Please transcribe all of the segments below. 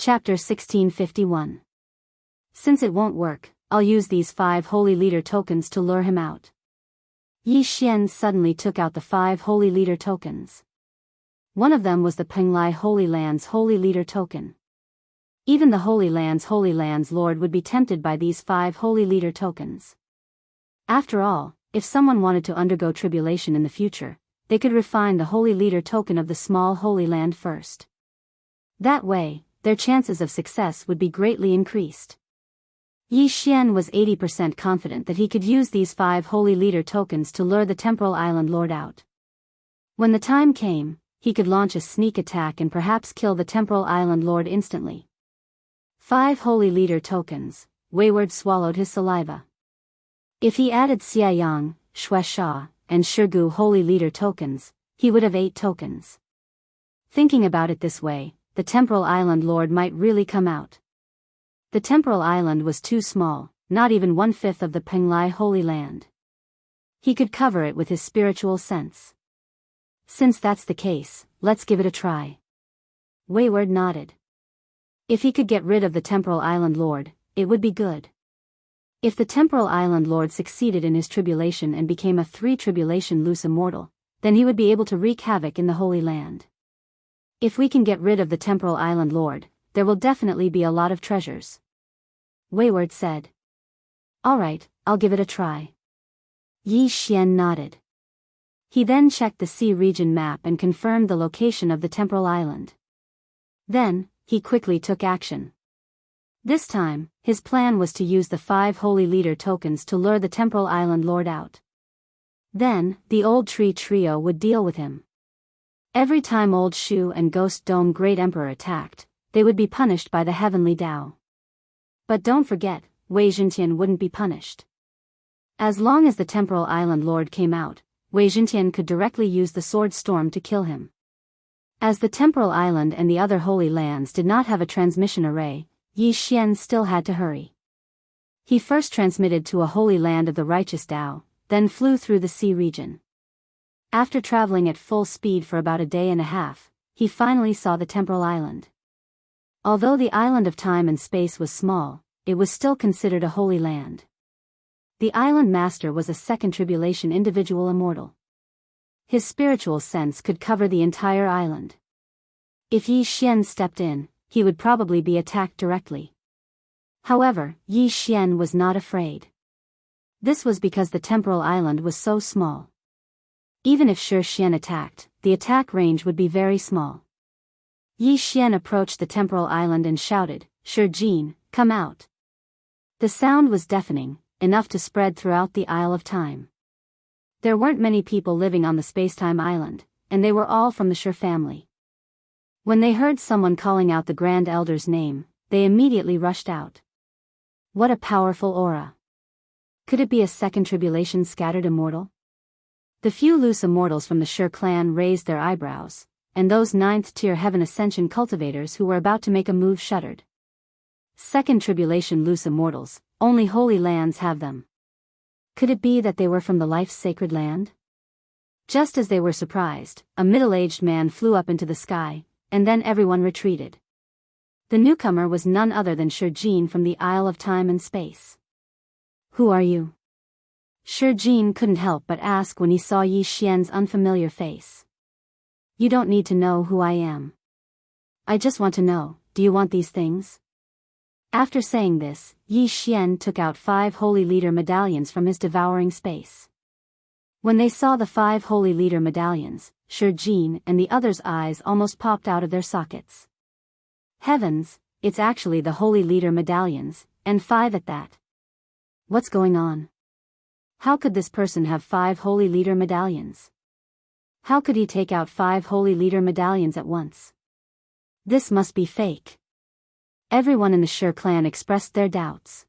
Chapter 1651. Since it won't work, I'll use these 5 holy leader tokens to lure him out. Yi Xian suddenly took out the 5 holy leader tokens. One of them was the Penglai Holy Land's holy leader token. Even the Holy Land's Lord would be tempted by these 5 holy leader tokens. After all, if someone wanted to undergo tribulation in the future, they could refine the holy leader token of the small Holy Land first. That way, their chances of success would be greatly increased. Yi Xian was 80% confident that he could use these 5 holy leader tokens to lure the Temporal Island Lord out. When the time came, he could launch a sneak attack and perhaps kill the Temporal Island Lord instantly. 5 holy leader tokens. Wayward swallowed his saliva. If he added Xiaoyang, Shuesha, and Shigu holy leader tokens, he would have 8 tokens. Thinking about it this way, the Temporal Island Lord might really come out. The Temporal Island was too small, not even 1/5 of the Penglai Holy Land. He could cover it with his spiritual sense. Since that's the case, let's give it a try. Wayward nodded. If he could get rid of the Temporal Island Lord, it would be good. If the Temporal Island Lord succeeded in his tribulation and became a 3-tribulation loose immortal, then he would be able to wreak havoc in the Holy Land. If we can get rid of the Temporal Island Lord, there will definitely be a lot of treasures. Wayward said. Alright, I'll give it a try. Yi Xian nodded. He then checked the sea region map and confirmed the location of the Temporal Island. Then, he quickly took action. This time, his plan was to use the 5 holy leader tokens to lure the Temporal Island Lord out. Then, the Old Tree Trio would deal with him. Every time Old Shu and Ghost Dome Great Emperor attacked, they would be punished by the Heavenly Tao. But don't forget, Wei Zhentian wouldn't be punished. As long as the Temporal Island Lord came out, Wei Zhentian could directly use the Sword Storm to kill him. As the Temporal Island and the other holy lands did not have a transmission array, Yi Xian still had to hurry. He first transmitted to a holy land of the righteous Tao, then flew through the sea region. After traveling at full speed for about a day and a half, he finally saw the Temporal Island. Although the island of time and space was small, it was still considered a holy land. The island master was a 2nd tribulation individual immortal. His spiritual sense could cover the entire island. If Yi Xian stepped in, he would probably be attacked directly. However, Yi Xian was not afraid. This was because the Temporal Island was so small. Even if Shi Xian attacked, the attack range would be very small. Yi Xian approached the Temporal Island and shouted, "Shi Jin, come out." The sound was deafening, enough to spread throughout the Isle of Time. There weren't many people living on the Spacetime Island, and they were all from the Shi family. When they heard someone calling out the Grand Elder's name, they immediately rushed out. What a powerful aura. Could it be a 2nd tribulation scattered immortal? The few loose immortals from the Shi clan raised their eyebrows, and those 9th-tier Heaven Ascension cultivators who were about to make a move shuddered. 2nd tribulation loose immortals, only holy lands have them. Could it be that they were from the Life's Sacred Land? Just as they were surprised, a middle-aged man flew up into the sky, and then everyone retreated. The newcomer was none other than Shi Jin from the Isle of Time and Space. Who are you? Shi Jin couldn't help but ask when he saw Yi Xian's unfamiliar face. You don't need to know who I am. I just want to know, do you want these things? After saying this, Yi Xian took out 5 holy leader medallions from his devouring space. When they saw the 5 holy leader medallions, Shi Jin and the others' eyes almost popped out of their sockets. Heavens, it's actually the holy leader medallions, and 5 at that. What's going on? How could this person have 5 holy leader medallions? How could he take out 5 holy leader medallions at once? This must be fake. Everyone in the Shi clan expressed their doubts.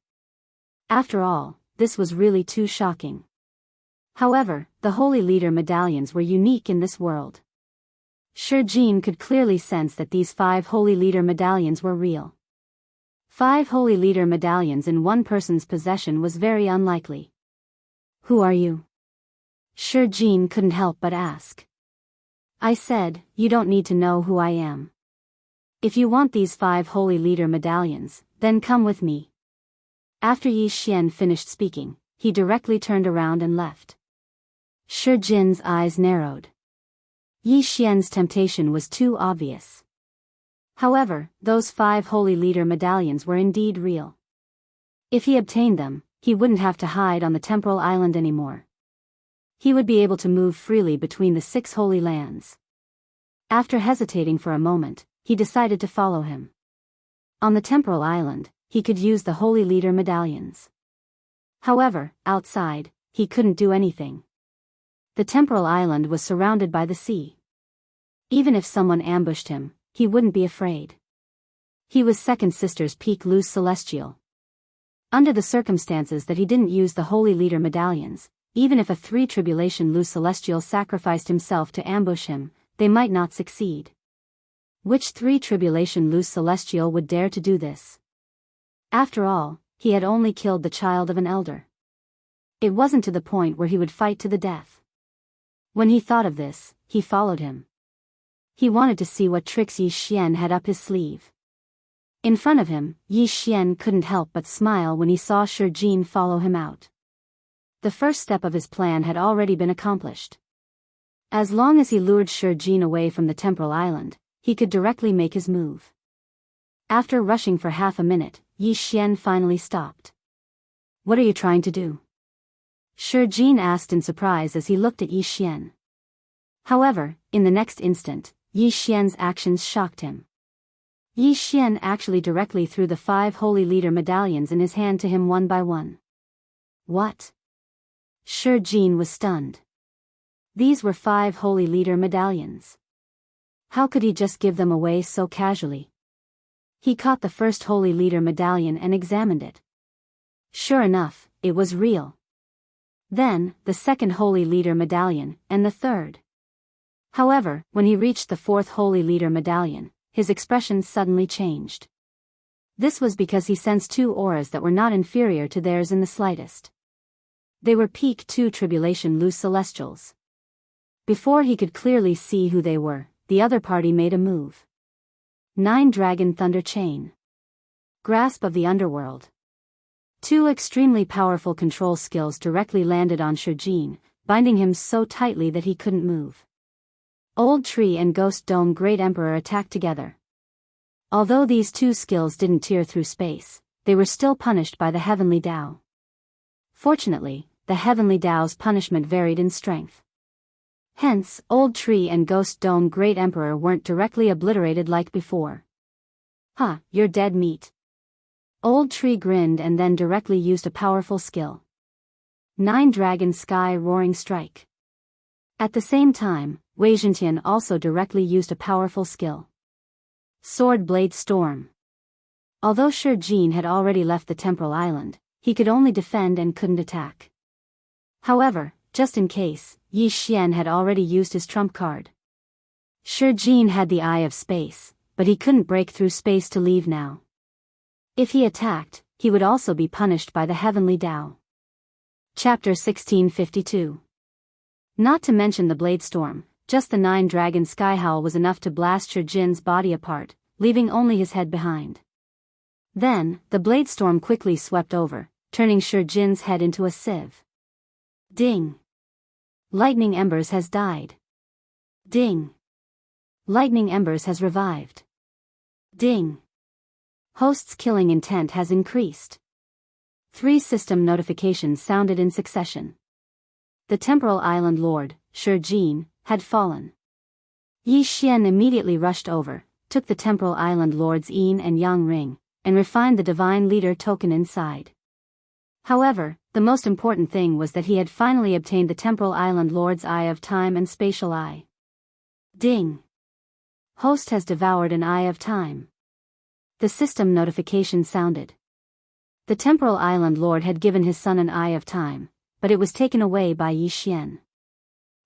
After all, this was really too shocking. However, the holy leader medallions were unique in this world. Shi Jin could clearly sense that these 5 holy leader medallions were real. 5 holy leader medallions in one person's possession was very unlikely. Who are you? Shi Jin couldn't help but ask. I said, you don't need to know who I am. If you want these 5 holy leader medallions, then come with me. After Yi Xian finished speaking, he directly turned around and left. Shi Jin's eyes narrowed. Yi Xian's temptation was too obvious. However, those 5 holy leader medallions were indeed real. If he obtained them, he wouldn't have to hide on the temporal island anymore. He would be able to move freely between the 6 holy lands. After hesitating for a moment, he decided to follow him. On the temporal island, he could use the holy leader medallions. However, outside, he couldn't do anything. The temporal island was surrounded by the sea. Even if someone ambushed him, he wouldn't be afraid. He was Second Sister's peak Luz Celestial. Under the circumstances that he didn't use the holy leader medallions, even if a 3 tribulation Luz Celestial sacrificed himself to ambush him, they might not succeed. Which 3 tribulation Luz Celestial would dare to do this? After all, he had only killed the child of an elder. It wasn't to the point where he would fight to the death. When he thought of this, he followed him. He wanted to see what tricks Yi Xian had up his sleeve. In front of him, Yi Xian couldn't help but smile when he saw Shi Jin follow him out. The first step of his plan had already been accomplished. As long as he lured Shi Jin away from the temporal island, he could directly make his move. After rushing for half a minute, Yi Xian finally stopped. "What are you trying to do?" Shi Jin asked in surprise as he looked at Yi Xian. However, in the next instant, Yi Xian's actions shocked him. Yi Xian actually directly threw the 5 holy leader medallions in his hand to him one by one. What? Shi Jin was stunned. These were 5 holy leader medallions. How could he just give them away so casually? He caught the first holy leader medallion and examined it. Sure enough, it was real. Then, the second holy leader medallion, and the third. However, when he reached the 4th holy leader medallion, his expression suddenly changed. This was because he sensed 2 auras that were not inferior to theirs in the slightest. They were peak 2 tribulation Luz Celestials. Before he could clearly see who they were, the other party made a move. 9 Dragon Thunder Chain. Grasp of the Underworld. 2 extremely powerful control skills directly landed on Shi Jin, binding him so tightly that he couldn't move. Old Tree and Ghost Dome Great Emperor attacked together. Although these 2 skills didn't tear through space, they were still punished by the Heavenly Tao. Fortunately, the Heavenly Tao's punishment varied in strength. Hence, Old Tree and Ghost Dome Great Emperor weren't directly obliterated like before. "Huh, you're dead meat." Old Tree grinned and then directly used a powerful skill. 9 Dragon Sky Roaring Strike. At the same time, Wei Zhentian also directly used a powerful skill. Sword Blade Storm. Although Shi Jin had already left the temporal island, he could only defend and couldn't attack. However, just in case, Yi Xian had already used his trump card. Shi Jin had the Eye of Space, but he couldn't break through space to leave now. If he attacked, he would also be punished by the Heavenly Tao. Chapter 1652. Not to mention the Blade Storm, just the 9 Dragon Sky Howl was enough to blast Shi Jin's body apart, leaving only his head behind. Then, the Blade Storm quickly swept over, turning Shi Jin's head into a sieve. Ding! Lightning Embers has died. Ding! Lightning Embers has revived. Ding! Host's killing intent has increased. 3 system notifications sounded in succession. The Temporal Island Lord, Shi Jin, had fallen. Yi Xian immediately rushed over, took the Temporal Island Lord's Yin and Yang ring, and refined the Divine Leader token inside. However, the most important thing was that he had finally obtained the Temporal Island Lord's Eye of Time and Spatial Eye. Ding! Host has devoured an Eye of Time. The system notification sounded. The Temporal Island Lord had given his son an Eye of Time, but it was taken away by Yi Xian.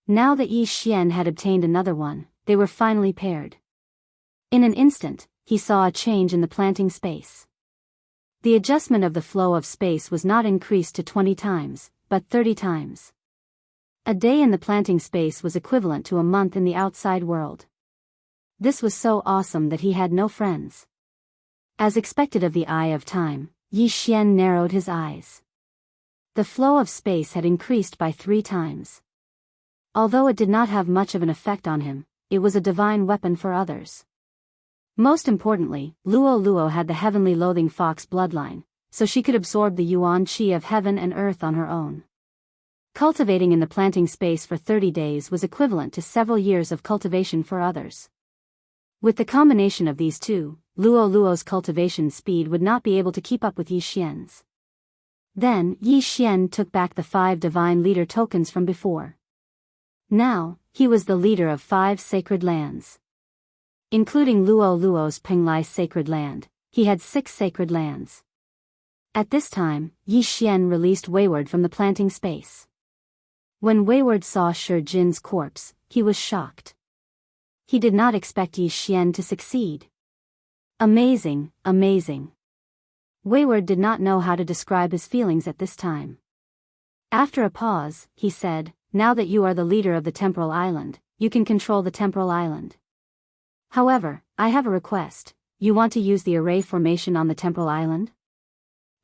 Now that Yi Xian had obtained another one, they were finally paired. In an instant, he saw a change in the planting space. The adjustment of the flow of space was not increased to 20 times, but 30 times. A day in the planting space was equivalent to a month in the outside world. This was so awesome that he had no friends. As expected of the Eye of Time, Yi Xian narrowed his eyes. The flow of space had increased by 3 times. Although it did not have much of an effect on him, it was a divine weapon for others. Most importantly, Luo Luo had the heavenly loathing fox bloodline, so she could absorb the yuan qi of heaven and earth on her own. Cultivating in the planting space for 30 days was equivalent to several years of cultivation for others. With the combination of these two, Luo Luo's cultivation speed would not be able to keep up with Yi Xian's. Then, Yi Xian took back the 5 divine leader tokens from before. Now, he was the leader of 5 sacred lands. Including Luo Luo's Penglai sacred land, he had 6 sacred lands. At this time, Yi Xian released Wayward from the planting space. When Wayward saw Shi Jin's corpse, he was shocked. He did not expect Yi Xian to succeed. Amazing, amazing. Wayward did not know how to describe his feelings at this time. After a pause, he said, "Now that you are the leader of the temporal island, you can control the temporal island. However, I have a request. You want to use the array formation on the temporal island?"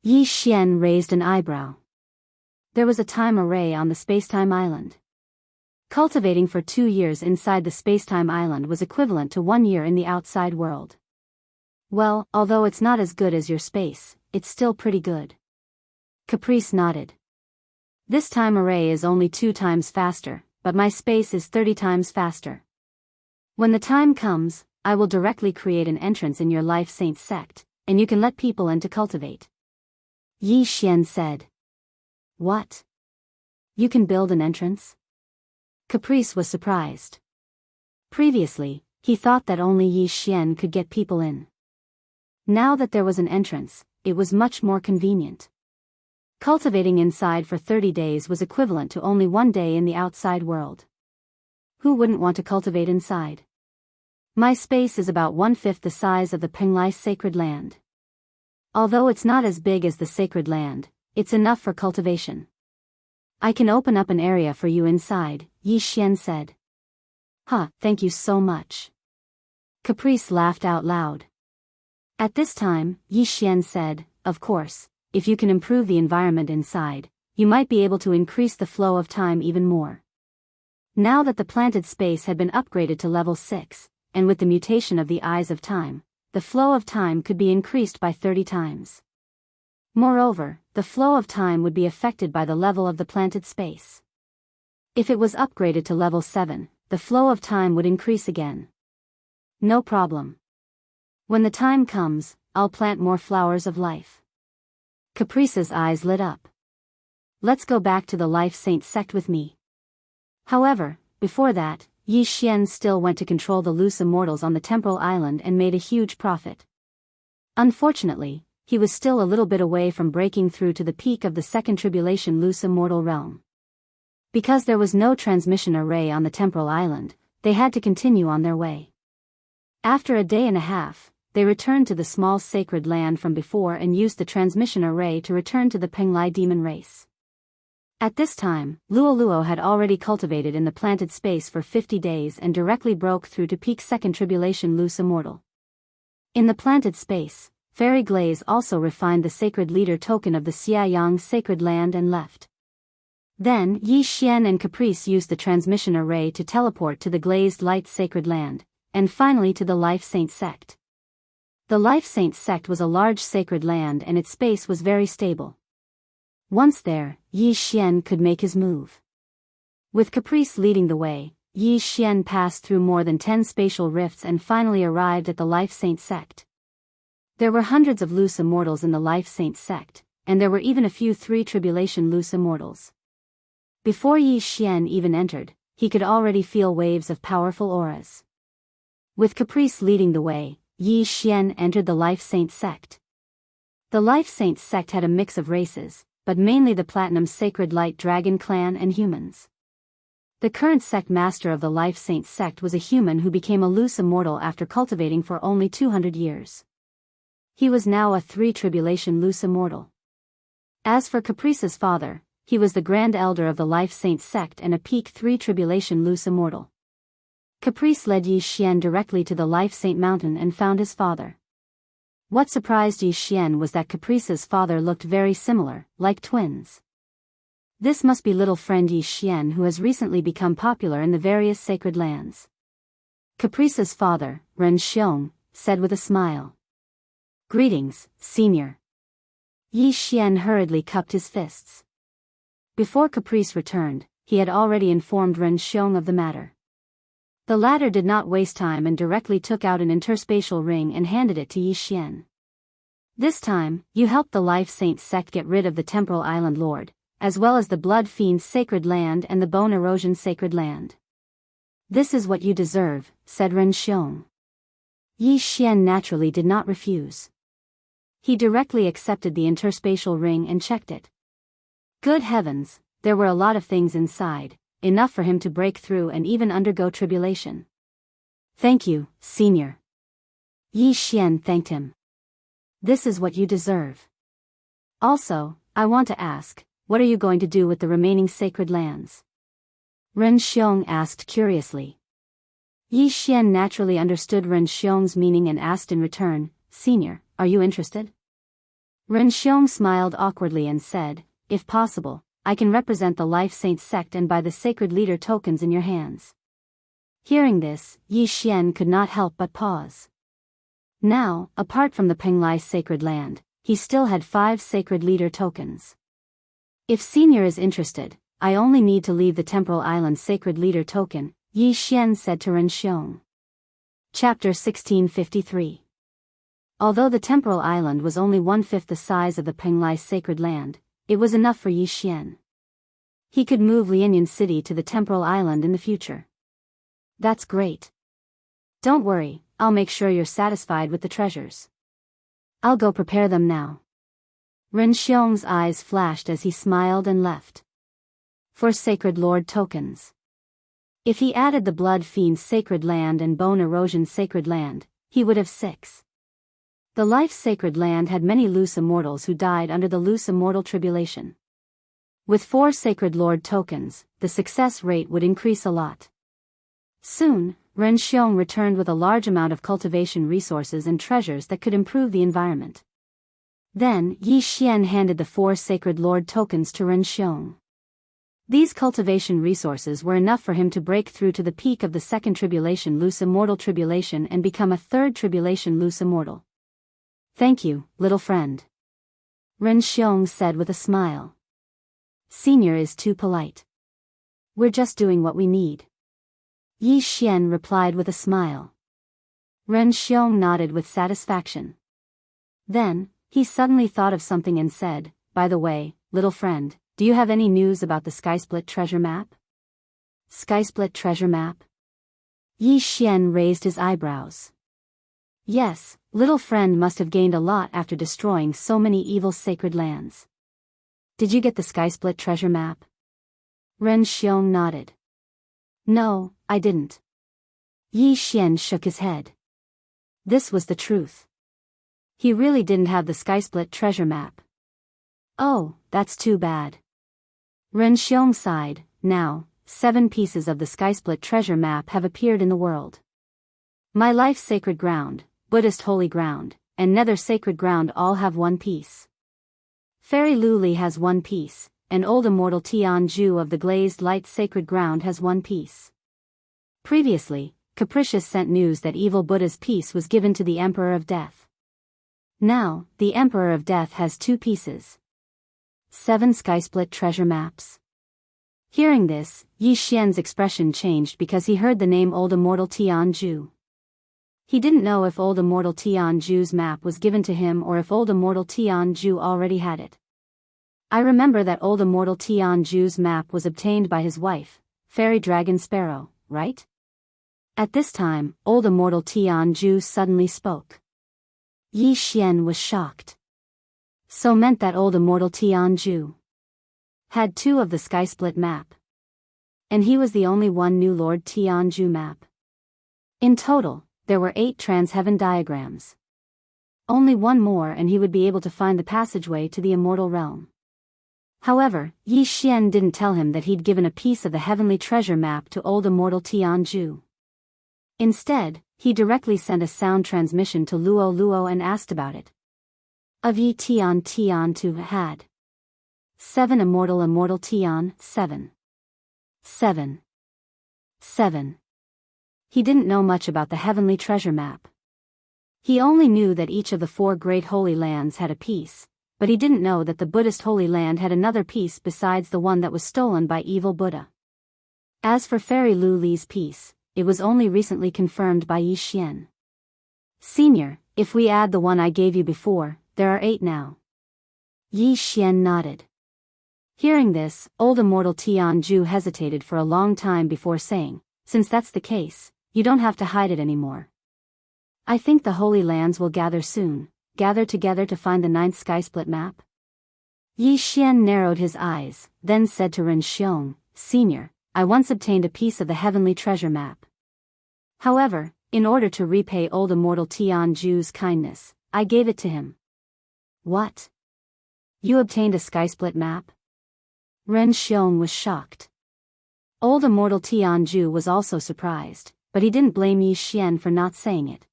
Yi Xian raised an eyebrow. There was a time array on the spacetime island. Cultivating for 2 years inside the spacetime island was equivalent to 1 year in the outside world. Well, although it's not as good as your space, it's still pretty good. Caprice nodded. This time array is only 2 times faster, but my space is 30 times faster. When the time comes, I will directly create an entrance in your Life Saint sect, and you can let people in to cultivate. Yi Xian said. What? You can build an entrance? Caprice was surprised. Previously, he thought that only Yi Xian could get people in. Now that there was an entrance, it was much more convenient. Cultivating inside for 30 days was equivalent to only 1 day in the outside world. Who wouldn't want to cultivate inside? My space is about 1/5 the size of the Penglai sacred land. Although it's not as big as the sacred land, it's enough for cultivation. I can open up an area for you inside, Yi Xian said. Thank you so much. Caprice laughed out loud. At this time, Yi Xian said, of course, if you can improve the environment inside, you might be able to increase the flow of time even more. Now that the planted space had been upgraded to level 6, and with the mutation of the Eyes of Time, the flow of time could be increased by 30 times. Moreover, the flow of time would be affected by the level of the planted space. If it was upgraded to level 7, the flow of time would increase again. No problem. When the time comes, I'll plant more flowers of life. Caprice's eyes lit up. Let's go back to the Life Saint sect with me. However, before that, Yi Xian still went to control the loose immortals on the temporal island and made a huge profit. Unfortunately, he was still a little bit away from breaking through to the peak of the second tribulation loose immortal realm. Because there was no transmission array on the temporal island, they had to continue on their way. After a day and a half, they returned to the small sacred land from before and used the transmission array to return to the Penglai demon race. At this time, Luo Luo had already cultivated in the planted space for 50 days and directly broke through to peak second tribulation loose immortal. In the planted space, Fairy Glaze also refined the sacred leader token of the Xiayang sacred land and left. Then Yi Xian and Caprice used the transmission array to teleport to the glazed light sacred land, and finally to the Life Saint sect. The Life Saint sect was a large sacred land and its space was very stable. Once there, Yi Xian could make his move. With Caprice leading the way, Yi Xian passed through more than 10 spatial rifts and finally arrived at the Life Saint sect. There were hundreds of loose immortals in the Life Saint sect, and there were even a few 3 tribulation loose immortals. Before Yi Xian even entered, he could already feel waves of powerful auras. With Caprice leading the way, Yi Xian entered the Life Saint sect. The Life Saint sect had a mix of races, but mainly the Platinum Sacred Light Dragon clan and humans. The current sect master of the Life Saint sect was a human who became a loose immortal after cultivating for only 200 years. He was now a 3 tribulation loose immortal. As for Caprice's father, he was the Grand Elder of the Life Saint sect and a peak 3 tribulation loose immortal. Caprice led Yi Xian directly to the Life Saint Mountain and found his father. What surprised Yi Xian was that Caprice's father looked very similar, like twins. This must be little friend Yi Xian, who has recently become popular in the various sacred lands. Caprice's father, Ren Xiong, said with a smile. Greetings, senior. Yi Xian hurriedly cupped his fists. Before Caprice returned, he had already informed Ren Xiong of the matter. The latter did not waste time and directly took out an interspatial ring and handed it to Yi Xian. This time, you helped the Life Saint sect get rid of the Temporal Island Lord, as well as the Blood Fiend's sacred land and the Bone Erosion sacred land. This is what you deserve, said Ren Xiong. Yi Xian naturally did not refuse. He directly accepted the interspatial ring and checked it. Good heavens, there were a lot of things inside, enough for him to break through and even undergo tribulation. Thank you, senior. Yi Xian thanked him. This is what you deserve. Also, I want to ask, what are you going to do with the remaining sacred lands? Ren Xiong asked curiously. Yi Xian naturally understood Ren Xiong's meaning and asked in return, Senior, are you interested? Ren Xiong smiled awkwardly and said, if possible, I can represent the Life Saint sect and buy the sacred leader tokens in your hands. Hearing this, Yi Xian could not help but pause. Now, apart from the Penglai sacred land, he still had 5 sacred leader tokens. If Senior is interested, I only need to leave the Temporal Island sacred leader token, Yi Xian said to Ren Xiong. Chapter 1653. Although the Temporal Island was only 1/5 the size of the Penglai sacred land, it was enough for Yi Xian. He could move Lianyan City to the Temporal Island in the future. That's great. Don't worry, I'll make sure you're satisfied with the treasures. I'll go prepare them now. Ren Xiong's eyes flashed as he smiled and left. 4 sacred lord tokens. If he added the Blood Fiend's sacred land and Bone Erosion sacred land, he would have 6. The Life sacred land had many loose immortals who died under the loose immortal tribulation. With 4 sacred lord tokens, the success rate would increase a lot. Soon, Ren Xiong returned with a large amount of cultivation resources and treasures that could improve the environment. Then, Yi Xian handed the 4 sacred lord tokens to Ren Xiong. These cultivation resources were enough for him to break through to the peak of the 2nd tribulation loose immortal tribulation and become a 3rd tribulation loose immortal. Thank you, little friend. Ren Xiong said with a smile. Senior is too polite. We're just doing what we need. Yi Xian replied with a smile. Ren Xiong nodded with satisfaction. Then, he suddenly thought of something and said, by the way, little friend, do you have any news about the Skysplit treasure map? Skysplit treasure map? Yi Xian raised his eyebrows. Yes, little friend must have gained a lot after destroying so many evil sacred lands. Did you get the Skysplit treasure map? Ren Xiong nodded. No, I didn't. Yi Xian shook his head. This was the truth. He really didn't have the Skysplit treasure map. Oh, that's too bad. Ren Xiong sighed. Now, 7 pieces of the Skysplit treasure map have appeared in the world. My Life sacred ground, Buddhist holy ground, and Nether sacred ground all have 1 piece. Fairy Luli has 1 piece, and Old Immortal Tianju of the Glazed Light sacred ground has 1 piece. Previously, Capricious sent news that Evil Buddha's piece was given to the Emperor of Death. Now, the Emperor of Death has 2 pieces. 7 Skysplit treasure maps. Hearing this, Yi Xian's expression changed because he heard the name Old Immortal Tianju. He didn't know if Old Immortal Tianju's map was given to him or if Old Immortal Tianju already had it. I remember that Old Immortal Tianju's map was obtained by his wife, Fairy Dragon Sparrow, right? At this time, Old Immortal Tianju suddenly spoke. Yi Xian was shocked. So meant that Old Immortal Tianju had 2 of the Skysplit map. And he was the only one new Lord Tianju map. In total, there were 8 Transheaven diagrams. Only 1 more and he would be able to find the passageway to the immortal realm. However, Yi Xian didn't tell him that he'd given a piece of the heavenly treasure map to Old Immortal Tianju. Instead, he directly sent a sound transmission to Luo Luo and asked about it. Of Yi Tian Tian to had. 7 Immortal Tian, 7. 7. 7. He didn't know much about the heavenly treasure map. He only knew that each of the 4 great holy lands had a piece, but he didn't know that the Buddhist holy land had another piece besides the one that was stolen by evil Buddha. As for Fairy Lu Li's piece, it was only recently confirmed by Yi Xian. Senior, if we add the one I gave you before, there are 8 now. Yi Xian nodded. Hearing this, old immortal Tianju hesitated for a long time before saying, since that's the case, you don't have to hide it anymore. I think the Holy Lands will gather soon, gather together to find the 9th sky-split map. Yi Xian narrowed his eyes, then said to Ren Xiong, Senior, I once obtained a piece of the heavenly treasure map. However, in order to repay old immortal Tianju's kindness, I gave it to him. What? You obtained a sky-split map? Ren Xiong was shocked. Old immortal Tianju was also surprised, but he didn't blame Yi Xian for not saying it.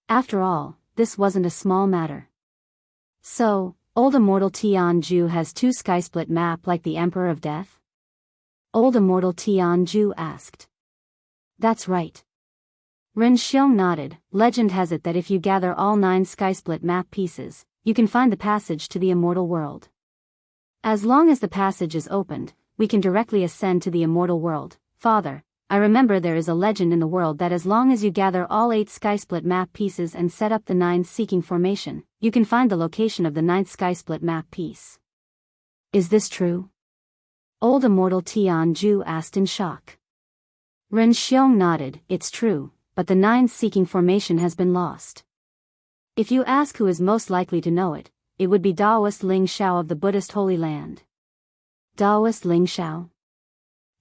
After all, this wasn't a small matter. So, old immortal Tianju has 2 sky-split map like the Emperor of Death? Old immortal Tianju asked. That's right. Ren Xiong nodded. Legend has it that if you gather all 9 sky-split map pieces, you can find the passage to the immortal world. As long as the passage is opened, we can directly ascend to the immortal world. Father, I remember there is a legend in the world that as long as you gather all 8 sky-split map pieces and set up the 9 seeking formation, you can find the location of the 9th sky-split map piece. Is this true? Old immortal Tianju asked in shock. Ren Xiong nodded. It's true, but the 9th seeking formation has been lost. If you ask who is most likely to know it, it would be Taoist Ling Shao of the Buddhist Holy Land. Taoist Ling Shao?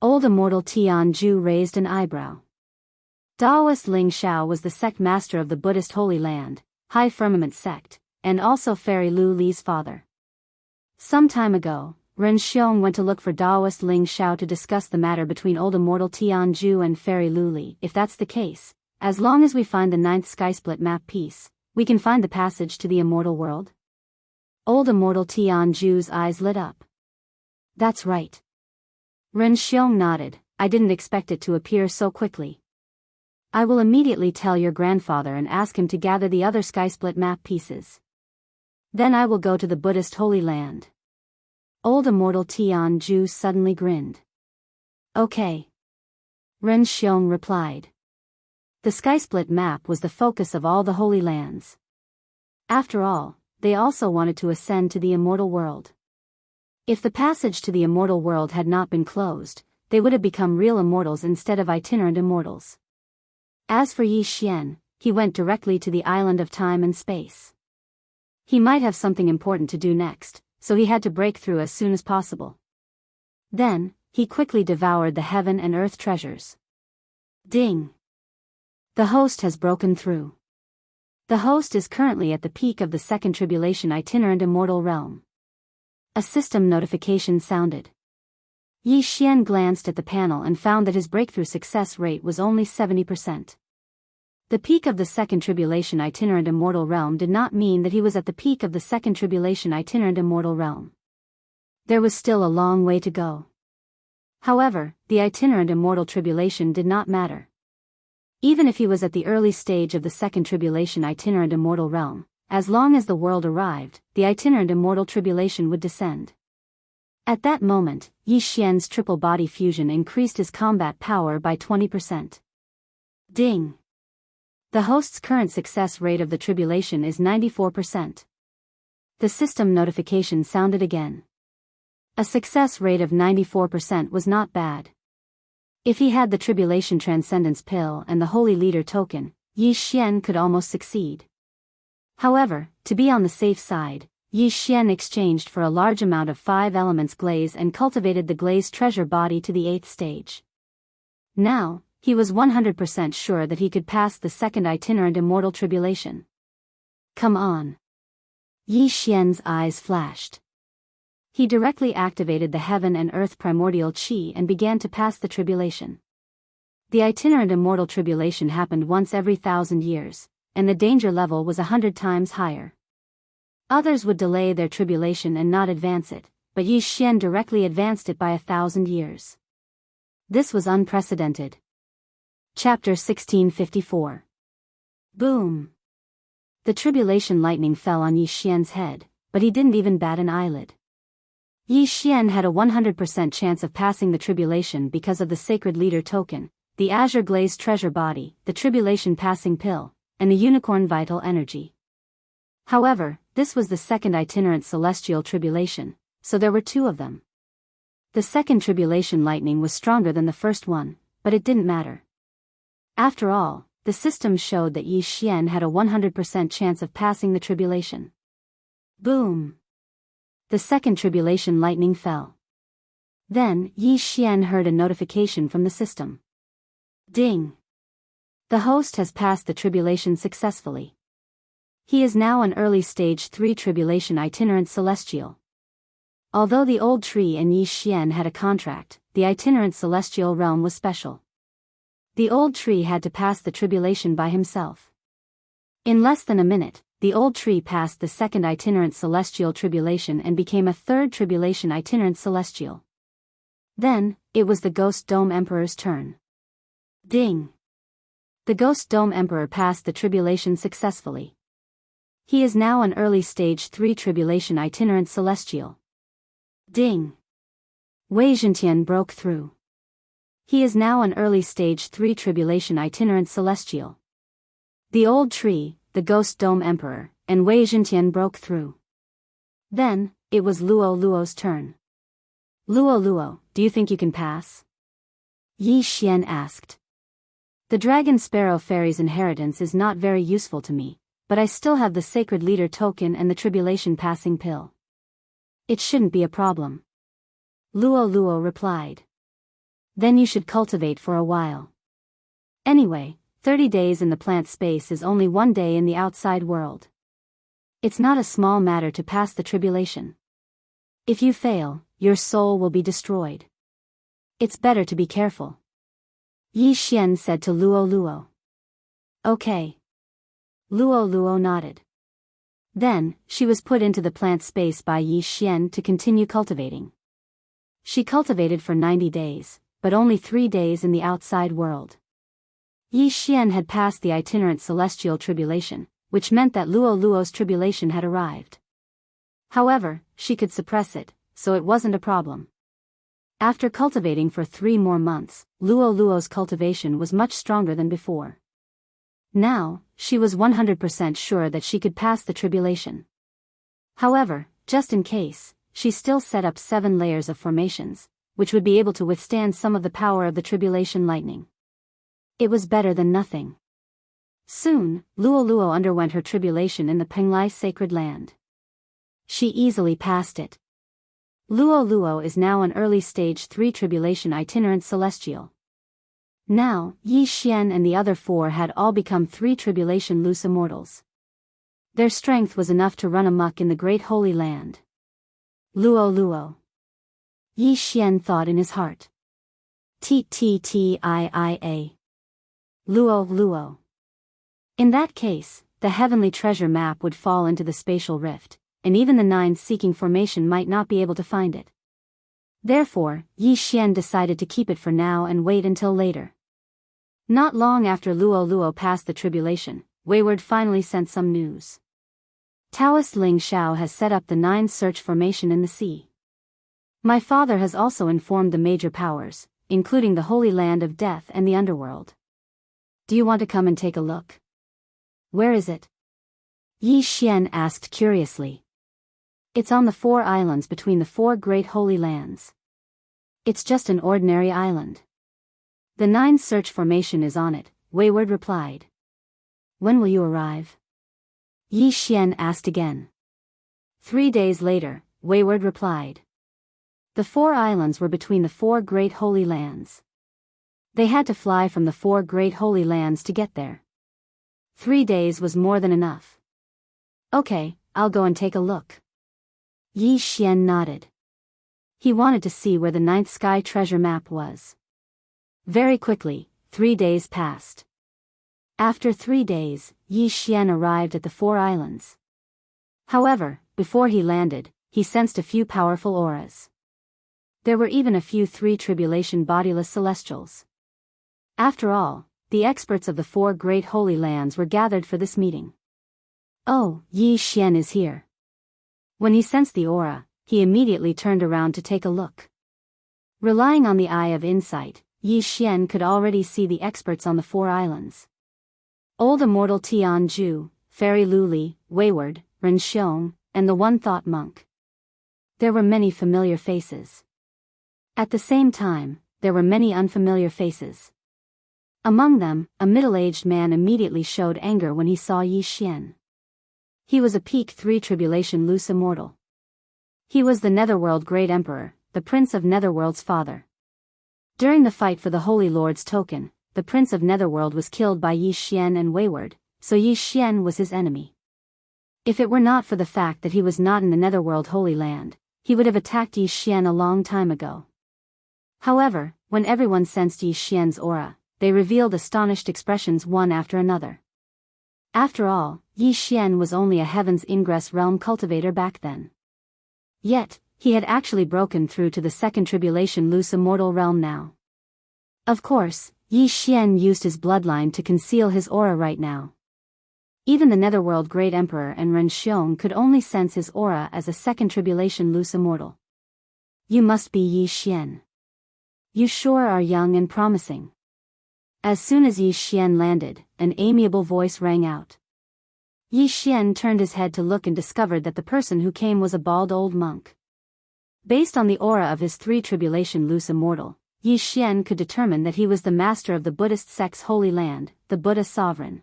Old immortal Tianju raised an eyebrow. Taoist Ling Shao was the sect master of the Buddhist Holy Land, High Firmament sect, and also Fairy Lu Li's father. Some time ago, Ren Xiong went to look for Taoist Ling Shao to discuss the matter between old immortal Tianju and Fairy Lu Li. If that's the case, as long as we find the 9th sky-split map piece, we can find the passage to the immortal world? Old immortal Tianju's eyes lit up. That's right. Ren Xiong nodded. I didn't expect it to appear so quickly. I will immediately tell your grandfather and ask him to gather the other sky-split map pieces. Then I will go to the Buddhist Holy Land. Old immortal Tianju suddenly grinned. Okay. Ren Xiong replied. The sky-split map was the focus of all the Holy Lands. After all, they also wanted to ascend to the immortal world. If the passage to the immortal world had not been closed, they would have become real immortals instead of itinerant immortals. As for Yi Xian, he went directly to the island of time and space. He might have something important to do next, so he had to break through as soon as possible. Then, he quickly devoured the heaven and earth treasures. Ding! The host has broken through. The host is currently at the peak of the second tribulation itinerant immortal realm. A system notification sounded. Yi Xian glanced at the panel and found that his breakthrough success rate was only 70%. The peak of the second tribulation itinerant immortal realm did not mean that he was at the peak of the second tribulation itinerant immortal realm. There was still a long way to go. However, the itinerant immortal tribulation did not matter. Even if he was at the early stage of the second tribulation itinerant immortal realm, as long as the world arrived, the itinerant immortal tribulation would descend. At that moment, Yi Xian's triple body fusion increased his combat power by 20%. Ding! The host's current success rate of the tribulation is 94%. The system notification sounded again. A success rate of 94% was not bad. If he had the Tribulation Transcendence Pill and the Holy Leader token, Yi Xian could almost succeed. However, to be on the safe side, Yi Xian exchanged for a large amount of 5 elements glaze and cultivated the glaze treasure body to the 8th stage. Now, he was 100% sure that he could pass the second itinerant immortal tribulation. Come on. Yi Xian's eyes flashed. He directly activated the heaven and earth primordial qi and began to pass the tribulation. The itinerant immortal tribulation happened once every 1,000 years, and the danger level was 100 times higher. Others would delay their tribulation and not advance it, but Yi Xian directly advanced it by 1,000 years. This was unprecedented. Chapter 1654. Boom! The tribulation lightning fell on Yi Xian's head, but he didn't even bat an eyelid. Yi Xian had a 100% chance of passing the tribulation because of the sacred leader token, the azure glazed treasure body, the tribulation passing pill, and the unicorn vital energy. However, this was the second itinerant celestial tribulation, so there were two of them. The second tribulation lightning was stronger than the first one, but it didn't matter. After all, the system showed that Yi Xian had a 100% chance of passing the tribulation. Boom! The second tribulation lightning fell. Then, Yi Xian heard a notification from the system. Ding! The host has passed the tribulation successfully. He is now an early stage 3 tribulation itinerant celestial. Although the old tree and Yi Xian had a contract, the itinerant celestial realm was special. The old tree had to pass the tribulation by himself. In less than a minute, the old tree passed the second itinerant celestial tribulation and became a third tribulation itinerant celestial. Then, it was the Ghost Dome Emperor's turn. Ding! The Ghost Dome Emperor passed the tribulation successfully. He is now an early stage 3 tribulation itinerant celestial. Ding! Wei Zhentian broke through. He is now an early stage 3 tribulation itinerant celestial. The old tree, the Ghost Dome Emperor, and Wei Zhentian broke through. Then, it was Luo Luo's turn. Luo Luo, do you think you can pass? Yi Xian asked. The Dragon Sparrow Fairy's inheritance is not very useful to me, but I still have the Sacred Leader token and the Tribulation Passing Pill. It shouldn't be a problem. Luo Luo replied. Then you should cultivate for a while. Anyway, 30 days in the plant space is only 1 day in the outside world. It's not a small matter to pass the tribulation. If you fail, your soul will be destroyed. It's better to be careful. Yi Xian said to Luo Luo. Okay. Luo Luo nodded. Then, she was put into the plant space by Yi Xian to continue cultivating. She cultivated for 90 days, but only 3 days in the outside world. Yi Xian had passed the itinerant celestial tribulation, which meant that Luo Luo's tribulation had arrived. However, she could suppress it, so it wasn't a problem. After cultivating for 3 more months, Luo Luo's cultivation was much stronger than before. Now, she was 100% sure that she could pass the tribulation. However, just in case, she still set up 7 layers of formations, which would be able to withstand some of the power of the tribulation lightning. It was better than nothing. Soon, Luo Luo underwent her tribulation in the Penglai sacred land. She easily passed it. Luo Luo is now an early stage 3 tribulation itinerant celestial. Now, Yi Xian and the other 4 had all become 3 tribulation loose immortals. Their strength was enough to run amok in the great holy land. Luo Luo. Yi Xian thought in his heart. Ttia. Luo Luo. In that case, the heavenly treasure map would fall into the spatial rift, and even the 9 seeking formation might not be able to find it. Therefore, Yi Xian decided to keep it for now and wait until later. Not long after Luo Luo passed the tribulation, Wayward finally sent some news. Taoist Ling Xiao has set up the 9 search formation in the sea. My father has also informed the major powers, including the Holy Land of Death and the Underworld. Do you want to come and take a look? Where is it? Yi Xian asked curiously. It's on the 4 islands between the 4 great holy lands. It's just an ordinary island. The 9 search formation is on it, Wayward replied. When will you arrive? Yi Xian asked again. 3 days later, Wayward replied. The 4 islands were between the 4 great holy lands. They had to fly from the 4 great holy lands to get there. 3 days was more than enough. Okay, I'll go and take a look. Yi Xian nodded. He wanted to see where the 9th sky treasure map was. Very quickly, 3 days passed. After 3 days, Yi Xian arrived at the 4 islands. However, before he landed, he sensed a few powerful auras. There were even a few 3 tribulation bodiless celestials. After all, the experts of the 4 great holy lands were gathered for this meeting. Oh, Yi Xian is here. When he sensed the aura, he immediately turned around to take a look. Relying on the eye of insight, Yi Xian could already see the experts on the 4 islands. Old immortal Tianju, Fairy Luli, Wayward, Ren Xiong, and the one-thought monk. There were many familiar faces. At the same time, there were many unfamiliar faces. Among them, a middle-aged man immediately showed anger when he saw Yi Xian. He was a peak 3 tribulation loose immortal. He was the Netherworld Great Emperor, the Prince of Netherworld's father. During the fight for the Holy Lord's token, the Prince of Netherworld was killed by Yi Xian and Wayward, so Yi Xian was his enemy. If it were not for the fact that he was not in the Netherworld Holy Land, he would have attacked Yi Xian a long time ago. However, when everyone sensed Yi Xian's aura, they revealed astonished expressions one after another. After all, Yi Xian was only a Heaven's Ingress realm cultivator back then. Yet, he had actually broken through to the 2nd tribulation loose immortal realm now. Of course, Yi Xian used his bloodline to conceal his aura right now. Even the Netherworld Great Emperor and Ren Xiong could only sense his aura as a 2nd tribulation loose immortal. You must be Yi Xian. You sure are young and promising. As soon as Yi Xian landed, an amiable voice rang out. Yi Xian turned his head to look and discovered that the person who came was a bald old monk. Based on the aura of his 3 tribulation loose immortal, Yi Xian could determine that he was the master of the Buddhist sect's holy land, the Buddha sovereign.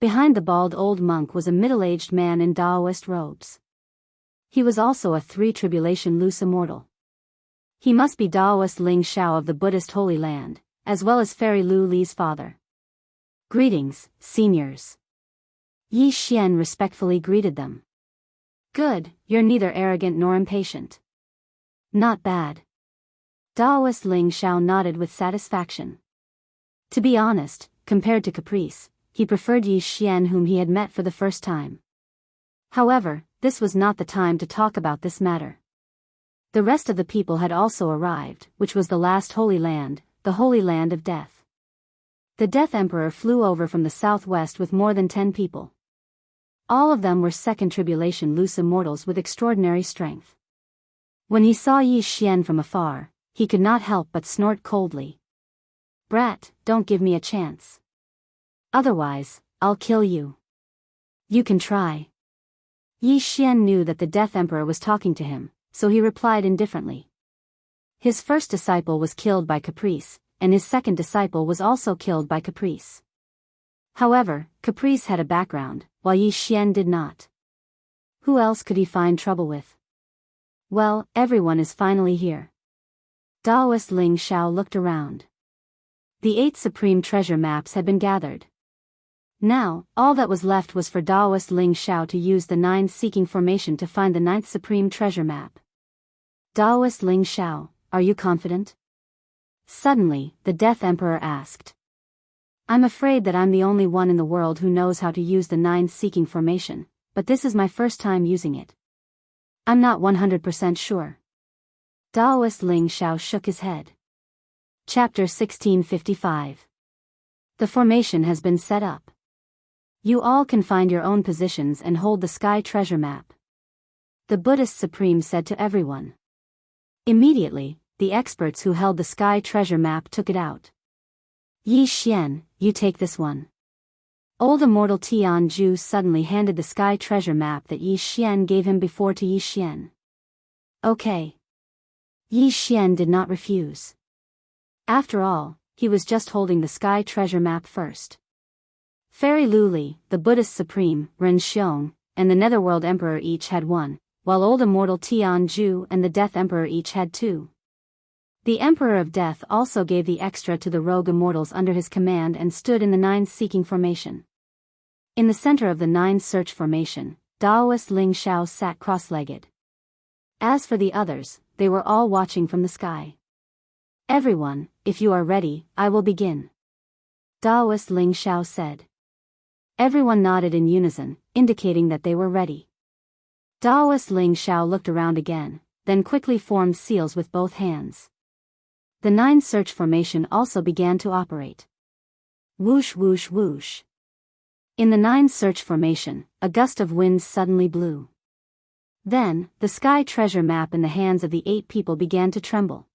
Behind the bald old monk was a middle-aged man in Taoist robes. He was also a 3 tribulation loose immortal. He must be Taoist Ling Shao of the Buddhist Holy Land, as well as Fairy Lu Li's father. Greetings, seniors. Yi Xian respectfully greeted them. Good, you're neither arrogant nor impatient. Not bad. Taoist Ling Shao nodded with satisfaction. To be honest, compared to Caprice, he preferred Yi Xian whom he had met for the first time. However, this was not the time to talk about this matter. The rest of the people had also arrived, which was the last holy land, the Holy Land of Death. The Death Emperor flew over from the southwest with more than 10 people. All of them were 2nd tribulation loose immortals with extraordinary strength. When he saw Yi Xian from afar, he could not help but snort coldly. Brat, don't give me a chance. Otherwise, I'll kill you. You can try. Yi Xian knew that the Death Emperor was talking to him, so he replied indifferently. His first disciple was killed by Caprice, and his second disciple was also killed by Caprice. However, Caprice had a background, while Yi Xian did not. Who else could he find trouble with? Well, everyone is finally here. Taoist Ling Shao looked around. The 8 supreme treasure maps had been gathered. Now, all that was left was for Taoist Ling Shao to use the 9 seeking formation to find the 9th supreme treasure map. Taoist Ling Shao, are you confident? Suddenly, the Death Emperor asked. I'm afraid that I'm the only one in the world who knows how to use the 9 seeking formation, but this is my first time using it. I'm not 100% sure. Taoist Ling Shao shook his head. Chapter 1655. The formation has been set up. You all can find your own positions and hold the sky treasure map. The Buddhist Supreme said to everyone. Immediately, the experts who held the sky treasure map took it out. Yi Xian, you take this one. Old immortal Tianju suddenly handed the sky treasure map that Yi Xian gave him before to Yi Xian. Okay. Yi Xian did not refuse. After all, he was just holding the sky treasure map first. Fairy Lu Li, the Buddhist Supreme, Ren Xiong, and the Netherworld Emperor each had one, while old immortal Tianju and the Death Emperor each had 2. The Emperor of Death also gave the extra to the rogue immortals under his command and stood in the 9 seeking formation. In the center of the 9 search formation, Taoist Ling Shao sat cross-legged. As for the others, they were all watching from the sky. Everyone, if you are ready, I will begin. Daoist Ling Xiao said. Everyone nodded in unison, indicating that they were ready. Daoist Ling Xiao looked around again, then quickly formed seals with both hands. The 9 search formation also began to operate. Whoosh whoosh whoosh. In the 9 search formation, a gust of wind suddenly blew. Then, the sky treasure map in the hands of the 8 people began to tremble.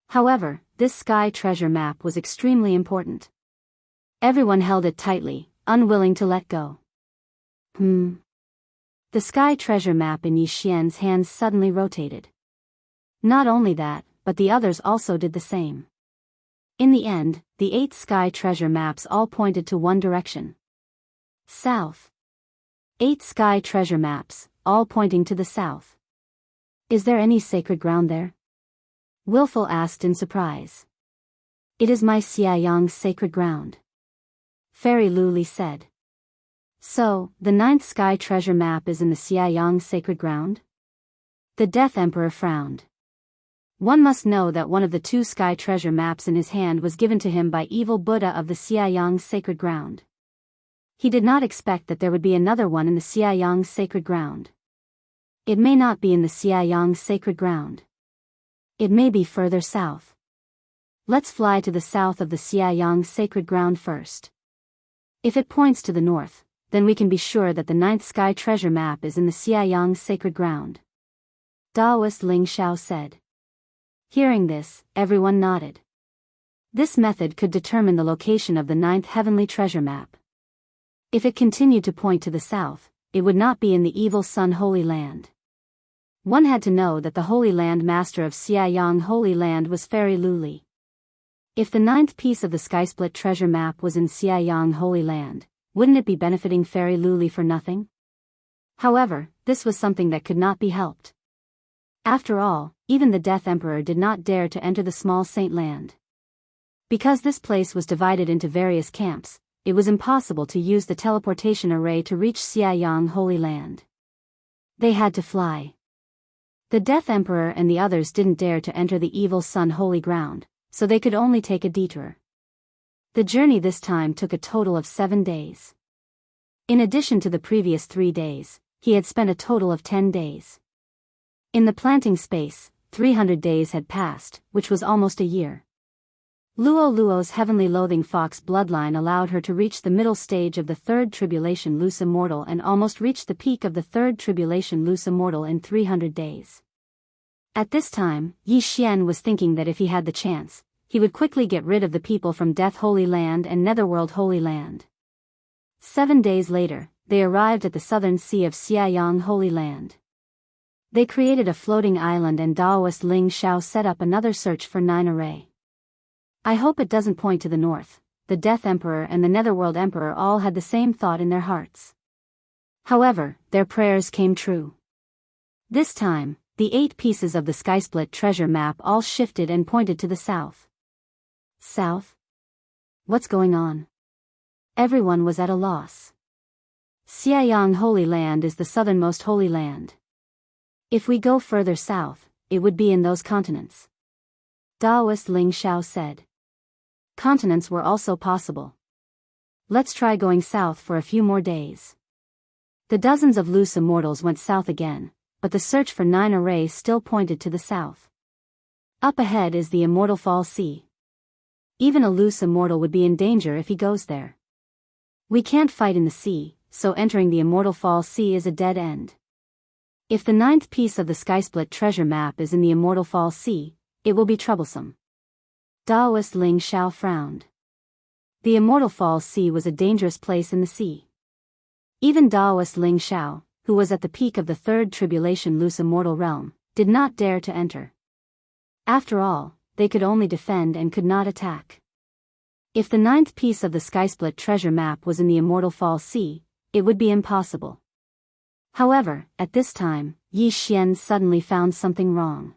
However, this sky treasure map was extremely important. Everyone held it tightly, unwilling to let go. The sky treasure map in Yi Xian's hands suddenly rotated. Not only that, but the others also did the same. In the end, the 8 sky treasure maps all pointed to one direction. South. 8 sky treasure maps, all pointing to the south. Is there any sacred ground there? Willful asked in surprise. It is my Xiaoyang's sacred ground. Fairy Luli said. So, the 9th sky treasure map is in the Xiaoyang sacred ground? The Death Emperor frowned. One must know that one of the 2 sky treasure maps in his hand was given to him by evil Buddha of the Xiaoyang sacred ground. He did not expect that there would be another one in the Xiaoyang sacred ground. It may not be in the Xiaoyang sacred ground. It may be further south. Let's fly to the south of the Xiaoyang sacred ground first. If it points to the north, then we can be sure that the 9th sky treasure map is in the Xiaoyang sacred ground. Daoist Ling Xiao said. Hearing this, everyone nodded. This method could determine the location of the 9th heavenly treasure map. If it continued to point to the south, it would not be in the evil Sun Holy Land. One had to know that the Holy Land master of Xiaoyang Holy Land was Fairy Luli. If the 9th piece of the Skysplit treasure map was in Xiaoyang Holy Land, wouldn't it be benefiting Fairy Luli for nothing? However, this was something that could not be helped. After all, even the Death Emperor did not dare to enter the small Saint Land. Because this place was divided into various camps, it was impossible to use the teleportation array to reach Xiaoyang Holy Land. They had to fly. The Death Emperor and the others didn't dare to enter the evil Sun Holy Ground, so they could only take a detour. The journey this time took a total of 7 days. In addition to the previous 3 days, he had spent a total of 10 days. In the planting space, 300 days had passed, which was almost a year. Luo Luo's heavenly loathing fox bloodline allowed her to reach the middle stage of the 3rd tribulation Luce Immortal and almost reach the peak of the 3rd tribulation Luce Immortal in 300 days. At this time, Yi Xian was thinking that if he had the chance, he would quickly get rid of the people from Death Holy Land and Netherworld Holy Land. 7 days later, they arrived at the southern sea of Xiaoyang Holy Land. They created a floating island and Daoist Ling Xiao set up another search for 9 array. I hope it doesn't point to the north. The Death Emperor and the Netherworld Emperor all had the same thought in their hearts. However, their prayers came true. This time, the 8 pieces of the Skysplit treasure map all shifted and pointed to the south. South? What's going on? Everyone was at a loss. Xiaoyang Holy Land is the southernmost Holy Land. If we go further south, it would be in those continents. Daoist Ling Xiao said. Continents were also possible. Let's try going south for a few more days. The dozens of loose immortals went south again, but the search for 9 arrays still pointed to the south. Up ahead is the Immortal Fall Sea. Even a loose immortal would be in danger if he goes there. We can't fight in the sea, so entering the Immortal Fall Sea is a dead end. If the 9th piece of the Skysplit treasure map is in the Immortal Fall Sea, it will be troublesome. Daoist Ling Xiao frowned. The Immortal Fall Sea was a dangerous place in the sea. Even Daoist Ling Xiao, who was at the peak of the 3rd tribulation Luce Immortal realm, did not dare to enter. After all, they could only defend and could not attack. If the 9th piece of the Skysplit treasure map was in the Immortal Fall Sea, it would be impossible. However, at this time, Yi Xian suddenly found something wrong.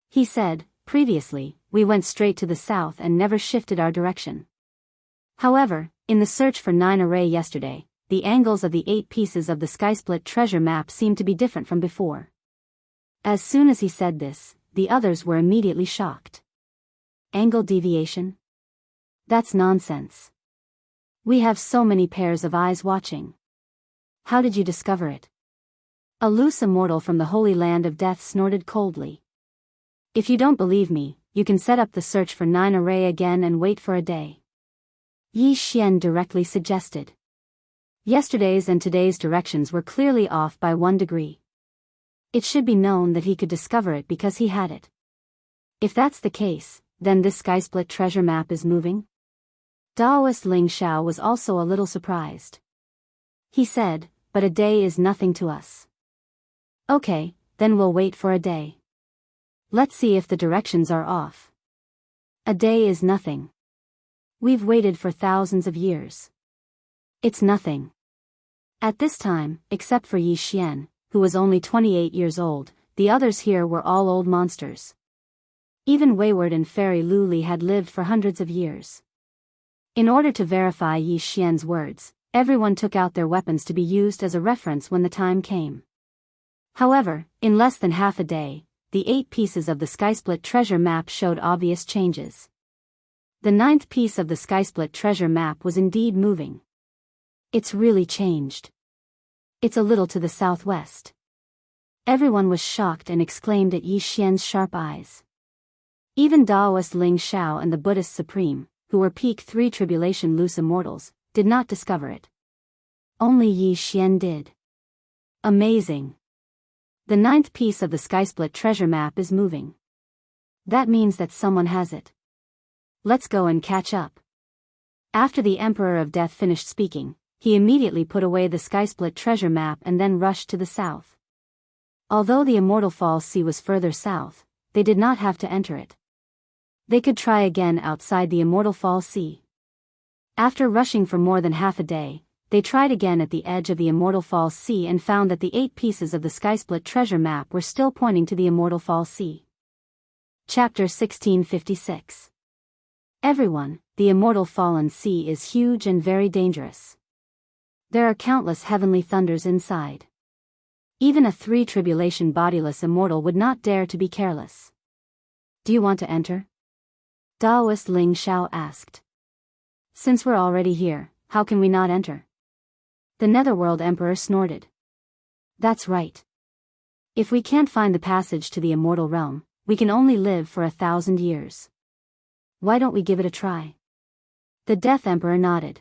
He said, previously, we went straight to the south and never shifted our direction. However, in the search for 9 array yesterday, the angles of the 8 pieces of the Skysplit treasure map seemed to be different from before. As soon as he said this, the others were immediately shocked. Angle deviation? That's nonsense. We have so many pairs of eyes watching. How did you discover it? A loose immortal from the Holy Land of Death snorted coldly. If you don't believe me, you can set up the search for 9 array again and wait for a day. Yi Xian directly suggested. Yesterday's and today's directions were clearly off by 1 degree. It should be known that he could discover it because he had it. If that's the case, then this sky-split treasure map is moving? Daoist Ling Xiao was also a little surprised. He said, but a day is nothing to us. Okay, then we'll wait for a day. Let's see if the directions are off. A day is nothing. We've waited for thousands of years. It's nothing. At this time, except for Yi Xian, who was only 28 years old, the others here were all old monsters. Even Wayward and Fairy Luli had lived for hundreds of years. In order to verify Yi Xian's words, everyone took out their weapons to be used as a reference when the time came. However, in less than half a day, the 8 pieces of the sky-split treasure map showed obvious changes. The 9th piece of the sky-split treasure map was indeed moving. It's really changed. It's a little to the southwest. Everyone was shocked and exclaimed at Yi Xian's sharp eyes. Even Daoist Ling Xiao and the Buddhist Supreme, who were peak 3 tribulation loose immortals, did not discover it. Only Yi Xian did. Amazing. The 9th piece of the sky-split treasure map is moving. That means that someone has it. Let's go and catch up. After the Emperor of Death finished speaking, he immediately put away the sky-split treasure map and then rushed to the south. Although the Immortal Falls Sea was further south, they did not have to enter it. They could try again outside the Immortal Falls Sea. After rushing for more than half a day, they tried again at the edge of the Immortal Falls Sea and found that the 8 pieces of the sky-split treasure map were still pointing to the Immortal Falls Sea. Chapter 1656. Everyone, the Immortal Fallen Sea is huge and very dangerous. There are countless heavenly thunders inside. Even a 3 tribulation bodiless immortal would not dare to be careless. Do you want to enter? Daoist Ling Xiao asked. Since we're already here, how can we not enter? The Netherworld Emperor snorted. That's right. If we can't find the passage to the immortal realm, we can only live for 1,000 years. Why don't we give it a try? The Death Emperor nodded.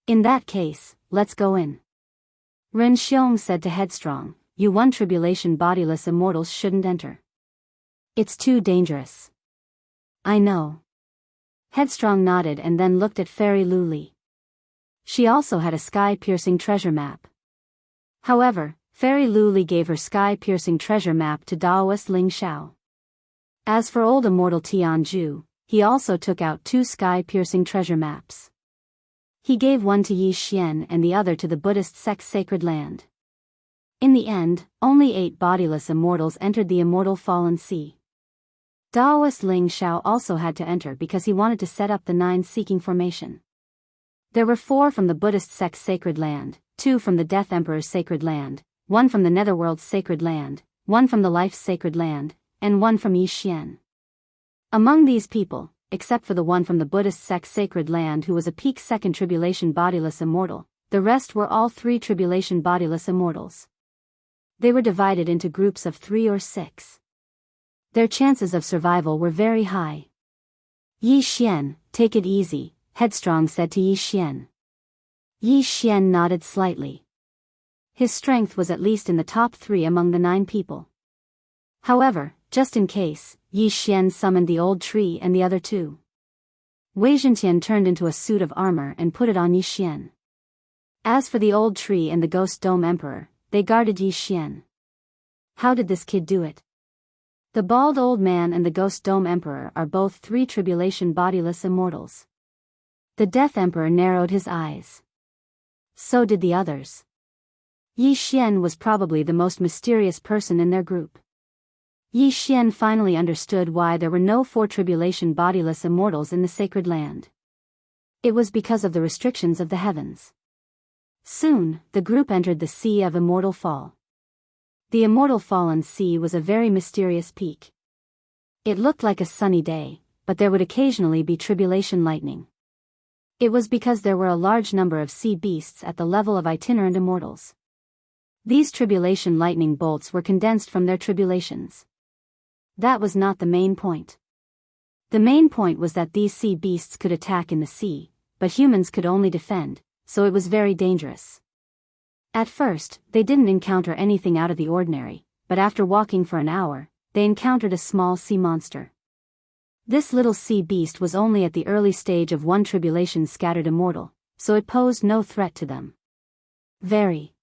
In that case, let's go in. Ren Xiong said to Headstrong, you 1 tribulation bodiless immortals shouldn't enter. It's too dangerous. I know. Headstrong nodded and then looked at Fairy Luli. She also had a sky-piercing treasure map. However, Fairy Luli gave her sky-piercing treasure map to Daoist Ling Xiao. As for old immortal Tianju, he also took out 2 sky-piercing treasure maps. He gave one to Yi Xian and the other to the Buddhist sect's sacred land. In the end, only 8 bodiless immortals entered the Immortal Fallen Sea. Daoist Ling Xiao also had to enter because he wanted to set up the 9 seeking formation. There were 4 from the Buddhist sect's sacred land, 2 from the Death Emperor's sacred land, 1 from the Netherworld's sacred land, 1 from the Life's sacred land, and 1 from Yi Xian. Among these people, except for the 1 from the Buddhist sect's sacred land who was a peak 2nd tribulation bodiless immortal, the rest were all 3 tribulation bodiless immortals. They were divided into groups of 3 or 6. Their chances of survival were very high. Yi Xian, take it easy, Headstrong said to Yi Xian. Yi Xian nodded slightly. His strength was at least in the top 3 among the 9 people. However, just in case, Yi Xian summoned the old tree and the other 2. Wei Zhentian turned into a suit of armor and put it on Yi Xian. As for the old tree and the Ghost Dome Emperor, they guarded Yi Xian. How did this kid do it? The bald old man and the Ghost Dome Emperor are both 3 tribulation bodiless immortals. The Death Emperor narrowed his eyes. So did the others. Yi Xian was probably the most mysterious person in their group. Yi Xian finally understood why there were no 4 tribulation bodiless immortals in the sacred land. It was because of the restrictions of the heavens. Soon, the group entered the Sea of Immortal Fall. The Immortal Fallen Sea was a very mysterious peak. It looked like a sunny day, but there would occasionally be tribulation lightning. It was because there were a large number of sea beasts at the level of itinerant immortals. These tribulation lightning bolts were condensed from their tribulations. That was not the main point. The main point was that these sea beasts could attack in the sea, but humans could only defend, so it was very dangerous. At first, they didn't encounter anything out of the ordinary, but after walking for an hour, they encountered a small sea monster. This little sea beast was only at the early stage of one tribulation scattered immortal, so it posed no threat to them. Very.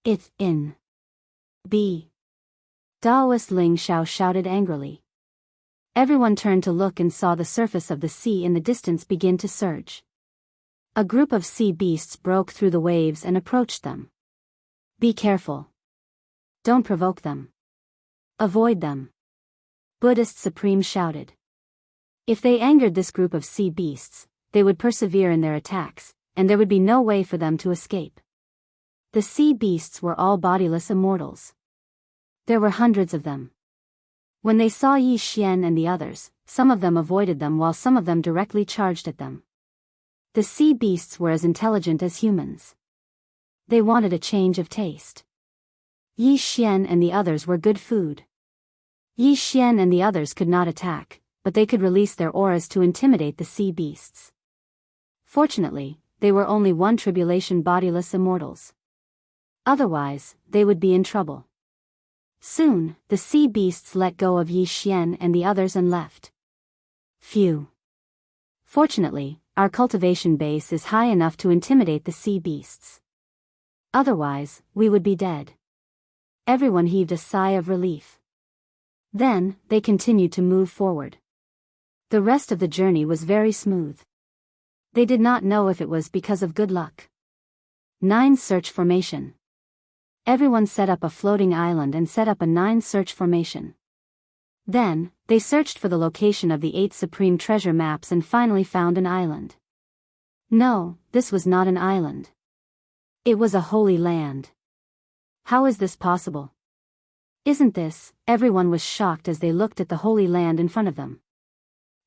It, in. B. Daoist Ling Xiao shouted angrily. Everyone turned to look and saw the surface of the sea in the distance begin to surge. A group of sea beasts broke through the waves and approached them. Be careful. Don't provoke them. Avoid them. Buddhist Supreme shouted. If they angered this group of sea beasts, they would persevere in their attacks, and there would be no way for them to escape. The sea beasts were all bodiless immortals. There were hundreds of them. When they saw Yi Xian and the others, some of them avoided them while some of them directly charged at them. The sea beasts were as intelligent as humans. They wanted a change of taste. Yi Xian and the others were good food. Yi Xian and the others could not attack, but they could release their auras to intimidate the sea beasts. Fortunately, they were only one tribulation bodiless immortals. Otherwise, they would be in trouble. Soon, the sea beasts let go of Yi Xian and the others and left. Phew. Fortunately, our cultivation base is high enough to intimidate the sea beasts. Otherwise, we would be dead. Everyone heaved a sigh of relief. Then, they continued to move forward. The rest of the journey was very smooth. They did not know if it was because of good luck. 9 Search Formation. Everyone set up a floating island and set up a 9 search formation. Then, they searched for the location of the 8 supreme treasure maps and finally found an island. No, this was not an island. It was a holy land. How is this possible? Isn't this? Everyone was shocked as they looked at the holy land in front of them.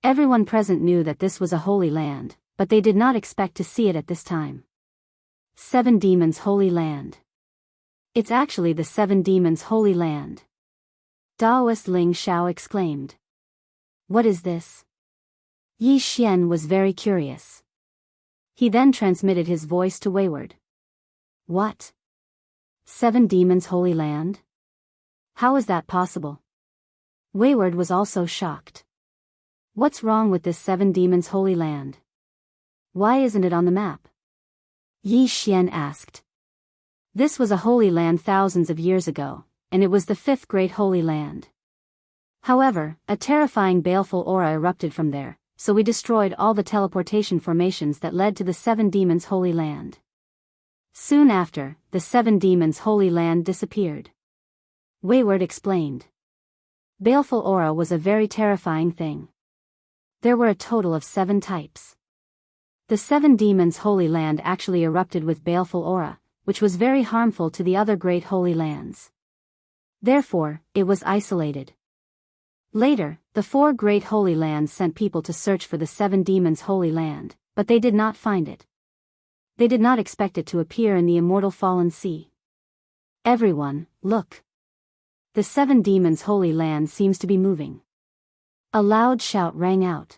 Everyone present knew that this was a holy land, but they did not expect to see it at this time. 7 Demons Holy Land. It's actually the 7 Demons Holy Land. Daoist Ling Xiao exclaimed. What is this? Yi Xian was very curious. He then transmitted his voice to Wayward. What? 7 Demons Holy Land? How is that possible? Wayward was also shocked. What's wrong with this 7 Demons Holy Land? Why isn't it on the map? Yi Xian asked. This was a holy land thousands of years ago, and it was the 5th great holy land. However, a terrifying baleful aura erupted from there, so we destroyed all the teleportation formations that led to the 7 Demons Holy Land. Soon after, the 7 Demons Holy Land disappeared. Wayward explained. Baleful aura was a very terrifying thing. There were a total of 7 types. The 7 Demons Holy Land actually erupted with baleful aura, which was very harmful to the other great holy lands. Therefore, it was isolated. Later, the 4 great holy lands sent people to search for the 7 Demons Holy Land, but they did not find it. They did not expect it to appear in the immortal fallen sea. Everyone, look. The 7 Demons Holy Land seems to be moving. A loud shout rang out.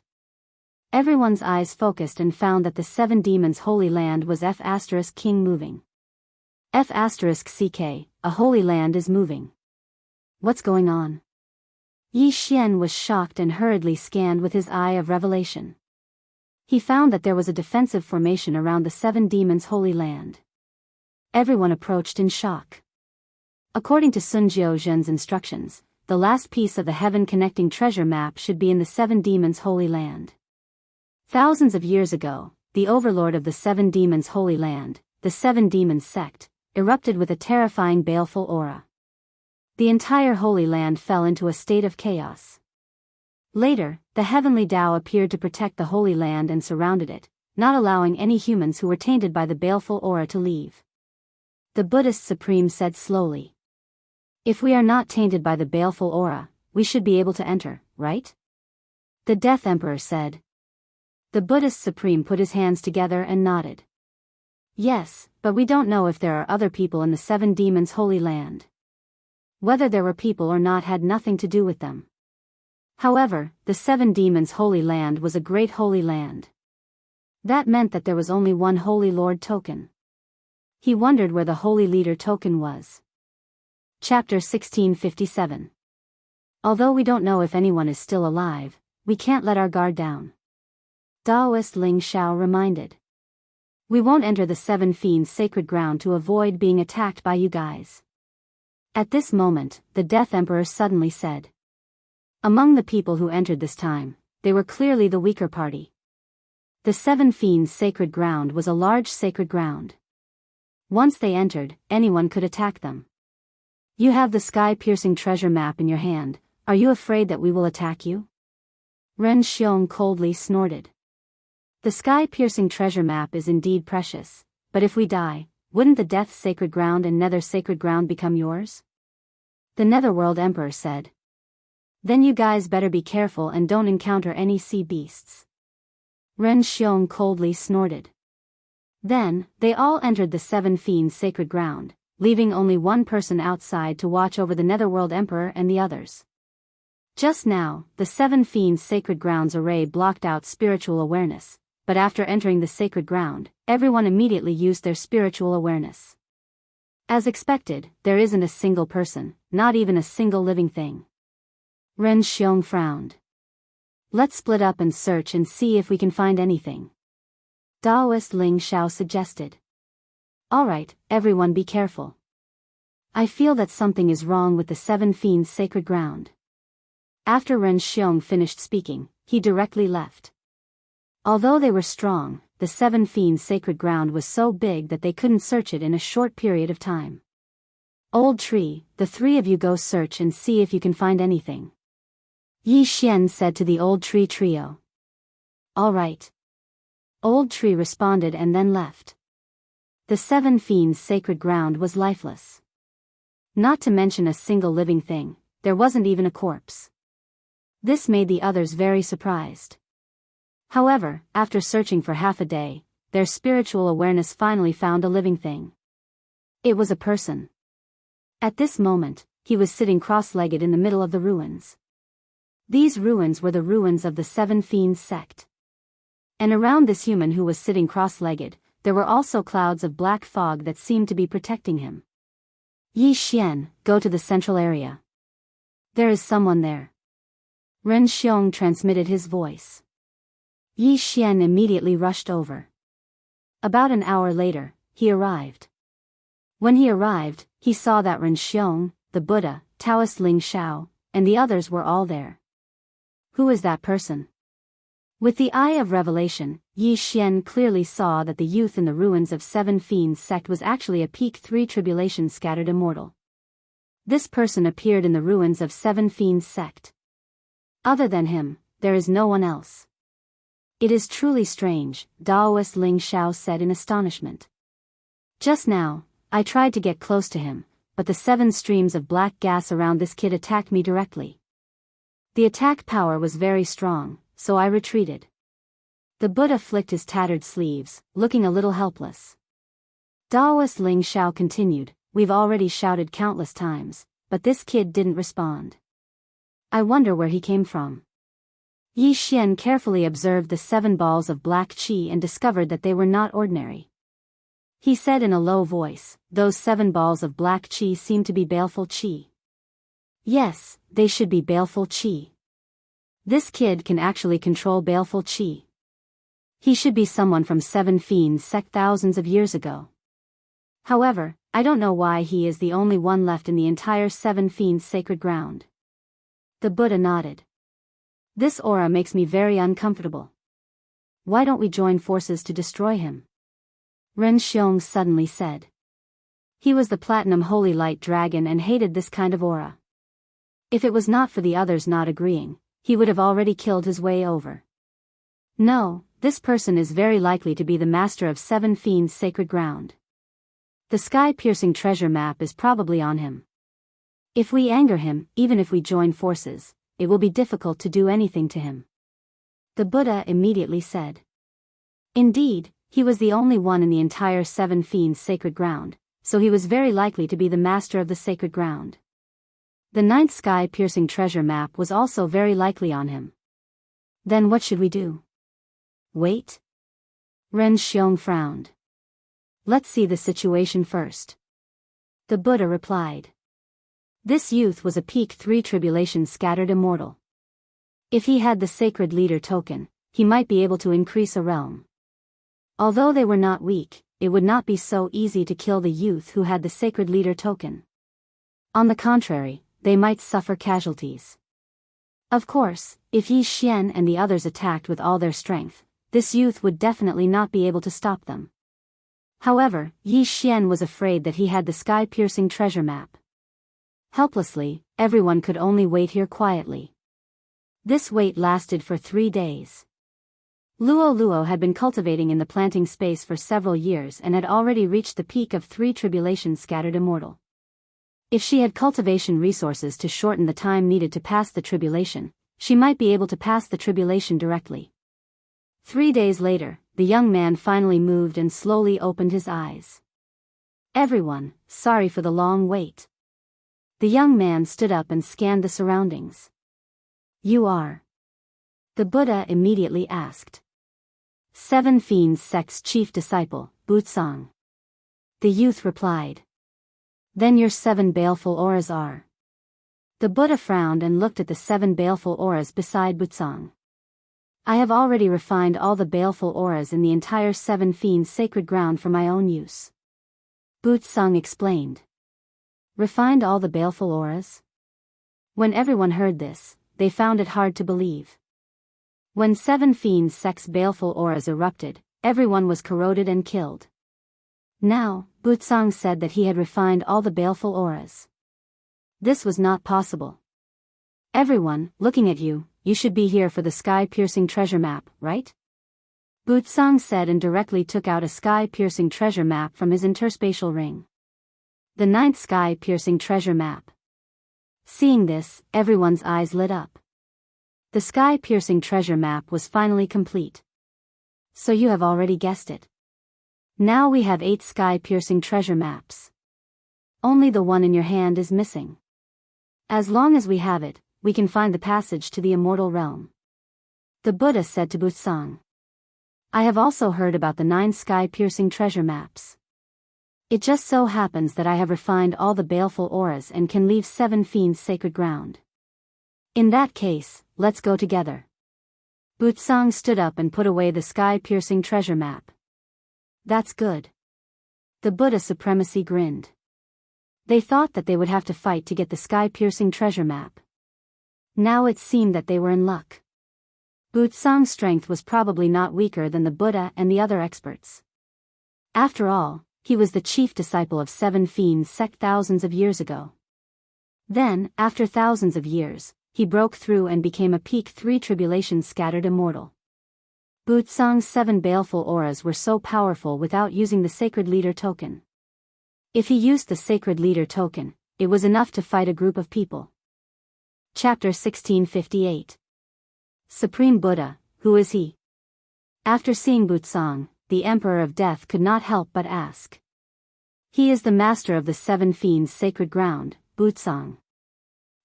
Everyone's eyes focused and found that the 7 Demons Holy Land was F** King moving. F***CK, a holy land is moving. What's going on? Yi Xian was shocked and hurriedly scanned with his eye of revelation. He found that there was a defensive formation around the 7 Demons Holy Land. Everyone approached in shock. According to Sun Jiuzhen's instructions, the last piece of the heaven-connecting treasure map should be in the 7 Demons Holy Land. Thousands of years ago, the overlord of the 7 Demons Holy Land, the 7 Demons sect, erupted with a terrifying baleful aura. The entire Holy Land fell into a state of chaos. Later, the heavenly Tao appeared to protect the Holy Land and surrounded it, not allowing any humans who were tainted by the baleful aura to leave. The Buddhist Supreme said slowly. If we are not tainted by the baleful aura, we should be able to enter, right? The Death Emperor said. The Buddhist Supreme put his hands together and nodded. Yes, but we don't know if there are other people in the Seven Demons' Holy Land. Whether there were people or not had nothing to do with them. However, the Seven Demons' Holy Land was a great holy land. That meant that there was only one Holy Lord token. He wondered where the Holy Leader token was. Chapter 1657. Although we don't know if anyone is still alive, we can't let our guard down. Taoist Ling Xiao reminded. We won't enter the Seven Fiends' sacred ground to avoid being attacked by you guys. At this moment, the Death Emperor suddenly said. Among the people who entered this time, they were clearly the weaker party. The Seven Fiends' sacred ground was a large sacred ground. Once they entered, anyone could attack them. You have the sky-piercing treasure map in your hand. Are you afraid that we will attack you? Ren Xiong coldly snorted. The sky-piercing treasure map is indeed precious, but if we die, wouldn't the Death Sacred Ground and Nether Sacred Ground become yours? The Netherworld Emperor said. Then you guys better be careful and don't encounter any sea beasts. Ren Xiong coldly snorted. Then, they all entered the Seven Fiends' sacred ground, leaving only one person outside to watch over the Netherworld Emperor and the others. Just now, the Seven Fiends' sacred ground's array blocked out spiritual awareness, but after entering the sacred ground, everyone immediately used their spiritual awareness. As expected, there isn't a single person, not even a single living thing. Ren Xiong frowned. Let's split up and search and see if we can find anything. Taoist Ling Xiao suggested. Alright, everyone be careful. I feel that something is wrong with the Seven Fiends' sacred ground. After Ren Xiong finished speaking, he directly left. Although they were strong, the Seven Fiends' sacred ground was so big that they couldn't search it in a short period of time. Old Tree, the three of you go search and see if you can find anything. Yi Xian said to the Old Tree trio. All right. Old Tree responded and then left. The Seven Fiends' sacred ground was lifeless. Not to mention a single living thing, there wasn't even a corpse. This made the others very surprised. However, after searching for half a day, their spiritual awareness finally found a living thing. It was a person. At this moment, he was sitting cross-legged in the middle of the ruins. These ruins were the ruins of the Seven Fiends sect. And around this human who was sitting cross-legged, there were also clouds of black fog that seemed to be protecting him. Yi Xian, go to the central area. There is someone there. Ren Xiong transmitted his voice. Yi Xian immediately rushed over. About an hour later, he arrived. When he arrived, he saw that Ren Xiong, the Buddha, Taoist Ling Xiao, and the others were all there. Who is that person? With the eye of revelation, Yi Xian clearly saw that the youth in the ruins of Seven Fiends sect was actually a peak 3 tribulation scattered immortal. This person appeared in the ruins of Seven Fiends sect. Other than him, there is no one else. It is truly strange, Taoist Ling Xiao said in astonishment. Just now, I tried to get close to him, but the 7 streams of black gas around this kid attacked me directly. The attack power was very strong, so I retreated. The Buddha flicked his tattered sleeves, looking a little helpless. Taoist Ling Xiao continued, we've already shouted countless times, but this kid didn't respond. I wonder where he came from. Yi Xian carefully observed the 7 balls of black qi and discovered that they were not ordinary. He said in a low voice, those 7 balls of black qi seem to be baleful qi. Yes, they should be baleful qi. This kid can actually control baleful qi. He should be someone from Seven Fiends sect thousands of years ago. However, I don't know why he is the only one left in the entire Seven Fiends sacred ground. The Buddha nodded. This aura makes me very uncomfortable. Why don't we join forces to destroy him? Ren Xiong suddenly said. He was the Platinum Holy Light Dragon and hated this kind of aura. If it was not for the others not agreeing, he would have already killed his way over. No, this person is very likely to be the master of Seven Fiends sacred ground. The sky-piercing treasure map is probably on him. If we anger him, even if we join forces, it will be difficult to do anything to him. The Buddha immediately said. Indeed, he was the only one in the entire seven fiends' sacred ground, so he was very likely to be the master of the sacred ground. The ninth sky-piercing treasure map was also very likely on him. Then what should we do? Wait? Ren Xiong frowned. Let's see the situation first. The Buddha replied. This youth was a peak 3 tribulation scattered immortal. If he had the sacred leader token, he might be able to increase a realm. Although they were not weak, it would not be so easy to kill the youth who had the sacred leader token. On the contrary, they might suffer casualties. Of course, if Yi Xian and the others attacked with all their strength, this youth would definitely not be able to stop them. However, Yi Xian was afraid that he had the sky-piercing treasure map. Helplessly, everyone could only wait here quietly. This wait lasted for 3 days. Luo Luo had been cultivating in the planting space for several years and had already reached the peak of 3 tribulations scattered immortal. If she had cultivation resources to shorten the time needed to pass the tribulation, she might be able to pass the tribulation directly. 3 days later, the young man finally moved and slowly opened his eyes. Everyone, sorry for the long wait. The young man stood up and scanned the surroundings. You are? The Buddha immediately asked. 7 Fiends Sect's chief disciple, Butsang. The youth replied. Then your 7 baleful auras are. The Buddha frowned and looked at the 7 baleful auras beside Butsang. I have already refined all the baleful auras in the entire 7 Fiends sacred ground for my own use. Butsang explained. Refined all the baleful auras? When everyone heard this, they found it hard to believe. When 7 Fiends Sect's baleful auras erupted, everyone was corroded and killed. Now, Butsang said that he had refined all the baleful auras. This was not possible. Everyone, looking at you, you should be here for the sky-piercing treasure map, right? Butsang said and directly took out a sky-piercing treasure map from his interspatial ring. The 9th sky-piercing treasure map. Seeing this, everyone's eyes lit up. The sky-piercing treasure map was finally complete. So you have already guessed it. Now we have 8 sky-piercing treasure maps. Only the one in your hand is missing. As long as we have it, we can find the passage to the immortal realm. The Buddha said to Butsang. I have also heard about the 9 sky-piercing treasure maps. It just so happens that I have refined all the baleful auras and can leave 7 fiends sacred ground. In that case, let's go together. Butsang stood up and put away the sky-piercing treasure map. That's good. The Buddha supremacy grinned. They thought that they would have to fight to get the sky-piercing treasure map. Now it seemed that they were in luck. Butsang's strength was probably not weaker than the Buddha and the other experts. After all, he was the chief disciple of 7 Fiends Sect thousands of years ago. Then, after thousands of years, he broke through and became a peak 3 tribulations scattered immortal. Butsang's 7 baleful auras were so powerful without using the sacred leader token. If he used the sacred leader token, it was enough to fight a group of people. Chapter 1658. Supreme Buddha, who is he? After seeing Butsang, the Emperor of Death could not help but ask. He is the master of the 7 fiends sacred ground, Butsang.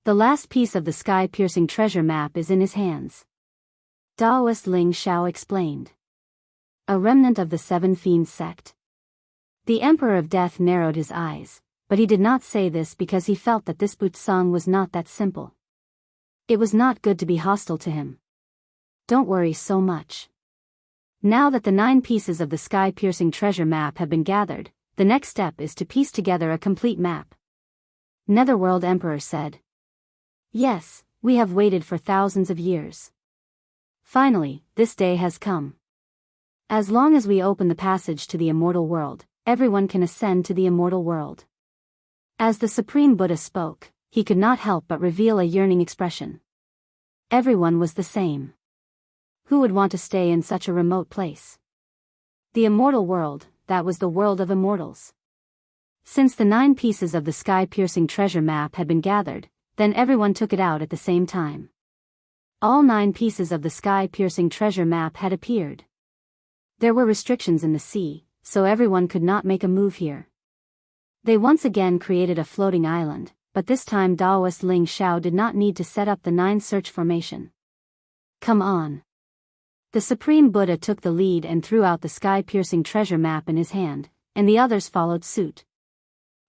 The last piece of the sky-piercing treasure map is in his hands. Taoist Ling Xiao explained. A remnant of the 7 fiends sect. The Emperor of Death narrowed his eyes, but he did not say this because he felt that this Butsang was not that simple. It was not good to be hostile to him. Don't worry so much. Now that the 9 pieces of the sky-piercing treasure map have been gathered, the next step is to piece together a complete map. Netherworld Emperor said. Yes, we have waited for thousands of years. Finally, this day has come. As long as we open the passage to the immortal world, everyone can ascend to the immortal world. As the Supreme Buddha spoke, he could not help but reveal a yearning expression. Everyone was the same. Who would want to stay in such a remote place? The immortal world, that was the world of immortals. Since the 9 pieces of the sky-piercing treasure map had been gathered, then everyone took it out at the same time. All 9 pieces of the sky-piercing treasure map had appeared. There were restrictions in the sea, so everyone could not make a move here. They once again created a floating island, but this time Taoist Ling Xiao did not need to set up the 9 search formation. Come on. The Supreme Buddha took the lead and threw out the sky-piercing treasure map in his hand, and the others followed suit.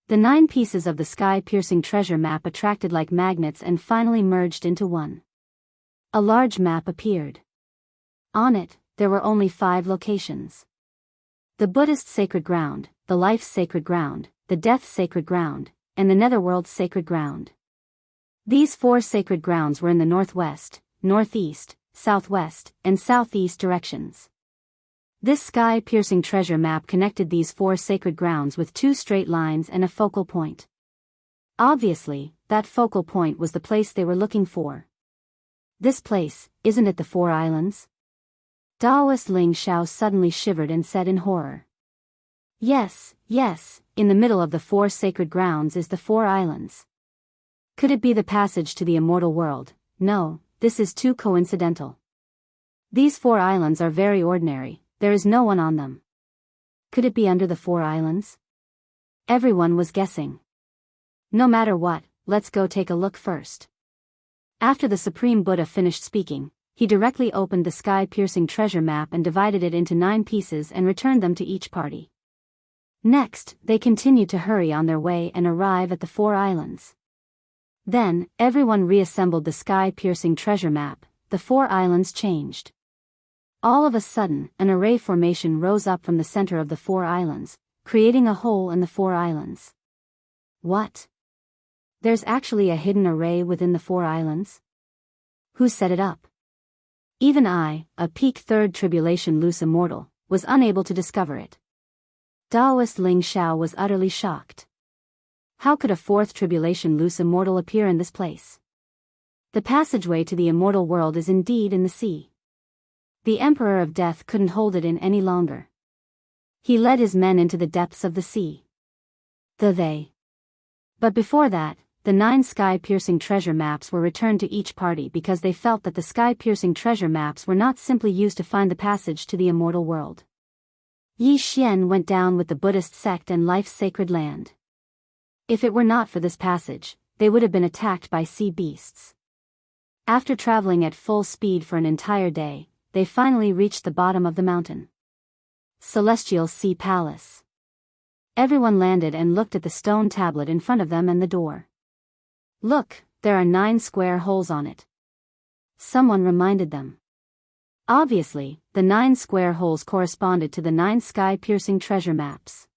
The 9 pieces of the sky-piercing treasure map attracted like magnets and finally merged into one. A large map appeared. On it, there were only 5 locations. The Buddhist sacred ground, the life's sacred ground, the death's sacred ground, and the netherworld's sacred ground. These 4 sacred grounds were in the northwest, northeast, southwest, and southeast directions. This sky-piercing treasure map connected these 4 sacred grounds with 2 straight lines and a focal point. Obviously, that focal point was the place they were looking for. This place, isn't it the 4 islands? Taoist Ling Xiao suddenly shivered and said in horror. Yes, in the middle of the 4 sacred grounds is the 4 islands. Could it be the passage to the immortal world? No, this is too coincidental. These 4 islands are very ordinary, there is no one on them. Could it be under the 4 islands? Everyone was guessing. No matter what, let's go take a look first. After the Supreme Buddha finished speaking, he directly opened the sky-piercing treasure map and divided it into 9 pieces and returned them to each party. Next, they continued to hurry on their way and arrive at the 4 islands. Then, everyone reassembled the sky-piercing treasure map. The 4 islands changed. All of a sudden, an array formation rose up from the center of the 4 islands, creating a hole in the 4 islands. What? There's actually a hidden array within the 4 islands? Who set it up? Even I, a peak 3rd tribulation loose immortal, was unable to discover it. Taoist Ling Xiao was utterly shocked. How could a 4th tribulation loose immortal appear in this place? The passageway to the immortal world is indeed in the sea. The Emperor of Death couldn't hold it in any longer. He led his men into the depths of the sea. But before that, the 9 sky-piercing treasure maps were returned to each party because they felt that the sky-piercing treasure maps were not simply used to find the passage to the immortal world. Yi Xian went down with the Buddhist sect and life's sacred land. If it were not for this passage, they would have been attacked by sea beasts. After traveling at full speed for an entire day, they finally reached the bottom of the mountain. Celestial Sea Palace. Everyone landed and looked at the stone tablet in front of them and the door. Look, there are 9 square holes on it. Someone reminded them. Obviously, the 9 square holes corresponded to the 9 sky-piercing treasure maps.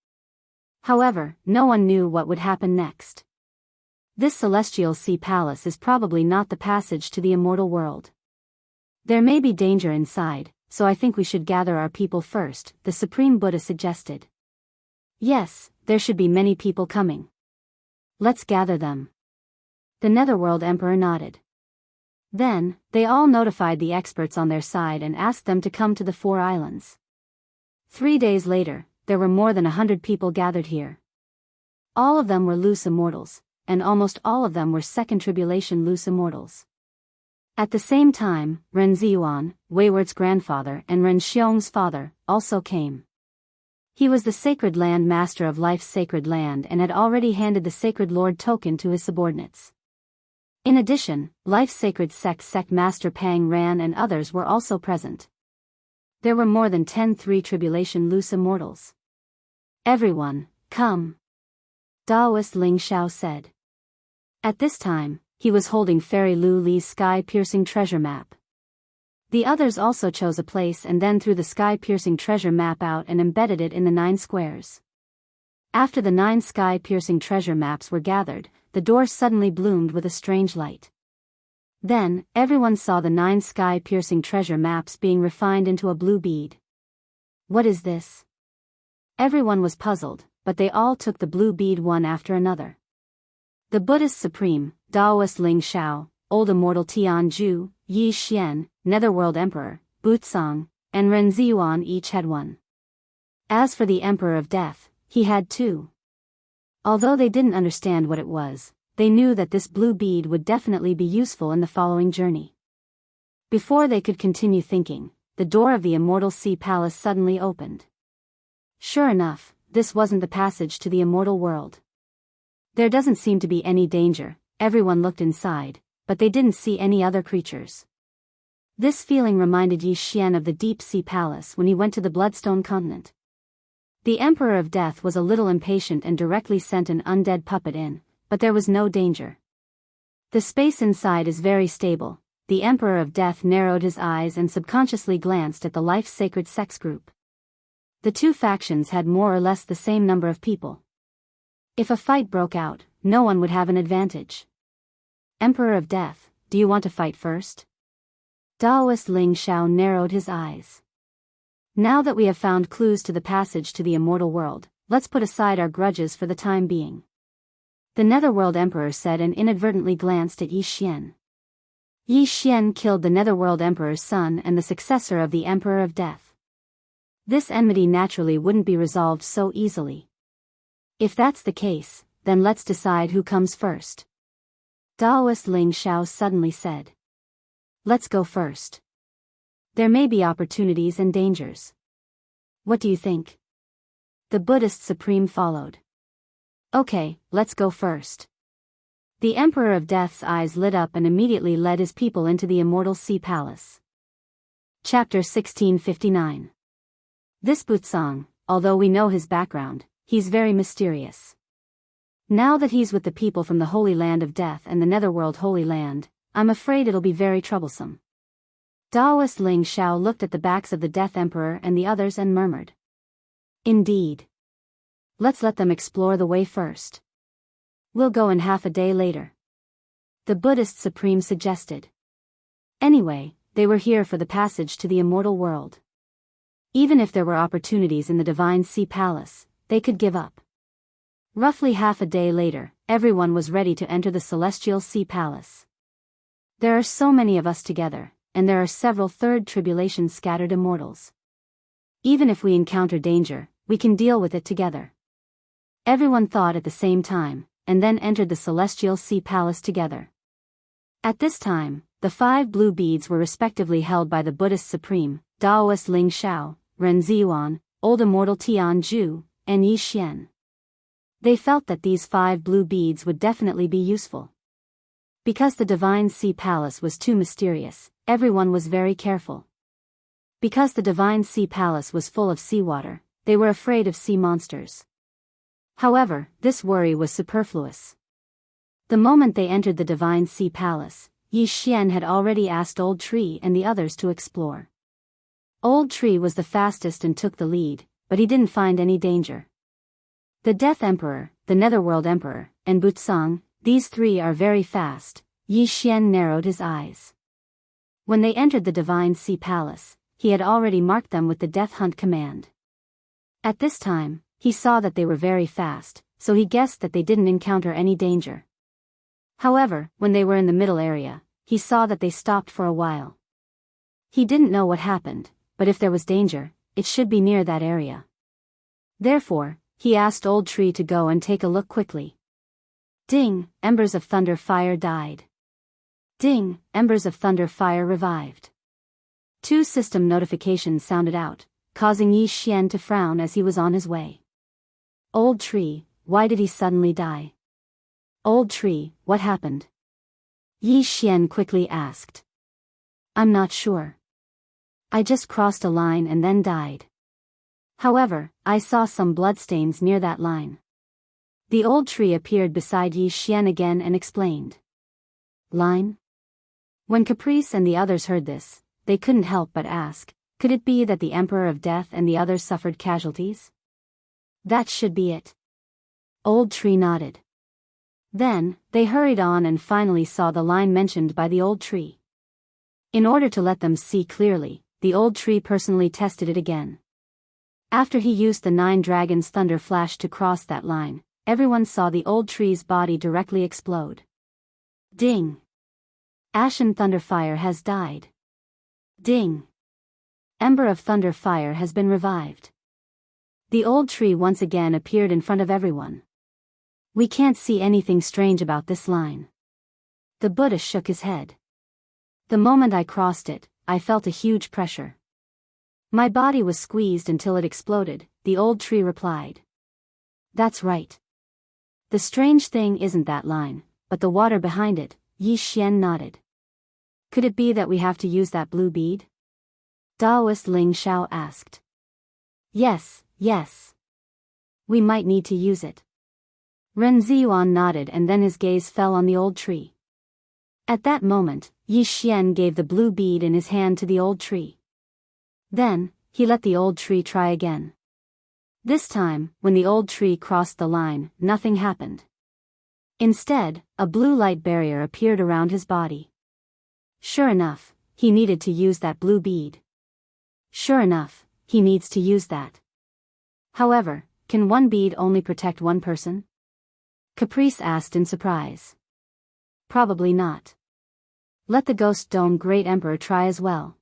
However, no one knew what would happen next. This Celestial Sea Palace is probably not the passage to the immortal world. There may be danger inside, so I think we should gather our people first, the Supreme Buddha suggested. Yes, there should be many people coming. Let's gather them. The Netherworld Emperor nodded. Then, they all notified the experts on their side and asked them to come to the 4 islands. 3 days later, there were more than 100 people gathered here. All of them were loose immortals, and almost all of them were 2nd tribulation loose immortals. At the same time, Ren Ziyuan, Wayward's grandfather and Ren Xiong's father, also came. He was the sacred land master of life's sacred land and had already handed the sacred lord token to his subordinates. In addition, life's sacred sect master Pang Ran and others were also present. There were more than 10 tribulation loose immortals. Everyone, come. Taoist Ling Xiao said. At this time, he was holding Fairy Lu Li's sky-piercing treasure map. The others also chose a place and then threw the sky-piercing treasure map out and embedded it in the 9 squares. After the 9 sky-piercing treasure maps were gathered, the door suddenly bloomed with a strange light. Then, everyone saw the 9 sky-piercing treasure maps being refined into a blue bead. What is this? Everyone was puzzled, but they all took the blue bead one after another. The Buddhist Supreme, Taoist Ling Xiao, Old Immortal Tianzhu, Yi Xian, Netherworld Emperor, Butsang, and Ren Ziyuan each had one. As for the Emperor of Death, he had 2. Although they didn't understand what it was, they knew that this blue bead would definitely be useful in the following journey. Before they could continue thinking, the door of the Immortal Sea Palace suddenly opened. Sure enough, this wasn't the passage to the immortal world. There doesn't seem to be any danger. Everyone looked inside, but they didn't see any other creatures. This feeling reminded Yi Xian of the Deep Sea Palace when he went to the Bloodstone continent. The Emperor of Death was a little impatient and directly sent an undead puppet in, but there was no danger. The space inside is very stable. The Emperor of Death narrowed his eyes and subconsciously glanced at the life-sacred sex group. The two factions had more or less the same number of people. If a fight broke out, no one would have an advantage. Emperor of Death, do you want to fight first? Daoist Ling Xiao narrowed his eyes. Now that we have found clues to the passage to the immortal world, let's put aside our grudges for the time being. The Netherworld Emperor said and inadvertently glanced at Yi Xian. Yi Xian killed the Netherworld Emperor's son and the successor of the Emperor of Death. This enmity naturally wouldn't be resolved so easily. If that's the case, then let's decide who comes first. Daoist Ling Xiao suddenly said. Let's go first. There may be opportunities and dangers. What do you think? The Buddhist Supreme followed. Okay, let's go first. The Emperor of Death's eyes lit up and immediately led his people into the Immortal Sea Palace. Chapter 1659. This Butsang, although we know his background, he's very mysterious. Now that he's with the people from the Holy Land of Death and the Netherworld Holy Land, I'm afraid it'll be very troublesome. Daoist Ling Xiao looked at the backs of the Death Emperor and the others and murmured. Indeed. Let's let them explore the way first. We'll go in half a day later. The Buddhist Supreme suggested. Anyway, they were here for the passage to the immortal world. Even if there were opportunities in the Divine Sea Palace, they could give up. Roughly half a day later, everyone was ready to enter the Celestial Sea Palace. There are so many of us together, and there are several third tribulation scattered immortals. Even if we encounter danger, we can deal with it together. Everyone thought at the same time, and then entered the Celestial Sea Palace together. At this time, the 5 blue beads were respectively held by the Buddhist Supreme, Daoist Ling Xiao, Ren Ziyuan, Old Immortal Tian Zhu, and Yi Xian. They felt that these 5 blue beads would definitely be useful. Because the Divine Sea Palace was too mysterious, everyone was very careful. Because the Divine Sea Palace was full of seawater, they were afraid of sea monsters. However, this worry was superfluous. The moment they entered the Divine Sea Palace, Yi Xian had already asked Old Tree and the others to explore. Old Tree was the fastest and took the lead, but he didn't find any danger. The Death Emperor, the Netherworld Emperor, and Butsang, these 3 are very fast. Yi Xian narrowed his eyes. When they entered the Divine Sea Palace, he had already marked them with the Death Hunt command. At this time, he saw that they were very fast, so he guessed that they didn't encounter any danger. However, when they were in the middle area, he saw that they stopped for a while. He didn't know what happened, but if there was danger, it should be near that area. Therefore, he asked Old Tree to go and take a look quickly. Ding, embers of thunder fire died. Ding, embers of thunder fire revived. 2 system notifications sounded out, causing Yi Xian to frown as he was on his way. Old Tree, why did he suddenly die? Old Tree, what happened? Yi Xian quickly asked. I'm not sure. I just crossed a line and then died. However, I saw some bloodstains near that line. The Old Tree appeared beside Yi Xian again and explained. Line? When Caprice and the others heard this, they couldn't help but ask, could it be that the Emperor of Death and the others suffered casualties? That should be it. Old Tree nodded. Then, they hurried on and finally saw the line mentioned by the Old Tree. In order to let them see clearly, the Old Tree personally tested it again. After he used the 9 Dragons Thunder Flash to cross that line, everyone saw the Old Tree's body directly explode. Ding! Ashen Thunder Fire has died. Ding! Ember of Thunder Fire has been revived. The Old Tree once again appeared in front of everyone. We can't see anything strange about this line. The Buddha shook his head. The moment I crossed it, I felt a huge pressure. My body was squeezed until it exploded, the old tree replied. That's right. The strange thing isn't that line, but the water behind it, Yi Xian nodded. Could it be that we have to use that blue bead? Taoist Ling Xiao asked. Yes, yes. We might need to use it. Ren Ziyuan nodded and then his gaze fell on the old tree. At that moment, Yi Xian gave the blue bead in his hand to the old tree. Then, he let the old tree try again. This time, when the old tree crossed the line, nothing happened. Instead, a blue light barrier appeared around his body. Sure enough, he needed to use that blue bead. Sure enough, he needs to use that. However, can one bead only protect one person? Caprice asked in surprise. Probably not. Let the Ghost Dome Great Emperor try as well.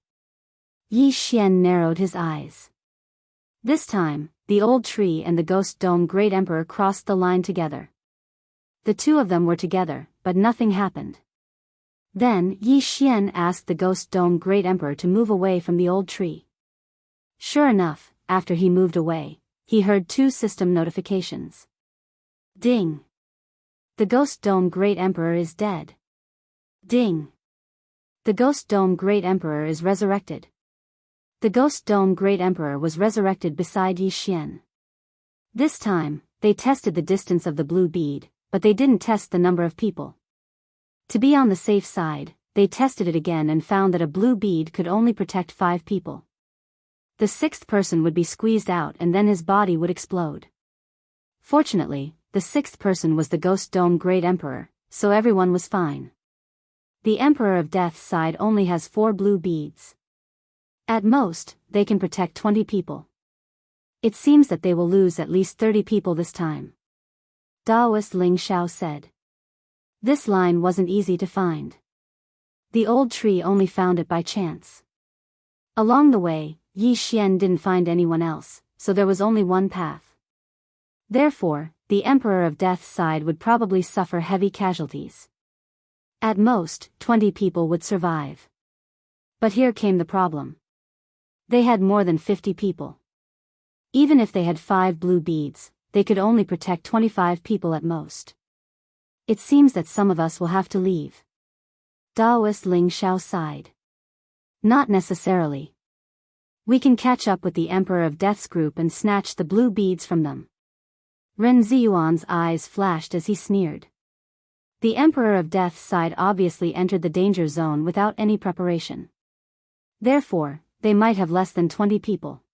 Yi Xian narrowed his eyes. This time, the old tree and the Ghost Dome Great Emperor crossed the line together. The two of them were together, but nothing happened. Then Yi Xian asked the Ghost Dome Great Emperor to move away from the old tree. Sure enough, after he moved away, he heard two system notifications. Ding! The Ghost Dome Great Emperor is dead. Ding! The Ghost Dome Great Emperor is resurrected. The Ghost Dome Great Emperor was resurrected beside Yi Xian. This time, they tested the distance of the blue bead, but they didn't test the number of people. To be on the safe side, they tested it again and found that a blue bead could only protect 5 people. The 6th person would be squeezed out and then his body would explode. Fortunately, the 6th person was the Ghost Dome Great Emperor, so everyone was fine. The Emperor of Death's side only has 4 blue beads. At most, they can protect 20 people. It seems that they will lose at least 30 people this time. Taoist Ling Xiao said. This line wasn't easy to find. The old tree only found it by chance. Along the way, Yi Xian didn't find anyone else, so there was only one path. Therefore, the Emperor of Death's side would probably suffer heavy casualties. At most, 20 people would survive. But here came the problem. They had more than 50 people. Even if they had 5 blue beads, they could only protect 25 people at most. It seems that some of us will have to leave. Taoist Ling Xiao sighed. Not necessarily. We can catch up with the Emperor of Death's group and snatch the blue beads from them. Ren Ziyuan's eyes flashed as he sneered. The Emperor of Death's side obviously entered the danger zone without any preparation. Therefore, they might have less than 20 people.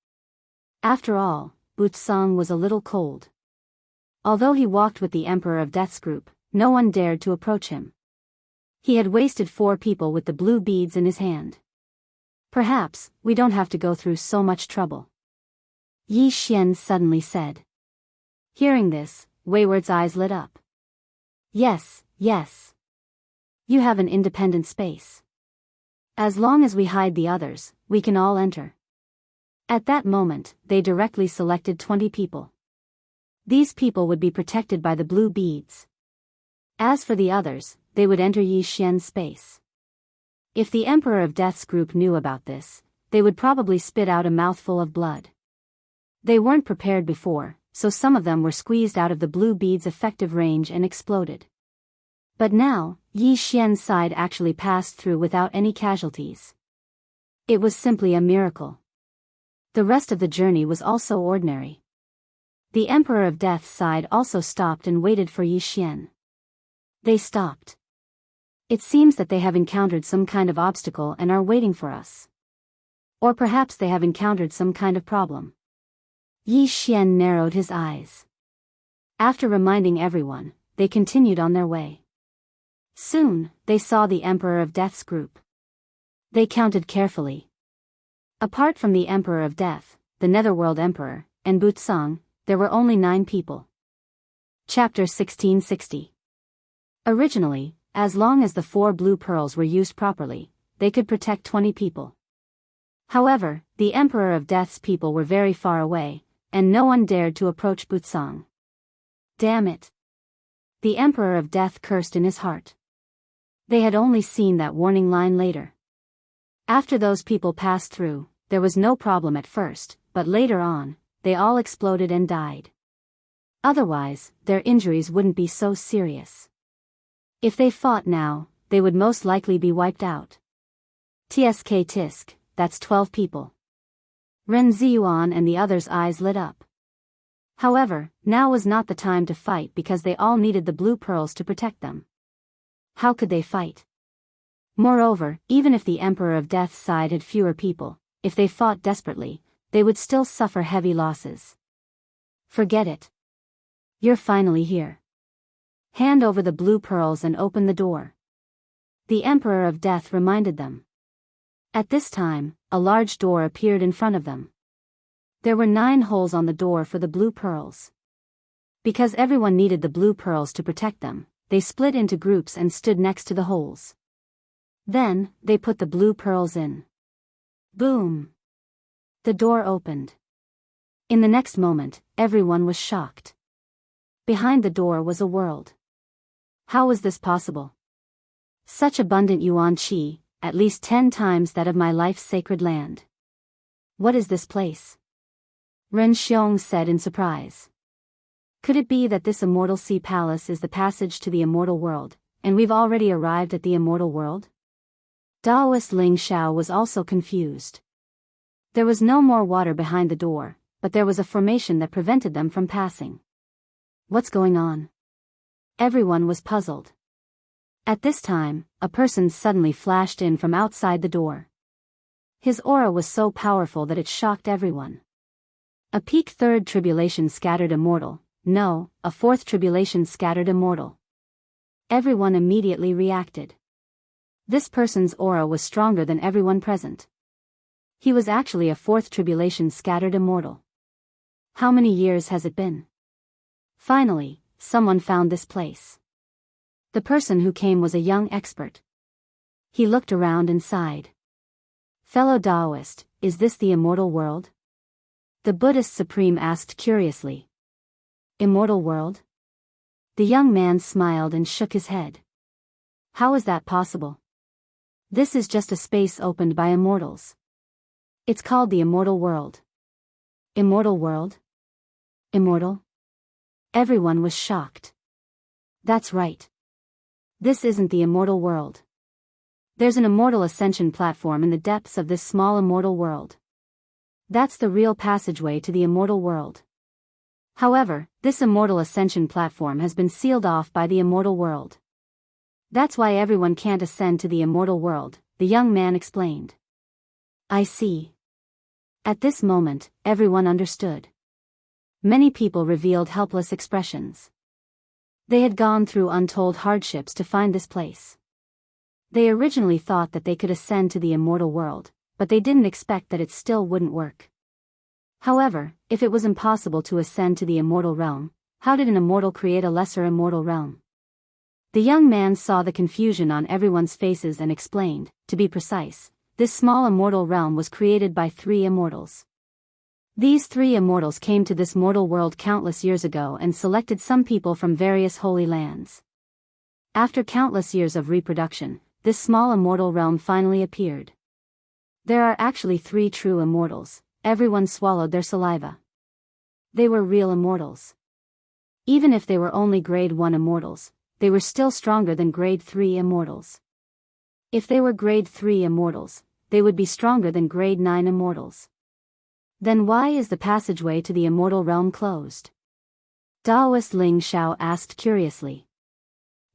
After all, Wuxia was a little cold. Although he walked with the Emperor of Death's group, no one dared to approach him. He had wasted 4 people with the blue beads in his hand. Perhaps, we don't have to go through so much trouble. Yi Xian suddenly said. Hearing this, Wayward's eyes lit up. Yes, yes. You have an independent space. As long as we hide the others, we can all enter. At that moment, they directly selected 20 people. These people would be protected by the blue beads. As for the others, they would enter Yi Xian's space. If the Emperor of Death's group knew about this, they would probably spit out a mouthful of blood. They weren't prepared before, so some of them were squeezed out of the blue bead's effective range and exploded. But now, Yi Xian's side actually passed through without any casualties. It was simply a miracle. The rest of the journey was also ordinary. The Emperor of Death's side also stopped and waited for Yi Xian. They stopped. It seems that they have encountered some kind of obstacle and are waiting for us. Or perhaps they have encountered some kind of problem. Yi Xian narrowed his eyes. After reminding everyone, they continued on their way. Soon, they saw the Emperor of Death's group. They counted carefully. Apart from the Emperor of Death, the Netherworld Emperor, and Wuxia, there were only 9 people. Chapter 1660. Originally, as long as the 4 blue pearls were used properly, they could protect 20 people. However, the Emperor of Death's people were very far away, and no one dared to approach Wuxia. Damn it! The Emperor of Death cursed in his heart. They had only seen that warning line later. After those people passed through, there was no problem at first, but later on, they all exploded and died. Otherwise, their injuries wouldn't be so serious. If they fought now, they would most likely be wiped out. Tsk tisk, that's 12 people. Ren Ziyuan and the others' eyes lit up. However, now was not the time to fight because they all needed the blue pearls to protect them. How could they fight? Moreover, even if the Emperor of Death's side had fewer people, if they fought desperately, they would still suffer heavy losses. Forget it. You're finally here. Hand over the blue pearls and open the door. The Emperor of Death reminded them. At this time, a large door appeared in front of them. There were 9 holes on the door for the blue pearls. Because everyone needed the blue pearls to protect them, they split into groups and stood next to the holes. Then, they put the blue pearls in. Boom! The door opened. In the next moment, everyone was shocked. Behind the door was a world. How was this possible? Such abundant yuan qi, at least 10 times that of my life's sacred land. What is this place? Ren Xiong said in surprise. Could it be that this immortal sea palace is the passage to the immortal world, and we've already arrived at the immortal world? Daoist Ling Xiao was also confused. There was no more water behind the door, but there was a formation that prevented them from passing. What's going on? Everyone was puzzled. At this time, a person suddenly flashed in from outside the door. His aura was so powerful that it shocked everyone. A peak 3rd tribulation scattered immortal, no, a 4th tribulation scattered immortal. Everyone immediately reacted. This person's aura was stronger than everyone present. He was actually a 4th tribulation scattered immortal. How many years has it been? Finally, someone found this place. The person who came was a young expert. He looked around and sighed. Fellow Taoist, is this the immortal world? The Buddhist Supreme asked curiously. Immortal world? The young man smiled and shook his head. How is that possible? This is just a space opened by immortals. It's called the immortal world. Immortal world? Immortal? Everyone was shocked. That's right. This isn't the immortal world. There's an immortal ascension platform in the depths of this small immortal world. That's the real passageway to the immortal world. However, this immortal ascension platform has been sealed off by the immortal world. That's why everyone can't ascend to the immortal world, the young man explained. I see. At this moment, everyone understood. Many people revealed helpless expressions. They had gone through untold hardships to find this place. They originally thought that they could ascend to the immortal world, but they didn't expect that it still wouldn't work. However, if it was impossible to ascend to the immortal realm, how did an immortal create a lesser immortal realm? The young man saw the confusion on everyone's faces and explained, to be precise, this small immortal realm was created by 3 immortals. These 3 immortals came to this mortal world countless years ago and selected some people from various holy lands. After countless years of reproduction, this small immortal realm finally appeared. There are actually 3 true immortals. Everyone swallowed their saliva. They were real immortals. Even if they were only grade 1 immortals, they were still stronger than grade 3 immortals. If they were grade 3 immortals, they would be stronger than grade 9 immortals. Then why is the passageway to the immortal realm closed? Taoist Ling Xiao asked curiously.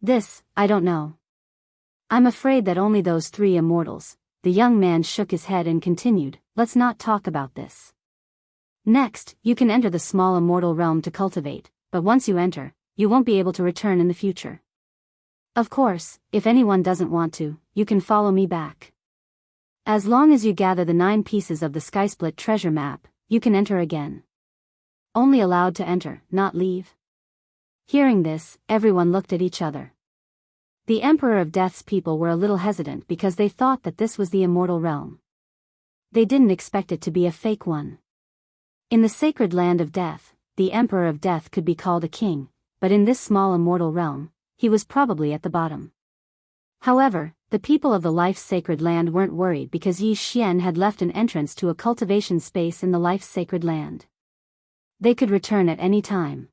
This, I don't know. I'm afraid that only those 3 immortals. The young man shook his head and continued, let's not talk about this. Next, you can enter the small immortal realm to cultivate, but once you enter, you won't be able to return in the future. Of course, if anyone doesn't want to, you can follow me back. As long as you gather the 9 pieces of the Skysplit treasure map, you can enter again. Only allowed to enter, not leave. Hearing this, everyone looked at each other. The Emperor of Death's people were a little hesitant because they thought that this was the immortal realm. They didn't expect it to be a fake one. In the sacred land of death, the Emperor of Death could be called a king, but in this small immortal realm, he was probably at the bottom. However, The people of the Life's Sacred Land weren't worried because Yi Xian had left an entrance to a cultivation space in the Life's Sacred Land. They could return at any time.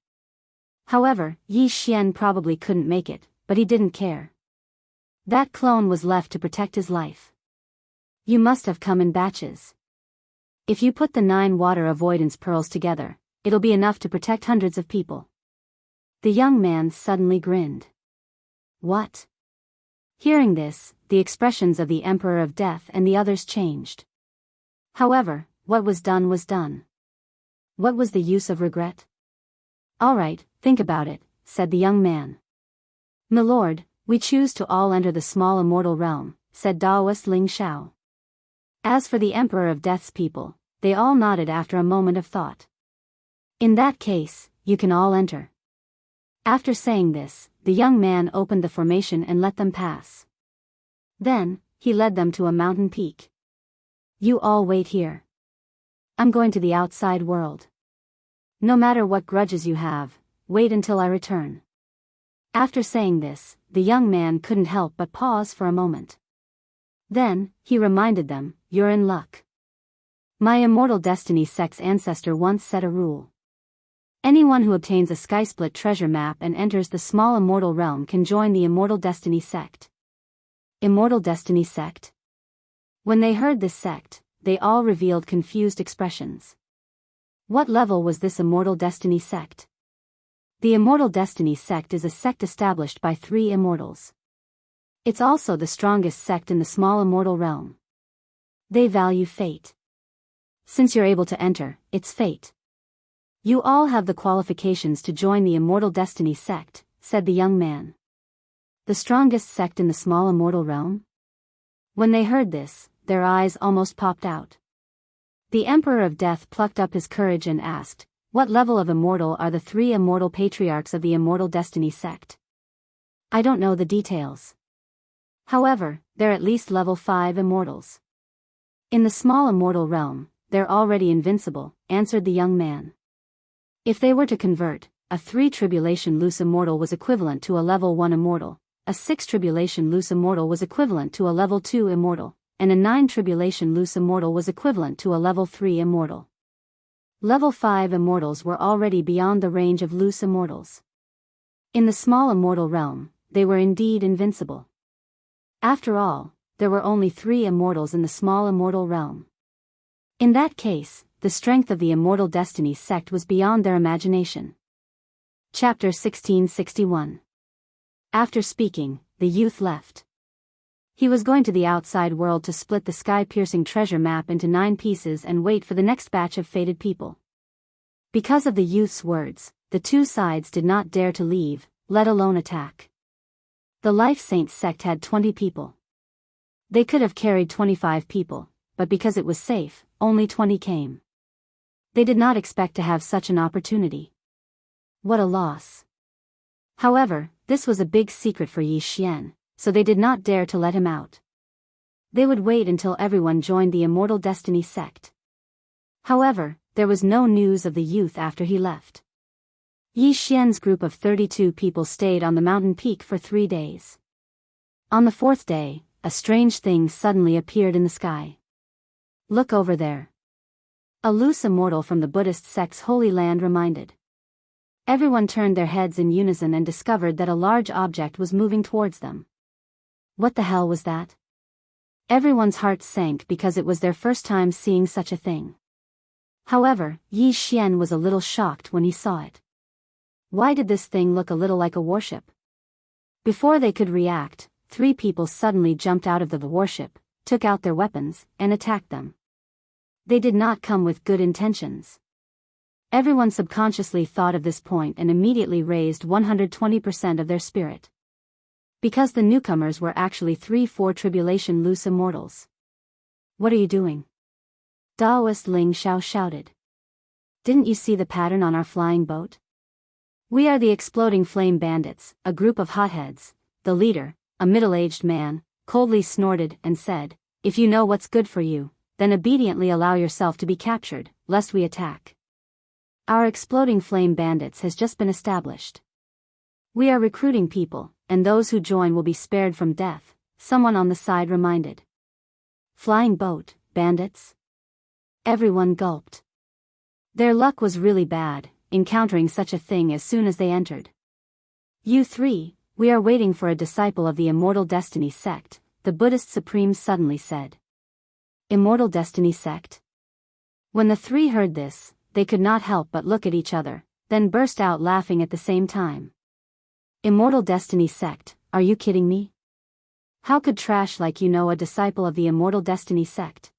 However, Yi Xian probably couldn't make it, but he didn't care. That clone was left to protect his life. You must have come in batches. If you put the 9 water avoidance pearls together, it'll be enough to protect hundreds of people. The young man suddenly grinned. What? Hearing this, the expressions of the Emperor of Death and the others changed. However, what was done was done. What was the use of regret? All right, think about it, said the young man. Milord, we choose to all enter the small immortal realm, said Daoist Ling Xiao. As for the Emperor of Death's people, they all nodded after a moment of thought. In that case, you can all enter. After saying this, the young man opened the formation and let them pass. Then, he led them to a mountain peak. You all wait here. I'm going to the outside world. No matter what grudges you have, wait until I return. After saying this, the young man couldn't help but pause for a moment. Then, he reminded them, you're in luck. My Immortal Destiny sect's ancestor once set a rule. Anyone who obtains a sky-split treasure map and enters the small immortal realm can join the Immortal Destiny sect. Immortal Destiny sect? When they heard this sect, they all revealed confused expressions. What level was this Immortal Destiny sect? The Immortal Destiny sect is a sect established by 3 immortals. It's also the strongest sect in the small immortal realm. They value fate. Since you're able to enter, it's fate. You all have the qualifications to join the Immortal Destiny sect, said the young man. The strongest sect in the small immortal realm? When they heard this, their eyes almost popped out. The Emperor of Death plucked up his courage and asked, what level of immortal are the 3 immortal patriarchs of the Immortal Destiny sect? I don't know the details. However, they're at least level 5 immortals. In the small immortal realm, they're already invincible, answered the young man. If they were to convert, a 3 tribulation loose immortal was equivalent to a level 1 immortal, a 6 tribulation loose immortal was equivalent to a level 2 immortal, and a 9 tribulation loose immortal was equivalent to a level 3 immortal. Level 5 immortals were already beyond the range of loose immortals. In the small immortal realm, they were indeed invincible. After all, there were only 3 immortals in the small immortal realm. In that case, the strength of the Immortal Destiny sect was beyond their imagination. Chapter 1661. After speaking, the youth left. He was going to the outside world to split the sky-piercing treasure map into 9 pieces and wait for the next batch of fated people. Because of the youth's words, the 2 sides did not dare to leave, let alone attack. The Life Saints sect had 20 people. They could have carried 25 people, but because it was safe, only 20 came. They did not expect to have such an opportunity. What a loss. However, this was a big secret for Yi Xian, so they did not dare to let him out. They would wait until everyone joined the Immortal Destiny sect. However, there was no news of the youth after he left. Yi Xian's group of 32 people stayed on the mountain peak for 3 days. On the 4th day, a strange thing suddenly appeared in the sky. Look over there. A loose immortal from the Buddhist sect's Holy Land reminded. Everyone turned their heads in unison and discovered that a large object was moving towards them. What the hell was that? Everyone's hearts sank because it was their first time seeing such a thing. However, Yi Xian was a little shocked when he saw it. Why did this thing look a little like a warship? Before they could react, 3 people suddenly jumped out of the warship, took out their weapons, and attacked them. They did not come with good intentions. Everyone subconsciously thought of this point and immediately raised 120% of their spirit. Because the newcomers were actually 3-4 tribulation loose immortals. What are you doing? Daoist Ling Xiao shouted. Didn't you see the pattern on our flying boat? We are the Exploding Flame Bandits, a group of hotheads. The leader, a middle-aged man, coldly snorted and said, if you know what's good for you, then obediently allow yourself to be captured, lest we attack. Our Exploding Flame Bandits has just been established. We are recruiting people, and those who join will be spared from death, someone on the side reminded. Flying boat, bandits? Everyone gulped. Their luck was really bad, encountering such a thing as soon as they entered. You three, we are waiting for a disciple of the Immortal Destiny sect, the Buddhist Supreme suddenly said. Immortal Destiny sect? When the three heard this, they could not help but look at each other, then burst out laughing at the same time. Immortal Destiny sect, are you kidding me? How could trash like you know a disciple of the Immortal Destiny sect?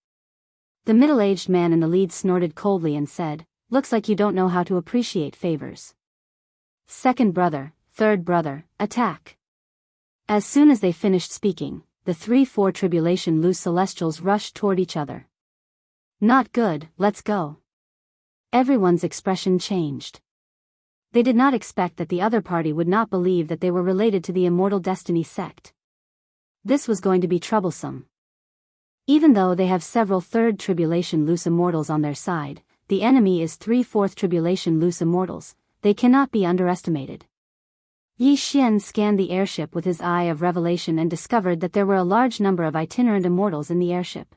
The middle-aged man in the lead snorted coldly and said, looks like you don't know how to appreciate favors. Second brother, third brother, attack. As soon as they finished speaking, the 3-4 tribulation loose celestials rushed toward each other. Not good, let's go. Everyone's expression changed. They did not expect that the other party would not believe that they were related to the Immortal Destiny sect. This was going to be troublesome. Even though they have several 3rd tribulation loose immortals on their side, the enemy is 3/4 tribulation loose immortals, they cannot be underestimated. Yi Xian scanned the airship with his eye of revelation and discovered that there were a large number of itinerant immortals in the airship.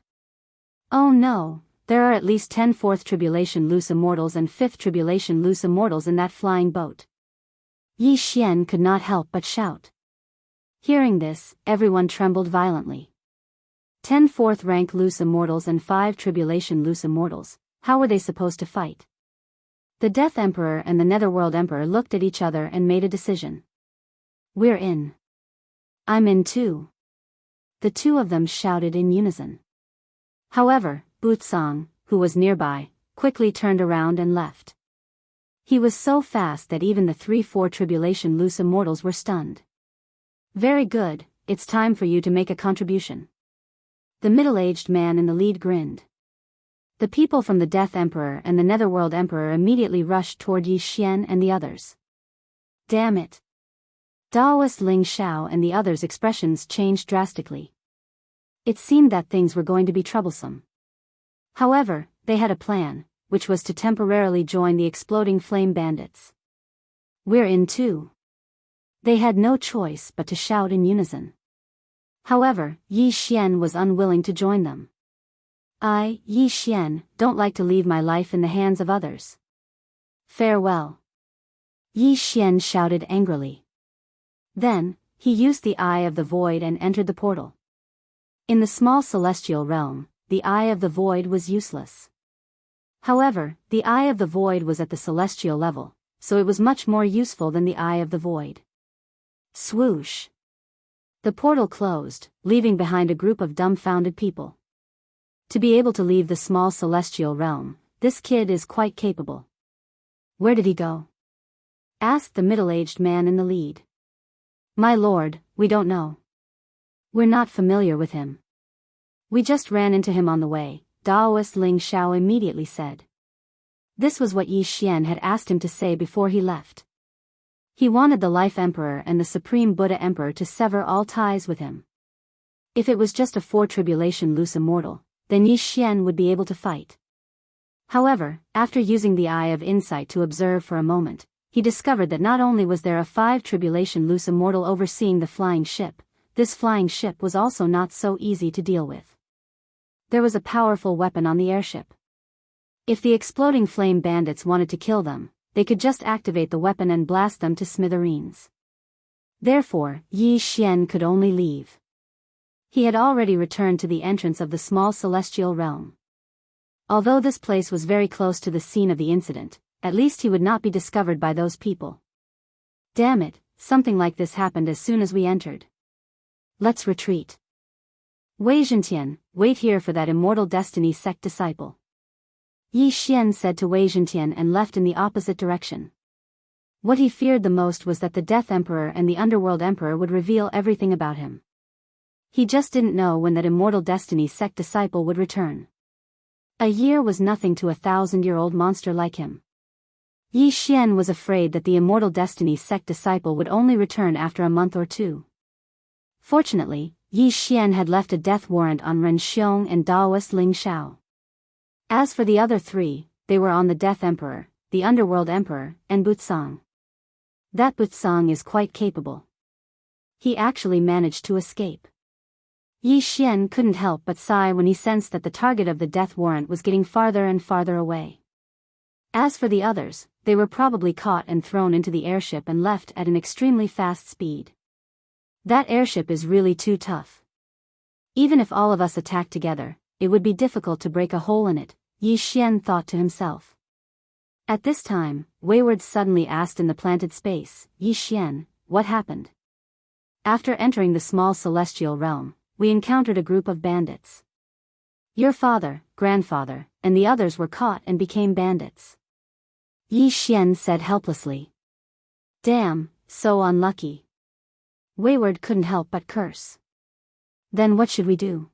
Oh no, there are at least 10 4th tribulation loose immortals and 5th tribulation loose immortals in that flying boat. Yi Xian could not help but shout. Hearing this, everyone trembled violently. 10 4th rank loose immortals and 5 tribulation loose immortals, how were they supposed to fight? The Death Emperor and the Netherworld Emperor looked at each other and made a decision. We're in. I'm in too. The two of them shouted in unison. However, Butsang, who was nearby, quickly turned around and left. He was so fast that even the 3/4 tribulation loose immortals were stunned. Very good, it's time for you to make a contribution. The middle-aged man in the lead grinned. The people from the Death Emperor and the Netherworld Emperor immediately rushed toward Yi Xian and the others. Damn it. Daoist Ling Xiao and the others' expressions changed drastically. It seemed that things were going to be troublesome. However, they had a plan, which was to temporarily join the exploding flame bandits. We're in too. They had no choice but to shout in unison. However, Yi Xian was unwilling to join them. I, Yi Xian, don't like to leave my life in the hands of others. Farewell. Yi Xian shouted angrily. Then, he used the Eye of the Void and entered the portal. In the small celestial realm, the Eye of the Void was useless. However, the Eye of the Void was at the celestial level, so it was much more useful than the Eye of the Void. Swoosh. The portal closed, leaving behind a group of dumbfounded people. To be able to leave the small celestial realm, this kid is quite capable. Where did he go? Asked the middle-aged man in the lead. My lord, we don't know. We're not familiar with him. We just ran into him on the way, Daoist Ling Xiao immediately said. This was what Yi Xian had asked him to say before he left. He wanted the Life Emperor and the Supreme Buddha Emperor to sever all ties with him. If it was just a 4 tribulation loose immortal, then Yi Xian would be able to fight. However, after using the Eye of Insight to observe for a moment, he discovered that not only was there a 5 tribulation loose immortal overseeing the flying ship, this flying ship was also not so easy to deal with. There was a powerful weapon on the airship. If the exploding flame bandits wanted to kill them, they could just activate the weapon and blast them to smithereens. Therefore, Yi Xian could only leave. He had already returned to the entrance of the small celestial realm. Although this place was very close to the scene of the incident, at least he would not be discovered by those people. Damn it, something like this happened as soon as we entered. Let's retreat. Wei Zhentian, wait here for that Immortal Destiny sect disciple. Yi Xian said to Wei Zhentian and left in the opposite direction. What he feared the most was that the Death Emperor and the Underworld Emperor would reveal everything about him. He just didn't know when that Immortal Destiny sect disciple would return. A year was nothing to a 1,000-year-old monster like him. Yi Xian was afraid that the Immortal Destiny sect disciple would only return after a month or two. Fortunately, Yi Xian had left a death warrant on Ren Xiong and Daoist Ling Xiao. As for the other three, they were on the Death Emperor, the Underworld Emperor, and Butsang. That Butsang is quite capable. He actually managed to escape. Yi Xian couldn't help but sigh when he sensed that the target of the death warrant was getting farther and farther away. As for the others, they were probably caught and thrown into the airship and left at an extremely fast speed. That airship is really too tough. Even if all of us attacked together, it would be difficult to break a hole in it, Yi Xian thought to himself. At this time, Wayward suddenly asked in the planted space, Yi Xian, what happened? After entering the small celestial realm, we encountered a group of bandits. Your father, grandfather, and the others were caught and became bandits. Yi Xian said helplessly. Damn, so unlucky. Wayward couldn't help but curse. Then what should we do?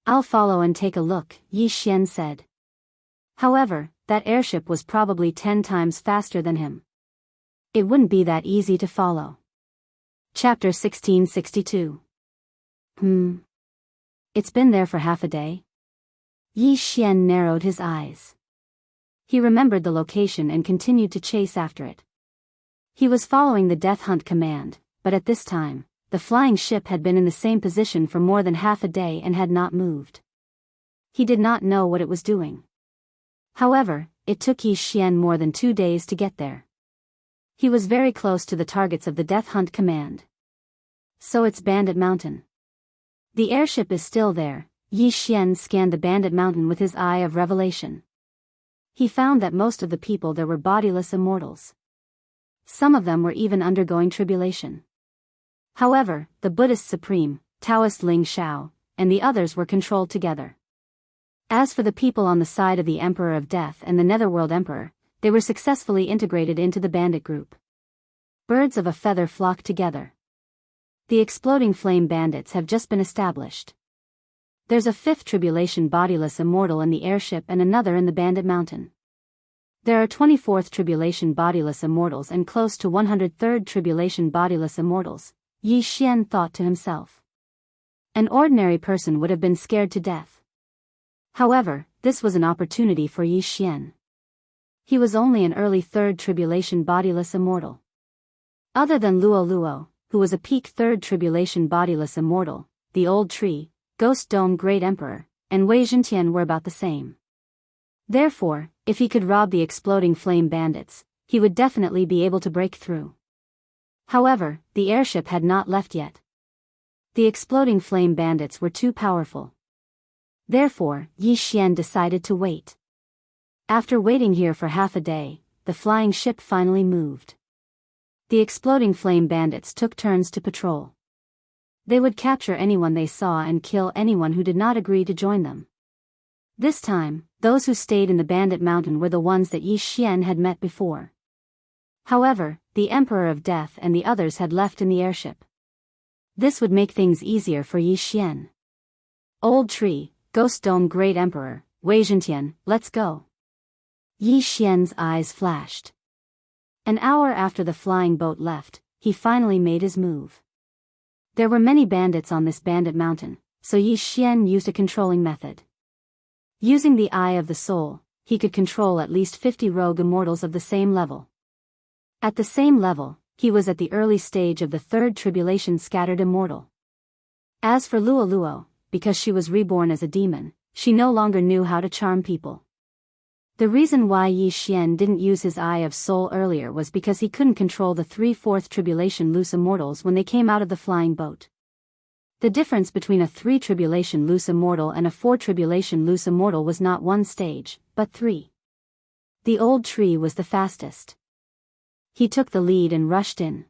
I'll follow and take a look, Yi Xian said. However, that airship was probably 10 times faster than him. It wouldn't be that easy to follow. Chapter 1662. It's been there for half a day? Yi Xian narrowed his eyes. He remembered the location and continued to chase after it. He was following the death hunt command, but at this time, the flying ship had been in the same position for more than half a day and had not moved. He did not know what it was doing. However, it took Yi Xian more than 2 days to get there. He was very close to the targets of the death hunt command. So it's Bandit Mountain. The airship is still there. Yi Xian scanned the Bandit Mountain with his eye of revelation. He found that most of the people there were bodiless immortals. Some of them were even undergoing tribulation. However, the Buddhist supreme, Taoist Ling Shao, and the others were controlled together. As for the people on the side of the Emperor of Death and the Netherworld Emperor, they were successfully integrated into the bandit group. Birds of a feather flock together. The exploding flame bandits have just been established. There's a 5th tribulation bodiless immortal in the airship and another in the Bandit Mountain. There are 24th tribulation bodiless immortals and close to 103rd tribulation bodiless immortals, Yi Xian thought to himself. An ordinary person would have been scared to death. However, this was an opportunity for Yi Xian. He was only an early 3rd tribulation bodiless immortal. Other than Luo Luo, who was a peak 3rd tribulation bodiless immortal, the Old Tree, Ghost Dome Great Emperor, and Wei Zhentian were about the same. Therefore, if he could rob the exploding flame bandits, he would definitely be able to break through. However, the airship had not left yet. The exploding flame bandits were too powerful. Therefore, Yi Xian decided to wait. After waiting here for half a day, the flying ship finally moved. The exploding flame bandits took turns to patrol. They would capture anyone they saw and kill anyone who did not agree to join them. This time, those who stayed in the Bandit Mountain were the ones that Yi Xian had met before. However, the Emperor of Death and the others had left in the airship. This would make things easier for Yi Xian. Old Tree, Ghost Dome Great Emperor, Wei Zhentian, let's go. Yi Xian's eyes flashed. An hour after the flying boat left, he finally made his move. There were many bandits on this Bandit Mountain, so Yi Xian used a controlling method. Using the Eye of the Soul, he could control at least 50 rogue immortals of the same level. At the same level, he was at the early stage of the 3rd tribulation scattered immortal. As for Luo Luo, because she was reborn as a demon, she no longer knew how to charm people. The reason why Yi Xian didn't use his Eye of Soul earlier was because he couldn't control the 3/4 tribulation loose immortals when they came out of the flying boat. The difference between a 3 tribulation loose immortal and a 4 tribulation loose immortal was not 1 stage, but 3. The Old Tree was the fastest. He took the lead and rushed in.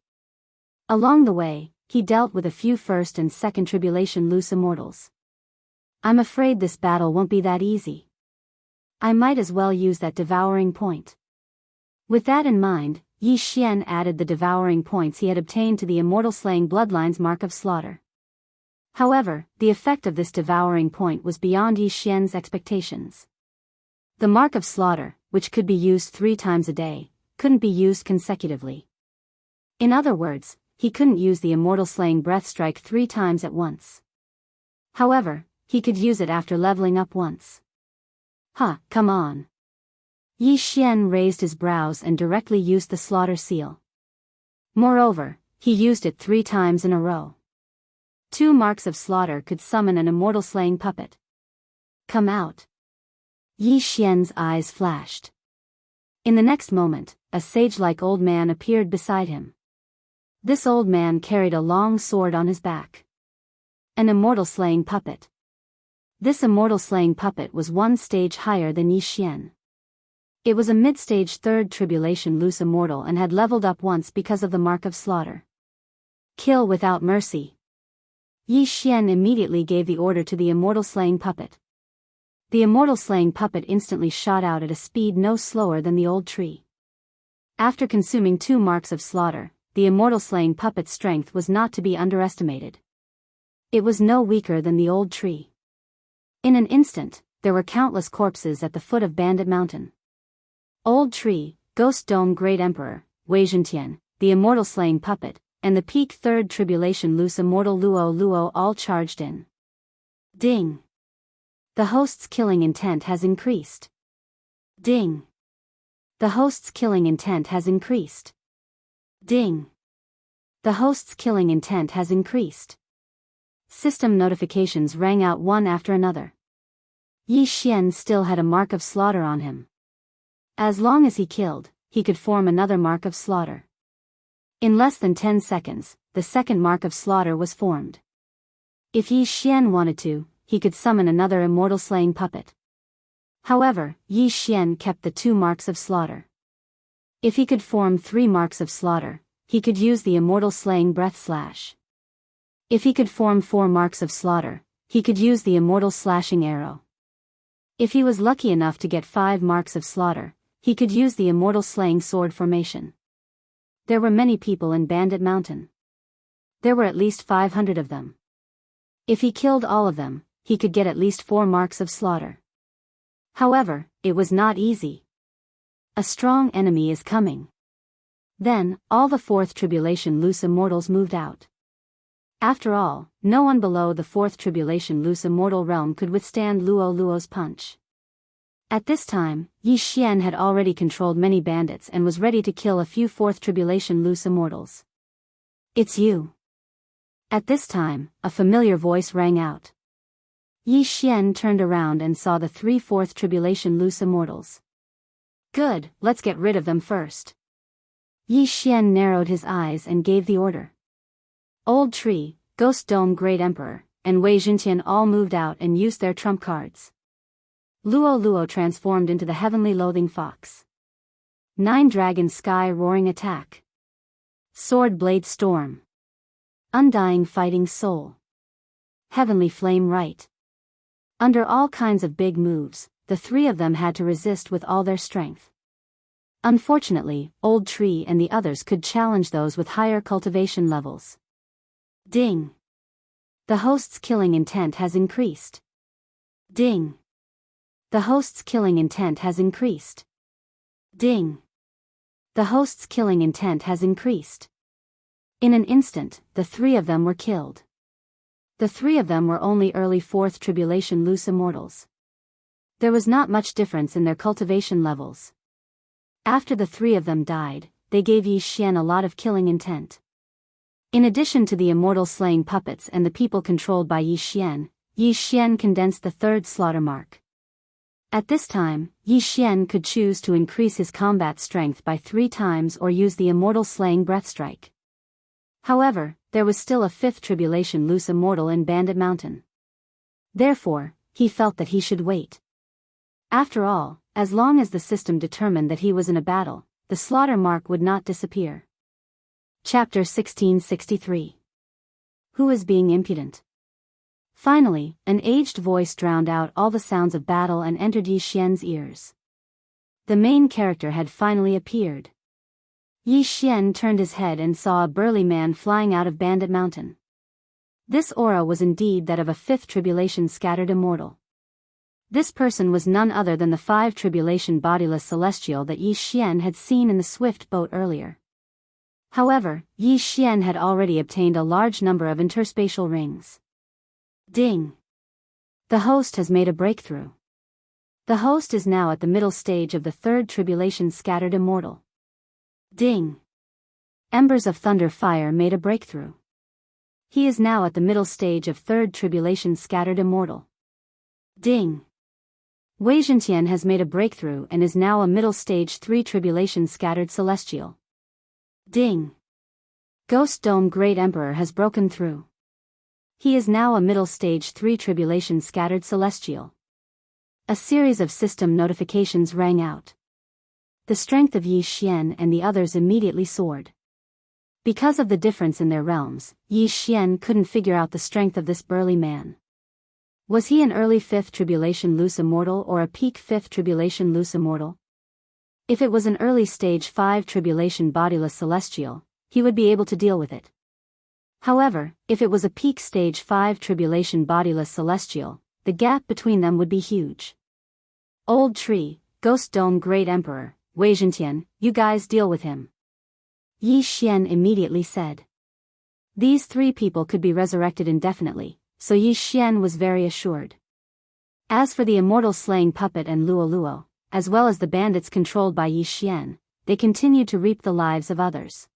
Along the way, he dealt with a few 1st and 2nd tribulation loose immortals. I'm afraid this battle won't be that easy. I might as well use that devouring point. With that in mind, Yi Xian added the devouring points he had obtained to the immortal slaying bloodline's mark of slaughter. However, the effect of this devouring point was beyond Yi Xian's expectations. The mark of slaughter, which could be used 3 times a day, couldn't be used consecutively. In other words, he couldn't use the immortal slaying breath strike 3 times at once. However, he could use it after leveling up once. Come on. Yi Xian raised his brows and directly used the slaughter seal. Moreover, he used it 3 times in a row. 2 marks of slaughter could summon an immortal slaying puppet. Come out. Yi Xian's eyes flashed. In the next moment, a sage-like old man appeared beside him. This old man carried a long sword on his back. An immortal slaying puppet. This immortal slaying puppet was 1 stage higher than Yi Xian. It was a mid-stage 3rd tribulation loose immortal and had leveled up once because of the mark of slaughter. Kill without mercy. Yi Xian immediately gave the order to the immortal slaying puppet. The immortal slaying puppet instantly shot out at a speed no slower than the old tree. After consuming 2 marks of slaughter, the immortal slaying puppet's strength was not to be underestimated. It was no weaker than the old tree. In an instant, there were countless corpses at the foot of Bandit Mountain. Old Tree, Ghost Dome Great Emperor, Wei Zhentian, the immortal slaying puppet, and the peak 3rd tribulation loose immortal Luo all charged in. Ding! The host's killing intent has increased. Ding! The host's killing intent has increased. Ding! The host's killing intent has increased. System notifications rang out one after another. Yi Xian still had a mark of slaughter on him. As long as he killed, he could form another mark of slaughter. In less than 10 seconds, the 2nd mark of slaughter was formed. If Yi Xian wanted to, he could summon another immortal slaying puppet. However, Yi Xian kept the 2 marks of slaughter. If he could form 3 marks of slaughter, he could use the immortal slaying breath slash. If he could form 4 marks of slaughter, he could use the immortal slashing arrow. If he was lucky enough to get 5 marks of slaughter, he could use the immortal slaying sword formation. There were many people in Bandit Mountain. There were at least 500 of them. If he killed all of them, he could get at least 4 marks of slaughter. However, it was not easy. A strong enemy is coming. Then, all the 4th tribulation loose immortals moved out. After all, no one below the 4th tribulation loose immortal realm could withstand Luo's punch. At this time, Yi Xian had already controlled many bandits and was ready to kill a few 4th tribulation loose immortals. It's you. At this time, a familiar voice rang out. Yi Xian turned around and saw the 3 4th tribulation loose immortals. Good, let's get rid of them first. Yi Xian narrowed his eyes and gave the order. Old Tree, Ghost Dome Great Emperor, and Wei Zhentian all moved out and used their trump cards. Luo transformed into the Heavenly Loathing Fox. 9 Dragon Sky Roaring Attack. Sword Blade Storm. Undying Fighting Soul. Heavenly Flame Right. Under all kinds of big moves, the 3 of them had to resist with all their strength. Unfortunately, Old Tree and the others could challenge those with higher cultivation levels. Ding! The host's killing intent has increased. Ding! The host's killing intent has increased. Ding! The host's killing intent has increased. In an instant, the 3 of them were killed. The 3 of them were only early 4th tribulation loose immortals. There was not much difference in their cultivation levels. After the 3 of them died, they gave Yi Xian a lot of killing intent. In addition to the immortal slaying puppets and the people controlled by Yi Xian condensed the 3rd slaughter mark. At this time, Yi Xian could choose to increase his combat strength by 3 times or use the immortal slaying breath strike. However, there was still a 5th tribulation loose immortal in Bandit Mountain. Therefore, he felt that he should wait. After all, as long as the system determined that he was in a battle, the slaughter mark would not disappear. Chapter 1663. Who is being impudent? Finally, an aged voice drowned out all the sounds of battle and entered Yi Xian's ears. The main character had finally appeared. Yi Xian turned his head and saw a burly man flying out of Bandit Mountain. This aura was indeed that of a 5th tribulation scattered immortal. This person was none other than the 5 tribulation bodiless celestial that Yi Xian had seen in the swift boat earlier. However, Yi Xian had already obtained a large number of interspatial rings. Ding! The host has made a breakthrough. The host is now at the middle stage of the 3rd tribulation scattered immortal. Ding! Embers of Thunder Fire made a breakthrough. He is now at the middle stage of third tribulation scattered immortal. Ding! Wei Zhentian has made a breakthrough and is now a middle stage 3 tribulation scattered celestial. Ding! Ghost Dome Great Emperor has broken through. He is now a middle stage 3 tribulation scattered celestial. A series of system notifications rang out. The strength of Yi Xian and the others immediately soared. Because of the difference in their realms, Yi Xian couldn't figure out the strength of this burly man. Was he an early 5th tribulation loose immortal or a peak 5th tribulation loose immortal? If it was an early stage 5 tribulation bodiless celestial, he would be able to deal with it. However, if it was a peak stage 5 tribulation bodiless celestial, the gap between them would be huge. Old Tree, Ghost Dome Great Emperor, Wei Zhentian, you guys deal with him. Yi Xian immediately said. These 3 people could be resurrected indefinitely, so Yi Xian was very assured. As for the immortal slaying puppet and Luo Luo, as well as the bandits controlled by Yi Xian, they continued to reap the lives of others.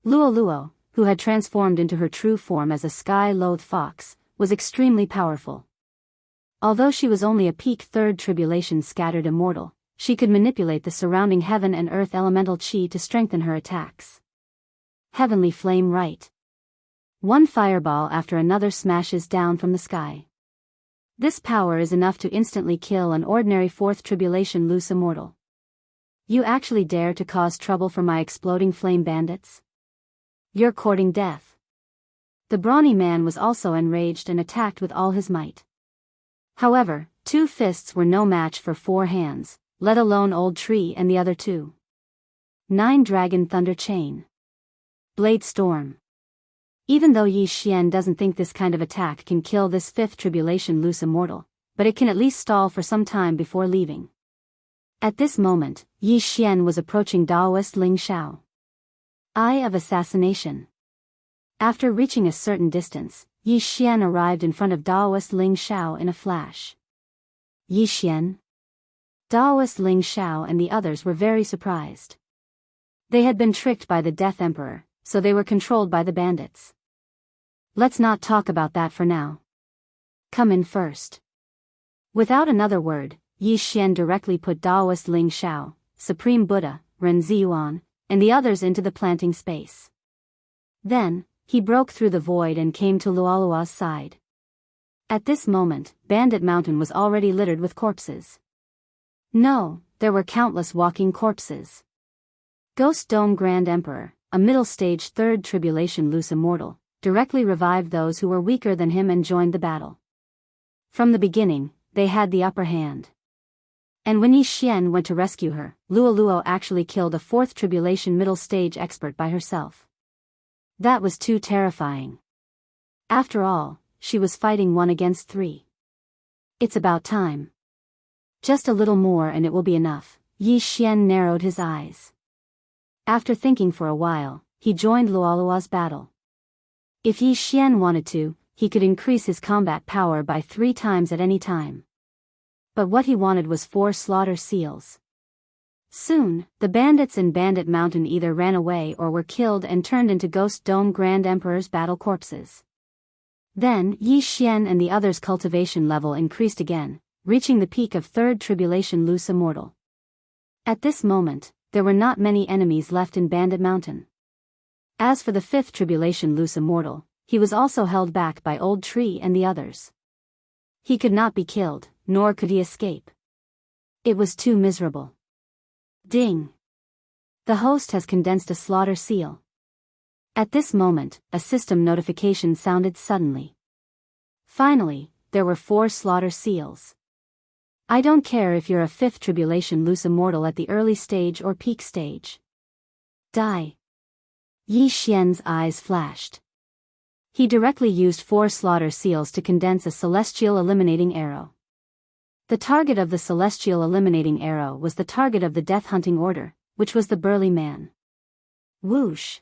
Luo Luo, who had transformed into her true form as a sky-loathed fox, was extremely powerful. Although she was only a peak 3rd tribulation scattered immortal, she could manipulate the surrounding heaven and earth elemental chi to strengthen her attacks. Heavenly Flame Right. One fireball after another smashes down from the sky. This power is enough to instantly kill an ordinary 4th tribulation loose immortal. You actually dare to cause trouble for my exploding flame bandits? You're courting death. The brawny man was also enraged and attacked with all his might. However, 2 fists were no match for 4 hands, let alone Old Tree and the other 2. 9 Dragon Thunder Chain. Blade Storm. Even though Yi Xian doesn't think this kind of attack can kill this 5th tribulation loose immortal, but it can at least stall for some time before leaving. At this moment, Yi Xian was approaching Daoist Ling Xiao. Eye of Assassination. After reaching a certain distance, Yi Xian arrived in front of Daoist Ling Xiao in a flash. Yi Xian? Daoist Ling Xiao and the others were very surprised. They had been tricked by the Death Emperor, so they were controlled by the bandits. Let's not talk about that for now. Come in first. Without another word, Yi Xian directly put Daoist Ling Xiao, Supreme Buddha, Ren Ziyuan, and the others into the planting space. Then, he broke through the void and came to Luolua's side. At this moment, Bandit Mountain was already littered with corpses. No, there were countless walking corpses. Ghost Dome Grand Emperor, a middle stage 3rd tribulation loose immortal, directly revived those who were weaker than him and joined the battle. From the beginning, they had the upper hand. And when Yi Xian went to rescue her, Luo Luo actually killed a 4th tribulation middle stage expert by herself. That was too terrifying. After all, she was fighting 1 against 3. It's about time. Just a little more and it will be enough. Yi Xian narrowed his eyes. After thinking for a while, he joined Luolua's battle. If Yi Xian wanted to, he could increase his combat power by 3 times at any time. But what he wanted was 4 slaughter seals. Soon, the bandits in Bandit Mountain either ran away or were killed and turned into Ghost Dome Grand Emperor's battle corpses. Then, Yi Xian and the others' cultivation level increased again, reaching the peak of 3rd tribulation loose immortal. At this moment, there were not many enemies left in Bandit Mountain. As for the 5th tribulation loose immortal, he was also held back by Old Tree and the others. He could not be killed, nor could he escape. It was too miserable. Ding! The host has condensed a slaughter seal. At this moment, a system notification sounded suddenly. Finally, there were 4 slaughter seals. I don't care if you're a 5th tribulation loose immortal at the early stage or peak stage. Die! Yi Xian's eyes flashed. He directly used 4 slaughter seals to condense a celestial eliminating arrow. The target of the celestial eliminating arrow was the target of the death hunting order, which was the burly man. Whoosh!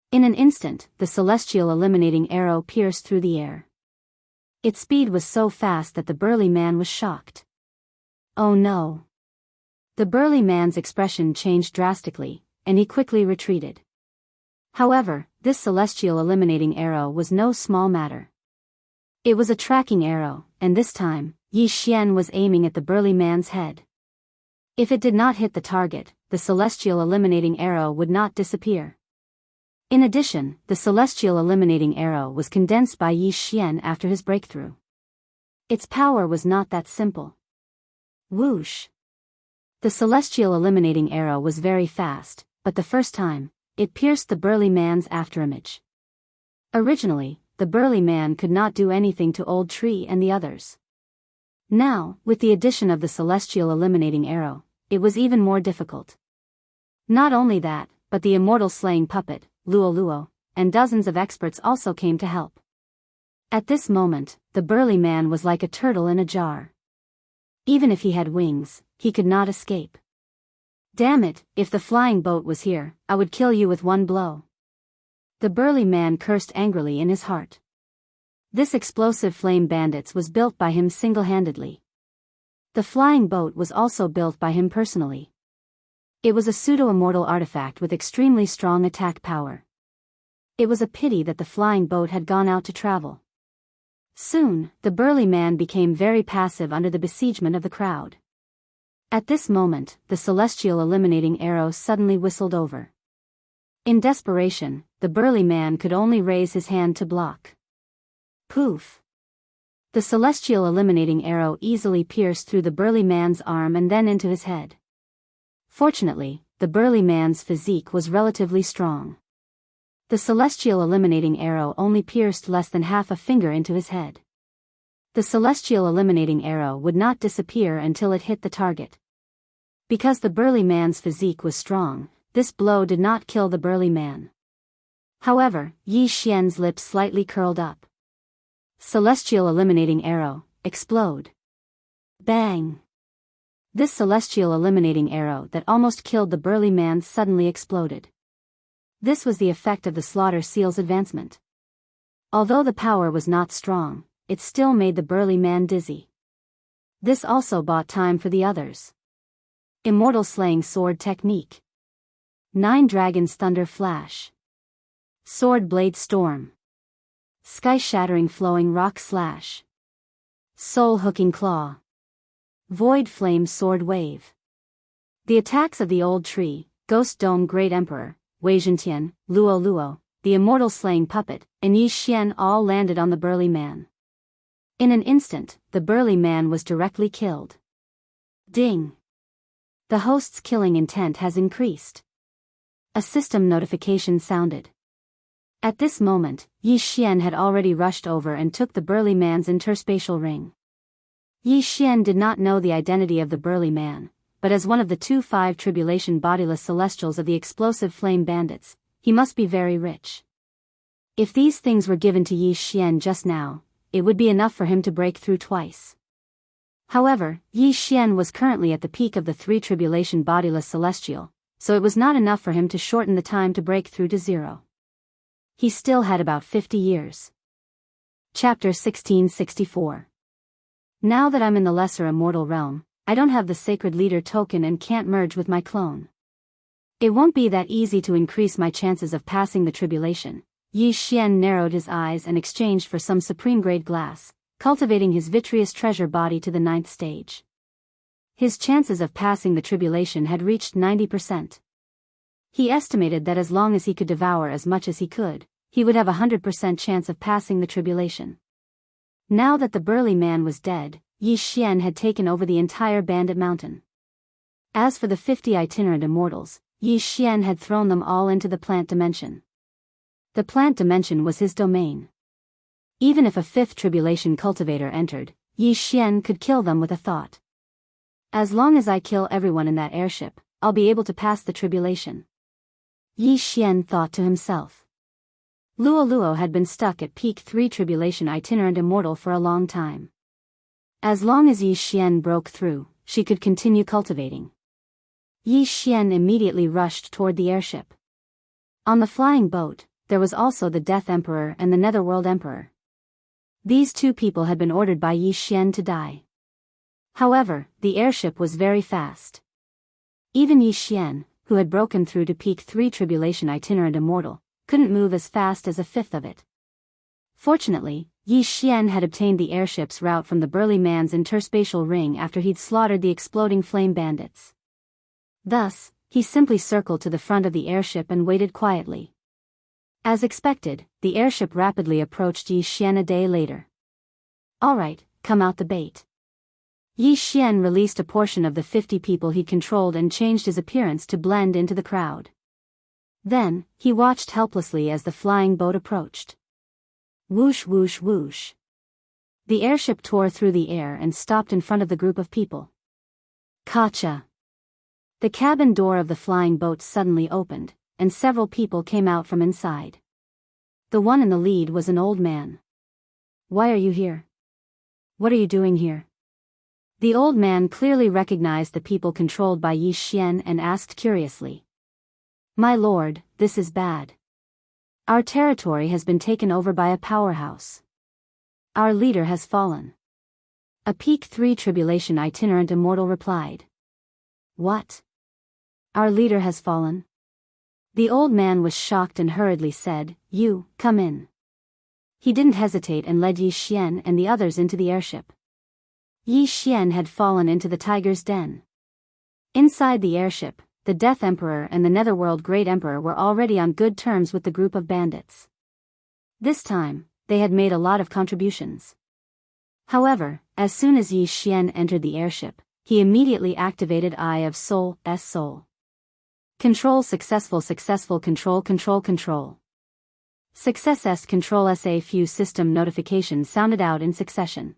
In an instant, the celestial eliminating arrow pierced through the air. Its speed was so fast that the burly man was shocked. Oh no! The burly man's expression changed drastically, and he quickly retreated. However, this celestial eliminating arrow was no small matter. It was a tracking arrow, and this time, Yi Xian was aiming at the burly man's head. If it did not hit the target, the celestial eliminating arrow would not disappear. In addition, the celestial eliminating arrow was condensed by Yi Xian after his breakthrough. Its power was not that simple. Whoosh! The celestial eliminating arrow was very fast, but the first time, it pierced the burly man's afterimage. Originally, the burly man could not do anything to Old Tree and the others. Now, with the addition of the celestial eliminating arrow, it was even more difficult. Not only that, but the immortal slaying puppet, Luo Luo, and dozens of experts also came to help. At this moment, the burly man was like a turtle in a jar. Even if he had wings, he could not escape. Damn it, if the flying boat was here, I would kill you with one blow. The burly man cursed angrily in his heart. This explosive flame bandits was built by him single-handedly. The flying boat was also built by him personally. It was a pseudo-immortal artifact with extremely strong attack power. It was a pity that the flying boat had gone out to travel. Soon, the burly man became very passive under the besiegement of the crowd. At this moment, the celestial eliminating arrow suddenly whistled over. In desperation, the burly man could only raise his hand to block. Poof! The celestial eliminating arrow easily pierced through the burly man's arm and then into his head. Fortunately, the burly man's physique was relatively strong. The celestial eliminating arrow only pierced less than half a finger into his head. The celestial eliminating arrow would not disappear until it hit the target. Because the burly man's physique was strong, this blow did not kill the burly man. However, Yi Xian's lips slightly curled up. Celestial eliminating arrow, explode. Bang! This celestial eliminating arrow that almost killed the burly man suddenly exploded. This was the effect of the slaughter seal's advancement. Although the power was not strong, it still made the burly man dizzy. This also bought time for the others. Immortal slaying sword technique. 9 Dragons Thunder Flash. Sword Blade Storm. Sky-shattering flowing rock slash. Soul-hooking claw. Void flame sword wave. The attacks of the Old Tree, Ghost Dome Great Emperor, Wei Zhentian, Luo Luo, the immortal slaying puppet, and Yi Xian all landed on the burly man. In an instant, the burly man was directly killed. Ding! The host's killing intent has increased. A system notification sounded. At this moment, Yi Xian had already rushed over and took the burly man's interspatial ring. Yi Xian did not know the identity of the burly man, but as one of the 2-5 tribulation bodiless celestials of the explosive flame bandits, he must be very rich. If these things were given to Yi Xian just now, it would be enough for him to break through twice. However, Yi Xian was currently at the peak of the 3 tribulation bodiless celestial, so it was not enough for him to shorten the time to break through to 0. He still had about 50 years. Chapter 1664. Now that I'm in the lesser immortal realm, I don't have the sacred leader token and can't merge with my clone. It won't be that easy to increase my chances of passing the tribulation. Yi Xian narrowed his eyes and exchanged for some supreme-grade glass, cultivating his vitreous treasure body to the 9th stage. His chances of passing the tribulation had reached 90%. He estimated that as long as he could devour as much as he could, he would have a 100% chance of passing the tribulation. Now that the burly man was dead, Yi Xian had taken over the entire bandit mountain. As for the 50 itinerant immortals, Yi Xian had thrown them all into the plant dimension. The plant dimension was his domain. Even if a 5th tribulation cultivator entered, Yi Xian could kill them with a thought. As long as I kill everyone in that airship, I'll be able to pass the tribulation. Yi Xian thought to himself. Luo Luo had been stuck at peak 3 tribulation itinerant immortal for a long time. As long as Yi Xian broke through, she could continue cultivating. Yi Xian immediately rushed toward the airship. On the flying boat, there was also the Death Emperor and the Netherworld Emperor. These 2 people had been ordered by Yi Xian to die. However, the airship was very fast. Even Yi Xian, who had broken through to peak 3 tribulation itinerant immortal, couldn't move as fast as a fifth of it. Fortunately, Yi Xian had obtained the airship's route from the burly man's interspatial ring after he'd slaughtered the exploding flame bandits. Thus, he simply circled to the front of the airship and waited quietly. As expected, the airship rapidly approached Yi Xian a day later. "Alright, come out the bait." Yi Xian released a portion of the 50 people he controlled and changed his appearance to blend into the crowd. Then, he watched helplessly as the flying boat approached. Whoosh whoosh whoosh. The airship tore through the air and stopped in front of the group of people. Gotcha! The cabin door of the flying boat suddenly opened, and several people came out from inside. The one in the lead was an old man. "Why are you here? What are you doing here?" The old man clearly recognized the people controlled by Yi Xian and asked curiously. "My lord, this is bad. Our territory has been taken over by a powerhouse. Our leader has fallen." A Peak 3 Tribulation itinerant immortal replied. "What? Our leader has fallen?" The old man was shocked and hurriedly said, "You, come in." He didn't hesitate and led Yi Xian and the others into the airship. Yi Xian had fallen into the tiger's den. Inside the airship, the Death Emperor and the Netherworld Great Emperor were already on good terms with the group of bandits. This time, they had made a lot of contributions. However, as soon as Yi Xian entered the airship, he immediately activated Eye of Soul, Soul. Control successful control. Success control a few system notifications sounded out in succession.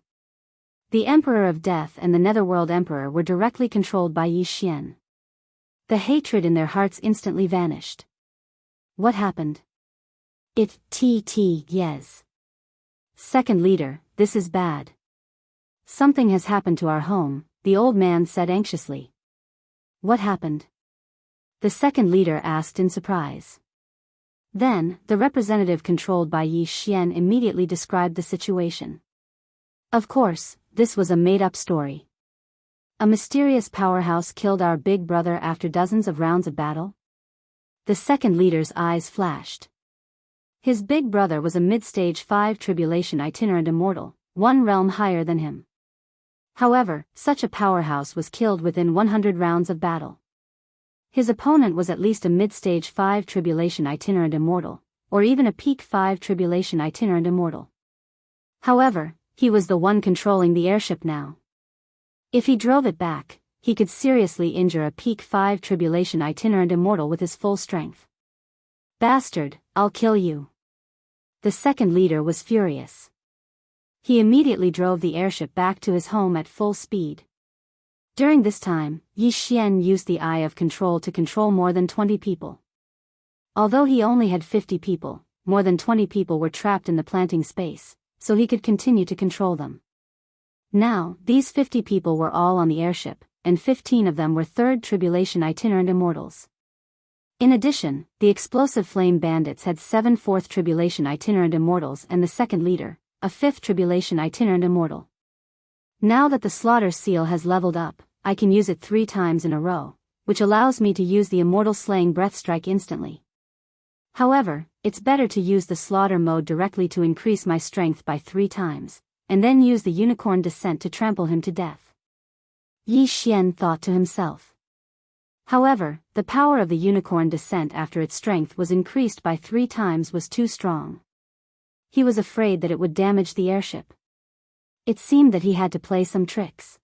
The Emperor of Death and the Netherworld Emperor were directly controlled by Yi Xian. The hatred in their hearts instantly vanished. What happened? Yes. Second leader, this is bad. Something has happened to our home, the old man said anxiously. What happened? The second leader asked in surprise. Then, the representative controlled by Yi Xian immediately described the situation. Of course, this was a made-up story. A mysterious powerhouse killed our big brother after dozens of rounds of battle? The second leader's eyes flashed. His big brother was a mid-stage 5 Tribulation itinerant immortal, one realm higher than him. However, such a powerhouse was killed within 100 rounds of battle. His opponent was at least a mid-stage 5 Tribulation itinerant immortal, or even a Peak 5 Tribulation itinerant immortal. However, he was the one controlling the airship now. If he drove it back, he could seriously injure a Peak 5 Tribulation itinerant immortal with his full strength. "Bastard, I'll kill you." The second leader was furious. He immediately drove the airship back to his home at full speed. During this time, Yi Xian used the Eye of Control to control more than 20 people. Although he only had 50 people, more than 20 people were trapped in the planting space, so he could continue to control them. Now, these 50 people were all on the airship, and 15 of them were 3rd Tribulation itinerant immortals. In addition, the explosive flame bandits had 7 4th Tribulation itinerant immortals and the second leader, a 5th Tribulation itinerant immortal. Now that the slaughter seal has leveled up, I can use it 3 times in a row, which allows me to use the immortal slaying breath strike instantly. However, it's better to use the slaughter mode directly to increase my strength by 3 times. And then use the unicorn descent to trample him to death. Yi Xian thought to himself. However, the power of the unicorn descent after its strength was increased by 3 times was too strong. He was afraid that it would damage the airship. It seemed that he had to play some tricks.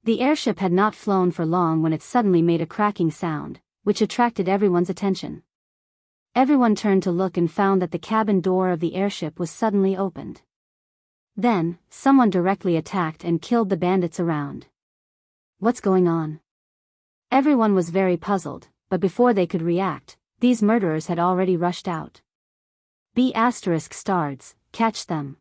The airship had not flown for long when it suddenly made a cracking sound, which attracted everyone's attention. Everyone turned to look and found that the cabin door of the airship was suddenly opened. Then, someone directly attacked and killed the bandits around. What's going on? Everyone was very puzzled, but before they could react, these murderers had already rushed out. B*****, catch them.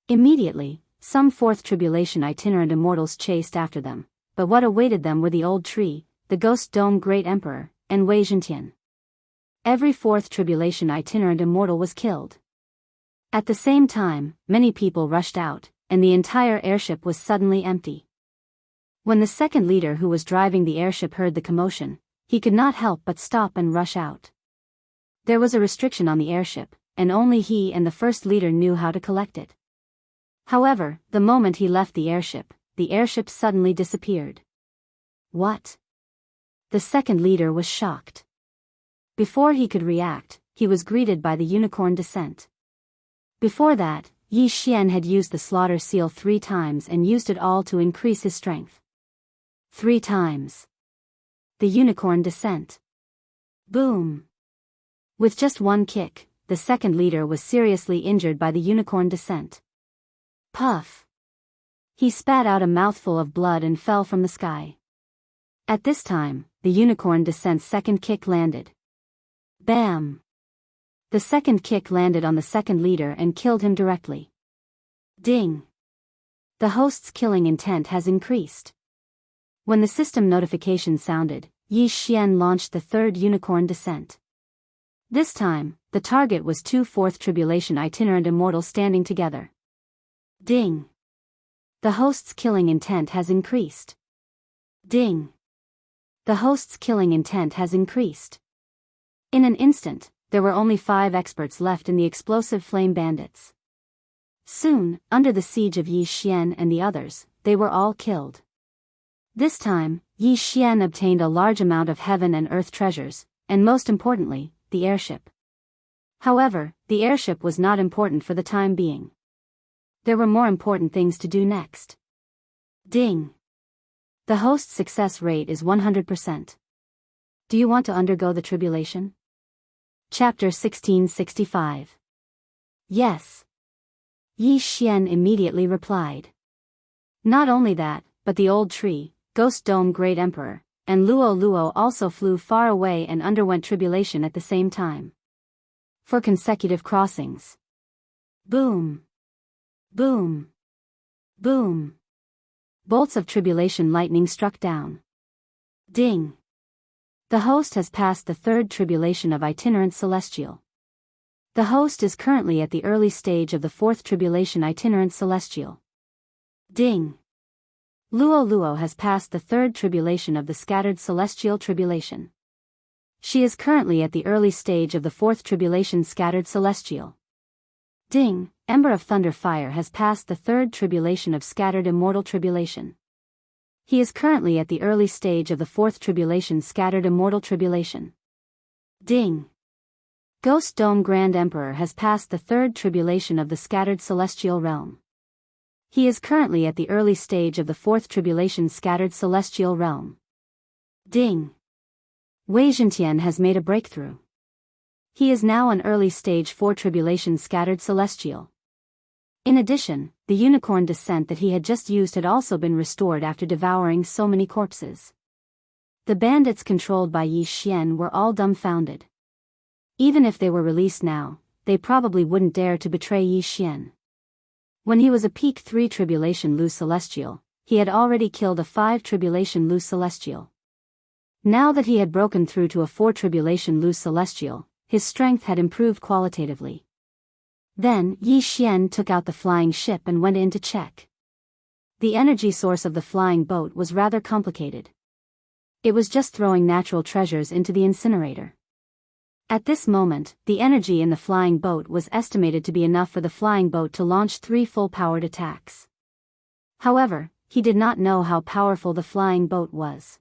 Immediately, some 4th Tribulation itinerant immortals chased after them, but what awaited them were the Old Tree, the Ghost Dome Great Emperor, and Wei Zhentian. Every 4th Tribulation itinerant immortal was killed. At the same time, many people rushed out, and the entire airship was suddenly empty. When the second leader who was driving the airship heard the commotion, he could not help but stop and rush out. There was a restriction on the airship, and only he and the first leader knew how to collect it. However, the moment he left the airship suddenly disappeared. What? The second leader was shocked. Before he could react, he was greeted by the unicorn descent. Before that, Yi Xian had used the slaughter seal 3 times and used it all to increase his strength. 3 times. The unicorn descent. Boom! With just one kick, the second leader was seriously injured by the unicorn descent. Puff! He spat out a mouthful of blood and fell from the sky. At this time, the unicorn descent's second kick landed. Bam! The second kick landed on the second leader and killed him directly. Ding! The host's killing intent has increased. When the system notification sounded, Yi Xian launched the third unicorn descent. This time, the target was 2 fourth tribulation itinerant immortals standing together. Ding! The host's killing intent has increased. Ding! The host's killing intent has increased. In an instant, there were only 5 experts left in the explosive flame bandits. Soon, under the siege of Yi Xian and the others, they were all killed. This time, Yi Xian obtained a large amount of heaven and earth treasures, and most importantly, the airship. However, the airship was not important for the time being. There were more important things to do next. Ding! The host's success rate is 100%. Do you want to undergo the tribulation? Chapter 1665. Yes. Yi Xian immediately replied. Not only that, but the old tree, Ghost Dome Great Emperor, and Luo Luo also flew far away and underwent tribulation at the same time. 4 consecutive crossings. Boom! Boom! Boom! Bolts of tribulation lightning struck down. Ding! The host has passed the 3rd tribulation of itinerant celestial. The host is currently at the early stage of the 4th tribulation itinerant celestial. Ding! Luo Luo has passed the 3rd tribulation of the scattered celestial tribulation. She is currently at the early stage of the 4th tribulation scattered celestial. Ding! Ember of Thunder Fire has passed the 3rd tribulation of scattered immortal tribulation. He is currently at the early stage of the 4th tribulation scattered immortal tribulation. Ding! Ghost Dome Grand Emperor has passed the 3rd tribulation of the scattered celestial realm. He is currently at the early stage of the 4th tribulation scattered celestial realm. Ding! Wei Zhentian has made a breakthrough. He is now an early stage 4 tribulation scattered celestial. In addition, the unicorn descent that he had just used had also been restored after devouring so many corpses. The bandits controlled by Yi Xian were all dumbfounded. Even if they were released now, they probably wouldn't dare to betray Yi Xian. When he was a peak 3 tribulation Lu Celestial, he had already killed a 5 tribulation Lu Celestial. Now that he had broken through to a 4 tribulation Lu Celestial, his strength had improved qualitatively. Then, Yi Xian took out the flying ship and went in to check. The energy source of the flying boat was rather complicated. It was just throwing natural treasures into the incinerator. At this moment, the energy in the flying boat was estimated to be enough for the flying boat to launch 3 full-powered attacks. However, he did not know how powerful the flying boat was.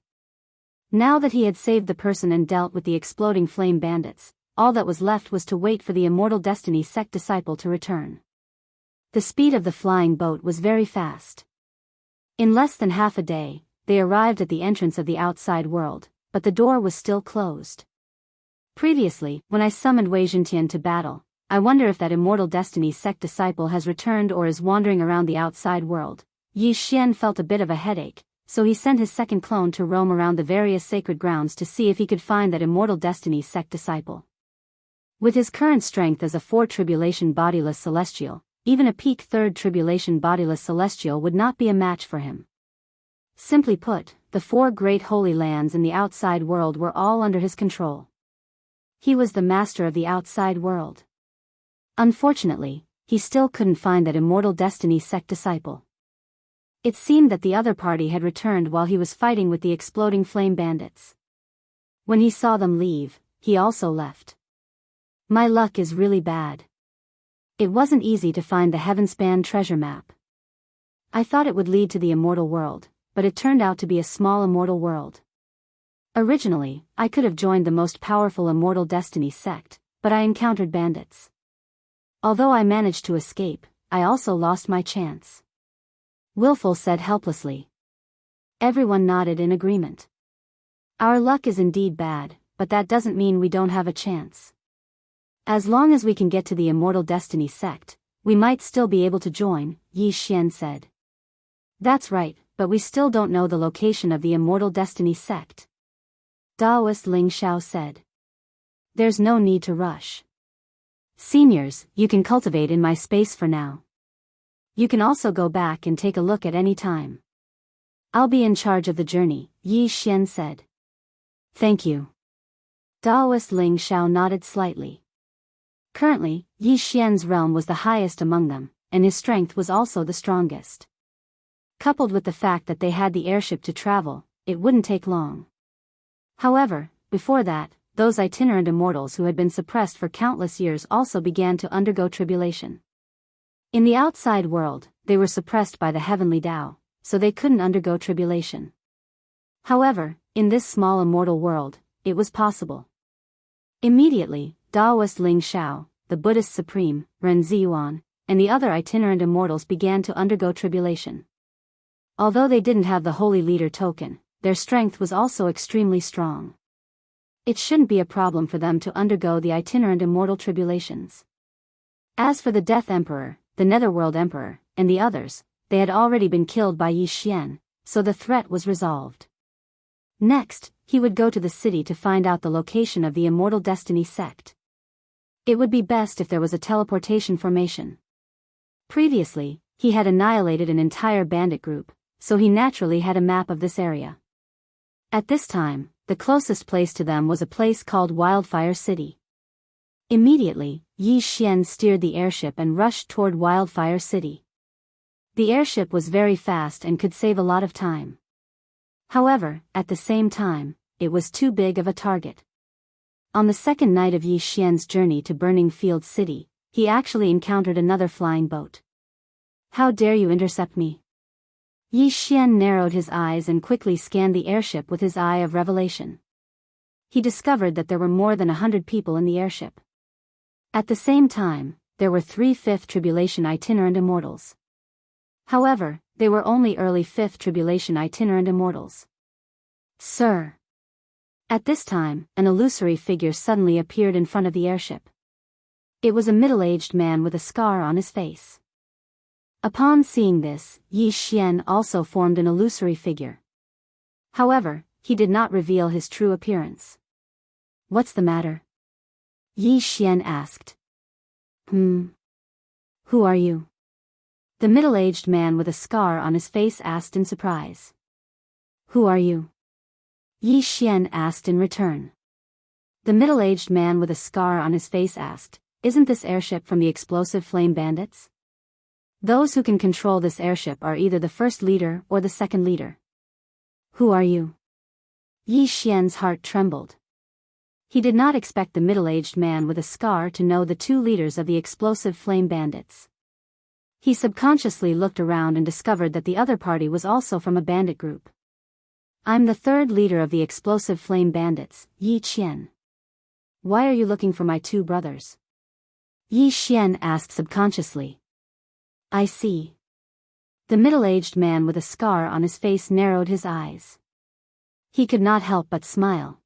Now that he had saved the person and dealt with the exploding flame bandits, all that was left was to wait for the Immortal Destiny sect disciple to return. The speed of the flying boat was very fast. In less than half a day, they arrived at the entrance of the outside world, but the door was still closed. Previously, when I summoned Wei Zhentian to battle, I wonder if that Immortal Destiny sect disciple has returned or is wandering around the outside world. Yi Xian felt a bit of a headache, so he sent his second clone to roam around the various sacred grounds to see if he could find that Immortal Destiny sect disciple. With his current strength as a 4 tribulation bodiless celestial, even a peak 3rd tribulation bodiless celestial would not be a match for him. Simply put, the 4 great holy lands in the outside world were all under his control. He was the master of the outside world. Unfortunately, he still couldn't find that Immortal Destiny sect disciple. It seemed that the other party had returned while he was fighting with the exploding flame bandits. When he saw them leave, he also left. My luck is really bad. It wasn't easy to find the Heavenspan treasure map. I thought it would lead to the immortal world, but it turned out to be a small immortal world. Originally, I could have joined the most powerful immortal destiny sect, but I encountered bandits. Although I managed to escape, I also lost my chance. Willful said helplessly. Everyone nodded in agreement. Our luck is indeed bad, but that doesn't mean we don't have a chance. As long as we can get to the immortal destiny sect, we might still be able to join, Yi Xian said. That's right, but we still don't know the location of the immortal destiny sect. Daoist Ling Xiao said. There's no need to rush. Seniors, you can cultivate in my space for now. You can also go back and take a look at any time. I'll be in charge of the journey, Yi Xian said. Thank you. Daoist Ling Xiao nodded slightly. Currently, Yi Xian's realm was the highest among them, and his strength was also the strongest. Coupled with the fact that they had the airship to travel, it wouldn't take long. However, before that, those itinerant immortals who had been suppressed for countless years also began to undergo tribulation. In the outside world, they were suppressed by the heavenly Tao, so they couldn't undergo tribulation. However, in this small immortal world, it was possible. Immediately, Daoist Ling Xiao, the Buddhist supreme, Ren Ziyuan, and the other itinerant immortals began to undergo tribulation. Although they didn't have the holy leader token, their strength was also extremely strong. It shouldn't be a problem for them to undergo the itinerant immortal tribulations. As for the Death Emperor, the Netherworld Emperor, and the others, they had already been killed by Yi Xian, so the threat was resolved. Next, he would go to the city to find out the location of the Immortal Destiny sect. It would be best if there was a teleportation formation. Previously, he had annihilated an entire bandit group, so he naturally had a map of this area. At this time, the closest place to them was a place called Wildfire City. Immediately, Yi Xian steered the airship and rushed toward Wildfire City. The airship was very fast and could save a lot of time. However, at the same time, it was too big of a target. On the second night of Yi Xian's journey to Burning Field City, he actually encountered another flying boat. How dare you intercept me? Yi Xian narrowed his eyes and quickly scanned the airship with his eye of revelation. He discovered that there were more than 100 people in the airship. At the same time, there were 3 Fifth Tribulation itinerant immortals. However, they were only early Fifth Tribulation itinerant immortals. Sir. At this time, an illusory figure suddenly appeared in front of the airship. It was a middle-aged man with a scar on his face. Upon seeing this, Yi Xian also formed an illusory figure. However, he did not reveal his true appearance. What's the matter? Yi Xian asked. Who are you? The middle-aged man with a scar on his face asked in surprise. Who are you? Yi Xian asked in return. The middle-aged man with a scar on his face asked, Isn't this airship from the explosive flame bandits? Those who can control this airship are either the first leader or the second leader. Who are you? Yi Xian's heart trembled. He did not expect the middle-aged man with a scar to know the 2 leaders of the explosive flame bandits. He subconsciously looked around and discovered that the other party was also from a bandit group. I'm the 3rd leader of the explosive flame bandits, Yi Qian. Why are you looking for my 2 brothers? Yi Xian asked subconsciously. I see. The middle-aged man with a scar on his face narrowed his eyes. He could not help but smile.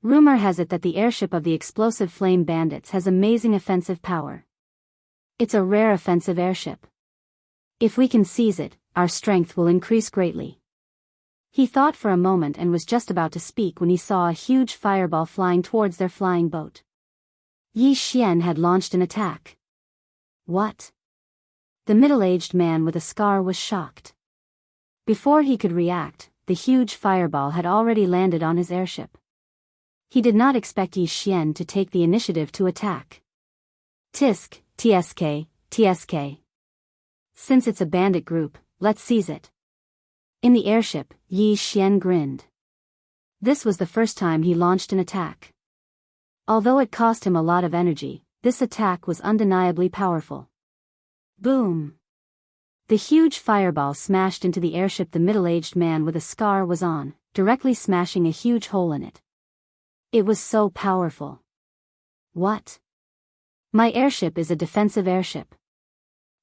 Rumor has it that the airship of the explosive flame bandits has amazing offensive power. It's a rare offensive airship. If we can seize it, our strength will increase greatly. He thought for a moment and was just about to speak when he saw a huge fireball flying towards their flying boat. Yi Xian had launched an attack. What? The middle-aged man with a scar was shocked. Before he could react, the huge fireball had already landed on his airship. He did not expect Yi Xian to take the initiative to attack. Tisk, TSK, TSK. Since it's a bandit group, let's seize it. In the airship, Yi Xian grinned. This was the first time he launched an attack. Although it cost him a lot of energy, this attack was undeniably powerful. Boom! The huge fireball smashed into the airship the middle-aged man with a scar was on, directly smashing a huge hole in it. It was so powerful. What? My airship is a defensive airship.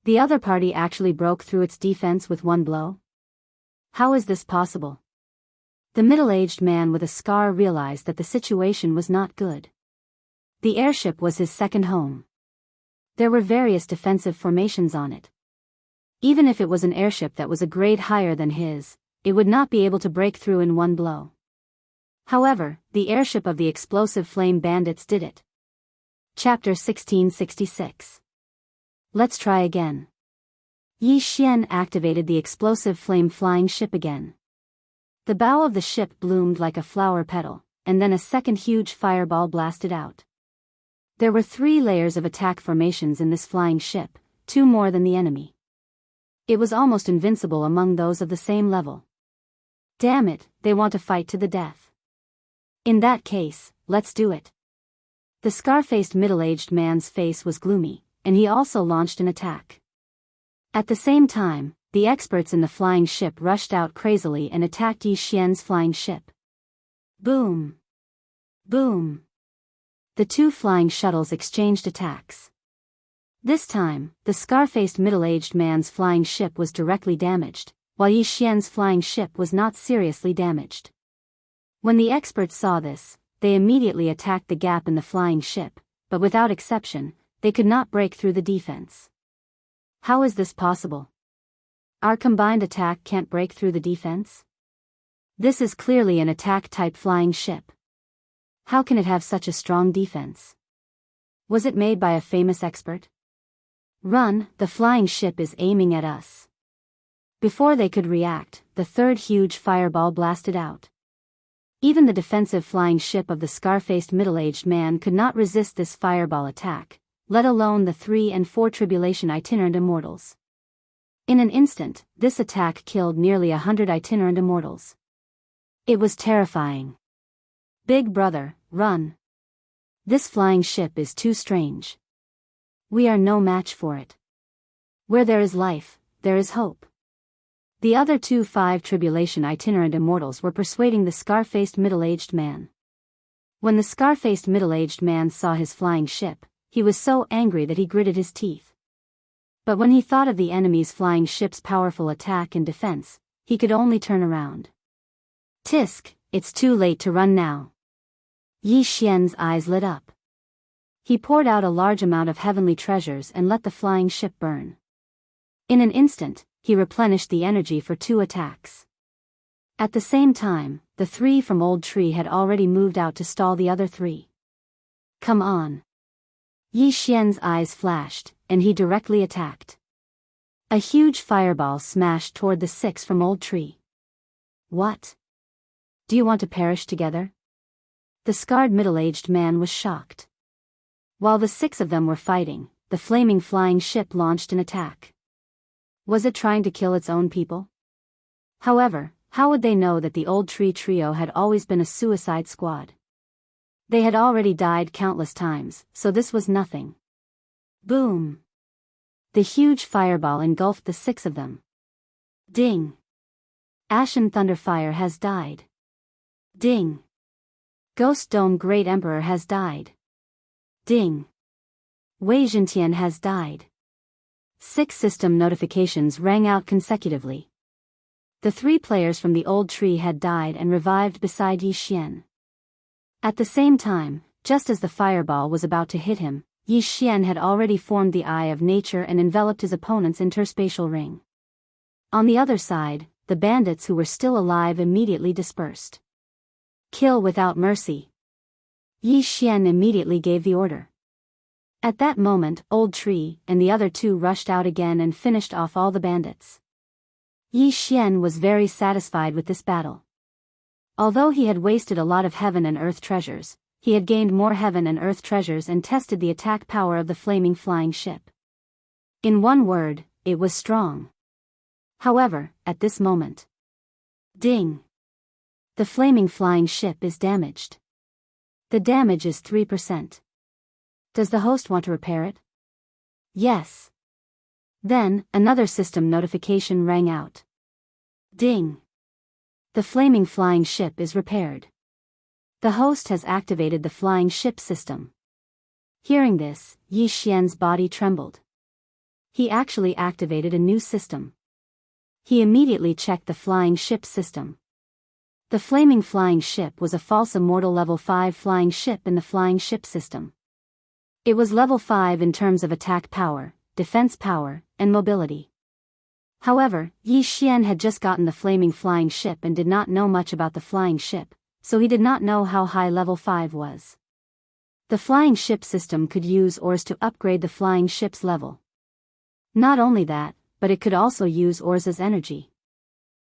The other party actually broke through its defense with one blow? How is this possible? The middle-aged man with a scar realized that the situation was not good. The airship was his second home. There were various defensive formations on it. Even if it was an airship that was a grade higher than his, it would not be able to break through in one blow. However, the airship of the explosive flame bandits did it. Chapter 1666. Let's try again. Yi Xian activated the explosive flame flying ship again. The bow of the ship bloomed like a flower petal, and then a second huge fireball blasted out. There were 3 layers of attack formations in this flying ship, 2 more than the enemy. It was almost invincible among those of the same level. Damn it, they want to fight to the death. In that case, let's do it. The scar-faced middle-aged man's face was gloomy, and he also launched an attack. At the same time, the experts in the flying ship rushed out crazily and attacked Yi Xian's flying ship. Boom! Boom! The 2 flying shuttles exchanged attacks. This time, the scar-faced middle-aged man's flying ship was directly damaged, while Yi Xian's flying ship was not seriously damaged. When the experts saw this, they immediately attacked the gap in the flying ship, but without exception, they could not break through the defense. How is this possible? Our combined attack can't break through the defense? This is clearly an attack-type flying ship. How can it have such a strong defense? Was it made by a famous expert? Run, the flying ship is aiming at us. Before they could react, the third huge fireball blasted out. Even the defensive flying ship of the scar-faced middle-aged man could not resist this fireball attack, let alone the 3 and 4 tribulation itinerant immortals. In an instant, this attack killed nearly 100 itinerant immortals. It was terrifying. Big brother, run. This flying ship is too strange. We are no match for it. Where there is life, there is hope. The other 2 5 tribulation itinerant immortals were persuading the scar-faced middle-aged man. When the scar-faced middle-aged man saw his flying ship, he was so angry that he gritted his teeth. But when he thought of the enemy's flying ship's powerful attack and defense, he could only turn around. Tisk, it's too late to run now. Yi Xian's eyes lit up. He poured out a large amount of heavenly treasures and let the flying ship burn. In an instant, he replenished the energy for 2 attacks. At the same time, the 3 from Old Tree had already moved out to stall the other 3. Come on. Yi Xian's eyes flashed, and he directly attacked. A huge fireball smashed toward the 6 from Old Tree. What? Do you want to perish together? The scarred middle-aged man was shocked. While the 6 of them were fighting, the flaming flying ship launched an attack. Was it trying to kill its own people? However, how would they know that the Old Tree trio had always been a suicide squad? They had already died countless times, so this was nothing. Boom! The huge fireball engulfed the 6 of them. Ding! Ashen Thunderfire has died. Ding! Ghost Dome Great Emperor has died. Ding! Wei Zhentian has died. 6 system notifications rang out consecutively. The 3 players from the Old Tree had died and revived beside Yi Xian. At the same time, just as the fireball was about to hit him, Yi Xian had already formed the Eye of Nature and enveloped his opponent's interspatial ring. On the other side, the bandits who were still alive immediately dispersed. Kill without mercy. Yi Xian immediately gave the order. At that moment, Old Tree and the other 2 rushed out again and finished off all the bandits. Yi Xian was very satisfied with this battle. Although he had wasted a lot of heaven and earth treasures, he had gained more heaven and earth treasures and tested the attack power of the flaming flying ship. In one word, it was strong. However, at this moment, ding! The flaming flying ship is damaged. The damage is 3%. Does the host want to repair it? Yes. Then, another system notification rang out. Ding. The flaming flying ship is repaired. The host has activated the flying ship system. Hearing this, Yi Xian's body trembled. He actually activated a new system. He immediately checked the flying ship system. The flaming flying ship was a false immortal level 5 flying ship in the flying ship system. It was level 5 in terms of attack power, defense power, and mobility. However, Yi Xian had just gotten the flaming flying ship and did not know much about the flying ship, so he did not know how high level 5 was. The flying ship system could use ores to upgrade the flying ship's level. Not only that, but it could also use ores as energy.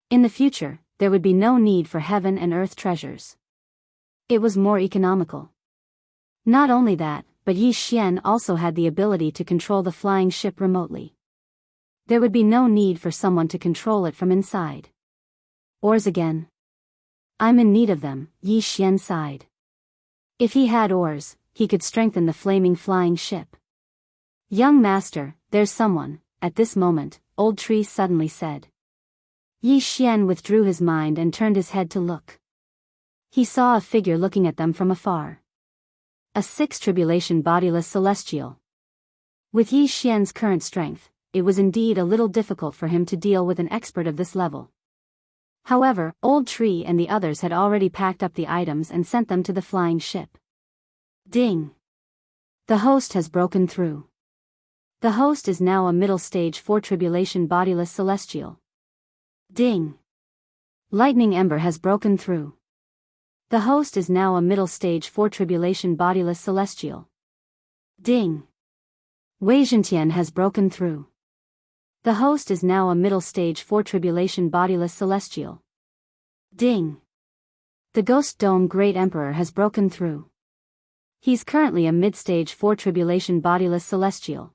In the future, there would be no need for heaven and earth treasures. It was more economical. Not only that, but Yi Xian also had the ability to control the flying ship remotely. There would be no need for someone to control it from inside. Ores again. I'm in need of them, Yi Xian sighed. If he had ores, he could strengthen the flaming flying ship. Young master, there's someone, at this moment, Old Tree suddenly said. Yi Xian withdrew his mind and turned his head to look. He saw a figure looking at them from afar. A sixth tribulation bodiless celestial. With Yi Xian's current strength, it was indeed a little difficult for him to deal with an expert of this level. However, Old Tree and the others had already packed up the items and sent them to the flying ship. Ding! The host has broken through. The host is now a middle stage 4 tribulation bodiless celestial. Ding! Lightning Ember has broken through. The host is now a middle stage 4 tribulation bodiless celestial. Ding! Wei Zhentian has broken through. The host is now a middle stage 4 tribulation bodiless celestial. Ding! The Ghost Dome Great Emperor has broken through. He's currently a mid-stage 4 tribulation bodiless celestial.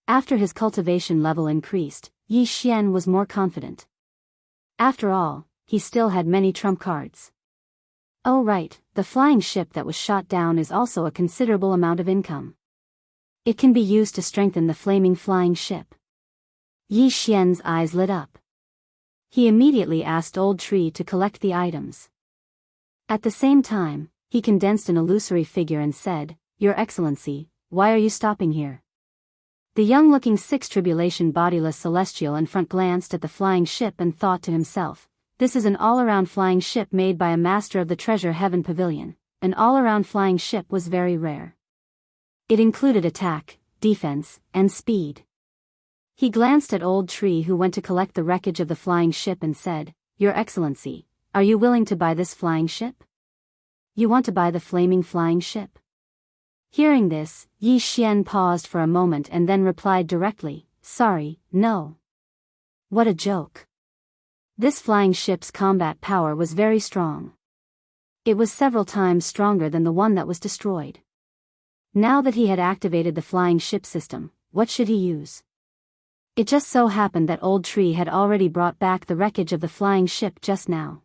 After his cultivation level increased, Yi Xian was more confident. After all, he still had many trump cards. Oh right, the flying ship that was shot down is also a considerable amount of income. It can be used to strengthen the flaming flying ship. Yi Xian's eyes lit up. He immediately asked Old Tree to collect the items. At the same time, he condensed an illusory figure and said, Your Excellency, why are you stopping here? The young-looking sixth tribulation bodiless celestial in front glanced at the flying ship and thought to himself, this is an all-around flying ship made by a master of the Treasure Heaven Pavilion. An all-around flying ship was very rare. It included attack, defense, and speed. He glanced at Old Tree who went to collect the wreckage of the flying ship and said, Your Excellency, are you willing to buy this flying ship? You want to buy the flaming flying ship? Hearing this, Yi Xian paused for a moment and then replied directly, Sorry, no. What a joke. This flying ship's combat power was very strong. It was several times stronger than the one that was destroyed. Now that he had activated the flying ship system, what should he use? It just so happened that Old Tree had already brought back the wreckage of the flying ship just now.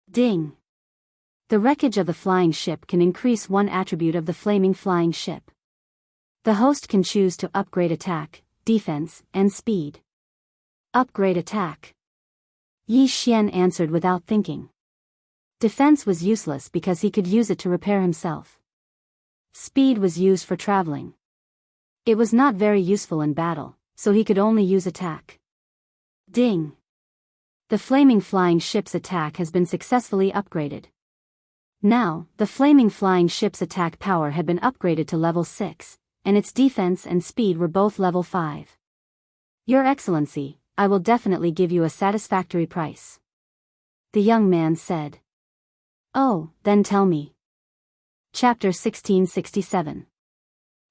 Ding! The wreckage of the flying ship can increase one attribute of the flaming flying ship. The host can choose to upgrade attack, defense, and speed. Upgrade attack. Yi Xian answered without thinking. Defense was useless because he could use it to repair himself. Speed was used for traveling. It was not very useful in battle, so he could only use attack. Ding! The flaming flying ship's attack has been successfully upgraded. Now, the flaming flying ship's attack power had been upgraded to level 6, and its defense and speed were both level 5. Your Excellency, I will definitely give you a satisfactory price. The young man said. Oh, then tell me. Chapter 1667.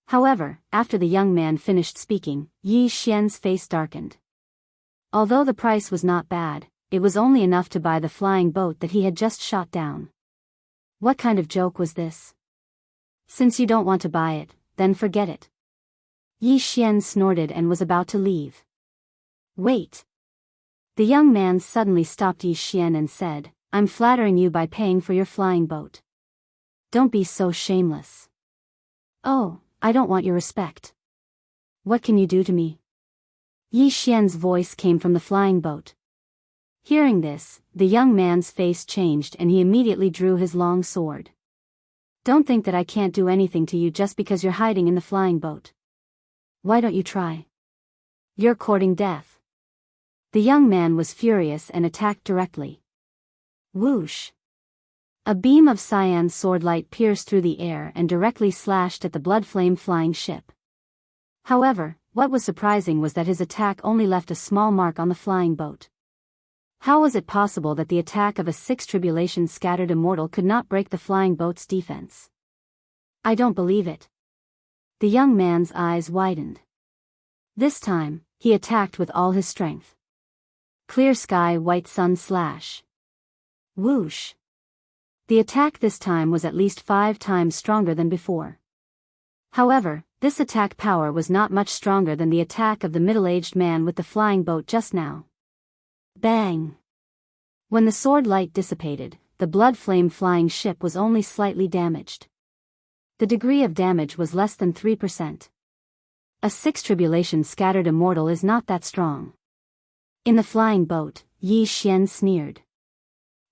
However, after the young man finished speaking, Yi Xian's face darkened. Although the price was not bad, it was only enough to buy the flying boat that he had just shot down. What kind of joke was this? Since you don't want to buy it, then forget it. Yi Xian snorted and was about to leave. Wait. The young man suddenly stopped Yi Xian and said, I'm flattering you by paying for your flying boat. Don't be so shameless. Oh, I don't want your respect. What can you do to me? Yi Xian's voice came from the flying boat. Hearing this, the young man's face changed and he immediately drew his long sword. Don't think that I can't do anything to you just because you're hiding in the flying boat. Why don't you try? You're courting death. The young man was furious and attacked directly. Whoosh! A beam of cyan sword light pierced through the air and directly slashed at the blood flame flying ship. However, what was surprising was that his attack only left a small mark on the flying boat. How was it possible that the attack of a 6 tribulation scattered immortal could not break the flying boat's defense? I don't believe it. The young man's eyes widened. This time, he attacked with all his strength. Clear sky white sun slash. Whoosh! The attack this time was at least 5 times stronger than before. However, this attack power was not much stronger than the attack of the middle-aged man with the flying boat just now. Bang! When the sword light dissipated, the blood flame flying ship was only slightly damaged. The degree of damage was less than 3%. A 6 tribulation scattered immortal is not that strong. In the flying boat, Yi Xian sneered.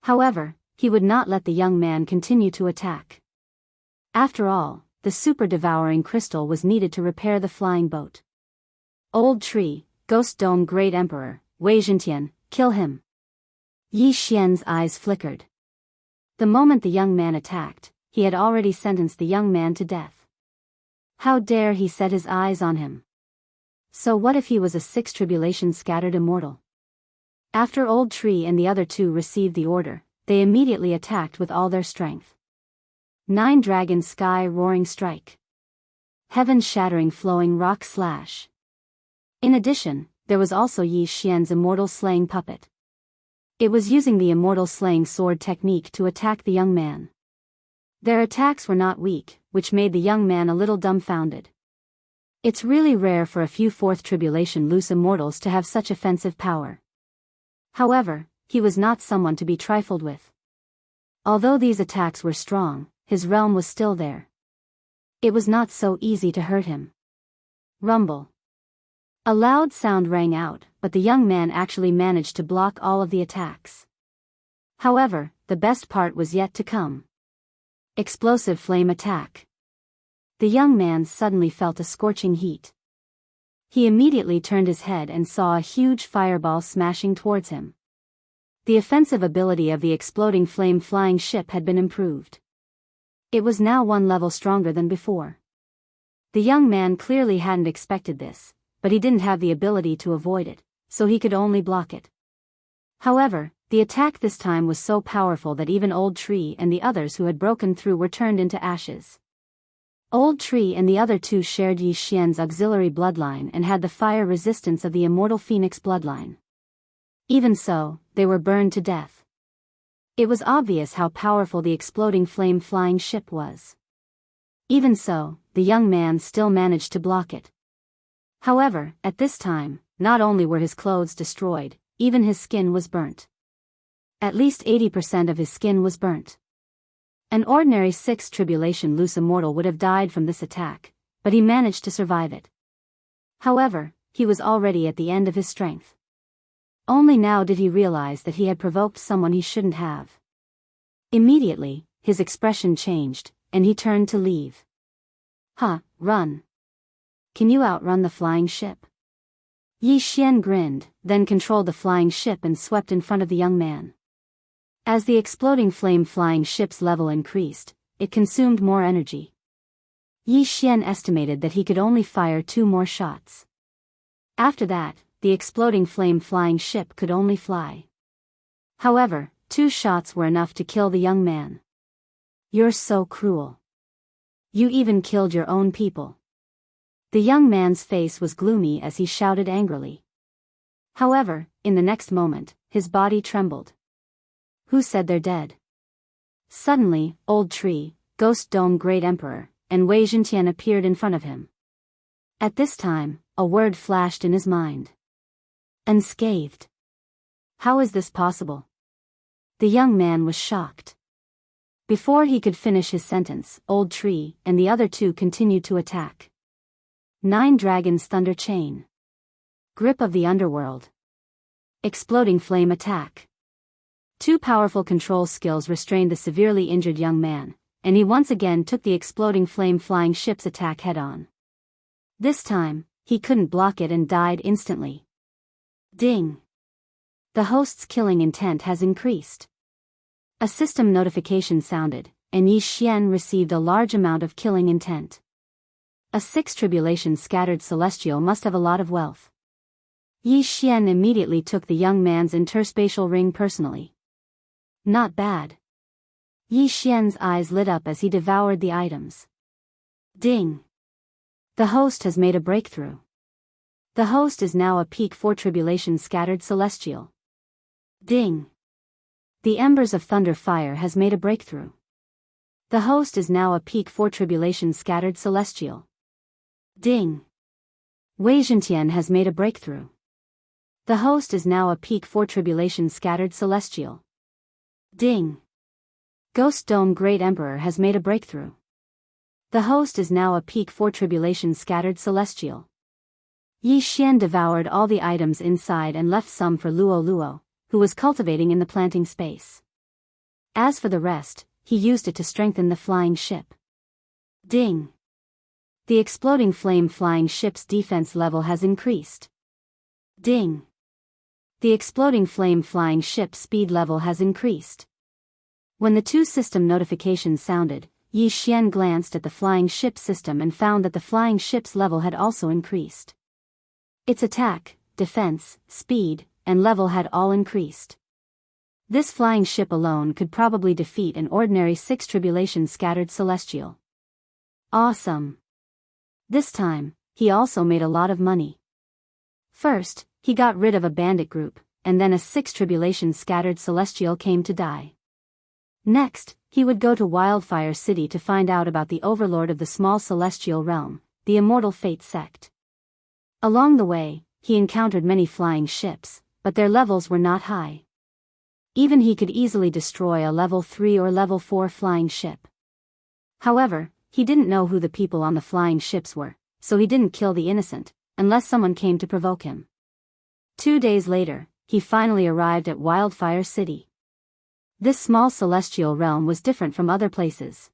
However, he would not let the young man continue to attack. After all, the super devouring crystal was needed to repair the flying boat. Old tree, ghost dome great emperor, Wei Zhentian, kill him. Yi Xian's eyes flickered. The moment the young man attacked, he had already sentenced the young man to death. How dare he set his eyes on him? So what if he was a 6 tribulation scattered immortal? After Old Tree and the other 2 received the order, they immediately attacked with all their strength. 9 dragon sky roaring strike. Heaven shattering flowing rock slash. In addition, there was also Yi Xian's immortal slaying puppet. It was using the immortal slaying sword technique to attack the young man. Their attacks were not weak, which made the young man a little dumbfounded. It's really rare for a few 4th tribulation loose immortals to have such offensive power. However, he was not someone to be trifled with. Although these attacks were strong, his realm was still there. It was not so easy to hurt him. Rumble. A loud sound rang out, but the young man actually managed to block all of the attacks. However, the best part was yet to come. Explosive flame attack. The young man suddenly felt a scorching heat. He immediately turned his head and saw a huge fireball smashing towards him. The offensive ability of the exploding flame flying ship had been improved. It was now 1 level stronger than before. The young man clearly hadn't expected this, but he didn't have the ability to avoid it, so he could only block it. However, the attack this time was so powerful that even Old Tree and the others who had broken through were turned into ashes. Old Tree and the other 2 shared Yi Xian's auxiliary bloodline and had the fire resistance of the immortal phoenix bloodline. Even so, they were burned to death. It was obvious how powerful the exploding flame flying ship was. Even so, the young man still managed to block it. However, at this time, not only were his clothes destroyed, even his skin was burnt. At least 80% of his skin was burnt. An ordinary 6 tribulation loose immortal would have died from this attack, but he managed to survive it. However, he was already at the end of his strength. Only now did he realize that he had provoked someone he shouldn't have. Immediately, his expression changed, and he turned to leave. Run. Can you outrun the flying ship? Yi Xian grinned, then controlled the flying ship and swept in front of the young man. As the exploding flame flying ship's level increased, it consumed more energy. Yi Xian estimated that he could only fire 2 more shots. After that, the exploding flame flying ship could only fly. However, 2 shots were enough to kill the young man. You're so cruel. You even killed your own people. The young man's face was gloomy as he shouted angrily. However, in the next moment, his body trembled. Who said they're dead? Suddenly, Old Tree, Ghost Dome Great Emperor, and Wei Zhentian appeared in front of him. At this time, a word flashed in his mind. Unscathed. How is this possible? The young man was shocked. Before he could finish his sentence, Old Tree and the other two continued to attack. 9 Dragons Thunder Chain. Grip of the Underworld. Exploding Flame Attack. 2 powerful control skills restrained the severely injured young man, and he once again took the exploding flame flying ship's attack head-on. This time, he couldn't block it and died instantly. Ding! The host's killing intent has increased. A system notification sounded, and Yi Xian received a large amount of killing intent. A 6 tribulation scattered celestial must have a lot of wealth. Yi Xian immediately took the young man's interspatial ring personally. Not bad. Yi Xian's eyes lit up as he devoured the items. Ding! The host has made a breakthrough. The host is now a peak 4 tribulation scattered celestial. Ding! The embers of thunder fire has made a breakthrough. The host is now a peak 4 tribulation scattered celestial. Ding! Wei Zhentian has made a breakthrough. The host is now a peak 4 tribulation scattered celestial. Ding! Ghost Dome Great Emperor has made a breakthrough. The host is now a peak 4 tribulation scattered celestial. Yi Xian devoured all the items inside and left some for Luo Luo, who was cultivating in the planting space. As for the rest, he used it to strengthen the flying ship. Ding! The exploding flame flying ship's defense level has increased. Ding! The exploding flame flying ship's speed level has increased. When the 2 system notifications sounded, Yi Xian glanced at the flying ship system and found that the flying ship's level had also increased. Its attack, defense, speed, and level had all increased. This flying ship alone could probably defeat an ordinary 6 tribulation scattered celestial. Awesome! This time, he also made a lot of money. First, he got rid of a bandit group, and then a 6 tribulation scattered celestial came to die. Next, he would go to Wildfire City to find out about the overlord of the small celestial realm, the Immortal Fate sect. Along the way, he encountered many flying ships, but their levels were not high. Even he could easily destroy a level 3 or level 4 flying ship. However, he didn't know who the people on the flying ships were, so he didn't kill the innocent, unless someone came to provoke him. 2 days later, he finally arrived at Wildfire City. This small celestial realm was different from other places.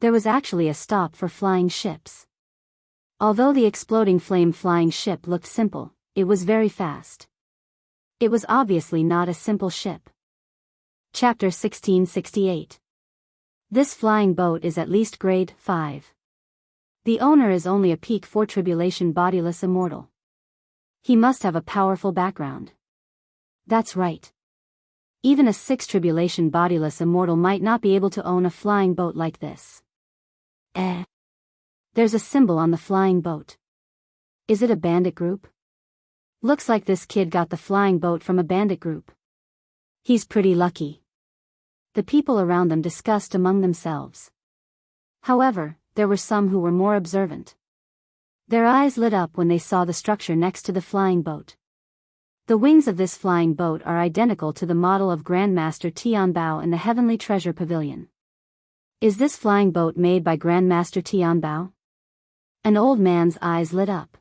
There was actually a stop for flying ships. Although the exploding flame flying ship looked simple, it was very fast. It was obviously not a simple ship. Chapter 1668. This flying boat is at least grade 5. The owner is only a peak 4 tribulation bodiless immortal. He must have a powerful background. That's right. Even a 6 tribulation bodiless immortal might not be able to own a flying boat like this. There's a symbol on the flying boat. Is it a bandit group? Looks like this kid got the flying boat from a bandit group. He's pretty lucky. The people around them discussed among themselves. However, there were some who were more observant. Their eyes lit up when they saw the structure next to the flying boat. The wings of this flying boat are identical to the model of Grandmaster Tianbao in the Heavenly Treasure Pavilion. Is this flying boat made by Grandmaster Tianbao? An old man's eyes lit up.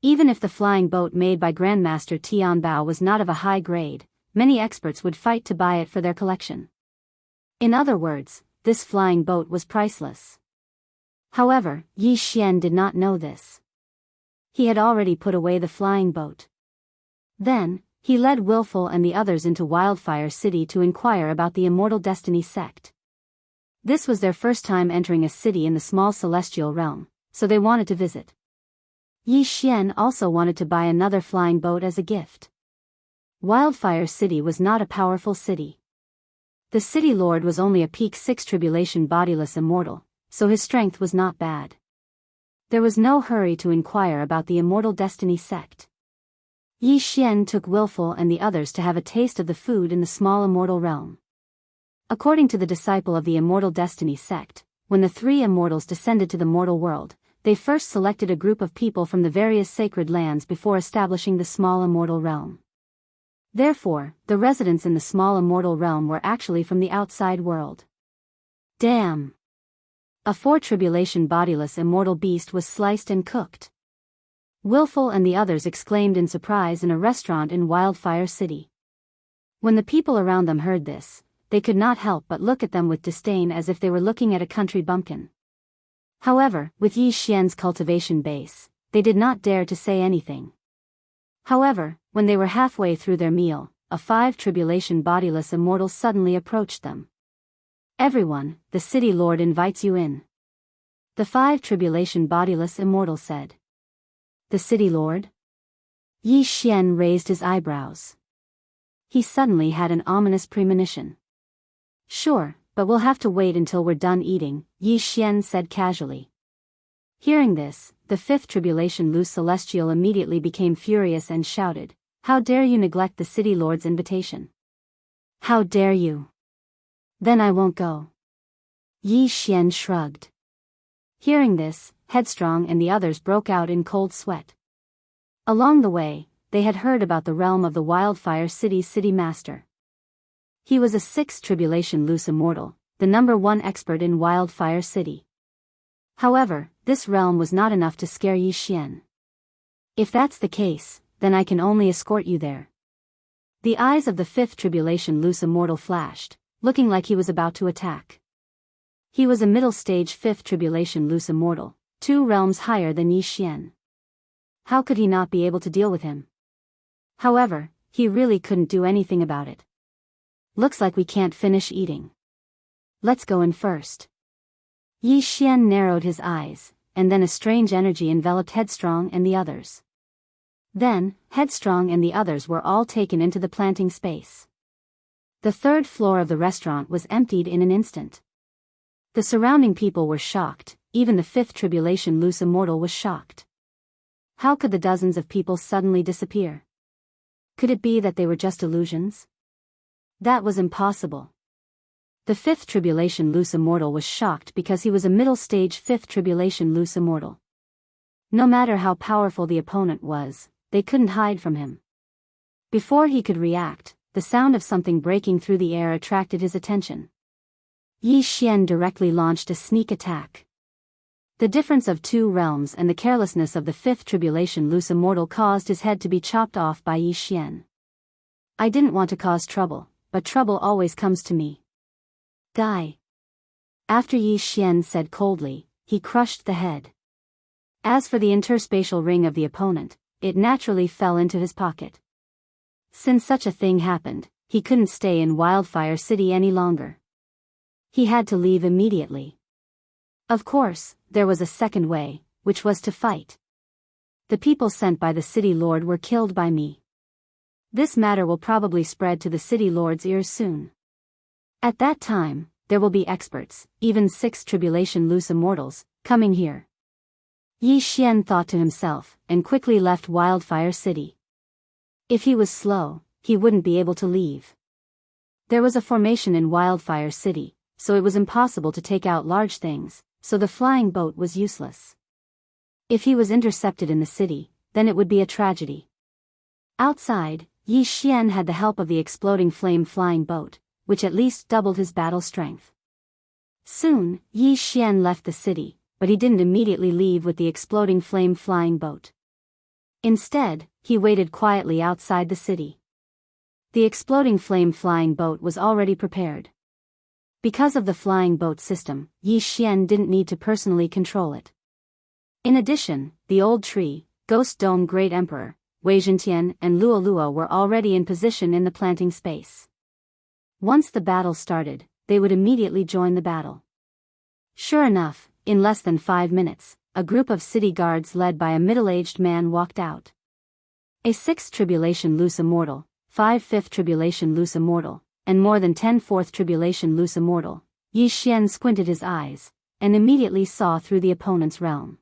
Even if the flying boat made by Grandmaster Tianbao was not of a high grade, many experts would fight to buy it for their collection. In other words, this flying boat was priceless. However, Yi Xian did not know this. He had already put away the flying boat. Then, he led Willful and the others into Wildfire City to inquire about the Immortal Destiny sect. This was their first time entering a city in the small celestial realm, so they wanted to visit. Yi Xian also wanted to buy another flying boat as a gift. Wildfire City was not a powerful city. The city lord was only a peak 6 tribulation bodiless immortal, so his strength was not bad. There was no hurry to inquire about the Immortal Destiny sect. Yi Xian took Willful and the others to have a taste of the food in the small immortal realm. According to the disciple of the Immortal Destiny sect, when the 3 immortals descended to the mortal world, they first selected a group of people from the various sacred lands before establishing the small immortal realm. Therefore, the residents in the small immortal realm were actually from the outside world. Damn! A 4 tribulation bodiless immortal beast was sliced and cooked. Willful and the others exclaimed in surprise in a restaurant in Wildfire City. When the people around them heard this, they could not help but look at them with disdain as if they were looking at a country bumpkin. However, with Yi Xian's cultivation base, they did not dare to say anything. However, when they were halfway through their meal, a 5 tribulation bodiless immortal suddenly approached them. Everyone, the city lord invites you in. The 5 tribulation bodiless immortal said. The city lord? Yi Xian raised his eyebrows. He suddenly had an ominous premonition. Sure, but we'll have to wait until we're done eating, Yi Xian said casually. Hearing this, the 5th tribulation loose celestial immediately became furious and shouted, How dare you neglect the city lord's invitation? How dare you? Then I won't go. Yi Xian shrugged. Hearing this, Headstrong and the others broke out in cold sweat. Along the way, they had heard about the realm of the Wildfire City's city master. He was a 6th tribulation loose immortal, the #1 expert in Wildfire City. However, this realm was not enough to scare Yi Xian. If that's the case, then I can only escort you there. The eyes of the 5th tribulation loose immortal flashed, looking like he was about to attack. He was a middle-stage 5th tribulation loose immortal, 2 realms higher than Yi Xian. How could he not be able to deal with him? However, he really couldn't do anything about it. Looks like we can't finish eating. Let's go in first. Yi Xian narrowed his eyes, and then a strange energy enveloped Headstrong and the others. Then, Headstrong and the others were all taken into the planting space. The 3rd floor of the restaurant was emptied in an instant. The surrounding people were shocked, even the 5th tribulation loose immortal was shocked. How could the dozens of people suddenly disappear? Could it be that they were just illusions? That was impossible. The 5th tribulation loose immortal was shocked because he was a middle-stage 5th tribulation loose immortal. No matter how powerful the opponent was, they couldn't hide from him. Before he could react, the sound of something breaking through the air attracted his attention. Yi Xian directly launched a sneak attack. The difference of 2 realms and the carelessness of the 5th tribulation loose immortal caused his head to be chopped off by Yi Xian. I didn't want to cause trouble, but trouble always comes to me. Die. After Yi Xian said coldly, he crushed the head. As for the interspatial ring of the opponent, it naturally fell into his pocket. Since such a thing happened, he couldn't stay in Wildfire City any longer. He had to leave immediately. Of course, there was a second way, which was to fight. The people sent by the city lord were killed by me. This matter will probably spread to the city lord's ears soon. At that time, there will be experts, even 6 tribulation loose immortals, coming here. Yi Xian thought to himself, and quickly left Wildfire City. If he was slow, he wouldn't be able to leave. There was a formation in Wildfire City, so it was impossible to take out large things, so the flying boat was useless. If he was intercepted in the city, then it would be a tragedy. Outside, Yi Xian had the help of the exploding flame flying boat, which at least doubled his battle strength. Soon, Yi Xian left the city, but he didn't immediately leave with the exploding flame flying boat. Instead, he waited quietly outside the city. The exploding flame flying boat was already prepared. Because of the flying boat system, Yi Xian didn't need to personally control it. In addition, the old tree, Ghost Dome Great Emperor, Wei Zhentian and Luolua were already in position in the planting space. Once the battle started, they would immediately join the battle. Sure enough, in less than 5 minutes, a group of city guards led by a middle-aged man walked out. A 6th tribulation loose immortal, 5 5th tribulation loose immortal, and more than 10 4th tribulation loose immortal. Yi Xian squinted his eyes, and immediately saw through the opponent's realm.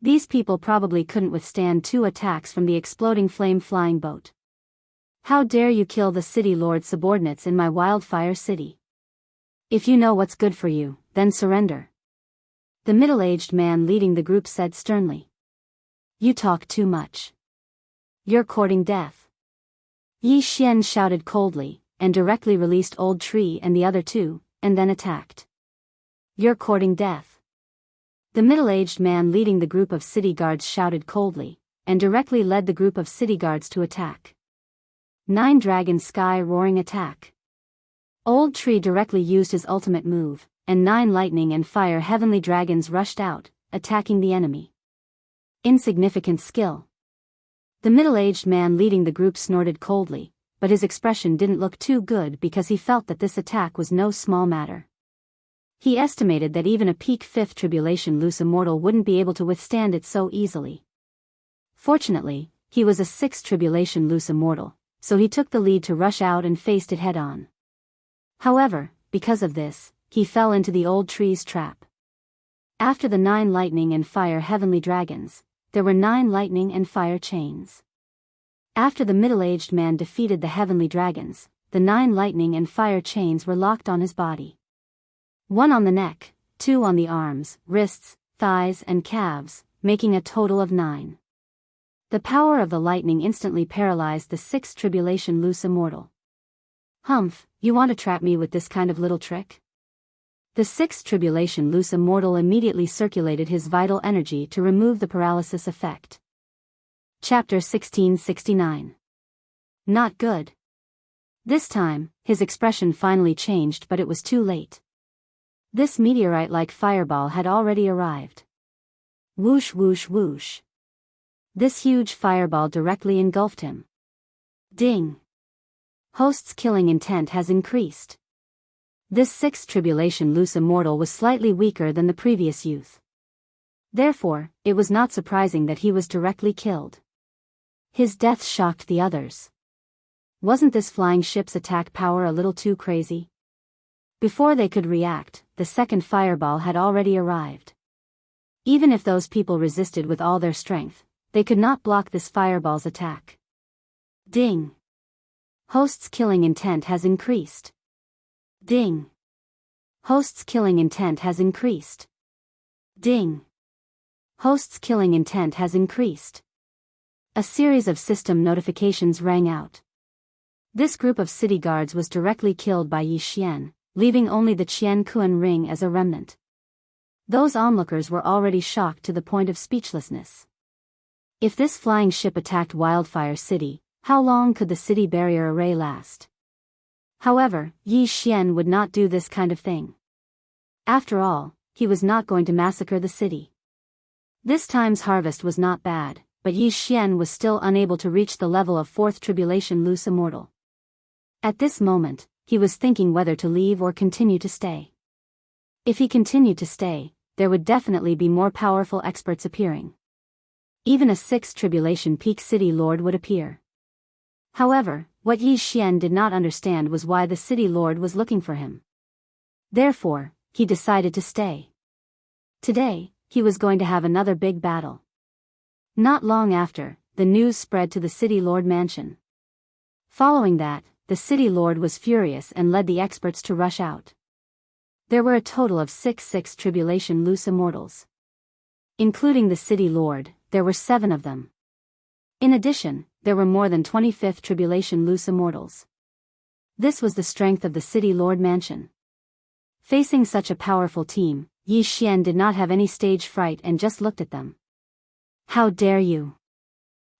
These people probably couldn't withstand 2 attacks from the exploding flame flying boat. How dare you kill the city lord's subordinates in my Wildfire City? If you know what's good for you, then surrender. The middle-aged man leading the group said sternly. You talk too much. You're courting death. Yi Xian shouted coldly, and directly released Old Tree and the other 2, and then attacked. You're courting death. The middle-aged man leading the group of city guards shouted coldly, and directly led the group of city guards to attack. 9 Dragon Sky Roaring Attack. Old Tree directly used his ultimate move, and 9 lightning and fire heavenly dragons rushed out, attacking the enemy. Insignificant skill. The middle-aged man leading the group snorted coldly, but his expression didn't look too good because he felt that this attack was no small matter. He estimated that even a peak 5th tribulation loose immortal wouldn't be able to withstand it so easily. Fortunately, he was a 6th tribulation loose immortal, so he took the lead to rush out and faced it head-on. However, because of this, he fell into the old tree's trap. After the 9 lightning and fire heavenly dragons, there were 9 lightning and fire chains. After the middle-aged man defeated the heavenly dragons, the 9 lightning and fire chains were locked on his body. 1 on the neck, 2 on the arms, wrists, thighs and calves, making a total of 9. The power of the lightning instantly paralyzed the 6th tribulation loose immortal. Humph, you want to trap me with this kind of little trick? The 6th tribulation loose immortal immediately circulated his vital energy to remove the paralysis effect. Chapter 1669. Not good. This time, his expression finally changed, but it was too late. This meteorite-like fireball had already arrived. Whoosh whoosh whoosh. This huge fireball directly engulfed him. Ding. Host's killing intent has increased. This 6th tribulation loose immortal was slightly weaker than the previous youth. Therefore, it was not surprising that he was directly killed. His death shocked the others. Wasn't this flying ship's attack power a little too crazy? Before they could react, the 2nd fireball had already arrived. Even if those people resisted with all their strength, they could not block this fireball's attack. Ding. Host's killing intent has increased. Ding. Host's killing intent has increased. Ding. Host's killing intent has increased. A series of system notifications rang out. This group of city guards was directly killed by Yi Xian, leaving only the Qian Kuan ring as a remnant. Those onlookers were already shocked to the point of speechlessness. If this flying ship attacked Wildfire City, how long could the city barrier array last? However, Yi Xian would not do this kind of thing. After all, he was not going to massacre the city. This time's harvest was not bad, but Yi Xian was still unable to reach the level of 4th tribulation loose immortal. At this moment, he was thinking whether to leave or continue to stay. If he continued to stay, there would definitely be more powerful experts appearing. Even a 6th tribulation peak city lord would appear. However, what Yi Xian did not understand was why the city lord was looking for him. Therefore, he decided to stay. Today, he was going to have another big battle. Not long after, the news spread to the city lord mansion. Following that, the city lord was furious and led the experts to rush out. There were a total of 6 6th tribulation loose immortals. Including the city lord, there were 7 of them. In addition, there were more than 25th tribulation loose immortals. This was the strength of the city lord mansion. Facing such a powerful team, Yi Xian did not have any stage fright and just looked at them. How dare you?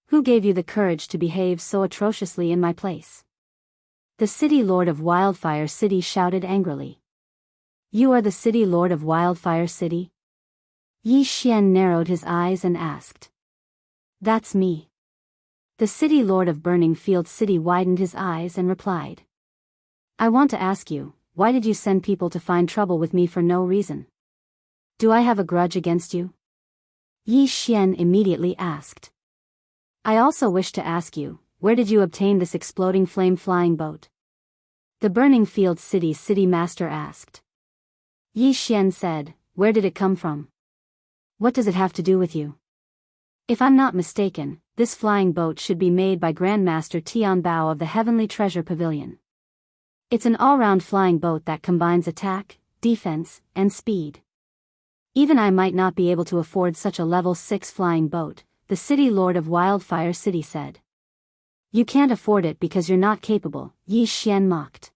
Who gave you the courage to behave so atrociously in my place? The city lord of Wildfire City shouted angrily. You are the city lord of Wildfire City? Yi Xian narrowed his eyes and asked. That's me. The city lord of Burning Field City widened his eyes and replied. I want to ask you, why did you send people to find trouble with me for no reason? Do I have a grudge against you? Yi Xian immediately asked. I also wish to ask you, where did you obtain this exploding flame-flying boat? The Burning Field City's city master asked. Yi Xian said, where did it come from? What does it have to do with you? If I'm not mistaken, this flying boat should be made by Grandmaster Tian Bao of the Heavenly Treasure Pavilion. It's an all-round flying boat that combines attack, defense, and speed. Even I might not be able to afford such a level 6 flying boat, the city lord of Wildfire City said. You can't afford it because you're not capable, Yi Xian mocked.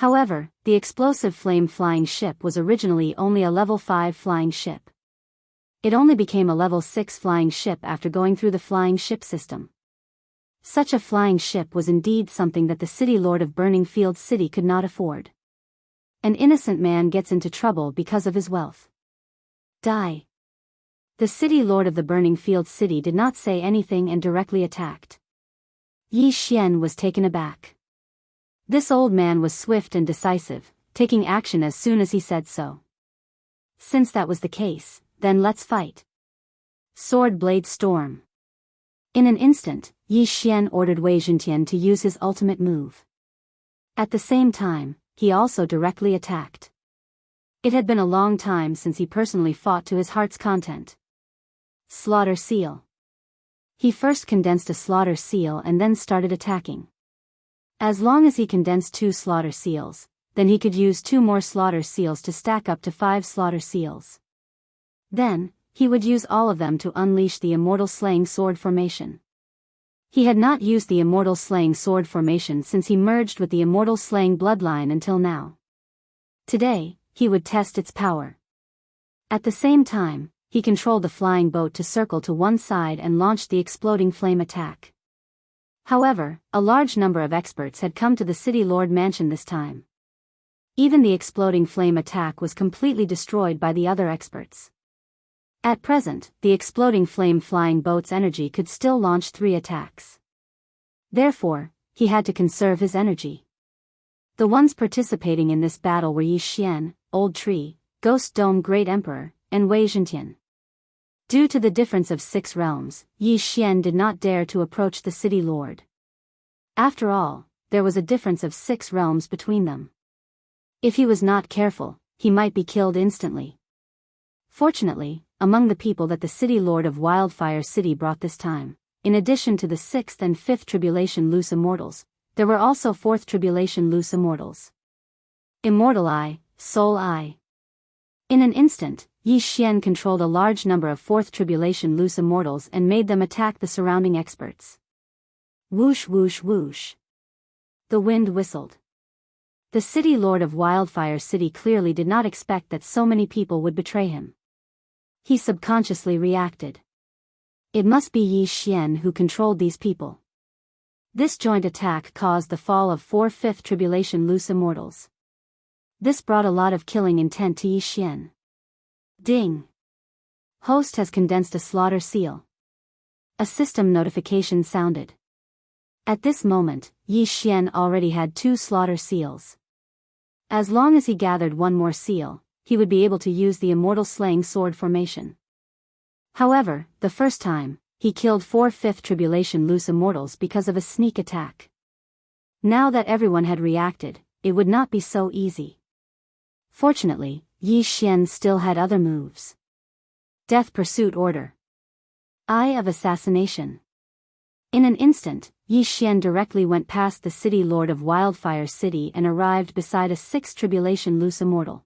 However, the explosive flame flying ship was originally only a level 5 flying ship. It only became a level 6 flying ship after going through the flying ship system. Such a flying ship was indeed something that the city lord of Burning Field City could not afford. An innocent man gets into trouble because of his wealth. Die. The city lord of the Burning Field City did not say anything and directly attacked. Yi Xian was taken aback. This old man was swift and decisive, taking action as soon as he said so. Since that was the case, then let's fight. Sword Blade Storm. In an instant, Yi Xian ordered Wei Zhentian to use his ultimate move. At the same time, he also directly attacked. It had been a long time since he personally fought to his heart's content. Slaughter Seal. He first condensed a Slaughter Seal and then started attacking. As long as he condensed 2 Slaughter Seals, then he could use 2 more Slaughter Seals to stack up to 5 Slaughter Seals. Then, he would use all of them to unleash the Immortal Slaying Sword formation. He had not used the Immortal Slaying Sword formation since he merged with the Immortal Slaying bloodline until now. Today, he would test its power. At the same time, he controlled the flying boat to circle to one side and launched the exploding flame attack. However, a large number of experts had come to the City Lord Mansion this time. Even the exploding flame attack was completely destroyed by the other experts. At present, the exploding flame flying boat's energy could still launch 3 attacks. Therefore, he had to conserve his energy. The ones participating in this battle were Yi Xian, Old Tree, Ghost Dome Great Emperor, and Wei Zhentian. Due to the difference of 6 realms, Yi Xian did not dare to approach the city lord. After all, there was a difference of 6 realms between them. If he was not careful, he might be killed instantly. Fortunately, among the people that the city lord of Wildfire City brought this time, in addition to the 6th and 5th Tribulation Loose Immortals, there were also 4th Tribulation Loose Immortals. Immortal Eye, Soul Eye. In an instant, Yi Xian controlled a large number of 4th Tribulation Loose Immortals and made them attack the surrounding experts. Whoosh whoosh whoosh. The wind whistled. The city lord of Wildfire City clearly did not expect that so many people would betray him. He subconsciously reacted. It must be Yi Xian who controlled these people. This joint attack caused the fall of 4 5th Tribulation Loose Immortals. This brought a lot of killing intent to Yi Xian. Ding. Host has condensed a Slaughter Seal. A system notification sounded. At this moment, Yi Xian already had 2 Slaughter Seals. As long as he gathered 1 more seal, he would be able to use the Immortal Slaying Sword formation. However, the first time, he killed 4 5th Tribulation Loose Immortals because of a sneak attack. Now that everyone had reacted, it would not be so easy. Fortunately, Yi Xian still had other moves. Death Pursuit Order. Eye of Assassination. In an instant, Yi Xian directly went past the city lord of Wildfire City and arrived beside a 6th Tribulation Loose Immortal.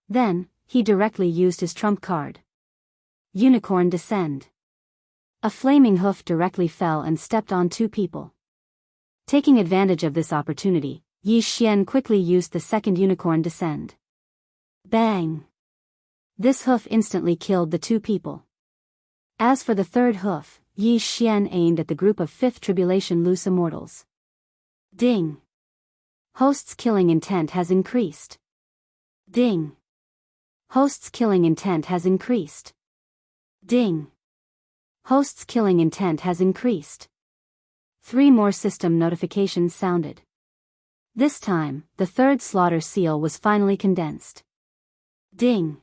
Then, he directly used his trump card. Unicorn Descend. A flaming hoof directly fell and stepped on 2 people. Taking advantage of this opportunity, Yi Xian quickly used the 2nd Unicorn Descend. Bang! This hoof instantly killed the 2 people. As for the 3rd hoof, Yi Xian aimed at the group of 5th Tribulation Loose Immortals. Ding! Host's killing intent has increased. Ding! Host's killing intent has increased. Ding! Host's killing intent has increased. 3 more system notifications sounded. This time, the 3rd Slaughter Seal was finally condensed. Ding!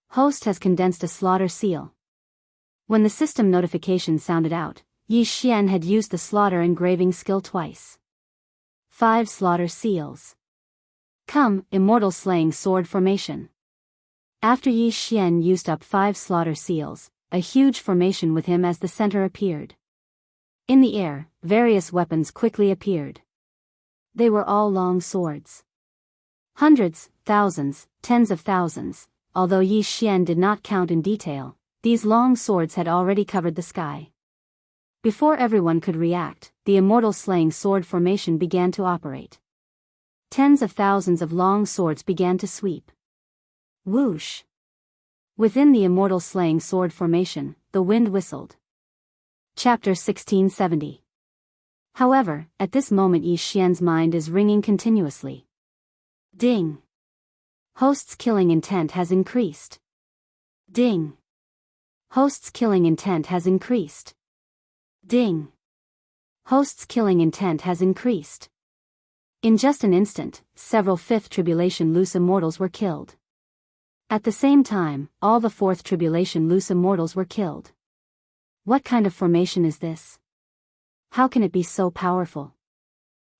Host has condensed a Slaughter Seal. When the system notification sounded out, Yi Xian had used the Slaughter engraving skill twice. 5 Slaughter Seals. Come, Immortal Slaying Sword formation. After Yi Xian used up 5 Slaughter Seals, a huge formation with him as the center appeared. In the air, various weapons quickly appeared. They were all long swords. Hundreds, thousands, tens of thousands, although Yi Xian did not count in detail, these long swords had already covered the sky. Before everyone could react, the Immortal Slaying Sword formation began to operate. Tens of thousands of long swords began to sweep. Whoosh! Within the immortal slaying sword formation, the wind whistled. Chapter 1670. However, at this moment Yi Xian's mind is ringing continuously. Ding! Host's killing intent has increased. Ding! Host's killing intent has increased. Ding! Host's killing intent has increased. In just an instant, several Fifth Tribulation loose immortals were killed. At the same time, all the Fourth Tribulation loose immortals were killed. What kind of formation is this? How can it be so powerful?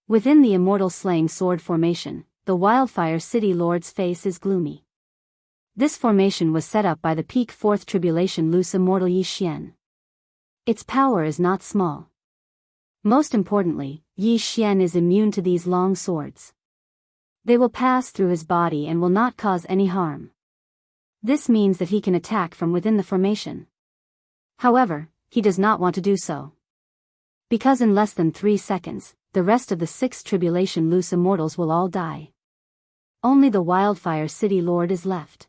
Within the immortal slaying sword formation, the Wildfire City Lord's face is gloomy. This formation was set up by the peak Fourth Tribulation loose immortal Yi Xian. Its power is not small. Most importantly, Yi Xian is immune to these long swords. They will pass through his body and will not cause any harm. This means that he can attack from within the formation. However, he does not want to do so. Because in less than 3 seconds, the rest of the Sixth Tribulation loose immortals will all die. Only the Wildfire City Lord is left.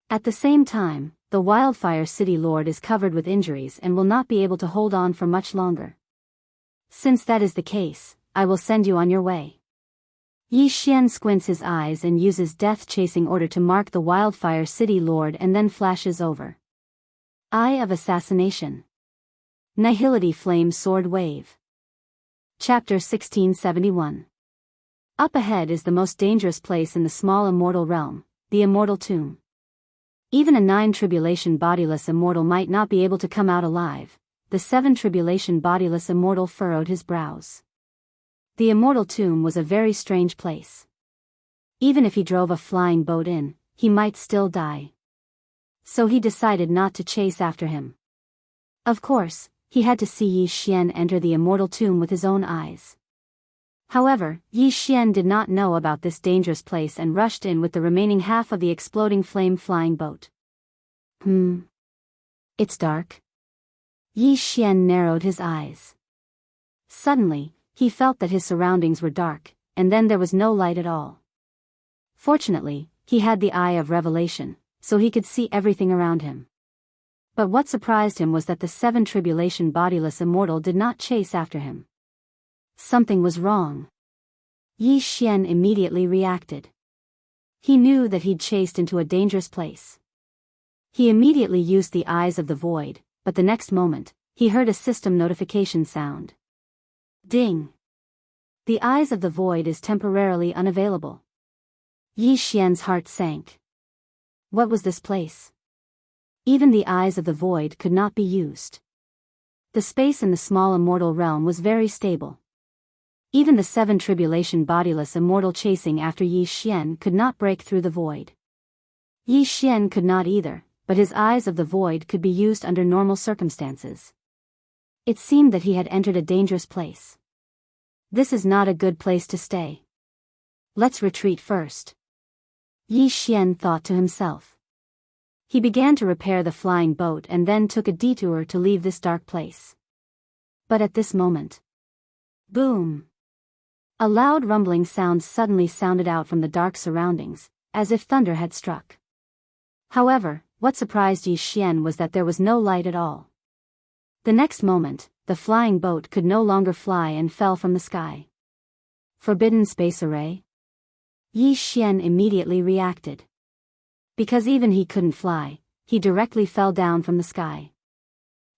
At the same time, the Wildfire City Lord is covered with injuries and will not be able to hold on for much longer. Since that is the case, I will send you on your way. Yi Xian squints his eyes and uses death-chasing order to mark the Wildfire City Lord and then flashes over. Eye of Assassination. Nihility Flame Sword Wave. Chapter 1671. Up ahead is the most dangerous place in the small immortal realm, the Immortal Tomb. Even a 9 Tribulation bodiless immortal might not be able to come out alive. The 7 Tribulation bodiless immortal furrowed his brows. The Immortal Tomb was a very strange place. Even if he drove a flying boat in, he might still die. So he decided not to chase after him. Of course, he had to see Yi Xian enter the Immortal Tomb with his own eyes. However, Yi Xian did not know about this dangerous place and rushed in with the remaining half of the exploding flame-flying boat. It's dark. Yi Xian narrowed his eyes. Suddenly, he felt that his surroundings were dark, and then there was no light at all. Fortunately, he had the Eye of Revelation, so he could see everything around him. But what surprised him was that the 7 Tribulation bodiless immortal did not chase after him. Something was wrong. Yi Xian immediately reacted. He knew that he'd chased into a dangerous place. He immediately used the Eyes of the Void, but the next moment, he heard a system notification sound. Ding! The Eyes of the Void is temporarily unavailable. Yi Xian's heart sank. What was this place? Even the Eyes of the Void could not be used. The space in the small immortal realm was very stable. Even the 7 Tribulation bodiless immortal chasing after Yi Xian could not break through the void. Yi Xian could not either, but his Eyes of the Void could be used under normal circumstances. It seemed that he had entered a dangerous place. This is not a good place to stay. Let's retreat first. Yi Xian thought to himself. He began to repair the flying boat and then took a detour to leave this dark place. But at this moment, boom! A loud rumbling sound suddenly sounded out from the dark surroundings, as if thunder had struck. However, what surprised Yi Xian was that there was no light at all. The next moment, the flying boat could no longer fly and fell from the sky. Forbidden space array? Yi Xian immediately reacted. Because even he couldn't fly, he directly fell down from the sky.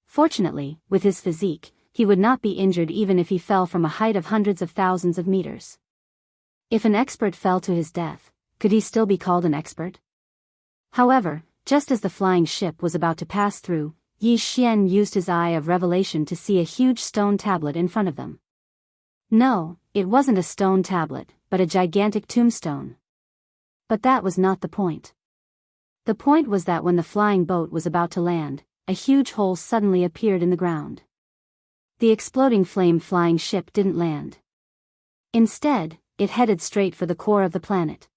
Fortunately, with his physique, he would not be injured even if he fell from a height of hundreds of thousands of meters. If an expert fell to his death, could he still be called an expert? However, just as the flying ship was about to pass through, Yi Xian used his Eye of Revelation to see a huge stone tablet in front of them. No, it wasn't a stone tablet, but a gigantic tombstone. But that was not the point. The point was that when the flying boat was about to land, a huge hole suddenly appeared in the ground. The exploding flame-flying ship didn't land. Instead, it headed straight for the core of the planet.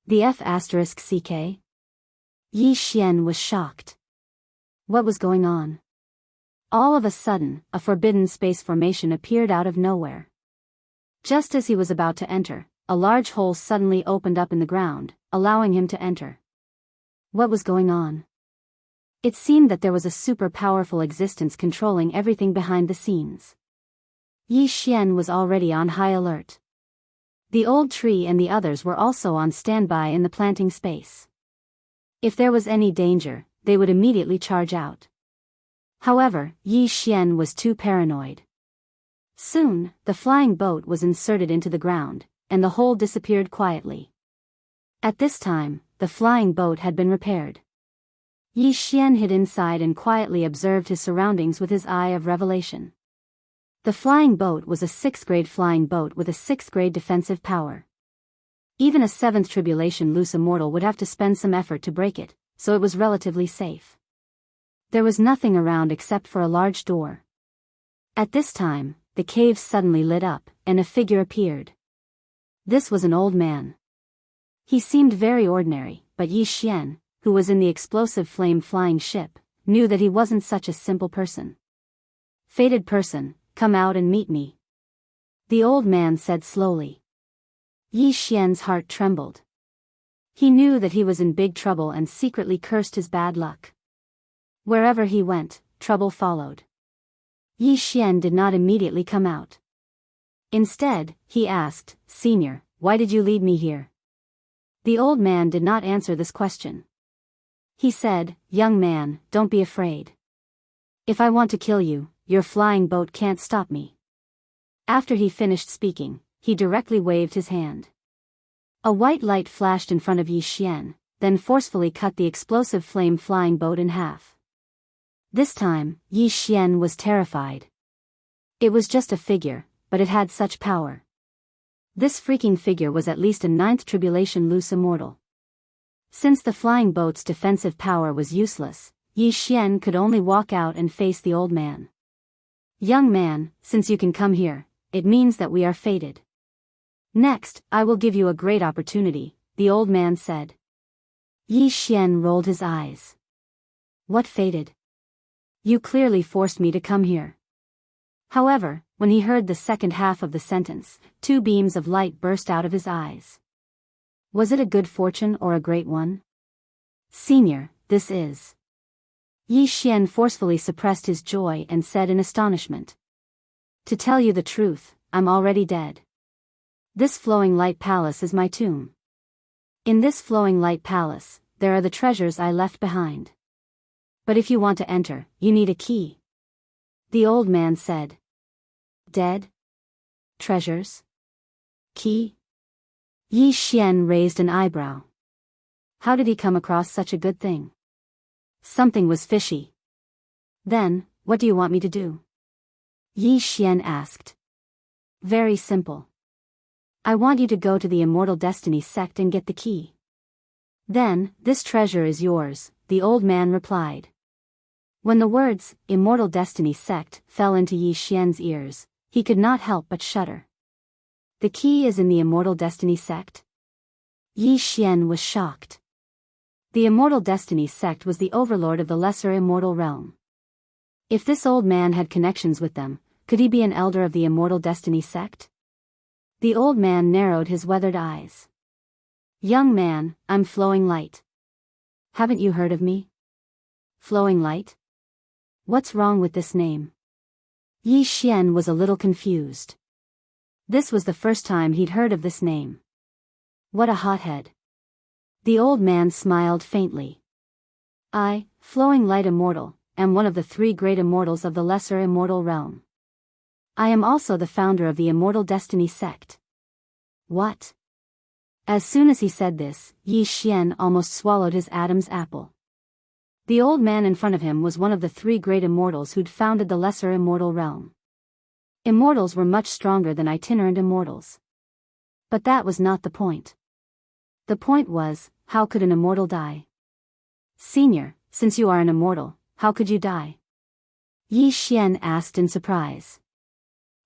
The F***CK? Yi Xian was shocked. What was going on? All of a sudden, a forbidden space formation appeared out of nowhere. Just as he was about to enter, a large hole suddenly opened up in the ground, allowing him to enter. What was going on? It seemed that there was a super powerful existence controlling everything behind the scenes. Yi Xian was already on high alert. The old tree and the others were also on standby in the planting space. If there was any danger, they would immediately charge out. However, Yi Xian was too paranoid. Soon, the flying boat was inserted into the ground, and the hole disappeared quietly. At this time, the flying boat had been repaired. Yi Xian hid inside and quietly observed his surroundings with his eye of revelation. The flying boat was a 6th grade flying boat with a 6th grade defensive power. Even a 7th tribulation loose immortal would have to spend some effort to break it, so it was relatively safe. There was nothing around except for a large door. At this time, the cave suddenly lit up, and a figure appeared. This was an old man. He seemed very ordinary, but Yi Xian, who was in the explosive flame-flying ship, knew that he wasn't such a simple person. "Fated person, come out and meet me," the old man said slowly. Yi Xian's heart trembled. He knew that he was in big trouble and secretly cursed his bad luck. Wherever he went, trouble followed. Yi Xian did not immediately come out. Instead, he asked, "Senior, why did you lead me here?" The old man did not answer this question. He said, "Young man, don't be afraid. If I want to kill you, your flying boat can't stop me." After he finished speaking, he directly waved his hand. A white light flashed in front of Yi Xian, then forcefully cut the explosive flame-flying boat in half. This time, Yi Xian was terrified. It was just a figure, but it had such power. This freaking figure was at least a 9th tribulation loose immortal. Since the flying boat's defensive power was useless, Yi Xian could only walk out and face the old man. "Young man, since you can come here, it means that we are fated. Next, I will give you a great opportunity," the old man said. Yi Xian rolled his eyes. "What fated? You clearly forced me to come here." However, when he heard the second half of the sentence, 2 beams of light burst out of his eyes. Was it a good fortune or a great one? "Senior, this is..." Yi Xian forcefully suppressed his joy and said in astonishment. "To tell you the truth, I'm already dead. This flowing light palace is my tomb. In this flowing light palace, there are the treasures I left behind. But if you want to enter, you need a key," the old man said. "Dead? Treasures? Key?" Yi Xian raised an eyebrow. How did he come across such a good thing? Something was fishy. "Then, what do you want me to do?" Yi Xian asked. "Very simple. I want you to go to the Immortal Destiny sect and get the key. Then, this treasure is yours," the old man replied. When the words, Immortal Destiny sect, fell into Yi Xian's ears, he could not help but shudder. "The key is in the Immortal Destiny sect?" Yi Xian was shocked. The Immortal Destiny sect was the overlord of the lesser immortal realm. If this old man had connections with them, could he be an elder of the Immortal Destiny sect? The old man narrowed his weathered eyes. "Young man, I'm Flowing Light. Haven't you heard of me?" "Flowing Light? What's wrong with this name?" Yi Xian was a little confused. This was the first time he'd heard of this name. What a hothead. The old man smiled faintly. "I, Flowing Light Immortal, am one of the 3 great immortals of the lesser immortal realm. I am also the founder of the Immortal Destiny sect." "What?" As soon as he said this, Yi Xian almost swallowed his Adam's apple. The old man in front of him was one of the 3 great immortals who'd founded the lesser immortal realm. Immortals were much stronger than itinerant immortals. But that was not the point. The point was, how could an immortal die? "Senior, since you are an immortal, how could you die?" Yi Xian asked in surprise.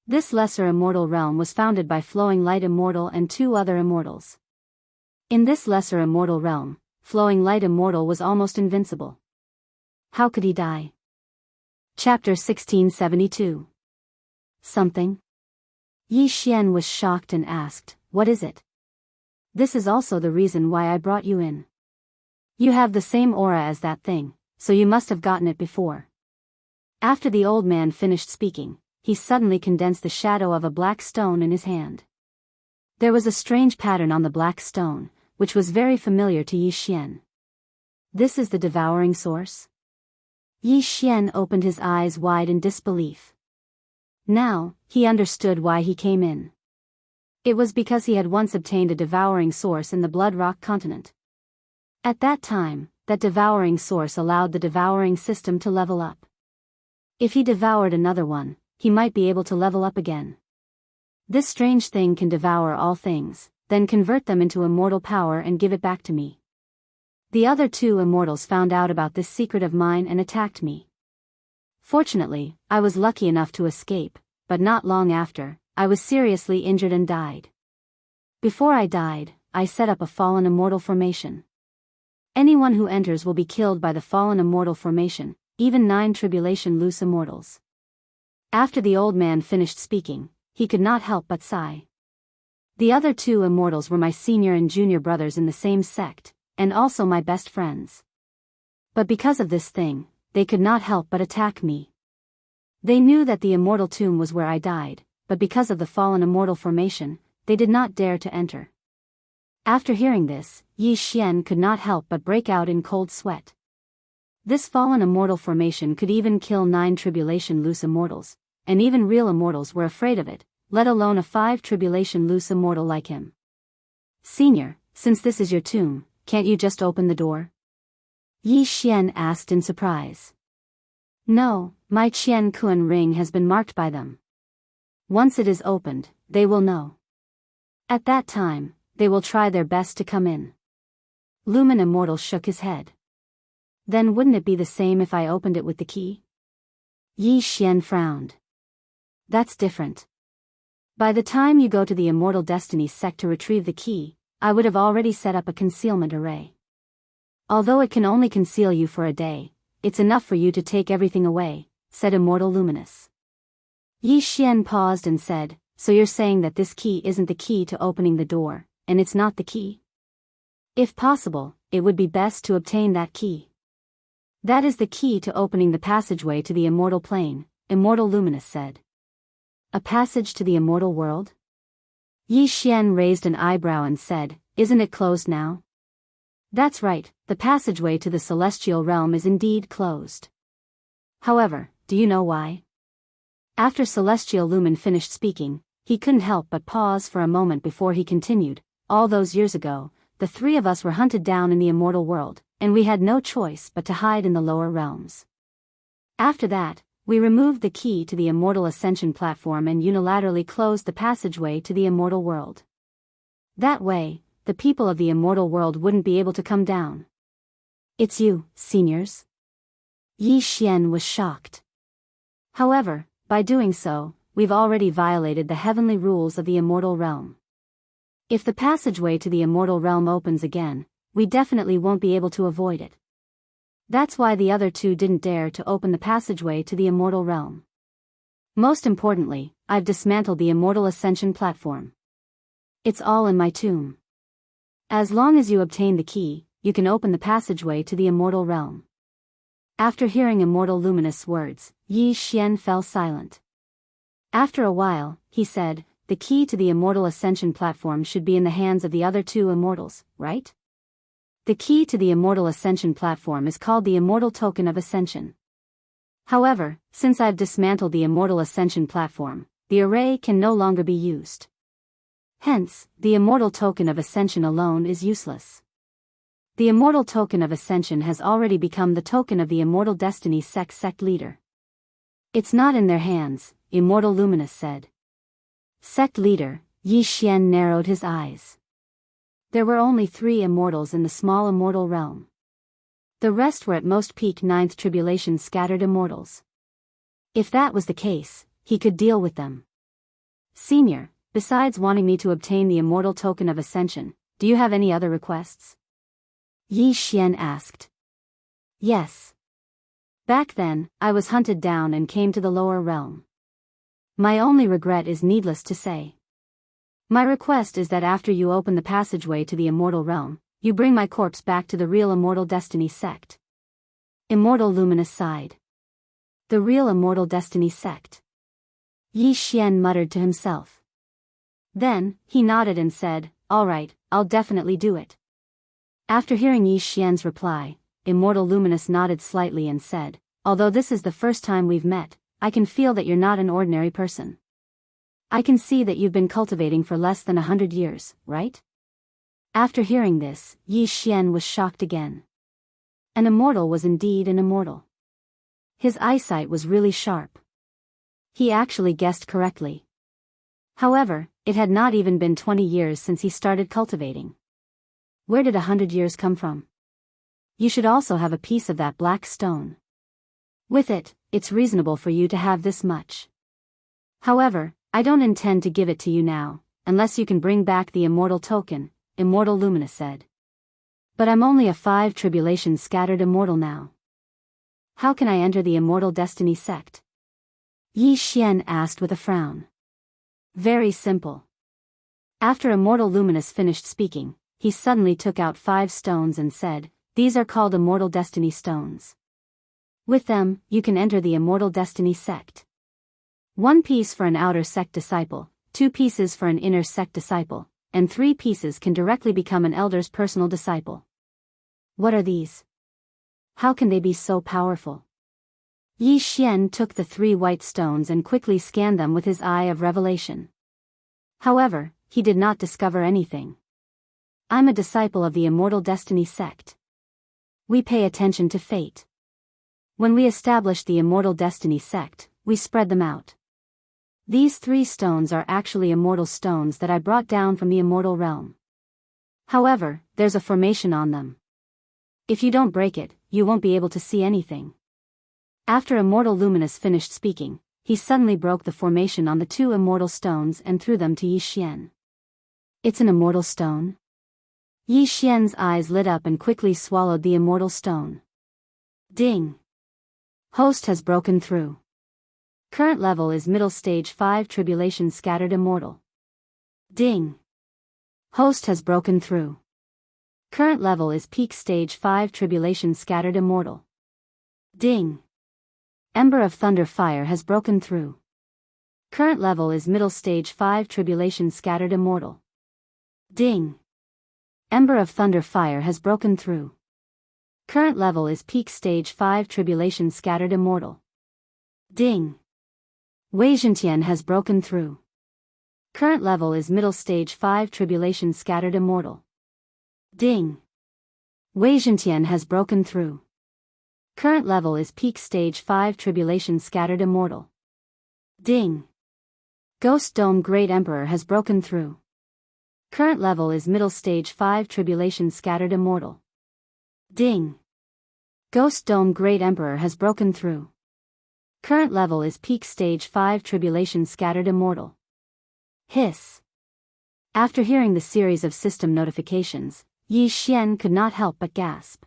This lesser immortal realm was founded by Flowing Light Immortal and 2 other immortals. In this lesser immortal realm, Flowing Light Immortal was almost invincible. How could he die? Chapter 1672. Something? Yi Xian was shocked and asked, "What is it?" This is also the reason why I brought you in. You have the same aura as that thing, so you must have gotten it before. After the old man finished speaking, he suddenly condensed the shadow of a black stone in his hand. There was a strange pattern on the black stone, which was very familiar to Yi Xian. This is the devouring source? Yi Xian opened his eyes wide in disbelief. Now, he understood why he came in. It was because he had once obtained a devouring source in the Blood Rock continent. At that time, that devouring source allowed the devouring system to level up. If he devoured another one, he might be able to level up again. This strange thing can devour all things, then convert them into immortal power and give it back to me. The other two immortals found out about this secret of mine and attacked me. Fortunately, I was lucky enough to escape, but not long after, I was seriously injured and died. Before I died, I set up a fallen immortal formation. Anyone who enters will be killed by the fallen immortal formation, even 9 tribulation loose immortals. After the old man finished speaking, he could not help but sigh. The other two immortals were my senior and junior brothers in the same sect, and also my best friends. But because of this thing, they could not help but attack me. They knew that the immortal tomb was where I died, but because of the fallen immortal formation, they did not dare to enter. After hearing this, Yi Xian could not help but break out in cold sweat. This fallen immortal formation could even kill 9 tribulation loose immortals, and even real immortals were afraid of it, let alone a 5 tribulation loose immortal like him. Senior, since this is your tomb, can't you just open the door? Yi Xian asked in surprise. No, my Qian Kuan ring has been marked by them. Once it is opened, they will know. At that time, they will try their best to come in. Lumen Immortal shook his head. Then wouldn't it be the same if I opened it with the key? Yi Xian frowned. That's different. By the time you go to the Immortal Destiny sect to retrieve the key, I would have already set up a concealment array. Although it can only conceal you for a day, it's enough for you to take everything away, said Immortal Luminous. Yi Xian paused and said, so you're saying that this key isn't the key to opening the door, and it's not the key? If possible, it would be best to obtain that key. That is the key to opening the passageway to the immortal plane, Immortal Luminous said. A passage to the immortal world? Yi Xian raised an eyebrow and said, isn't it closed now? That's right, the passageway to the celestial realm is indeed closed. However, do you know why? After Celestial Lumen finished speaking, he couldn't help but pause for a moment before he continued. All those years ago, the 3 of us were hunted down in the immortal world, and we had no choice but to hide in the lower realms. After that, we removed the key to the Immortal Ascension platform and unilaterally closed the passageway to the immortal world. That way, the people of the immortal world wouldn't be able to come down. It's you, seniors? Yi Xian was shocked. However, by doing so, we've already violated the heavenly rules of the immortal realm. If the passageway to the immortal realm opens again, we definitely won't be able to avoid it. That's why the other 2 didn't dare to open the passageway to the immortal realm. Most importantly, I've dismantled the Immortal Ascension platform. It's all in my tomb. As long as you obtain the key, you can open the passageway to the immortal realm. After hearing Immortal Luminous words, Yi Xian fell silent. After a while, he said, the key to the Immortal Ascension platform should be in the hands of the other 2 immortals, right? The key to the Immortal Ascension platform is called the Immortal Token of Ascension. However, since I've dismantled the Immortal Ascension platform, the array can no longer be used. Hence, the Immortal Token of Ascension alone is useless. The Immortal Token of Ascension has already become the token of the Immortal Destiny sect leader. It's not in their hands, Immortal Luminous said. Sect leader, Yi Xian narrowed his eyes. There were only 3 immortals in the small immortal realm. The rest were at most peak 9th tribulation scattered immortals. If that was the case, he could deal with them. Senior, besides wanting me to obtain the Immortal Token of Ascension, do you have any other requests? Yi Xian asked. Yes. Back then, I was hunted down and came to the lower realm. My only regret is needless to say. My request is that after you open the passageway to the immortal realm, you bring my corpse back to the real Immortal Destiny sect. Immortal Luminous sighed. The real Immortal Destiny sect. Yi Xian muttered to himself. Then, he nodded and said, "All right, I'll definitely do it." After hearing Yi Xian's reply, Immortal Luminous nodded slightly and said, "Although this is the first time we've met, I can feel that you're not an ordinary person. I can see that you've been cultivating for less than 100 years, right?" After hearing this, Yi Xian was shocked again. An immortal was indeed an immortal. His eyesight was really sharp. He actually guessed correctly. However, it had not even been 20 years since he started cultivating. Where did 100 years come from? You should also have a piece of that black stone. With it, it's reasonable for you to have this much. However, I don't intend to give it to you now, unless you can bring back the immortal token, Immortal Luminous said. But I'm only a 5 tribulations scattered immortal now. How can I enter the Immortal Destiny sect? Yi Xian asked with a frown. Very simple. After Immortal Luminous finished speaking, he suddenly took out 5 stones and said, "These are called Immortal Destiny stones. With them, you can enter the Immortal Destiny sect. 1 piece for an outer sect disciple, 2 pieces for an inner sect disciple, and 3 pieces can directly become an elder's personal disciple." What are these? How can they be so powerful? Yi Xian took the 3 white stones and quickly scanned them with his eye of revelation. However, he did not discover anything. I'm a disciple of the Immortal Destiny sect. We pay attention to fate. When we established the Immortal Destiny sect, we spread them out. These 3 stones are actually immortal stones that I brought down from the immortal realm. However, there's a formation on them. If you don't break it, you won't be able to see anything. After Immortal Luminous finished speaking, he suddenly broke the formation on the 2 immortal stones and threw them to Yi Xian. It's an immortal stone? Yi Xian's eyes lit up and quickly swallowed the immortal stone. Ding! Host has broken through. Current level is middle stage 5 tribulation scattered immortal. Ding! Host has broken through. Current level is peak stage 5 tribulation scattered immortal. Ding! Ember of Thunder Fire has broken through. Current level is middle stage 5 tribulation scattered immortal. Ding! Ember of Thunder Fire has broken through. Current level is peak stage 5 tribulation scattered immortal. Ding! Wei Zhentian has broken through. Current level is middle stage 5 tribulation scattered immortal. Ding! Wei Zhentian has broken through. Current level is peak stage 5 tribulation scattered immortal. Ding! Ghost Dome Great Emperor has broken through. Current level is middle stage 5 tribulation scattered immortal. Ding! Ghost Dome Great Emperor has broken through. Current level is peak stage 5 tribulation scattered immortal. Hiss! After hearing the series of system notifications, Yi Xian could not help but gasp.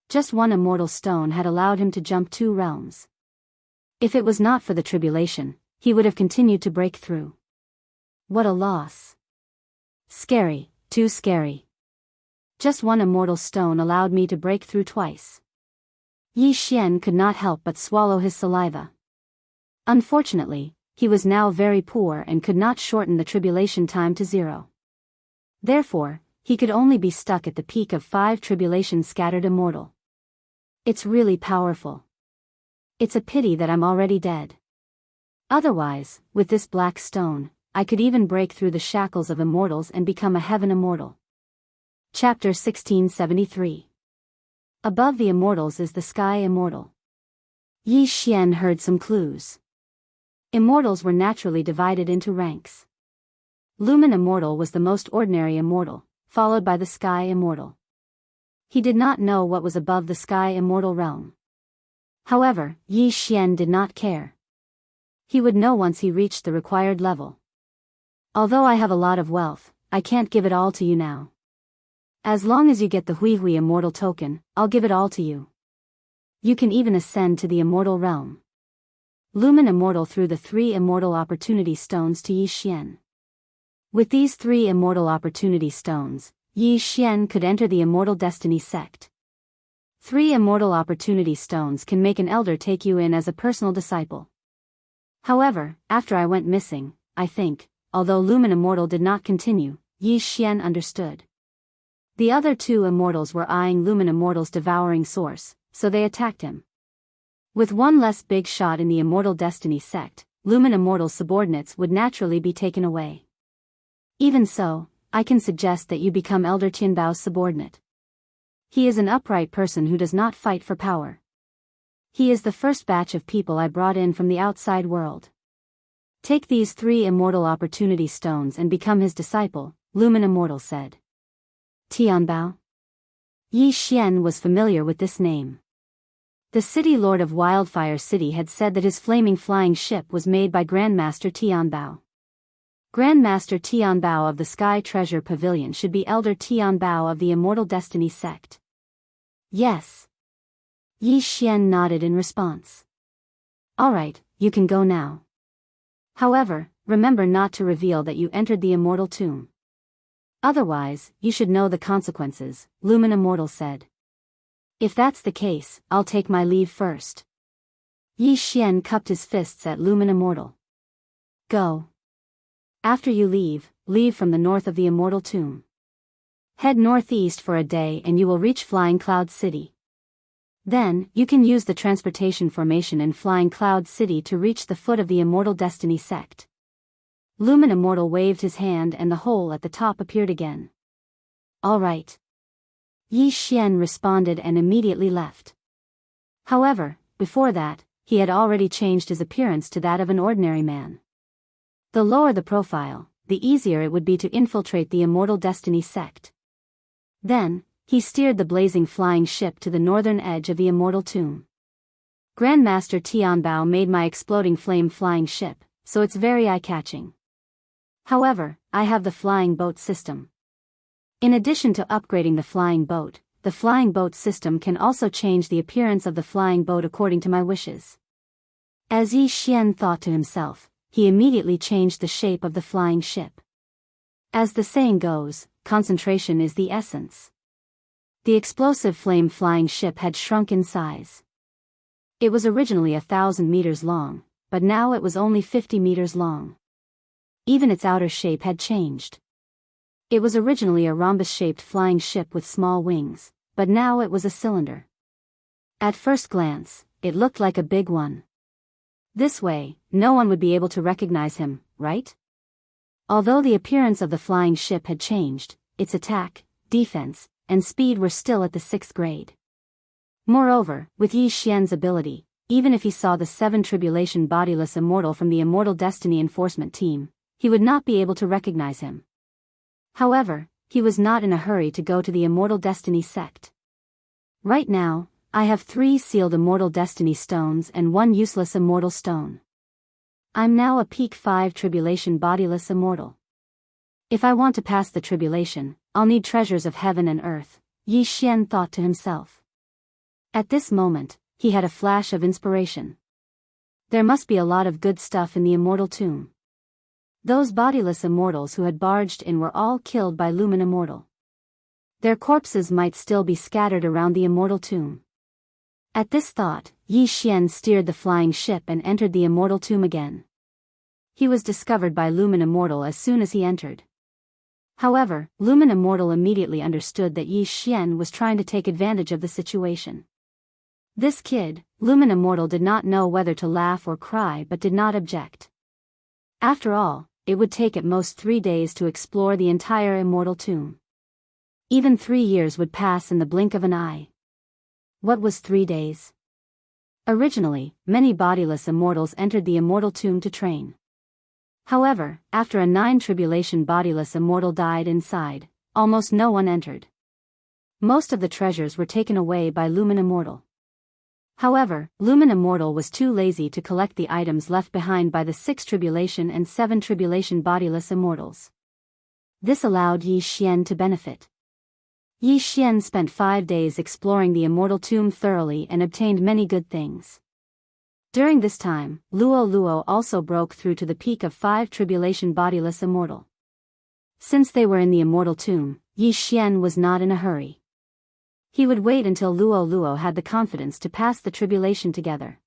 Just 1 immortal stone had allowed him to jump 2 realms. If it was not for the tribulation, he would have continued to break through. What a loss. Scary, too scary. Just 1 immortal stone allowed me to break through twice. Yi Xian could not help but swallow his saliva. Unfortunately, he was now very poor and could not shorten the tribulation time to 0. Therefore, he could only be stuck at the peak of 5 tribulation scattered immortal. It's really powerful. It's a pity that I'm already dead. Otherwise, with this black stone, I could even break through the shackles of immortals and become a heaven immortal. Chapter 1673. Above the immortals is the sky immortal. Yi Xian heard some clues. Immortals were naturally divided into ranks. Lumen Immortal was the most ordinary immortal, followed by the Sky Immortal. He did not know what was above the Sky Immortal realm. However, Yi Xian did not care. He would know once he reached the required level. Although I have a lot of wealth, I can't give it all to you now. As long as you get the Hui Hui Immortal token, I'll give it all to you. You can even ascend to the Immortal realm. Lumen Immortal threw the 3 Immortal Opportunity Stones to Yi Xian. With these 3 immortal opportunity stones, Yi Xian could enter the immortal destiny sect. 3 immortal opportunity stones can make an elder take you in as a personal disciple. However, after I went missing, I think, although Lumen Immortal did not continue, Yi Xian understood. The other 2 immortals were eyeing Lumen Immortal's devouring source, so they attacked him. With one less big shot in the immortal destiny sect, Lumen Immortal's subordinates would naturally be taken away. Even so, I can suggest that you become Elder Tianbao's subordinate. He is an upright person who does not fight for power. He is the first batch of people I brought in from the outside world. Take these 3 immortal opportunity stones and become his disciple, Lumen Immortal said. Tianbao? Yi Xian was familiar with this name. The city lord of Wildfire City had said that his flaming flying ship was made by Grandmaster Tianbao. Grandmaster Tianbao of the Sky Treasure Pavilion should be Elder Tianbao of the Immortal Destiny sect. Yes. Yi Xian nodded in response. Alright, you can go now. However, remember not to reveal that you entered the immortal tomb. Otherwise, you should know the consequences, Lumen Immortal said. If that's the case, I'll take my leave first. Yi Xian cupped his fists at Lumen Immortal. Go. After you leave from the north of the immortal tomb. Head northeast for a day and you will reach Flying Cloud City. Then, you can use the transportation formation in Flying Cloud City to reach the foot of the Immortal Destiny sect. Lumen Immortal waved his hand and the hole at the top appeared again. All right. Yi Xian responded and immediately left. However, before that, he had already changed his appearance to that of an ordinary man. The lower the profile, the easier it would be to infiltrate the Immortal Destiny sect. Then, he steered the blazing flying ship to the northern edge of the immortal tomb. Grandmaster Tianbao made my exploding flame flying ship, so it's very eye-catching. However, I have the flying boat system. In addition to upgrading the flying boat system can also change the appearance of the flying boat according to my wishes. As Yi Xian thought to himself, he immediately changed the shape of the flying ship. As the saying goes, concentration is the essence. The explosive flame flying ship had shrunk in size. It was originally 1,000 meters long, but now it was only 50 meters long. Even its outer shape had changed. It was originally a rhombus-shaped flying ship with small wings, but now it was a cylinder. At first glance, it looked like a big one. This way, no one would be able to recognize him, right? Although the appearance of the flying ship had changed, its attack, defense, and speed were still at the 6th grade. Moreover, with Yi Xian's ability, even if he saw the 7 Tribulation Bodiless Immortal from the Immortal Destiny Enforcement Team, he would not be able to recognize him. However, he was not in a hurry to go to the Immortal Destiny sect. Right now, I have 3 sealed Immortal Destiny stones and 1 useless Immortal stone. I'm now a peak 5 Tribulation Bodiless Immortal. If I want to pass the tribulation, I'll need treasures of heaven and earth, Yi Xian thought to himself. At this moment, he had a flash of inspiration. There must be a lot of good stuff in the immortal tomb. Those bodiless immortals who had barged in were all killed by Lumen Immortal. Their corpses might still be scattered around the immortal tomb. At this thought, Yi Xian steered the flying ship and entered the immortal tomb again. He was discovered by Lumen Immortal as soon as he entered. However, Lumen Immortal immediately understood that Yi Xian was trying to take advantage of the situation. This kid, Lumen Immortal did not know whether to laugh or cry but did not object. After all, it would take at most 3 days to explore the entire immortal tomb. Even 3 years would pass in the blink of an eye. What was 3 days? Originally, many bodiless immortals entered the immortal tomb to train. However, after a 9 Tribulation bodiless immortal died inside, almost no one entered. Most of the treasures were taken away by Lumen Immortal. However, Lumen Immortal was too lazy to collect the items left behind by the 6 Tribulation and 7 Tribulation bodiless immortals. This allowed Yi Xian to benefit. Yi Xian spent 5 days exploring the immortal tomb thoroughly and obtained many good things. During this time, Luo also broke through to the peak of 5 Tribulation bodiless immortal. Since they were in the immortal tomb, Yi Xian was not in a hurry. He would wait until Luo Luo had the confidence to pass the tribulation together.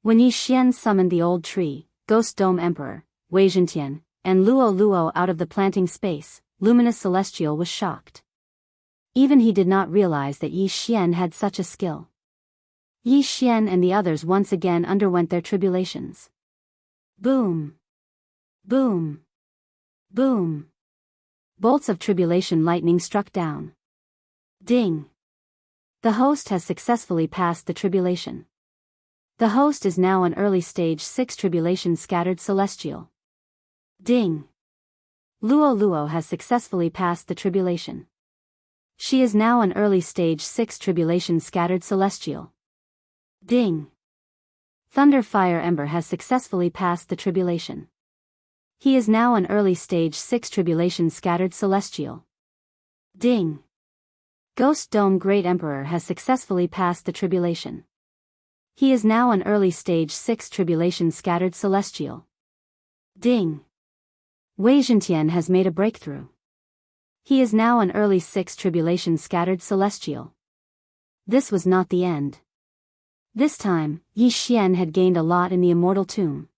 When Yi Xian summoned the old tree, Ghost Dome Emperor, Wei Zhentian, and Luo Luo out of the planting space, Luminous Celestial was shocked. Even he did not realize that Yi Xian had such a skill. Yi Xian and the others once again underwent their tribulations. Boom! Boom! Boom! Bolts of tribulation lightning struck down. Ding! The host has successfully passed the tribulation. The host is now an early stage 6 tribulation scattered celestial. Ding! Luo Luo has successfully passed the tribulation. She is now an early stage 6 tribulation scattered celestial. Ding! Thunder Fire Ember has successfully passed the tribulation. He is now an early stage 6 tribulation scattered celestial. Ding! Ghost Dome Great Emperor has successfully passed the tribulation. He is now an early stage 6 tribulation scattered celestial. Ding! Wei Zhentian has made a breakthrough. He is now an early 6 tribulation scattered celestial. This was not the end. This time, Yi Xian had gained a lot in the immortal tomb.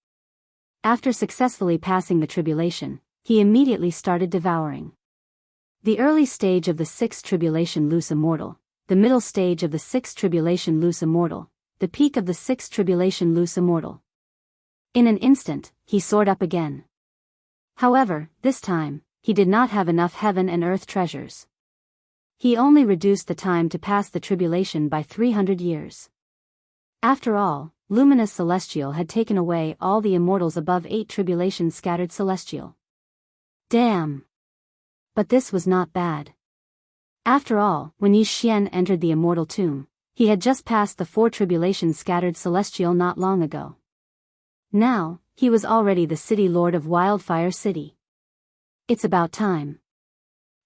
After successfully passing the tribulation, he immediately started devouring. The early stage of the 6th tribulation loose immortal, the middle stage of the 6th tribulation loose immortal, the peak of the 6th tribulation loose immortal. In an instant, he soared up again. However, this time, he did not have enough heaven and earth treasures. He only reduced the time to pass the tribulation by 300 years. After all, Luminous Celestial had taken away all the immortals above 8 tribulation scattered celestial. Damn! But this was not bad. After all, when Yi Xian entered the immortal tomb, he had just passed the 4 tribulation scattered celestial not long ago. Now, he was already the city lord of Wildfire City. It's about time.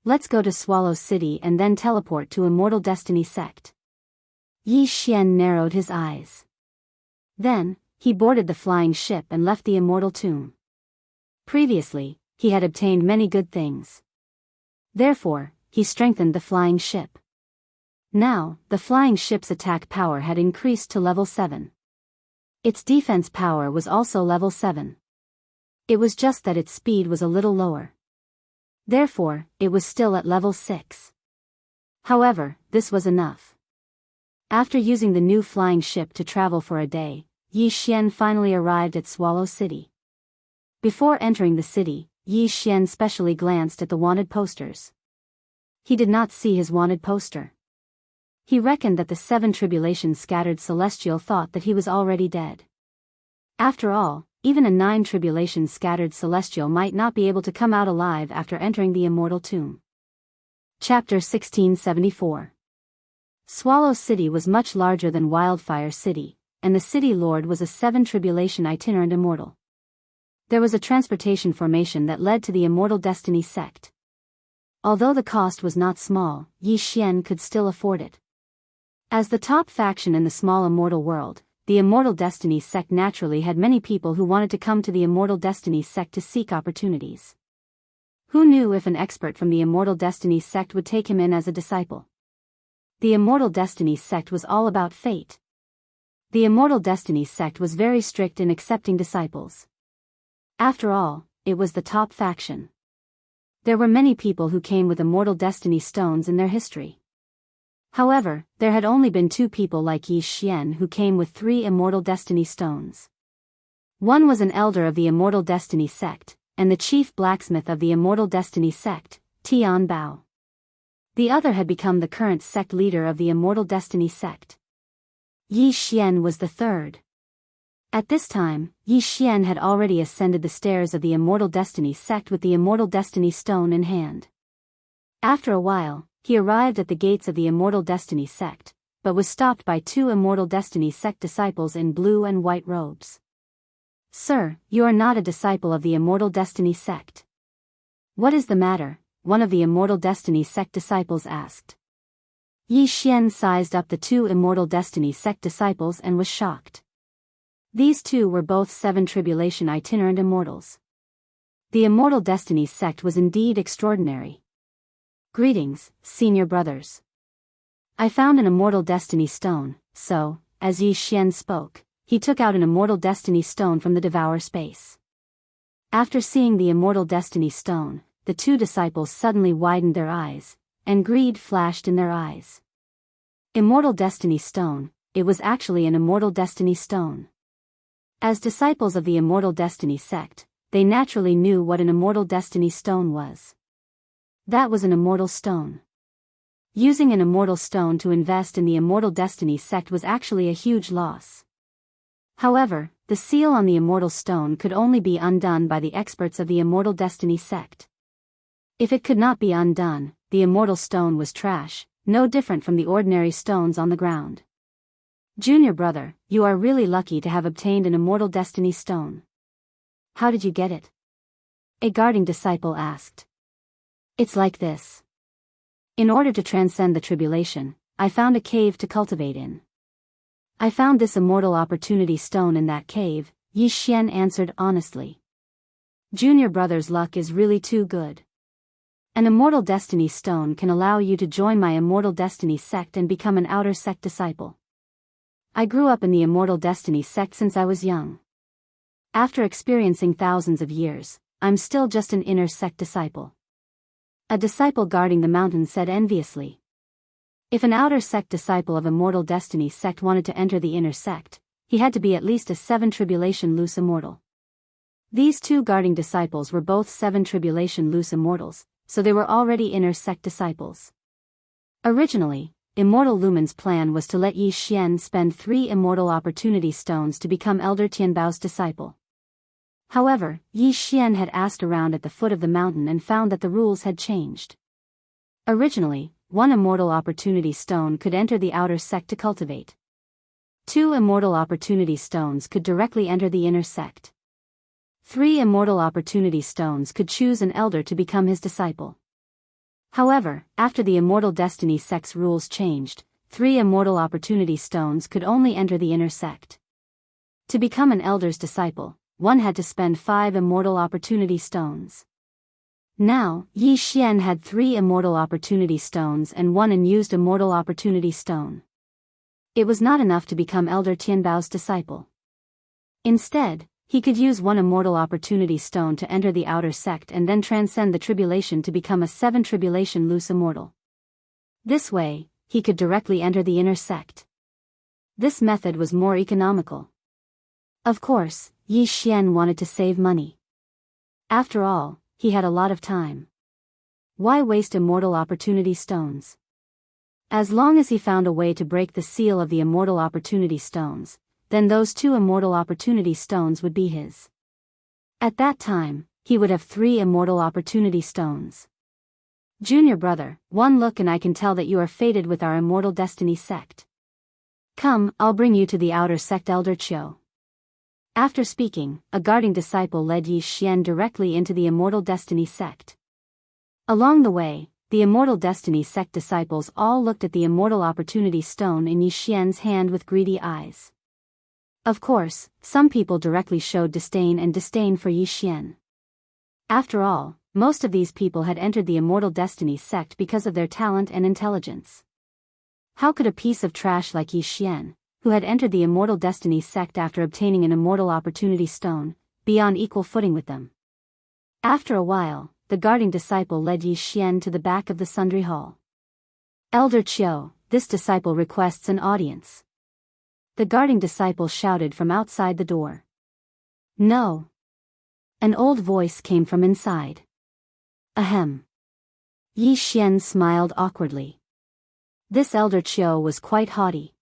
Let's go to Swallow City and then teleport to Immortal Destiny Sect. Yi Xian narrowed his eyes. Then, he boarded the flying ship and left the immortal tomb. Previously, he had obtained many good things. Therefore, he strengthened the flying ship. Now, the flying ship's attack power had increased to level 7. Its defense power was also level 7. It was just that its speed was a little lower. Therefore, it was still at level 6. However, this was enough. After using the new flying ship to travel for a day, Yi Xian finally arrived at Swallow City. Before entering the city, Yi Xian specially glanced at the wanted posters. He did not see his wanted poster. He reckoned that the 7 tribulation scattered celestial thought that he was already dead. After all, even a 9 tribulation scattered celestial might not be able to come out alive after entering the immortal tomb. Chapter 1674. Swallow City was much larger than Wildfire City, and the city lord was a 7 tribulation itinerant immortal. There was a transportation formation that led to the Immortal Destiny Sect. Although the cost was not small, Yi Xian could still afford it. As the top faction in the small immortal world, the Immortal Destiny Sect naturally had many people who wanted to come to the Immortal Destiny Sect to seek opportunities. Who knew if an expert from the Immortal Destiny Sect would take him in as a disciple? The Immortal Destiny Sect was all about fate. The Immortal Destiny Sect was very strict in accepting disciples. After all, it was the top faction. There were many people who came with Immortal Destiny stones in their history. However, there had only been 2 people like Yi Xian who came with 3 Immortal Destiny stones. One was an elder of the Immortal Destiny Sect, and the chief blacksmith of the Immortal Destiny Sect, Tian Bao. The other had become the current sect leader of the Immortal Destiny Sect. Yi Xian was the third. At this time, Yi Xian had already ascended the stairs of the Immortal Destiny Sect with the Immortal Destiny Stone in hand. After a while, he arrived at the gates of the Immortal Destiny Sect, but was stopped by 2 Immortal Destiny Sect disciples in blue and white robes. "Sir, you are not a disciple of the Immortal Destiny Sect." "What is the matter?" one of the Immortal Destiny Sect disciples asked. Yi Xian sized up the 2 Immortal Destiny Sect disciples and was shocked. These 2 were both 7 tribulation itinerant immortals. The Immortal Destiny sect was indeed extraordinary. Greetings, senior brothers. I found an Immortal Destiny stone, so, as Yi Xian spoke, he took out an Immortal Destiny stone from the Devourer space. After seeing the Immortal Destiny stone, the two disciples suddenly widened their eyes, and greed flashed in their eyes. Immortal Destiny stone, it was actually an Immortal Destiny stone. As disciples of the Immortal Destiny sect, they naturally knew what an Immortal Destiny stone was. That was an immortal stone. Using an immortal stone to invest in the Immortal Destiny sect was actually a huge loss. However, the seal on the immortal stone could only be undone by the experts of the Immortal Destiny sect. If it could not be undone, the immortal stone was trash, no different from the ordinary stones on the ground. Junior brother, you are really lucky to have obtained an Immortal Destiny stone. How did you get it? A guarding disciple asked. It's like this. In order to transcend the tribulation, I found a cave to cultivate in. I found this Immortal Opportunity stone in that cave, Yi Xian answered honestly. Junior brother's luck is really too good. An Immortal Destiny stone can allow you to join my Immortal Destiny sect and become an outer sect disciple. I grew up in the Immortal Destiny sect since I was young. After experiencing thousands of years, I'm still just an inner sect disciple. A disciple guarding the mountain said enviously. If an outer sect disciple of Immortal Destiny sect wanted to enter the inner sect, he had to be at least a 7 tribulation loose immortal. These two guarding disciples were both 7 tribulation loose immortals, so they were already inner sect disciples. Originally, Immortal Lumen's plan was to let Yi Xian spend 3 Immortal Opportunity Stones to become Elder Tianbao's disciple. However, Yi Xian had asked around at the foot of the mountain and found that the rules had changed. Originally, 1 Immortal Opportunity Stone could enter the outer sect to cultivate. 2 Immortal Opportunity Stones could directly enter the inner sect. 3 Immortal Opportunity Stones could choose an elder to become his disciple. However, after the Immortal Destiny sect's rules changed, 3 Immortal Opportunity Stones could only enter the inner sect. To become an elder's disciple, one had to spend 5 Immortal Opportunity Stones. Now, Yi Xian had 3 Immortal Opportunity Stones and 1 unused Immortal Opportunity Stone. It was not enough to become Elder Tianbao's disciple. Instead, he could use 1 Immortal Opportunity Stone to enter the outer sect and then transcend the tribulation to become a 7 tribulation loose immortal. This way, he could directly enter the inner sect. This method was more economical. Of course, Yi Xian wanted to save money. After all, he had a lot of time. Why waste Immortal Opportunity Stones? As long as he found a way to break the seal of the Immortal Opportunity Stones, then those 2 Immortal Opportunity Stones would be his. At that time, he would have 3 Immortal Opportunity Stones. Junior brother, one look and I can tell that you are fated with our Immortal Destiny sect. Come, I'll bring you to the outer sect Elder Chiu. After speaking, a guarding disciple led Yi Xian directly into the Immortal Destiny sect. Along the way, the Immortal Destiny sect disciples all looked at the Immortal Opportunity Stone in Yi Xian's hand with greedy eyes. Of course, some people directly showed disdain for Yi Xian. After all, most of these people had entered the Immortal Destiny sect because of their talent and intelligence. How could a piece of trash like Yi Xian, who had entered the Immortal Destiny sect after obtaining an Immortal Opportunity Stone, be on equal footing with them? After a while, the guarding disciple led Yi Xian to the back of the Sundry Hall. Elder Chiu, this disciple requests an audience. The guarding disciple shouted from outside the door. No. An old voice came from inside. Ahem. Yi Xian smiled awkwardly. This Elder Chiu was quite haughty.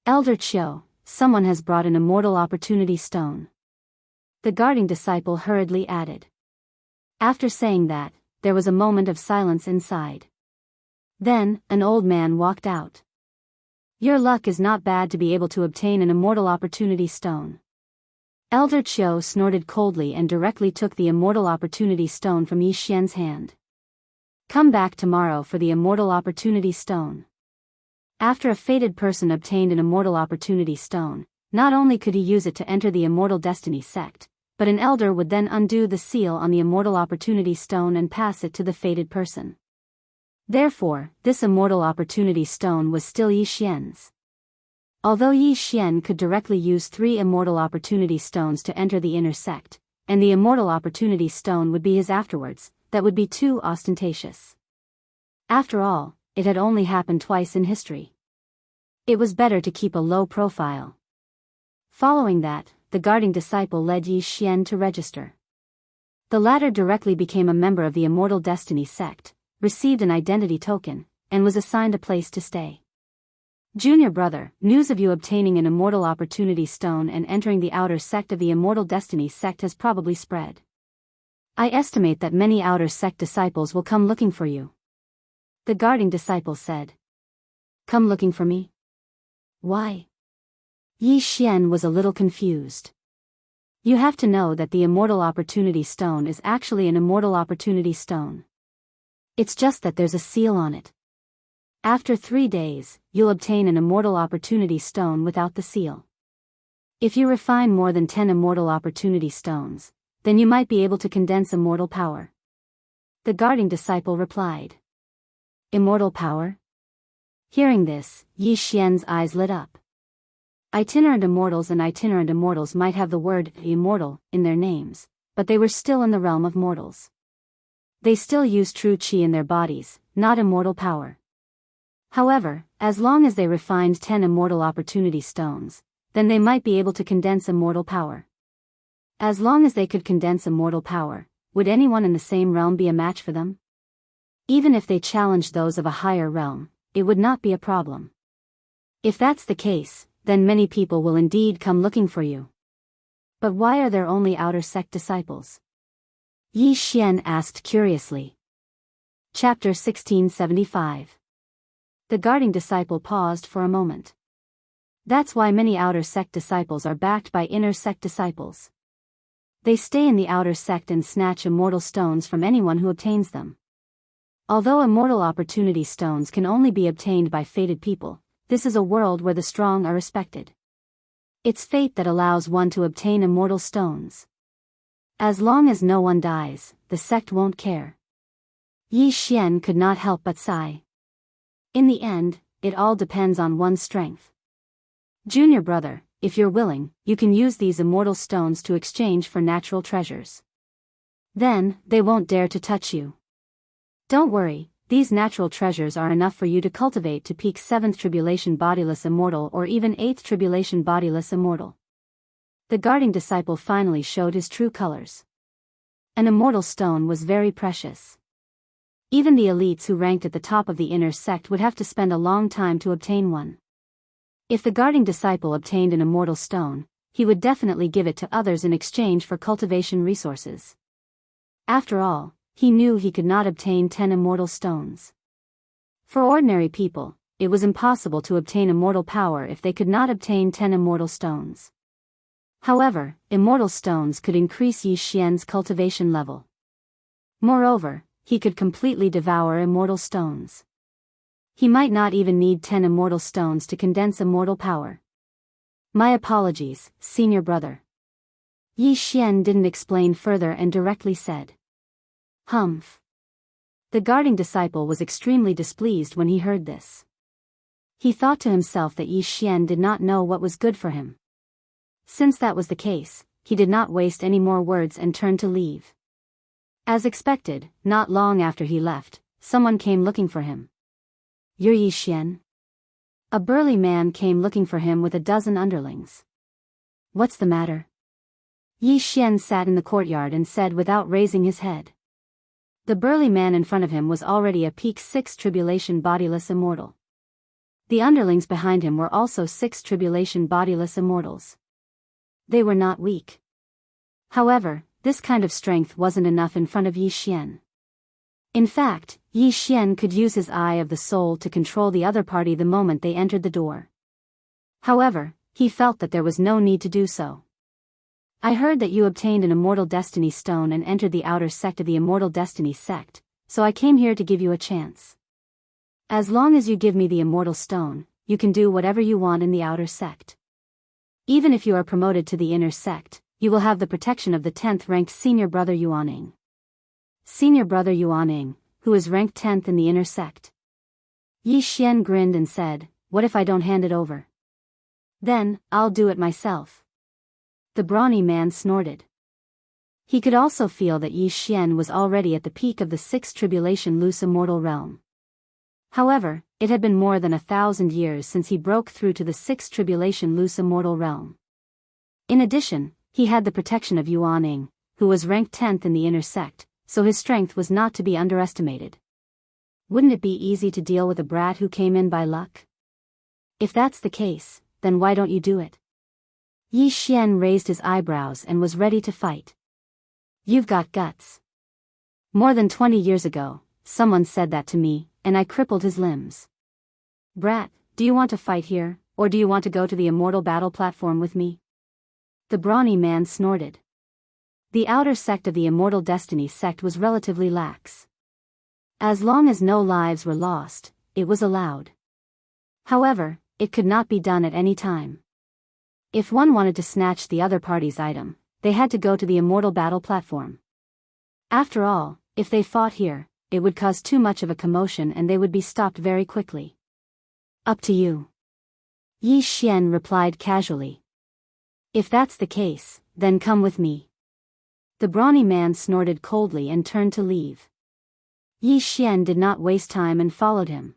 Elder Chiu, someone has brought an Immortal Opportunity Stone. The guarding disciple hurriedly added. After saying that, there was a moment of silence inside. Then, an old man walked out. Your luck is not bad to be able to obtain an Immortal Opportunity Stone. Elder Chiu snorted coldly and directly took the Immortal Opportunity Stone from Yi Xian's hand. Come back tomorrow for the Immortal Opportunity Stone. After a fated person obtained an Immortal Opportunity Stone, not only could he use it to enter the Immortal Destiny sect, but an elder would then undo the seal on the immortal opportunity stone and pass it to the fated person. Therefore, this immortal opportunity stone was still Yi Xian's. Although Yi Xian could directly use 3 immortal opportunity stones to enter the inner sect, and the immortal opportunity stone would be his afterwards, that would be too ostentatious. After all, it had only happened twice in history. It was better to keep a low profile. Following that, the guarding disciple led Yi Xian to register. The latter directly became a member of the Immortal Destiny sect, received an identity token, and was assigned a place to stay. Junior brother, news of you obtaining an immortal opportunity stone and entering the outer sect of the Immortal Destiny sect has probably spread. I estimate that many outer sect disciples will come looking for you. The guarding disciple said. Come looking for me? Why? Yi Xian was a little confused. You have to know that the Immortal Opportunity Stone is actually an Immortal Opportunity Stone. It's just that there's a seal on it. After 3 days, you'll obtain an Immortal Opportunity Stone without the seal. If you refine more than 10 Immortal Opportunity Stones, then you might be able to condense immortal power. The guarding disciple replied. Immortal power? Hearing this, Yi Xian's eyes lit up. Itinerant immortals and itinerant immortals might have the word immortal in their names, but they were still in the realm of mortals. They still used true qi in their bodies, not immortal power. However, as long as they refined 10 immortal opportunity stones, then they might be able to condense immortal power. As long as they could condense immortal power, would anyone in the same realm be a match for them? Even if they challenged those of a higher realm, it would not be a problem. If that's the case, then many people will indeed come looking for you. But why are there only outer sect disciples? Yi Xian asked curiously. Chapter 1675. The guarding disciple paused for a moment. That's why many outer sect disciples are backed by inner sect disciples. They stay in the outer sect and snatch immortal stones from anyone who obtains them. Although immortal opportunity stones can only be obtained by fated people, this is a world where the strong are respected. It's fate that allows one to obtain immortal stones. As long as no one dies, the sect won't care. Yi Xian could not help but sigh. In the end, it all depends on one's strength. Junior brother, if you're willing, you can use these immortal stones to exchange for natural treasures. Then, they won't dare to touch you. Don't worry, these natural treasures are enough for you to cultivate to peak 7th Tribulation Bodiless Immortal or even 8th Tribulation Bodiless Immortal. The guarding disciple finally showed his true colors. An immortal stone was very precious. Even the elites who ranked at the top of the inner sect would have to spend a long time to obtain one. If the guarding disciple obtained an immortal stone, he would definitely give it to others in exchange for cultivation resources. After all, he knew he could not obtain 10 immortal stones. For ordinary people, it was impossible to obtain immortal power if they could not obtain 10 immortal stones. However, immortal stones could increase Yi Xian's cultivation level. Moreover, he could completely devour immortal stones. He might not even need 10 immortal stones to condense immortal power. My apologies, senior brother. Yi Xian didn't explain further and directly said. Humph. The guarding disciple was extremely displeased when he heard this. He thought to himself that Yi Xian did not know what was good for him. Since that was the case, he did not waste any more words and turned to leave. As expected, not long after he left, someone came looking for him. You're Yi Xian? A burly man came looking for him with a dozen underlings. What's the matter? Yi Xian sat in the courtyard and said without raising his head. The burly man in front of him was already a peak 6 Tribulation Bodiless Immortal. The underlings behind him were also 6 Tribulation Bodiless Immortals. They were not weak. However, this kind of strength wasn't enough in front of Yi Xian. In fact, Yi Xian could use his Eye of the Soul to control the other party the moment they entered the door. However, he felt that there was no need to do so. I heard that you obtained an Immortal Destiny Stone and entered the outer sect of the Immortal Destiny sect, so I came here to give you a chance. As long as you give me the Immortal Stone, you can do whatever you want in the outer sect. Even if you are promoted to the inner sect, you will have the protection of the 10th ranked senior brother Yuaning. Senior brother Yuaning, who is ranked 10th in the inner sect. Yi Xian grinned and said, what if I don't hand it over? Then, I'll do it myself. The brawny man snorted. He could also feel that Yi Xian was already at the peak of the 6th tribulation loose immortal realm. However, it had been more than 1,000 years since he broke through to the 6th tribulation loose immortal realm. In addition, he had the protection of Yuaning, who was ranked 10th in the inner sect, so his strength was not to be underestimated. Wouldn't it be easy to deal with a brat who came in by luck? If that's the case, then why don't you do it? Yi Xian raised his eyebrows and was ready to fight. You've got guts. More than 20 years ago, someone said that to me, and I crippled his limbs. Brat, do you want to fight here, or do you want to go to the immortal battle platform with me? The brawny man snorted. The outer sect of the Immortal Destiny sect was relatively lax. As long as no lives were lost, it was allowed. However, it could not be done at any time. If one wanted to snatch the other party's item, they had to go to the immortal battle platform. After all, if they fought here, it would cause too much of a commotion and they would be stopped very quickly. Up to you. Yi Xian replied casually. If that's the case, then come with me. The brawny man snorted coldly and turned to leave. Yi Xian did not waste time and followed him.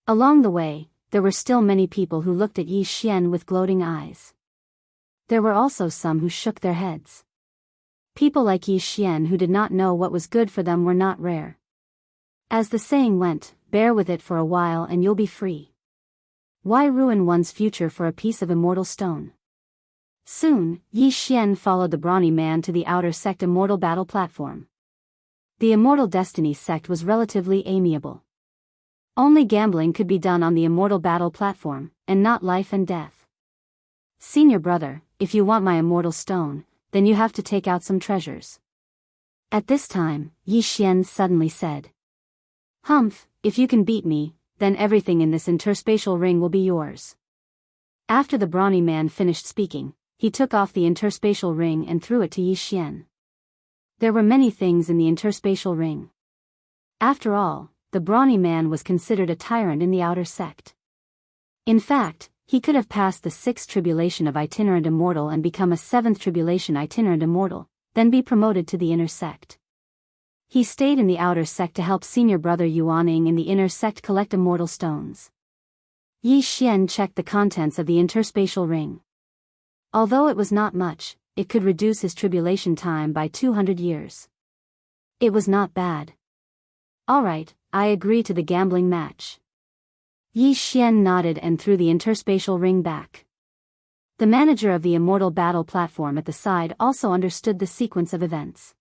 Along the way, there were still many people who looked at Yi Xian with gloating eyes. There were also some who shook their heads. People like Yi Xian who did not know what was good for them were not rare. As the saying went, bear with it for a while and you'll be free. Why ruin one's future for a piece of immortal stone? Soon, Yi Xian followed the brawny man to the outer sect immortal battle platform. The Immortal Destiny sect was relatively amiable. Only gambling could be done on the immortal battle platform, and not life and death. Senior brother, if you want my immortal stone, then you have to take out some treasures. At this time, Yi Xian suddenly said. Humph, if you can beat me, then everything in this interspatial ring will be yours. After the brawny man finished speaking, he took off the interspatial ring and threw it to Yi Xian. There were many things in the interspatial ring. After all, the brawny man was considered a tyrant in the outer sect. In fact, he could have passed the 6th tribulation of itinerant immortal and become a 7th tribulation itinerant immortal, then be promoted to the inner sect. He stayed in the outer sect to help senior brother Yuaning in the inner sect collect immortal stones. Yi Xian checked the contents of the interspatial ring. Although it was not much, it could reduce his tribulation time by 200 years. It was not bad. Alright, I agree to the gambling match. Yi Xian nodded and threw the interspatial ring back. The manager of the immortal battle platform at the side also understood the sequence of events.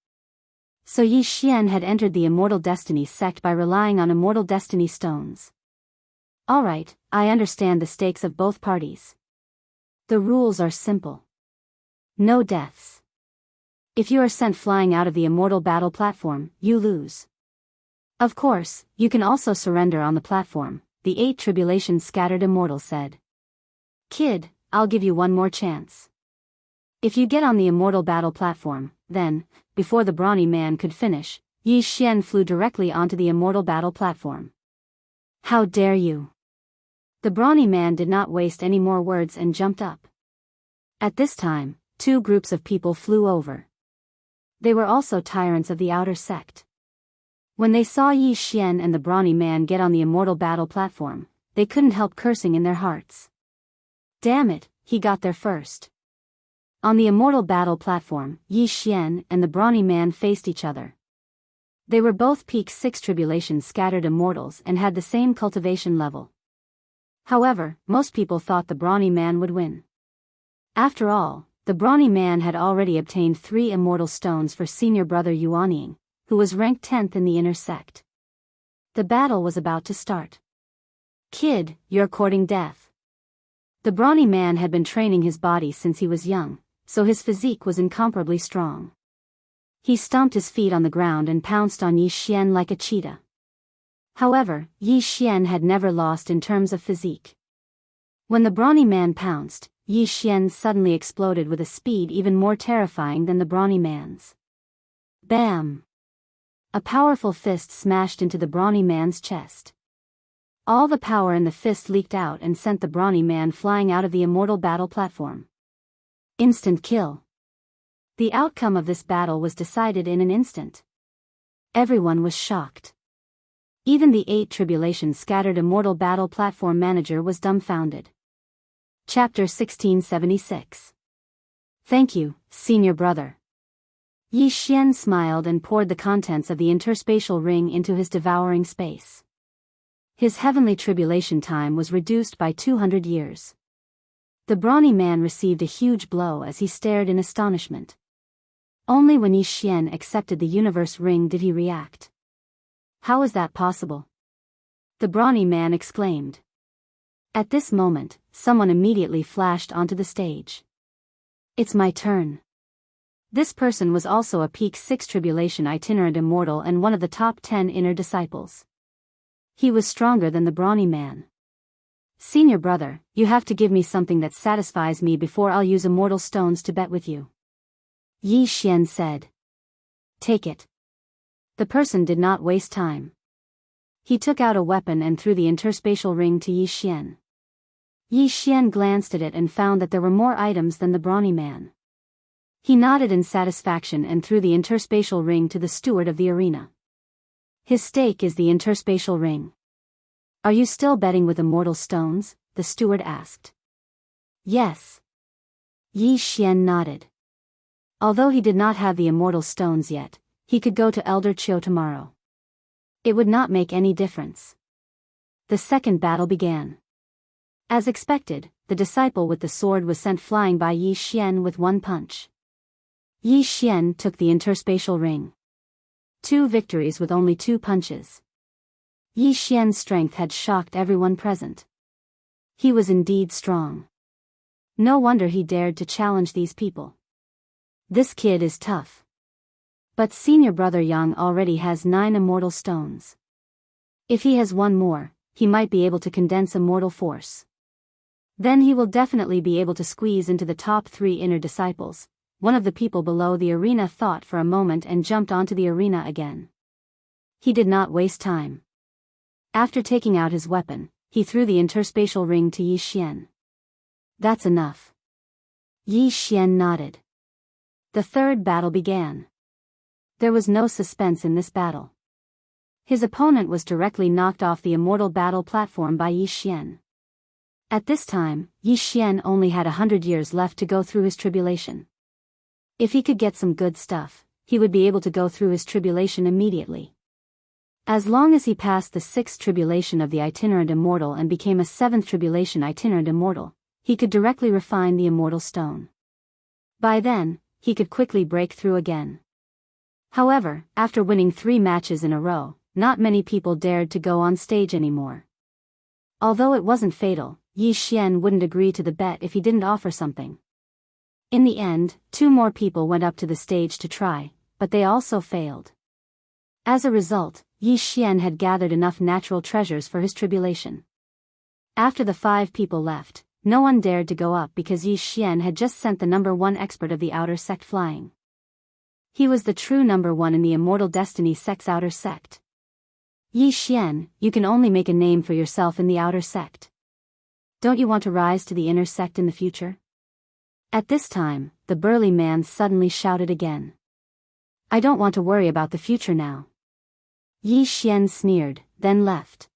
So Yi Xian had entered the Immortal Destiny sect by relying on Immortal Destiny stones. Alright, I understand the stakes of both parties. The rules are simple. No deaths. If you are sent flying out of the immortal battle platform, you lose. Of course, you can also surrender on the platform, the 8 tribulations scattered immortal said. Kid, I'll give you one more chance. If you get on the immortal battle platform, then, before the brawny man could finish, Yi Xian flew directly onto the immortal battle platform. How dare you? The brawny man did not waste any more words and jumped up. At this time, 2 groups of people flew over. They were also tyrants of the outer sect. When they saw Yi Xian and the brawny man get on the immortal battle platform, they couldn't help cursing in their hearts. Damn it, he got there first. On the immortal battle platform, Yi Xian and the brawny man faced each other. They were both peak 6 tribulation scattered immortals and had the same cultivation level. However, most people thought the brawny man would win. After all, the brawny man had already obtained 3 immortal stones for senior brother Yuaning, who was ranked 10th in the inner sect. The battle was about to start. Kid, you're courting death. The brawny man had been training his body since he was young, so his physique was incomparably strong. He stomped his feet on the ground and pounced on Yi Xian like a cheetah. However, Yi Xian had never lost in terms of physique. When the brawny man pounced, Yi Xian's suddenly exploded with a speed even more terrifying than the brawny man's. Bam! A powerful fist smashed into the brawny man's chest. All the power in the fist leaked out and sent the brawny man flying out of the immortal battle platform. Instant kill. The outcome of this battle was decided in an instant. Everyone was shocked. Even the 8 Tribulation Scattered Immortal Battle Platform Manager was dumbfounded. Chapter 1676. Thank you, senior brother. Yi Xian smiled and poured the contents of the interspatial ring into his devouring space. His heavenly tribulation time was reduced by 200 years. The brawny man received a huge blow as he stared in astonishment. Only when Yi Xian accepted the universe ring did he react. How is that possible? The brawny man exclaimed. At this moment, someone immediately flashed onto the stage. It's my turn. This person was also a Peak 6 Tribulation Itinerant Immortal and one of the top 10 inner disciples. He was stronger than the brawny man. Senior brother, you have to give me something that satisfies me before I'll use immortal stones to bet with you. Yi Xian said. Take it. The person did not waste time. He took out a weapon and threw the interspatial ring to Yi Xian. Yi Xian glanced at it and found that there were more items than the brawny man. He nodded in satisfaction and threw the interspatial ring to the steward of the arena. His stake is the interspatial ring. Are you still betting with immortal stones? The steward asked. Yes. Yi Xian nodded. Although he did not have the immortal stones yet, he could go to Elder Chiu tomorrow. It would not make any difference. The second battle began. As expected, the disciple with the sword was sent flying by Yi Xian with one punch. Yi Xian took the interspatial ring. 2 victories with only 2 punches. Yi Xian's strength had shocked everyone present. He was indeed strong. No wonder he dared to challenge these people. This kid is tough. But senior brother Yang already has 9 immortal stones. If he has 1 more, he might be able to condense immortal force. Then he will definitely be able to squeeze into the top 3 inner disciples. One of the people below the arena thought for a moment and jumped onto the arena again. He did not waste time. After taking out his weapon, he threw the interspatial ring to Yi Xian. That's enough. Yi Xian nodded. The third battle began. There was no suspense in this battle. His opponent was directly knocked off the immortal battle platform by Yi Xian. At this time, Yi Xian only had 100 years left to go through his tribulation. If he could get some good stuff, he would be able to go through his tribulation immediately. As long as he passed the 6th tribulation of the itinerant immortal and became a 7th tribulation itinerant immortal, he could directly refine the immortal stone. By then, he could quickly break through again. However, after winning 3 matches in a row, not many people dared to go on stage anymore. Although it wasn't fatal, Yi Xian wouldn't agree to the bet if he didn't offer something. In the end, 2 more people went up to the stage to try, but they also failed. As a result, Yi Xian had gathered enough natural treasures for his tribulation. After the 5 people left, no one dared to go up because Yi Xian had just sent the number 1 expert of the outer sect flying. He was the true number 1 in the Immortal Destiny sect's outer sect. Yi Xian, you can only make a name for yourself in the outer sect. Don't you want to rise to the inner sect in the future? At this time, the burly man suddenly shouted again. I don't want to worry about the future now. Yi Xian sneered, then left.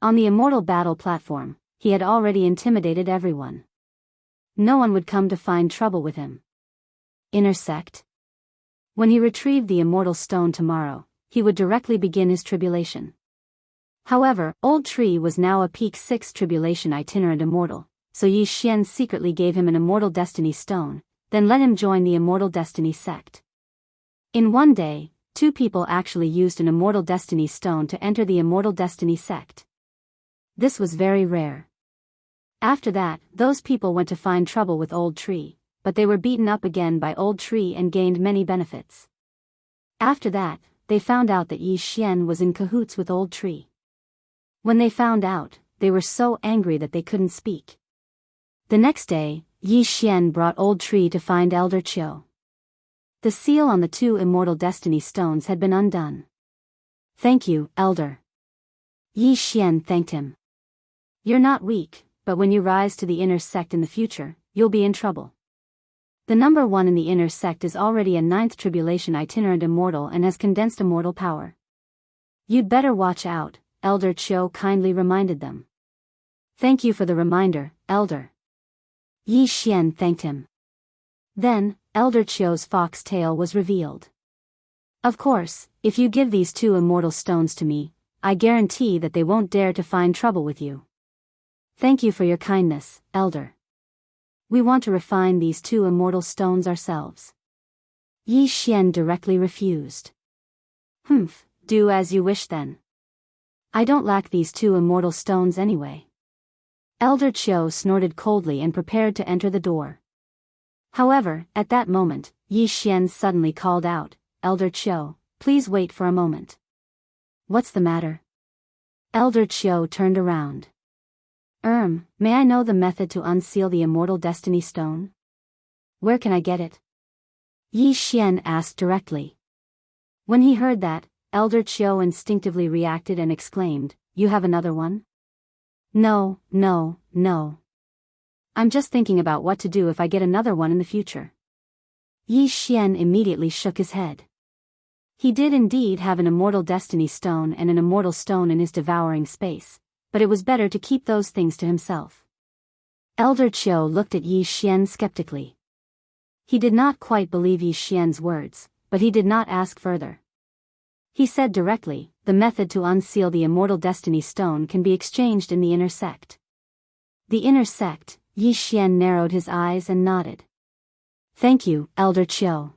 On the immortal battle platform, he had already intimidated everyone. No one would come to find trouble with him. Inner sect? When he retrieved the immortal stone tomorrow, he would directly begin his tribulation. However, Old Tree was now a Peak 6 Tribulation Itinerant Immortal, so Yi Xian secretly gave him an Immortal Destiny Stone, then let him join the Immortal Destiny sect. In one day, 2 people actually used an Immortal Destiny Stone to enter the Immortal Destiny sect. This was very rare. After that, those people went to find trouble with Old Tree, but they were beaten up again by Old Tree and gained many benefits. After that, they found out that Yi Xian was in cahoots with Old Tree. When they found out, they were so angry that they couldn't speak. The next day, Yi Xian brought Old Tree to find Elder Qiu. The seal on the 2 immortal destiny stones had been undone. Thank you, Elder. Yi Xian thanked him. You're not weak, but when you rise to the inner sect in the future, you'll be in trouble. The number 1 in the inner sect is already a 9th tribulation itinerant immortal and has condensed immortal power. You'd better watch out, Elder Qiu kindly reminded them. Thank you for the reminder, Elder. Yi Xian thanked him. Then, Elder Qiu's fox tail was revealed. Of course, if you give these 2 immortal stones to me, I guarantee that they won't dare to find trouble with you. Thank you for your kindness, Elder. We want to refine these 2 immortal stones ourselves. Yi Xian directly refused. Humph, do as you wish then. I don't lack these 2 immortal stones anyway. Elder Qiu snorted coldly and prepared to enter the door. However, at that moment, Yi Xian suddenly called out, Elder Qiu, please wait for a moment. What's the matter? Elder Qiu turned around. May I know the method to unseal the immortal destiny stone? Where can I get it? Yi Xian asked directly. When he heard that, Elder Qiu instinctively reacted and exclaimed, You have another one? No. I'm just thinking about what to do if I get another one in the future. Yi Xian immediately shook his head. He did indeed have an immortal destiny stone and an immortal stone in his devouring space, but it was better to keep those things to himself. Elder Qiu looked at Yi Xian skeptically. He did not quite believe Yi Xian's words, but he did not ask further. He said directly, the method to unseal the immortal destiny stone can be exchanged in the inner sect. The inner sect, Yi Xian narrowed his eyes and nodded. Thank you, Elder Qiu.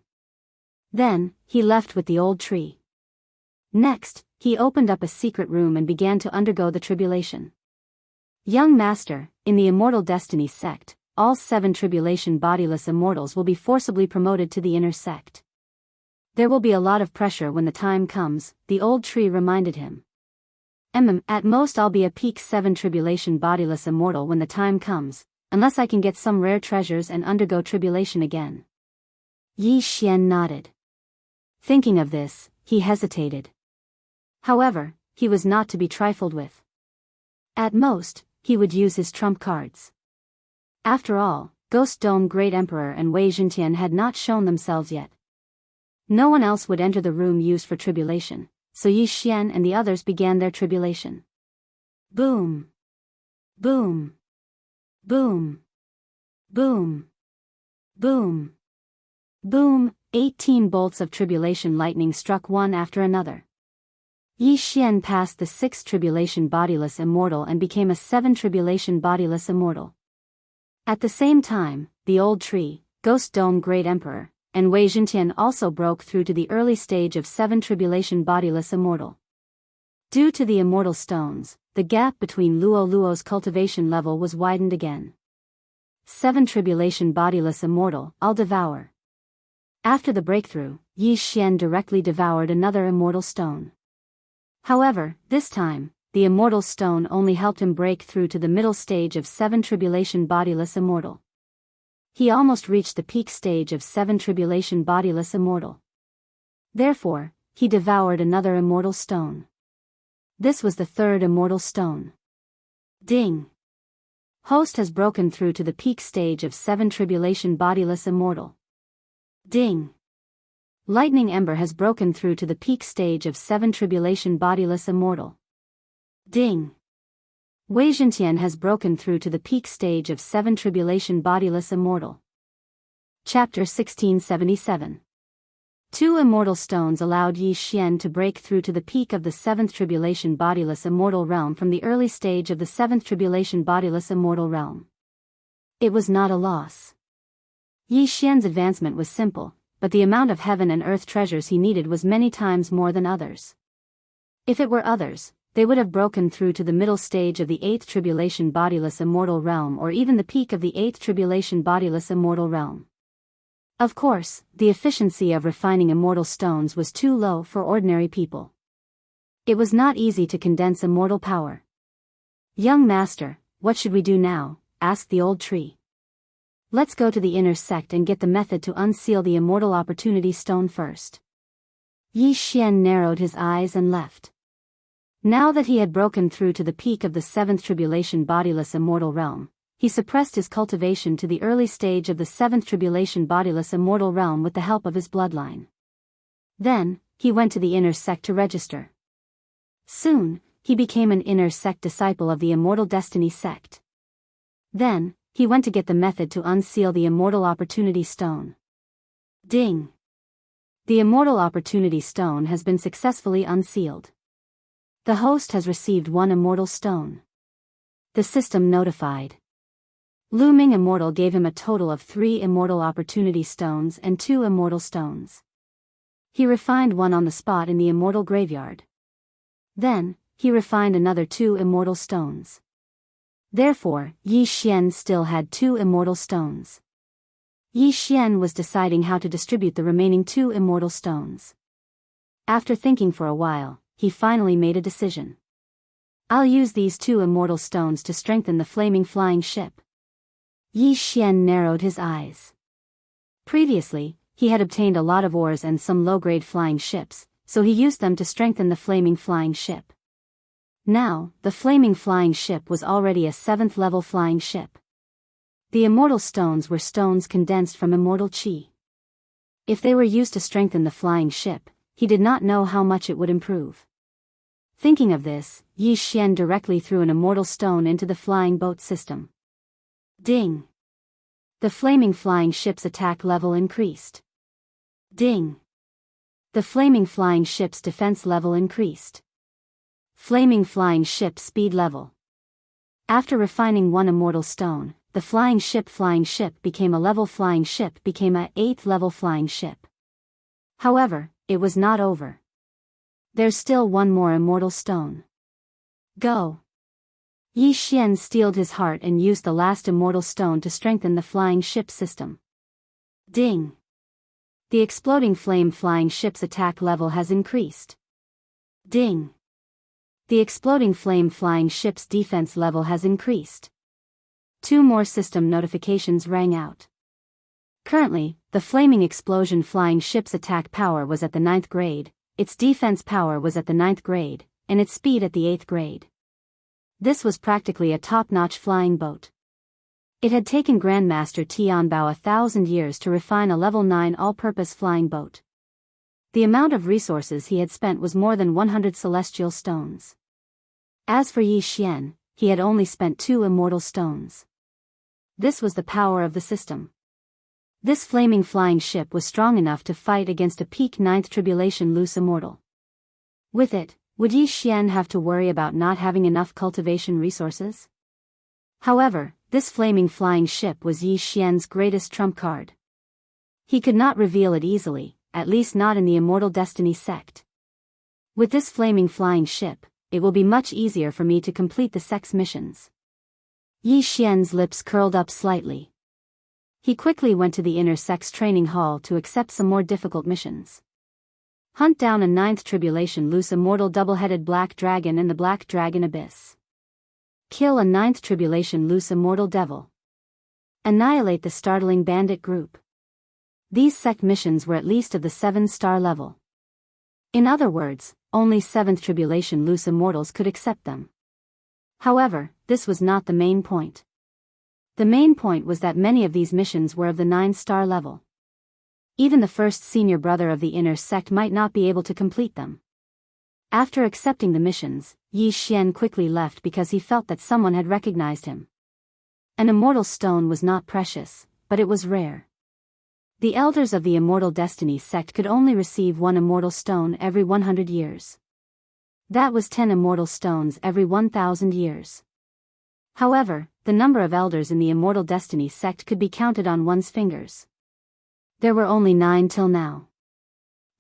Then, he left with the old tree. Next, he opened up a secret room and began to undergo the tribulation. Young Master, in the Immortal Destiny sect, all 7 tribulation bodiless immortals will be forcibly promoted to the inner sect. There will be a lot of pressure when the time comes, the old tree reminded him. At most I'll be a peak 7 tribulation bodiless immortal when the time comes, unless I can get some rare treasures and undergo tribulation again. Yi Xian nodded. Thinking of this, he hesitated. However, he was not to be trifled with. At most, he would use his trump cards. After all, Ghost Dome Great Emperor and Wei Zhentian had not shown themselves yet. No one else would enter the room used for tribulation, so Yi Xian and the others began their tribulation. Boom! Boom! Boom! Boom! Boom! Boom! 18 bolts of tribulation lightning struck one after another. Yi Xian passed the 6th tribulation bodiless immortal and became a 7 tribulation bodiless immortal. At the same time, the old tree, Ghost Dome Great Emperor, and Wei Zhentian also broke through to the early stage of 7 tribulation bodiless immortal. Due to the immortal stones, the gap between Luo's cultivation level was widened again. 7 tribulation bodiless immortal, I'll devour. After the breakthrough, Yi Xian directly devoured another immortal stone. However, this time, the immortal stone only helped him break through to the middle stage of 7 tribulation bodiless immortal. He almost reached the peak stage of 7 tribulation bodiless immortal. Therefore, he devoured another immortal stone. This was the 3rd immortal stone. Ding! Host has broken through to the peak stage of 7 tribulation bodiless immortal. Ding! Lightning Ember has broken through to the peak stage of 7 tribulation bodiless immortal. Ding! Wei Zhentian has broken through to the peak stage of 7 tribulation bodiless immortal. Chapter 1677. 2 immortal stones allowed Yi Xian to break through to the peak of the 7th tribulation bodiless immortal realm from the early stage of the 7th tribulation bodiless immortal realm. It was not a loss. Yi Xian's advancement was simple, but the amount of heaven and earth treasures he needed was many times more than others. If it were others, they would have broken through to the middle stage of the 8th tribulation bodiless immortal realm or even the peak of the 8th tribulation bodiless immortal realm. Of course, the efficiency of refining immortal stones was too low for ordinary people. It was not easy to condense immortal power. Young Master, what should we do now? Asked the old tree. Let's go to the inner sect and get the method to unseal the immortal opportunity stone first. Yi Xian narrowed his eyes and left. Now that he had broken through to the peak of the seventh tribulation bodiless immortal realm, he suppressed his cultivation to the early stage of the seventh tribulation bodiless immortal realm with the help of his bloodline. Then, he went to the inner sect to register. Soon, he became an inner sect disciple of the immortal destiny sect. Then, he went to get the method to unseal the immortal opportunity stone. Ding! The immortal opportunity stone has been successfully unsealed. The host has received 1 immortal stone. The system notified. Lu Ming Immortal gave him a total of 3 immortal opportunity stones and 2 immortal stones. He refined 1 on the spot in the immortal graveyard. Then, he refined another 2 immortal stones. Therefore, Yi Xian still had 2 immortal stones. Yi Xian was deciding how to distribute the remaining 2 immortal stones. After thinking for a while, he finally made a decision. I'll use these 2 immortal stones to strengthen the flaming flying ship. Yi Xian narrowed his eyes. Previously, he had obtained a lot of ores and some low-grade flying ships, so he used them to strengthen the flaming flying ship. Now, the flaming flying ship was already a 7th level flying ship. The immortal stones were stones condensed from immortal qi. If they were used to strengthen the flying ship, he did not know how much it would improve. Thinking of this, Yi Xian directly threw an immortal stone into the flying boat system. Ding! The flaming flying ship's attack level increased. Ding! The flaming flying ship's defense level increased. Flaming flying ship speed level. After refining 1 immortal stone, the flying ship became a level flying ship became a 8th level flying ship. However, it was not over. There's still 1 more immortal stone. Go! Yi Xian steeled his heart and used the last immortal stone to strengthen the flying ship system. Ding! The exploding flame flying ship's attack level has increased. Ding! The exploding flame flying ship's defense level has increased. 2 more system notifications rang out. Currently, the flaming explosion flying ship's attack power was at the 9th grade, its defense power was at the 9th grade, and its speed at the 8th grade. This was practically a top-notch flying boat. It had taken Grandmaster Tianbao 1,000 years to refine a level 9 all-purpose flying boat. The amount of resources he had spent was more than 100 celestial stones. As for Yi Xian, he had only spent 2 immortal stones. This was the power of the system. This flaming flying ship was strong enough to fight against a peak 9th tribulation loose immortal. With it, would Yi Xian have to worry about not having enough cultivation resources? However, this flaming flying ship was Yi Xian's greatest trump card. He could not reveal it easily, at least not in the Immortal Destiny sect. With this flaming flying ship, it will be much easier for me to complete the sect's missions. Yi Xian's lips curled up slightly. He quickly went to the inner sect's training hall to accept some more difficult missions. Hunt down a 9th tribulation loose immortal double-headed black dragon in the black dragon abyss. Kill a 9th tribulation loose immortal devil. Annihilate the startling bandit group. These sect missions were at least of the 7-star level. In other words, only 7th tribulation loose immortals could accept them. However, this was not the main point. The main point was that many of these missions were of the 9-star level. Even the first senior brother of the inner sect might not be able to complete them. After accepting the missions, Yi Xian quickly left because he felt that someone had recognized him. An immortal stone was not precious, but it was rare. The elders of the Immortal Destiny sect could only receive 1 immortal stone every 100 years. That was 10 immortal stones every 1,000 years. However, the number of elders in the Immortal Destiny sect could be counted on one's fingers. There were only 9 till now.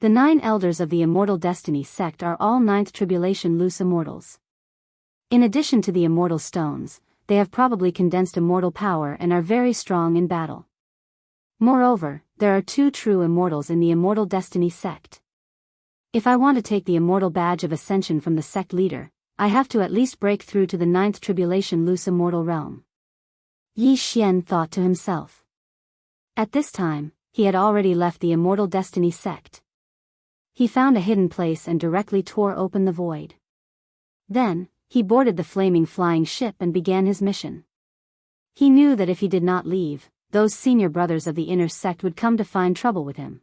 The 9 elders of the Immortal Destiny sect are all 9th tribulation loose immortals. In addition to the immortal stones, they have probably condensed immortal power and are very strong in battle. Moreover, there are 2 true immortals in the Immortal Destiny sect. If I want to take the immortal badge of ascension from the sect leader, I have to at least break through to the 9th tribulation loose immortal realm. Yi Xian thought to himself. At this time, he had already left the Immortal Destiny sect. He found a hidden place and directly tore open the void. Then, he boarded the flaming flying ship and began his mission. He knew that if he did not leave, those senior brothers of the inner sect would come to find trouble with him.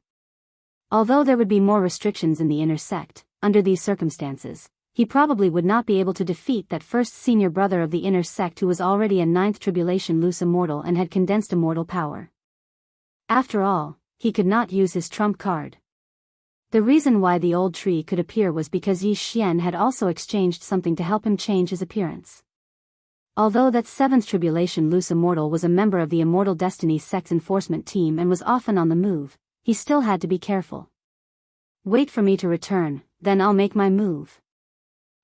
Although there would be more restrictions in the inner sect, under these circumstances, he probably would not be able to defeat that first senior brother of the inner sect who was already a ninth tribulation loose immortal and had condensed immortal power. After all, he could not use his trump card. The reason why the old tree could appear was because Yi Xian had also exchanged something to help him change his appearance. Although that seventh tribulation loose immortal was a member of the Immortal Destiny sect's enforcement team and was often on the move, he still had to be careful. Wait for me to return, then I'll make my move.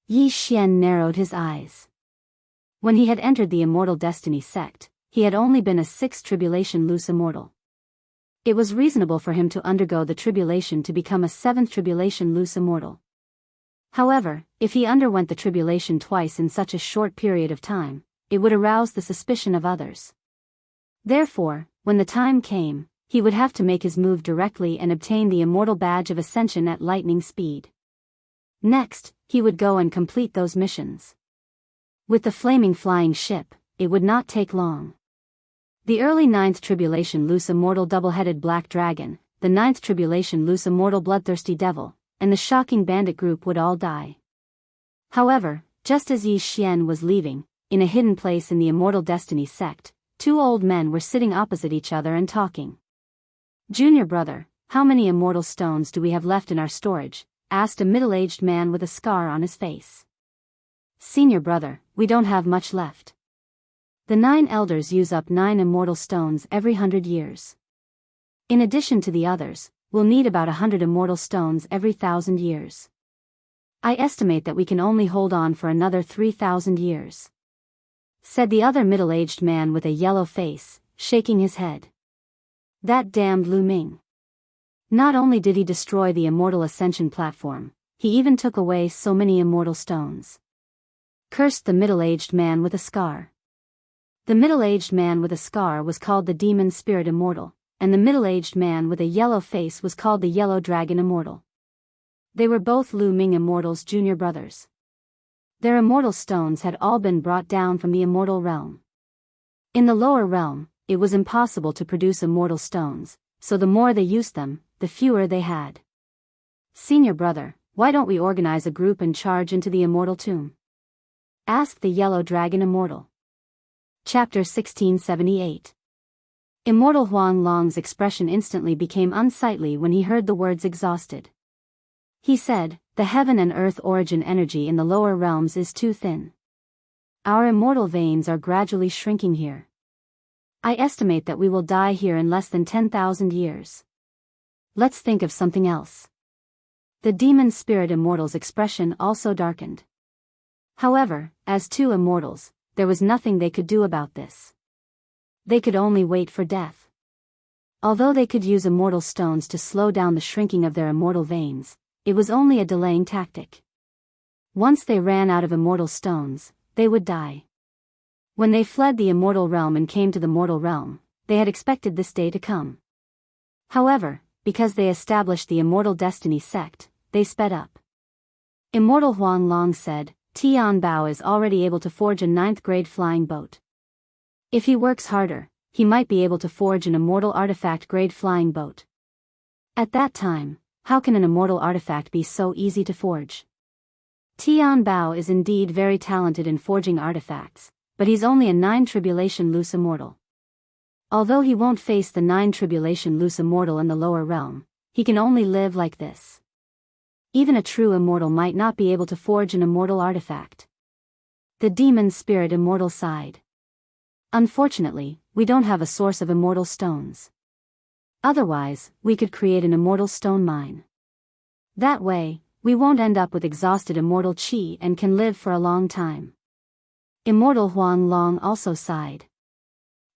Yi Xian narrowed his eyes. When he had entered the Immortal Destiny sect, he had only been a sixth tribulation loose immortal. It was reasonable for him to undergo the tribulation to become a seventh tribulation loose immortal. However, if he underwent the tribulation twice in such a short period of time, it would arouse the suspicion of others. Therefore, when the time came, he would have to make his move directly and obtain the immortal badge of ascension at lightning speed. Next, he would go and complete those missions. With the flaming flying ship, it would not take long. The early ninth tribulation loose immortal double-headed black dragon, the ninth tribulation loose immortal bloodthirsty devil, and the shocking bandit group would all die. However, just as Yi Xian was leaving, in a hidden place in the Immortal Destiny sect, two old men were sitting opposite each other and talking. "Junior brother, how many immortal stones do we have left in our storage?" asked a middle-aged man with a scar on his face. "Senior brother, we don't have much left. The 9 elders use up 9 immortal stones every 100 years. In addition to the others, we'll need about 100 immortal stones every 1,000 years. I estimate that we can only hold on for another 3,000 years," said the other middle-aged man with a yellow face, shaking his head. "That damned Lu Ming. Not only did he destroy the Immortal Ascension platform, he even took away so many immortal stones," cursed the middle-aged man with a scar. The middle-aged man with a scar was called the Demon Spirit Immortal, and the middle-aged man with a yellow face was called the Yellow Dragon Immortal. They were both Lu Ming Immortal's junior brothers. Their immortal stones had all been brought down from the immortal realm. In the lower realm, it was impossible to produce immortal stones, so the more they used them, the fewer they had. "Senior brother, why don't we organize a group and charge into the immortal tomb?" asked the Yellow Dragon Immortal. Chapter 1678. Immortal Huang Long's expression instantly became unsightly when he heard the words exhausted. He said, "The heaven and earth origin energy in the lower realms is too thin. Our immortal veins are gradually shrinking here. I estimate that we will die here in less than 10,000 years. Let's think of something else." The Demon Spirit Immortal's expression also darkened. However, as two immortals, there was nothing they could do about this. They could only wait for death. Although they could use immortal stones to slow down the shrinking of their immortal veins, it was only a delaying tactic. Once they ran out of immortal stones, they would die. When they fled the immortal realm and came to the mortal realm, they had expected this day to come. However, because they established the Immortal Destiny sect, they sped up. Immortal Huang Long said, "Tian Bao is already able to forge a 9th grade flying boat. If he works harder, he might be able to forge an immortal artifact grade flying boat. At that time, how can an immortal artifact be so easy to forge? Tian Bao is indeed very talented in forging artifacts, but he's only a 9 tribulation loose immortal. Although he won't face the 9 tribulation loose immortal in the lower realm, he can only live like this. Even a true immortal might not be able to forge an immortal artifact." The Demon Spirit Immortal sighed. "Unfortunately, we don't have a source of immortal stones. Otherwise, we could create an immortal stone mine. That way, we won't end up with exhausted immortal chi and can live for a long time." Immortal Huang Long also sighed.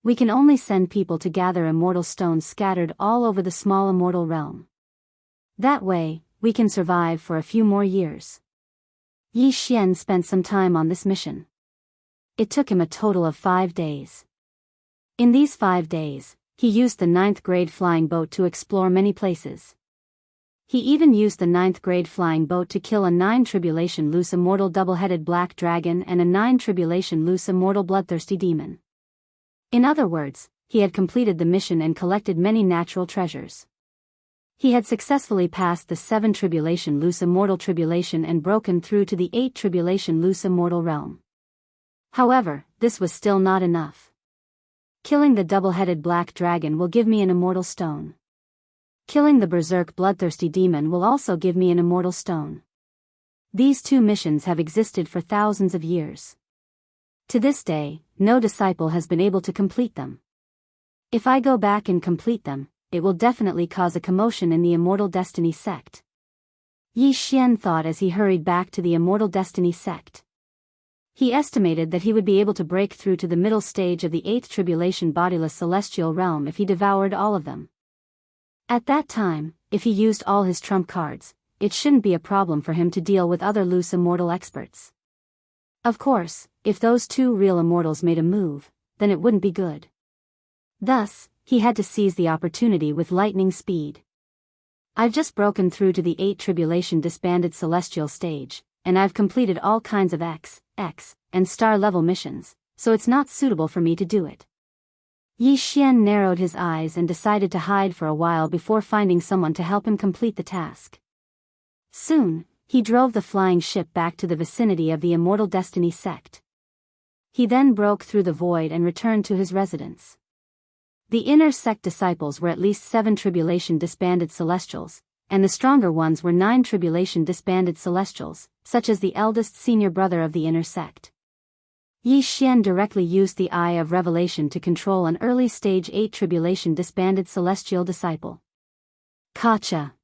"We can only send people to gather immortal stones scattered all over the small immortal realm. That way, we can survive for a few more years." Yi Xian spent some time on this mission. It took him a total of 5 days. In these 5 days, he used the 9th grade flying boat to explore many places. He even used the 9th grade flying boat to kill a 9 tribulation loose immortal double-headed black dragon and a 9 tribulation loose immortal bloodthirsty demon. In other words, he had completed the mission and collected many natural treasures. He had successfully passed the 7 tribulation loose immortal tribulation and broken through to the 8 tribulation loose immortal realm. However, this was still not enough. Killing the double-headed black dragon will give me an immortal stone. Killing the berserk bloodthirsty demon will also give me an immortal stone. These 2 missions have existed for thousands of years. To this day, no disciple has been able to complete them. If I go back and complete them, it will definitely cause a commotion in the Immortal Destiny sect. Yi Xian thought as he hurried back to the Immortal Destiny sect. He estimated that he would be able to break through to the middle stage of the 8th tribulation bodiless celestial realm if he devoured all of them. At that time, if he used all his trump cards, it shouldn't be a problem for him to deal with other loose immortal experts. Of course, if those 2 real immortals made a move, then it wouldn't be good. Thus, he had to seize the opportunity with lightning speed. I've just broken through to the 8 tribulation disbanded celestial stage, and I've completed all kinds of X, and star level missions, so it's not suitable for me to do it. Yi Xian narrowed his eyes and decided to hide for a while before finding someone to help him complete the task. Soon, he drove the flying ship back to the vicinity of the Immortal Destiny sect. He then broke through the void and returned to his residence. The inner sect disciples were at least 7 tribulation disbanded celestials, and the stronger ones were 9 tribulation disbanded celestials, such as the eldest senior brother of the inner sect. Yi Xian directly used the Eye of Revelation to control an early stage 8 tribulation disbanded celestial disciple. Kacha.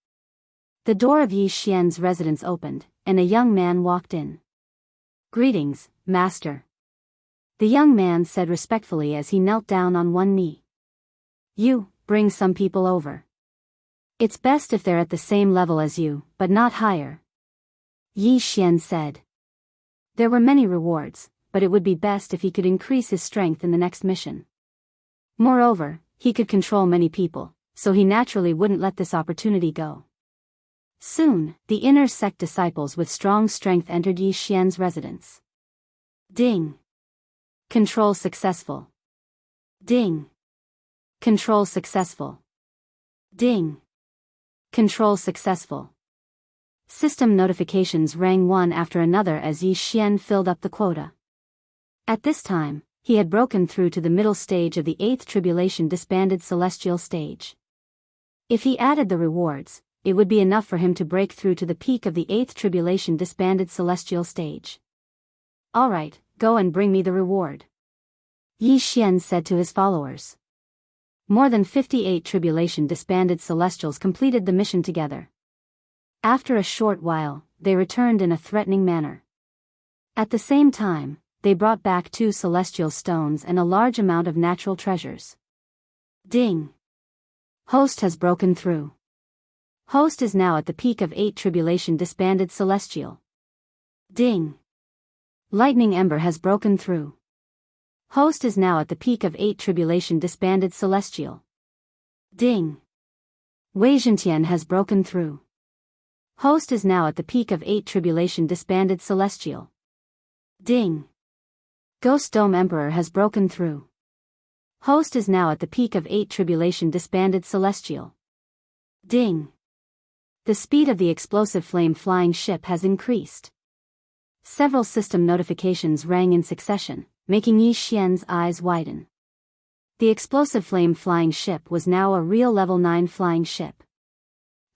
The door of Yi Xian's residence opened, and a young man walked in. "Greetings, Master." The young man said respectfully as he knelt down on one knee. "You, bring some people over. It's best if they're at the same level as you, but not higher," Yi Xian said. There were many rewards, but it would be best if he could increase his strength in the next mission. Moreover, he could control many people, so he naturally wouldn't let this opportunity go. Soon, the inner sect disciples with strong strength entered Yi Xian's residence. Ding. Control successful. Ding. Control successful. Ding. Control successful. System notifications rang one after another as Yi Xian filled up the quota. At this time, he had broken through to the middle stage of the 8th tribulation disbanded celestial stage. If he added the rewards, it would be enough for him to break through to the peak of the 8th tribulation disbanded celestial stage. "Alright, go and bring me the reward," Yi Xian said to his followers. More than 58 tribulation disbanded celestials completed the mission together. After a short while, they returned in a threatening manner. At the same time, they brought back 2 celestial stones and a large amount of natural treasures. Ding. Host has broken through. Host is now at the peak of 8 tribulation disbanded celestial. Ding. Lightning Ember has broken through. Host is now at the peak of 8 tribulation disbanded celestial. Ding. Wei Zhentian has broken through. Host is now at the peak of 8 tribulation disbanded celestial. Ding. Ghost Dome Emperor has broken through. Host is now at the peak of 8 tribulation disbanded celestial. Ding. The speed of the explosive flame flying ship has increased. Several system notifications rang in succession, making Yi Xian's eyes widen. The explosive flame flying ship was now a real level 9 flying ship.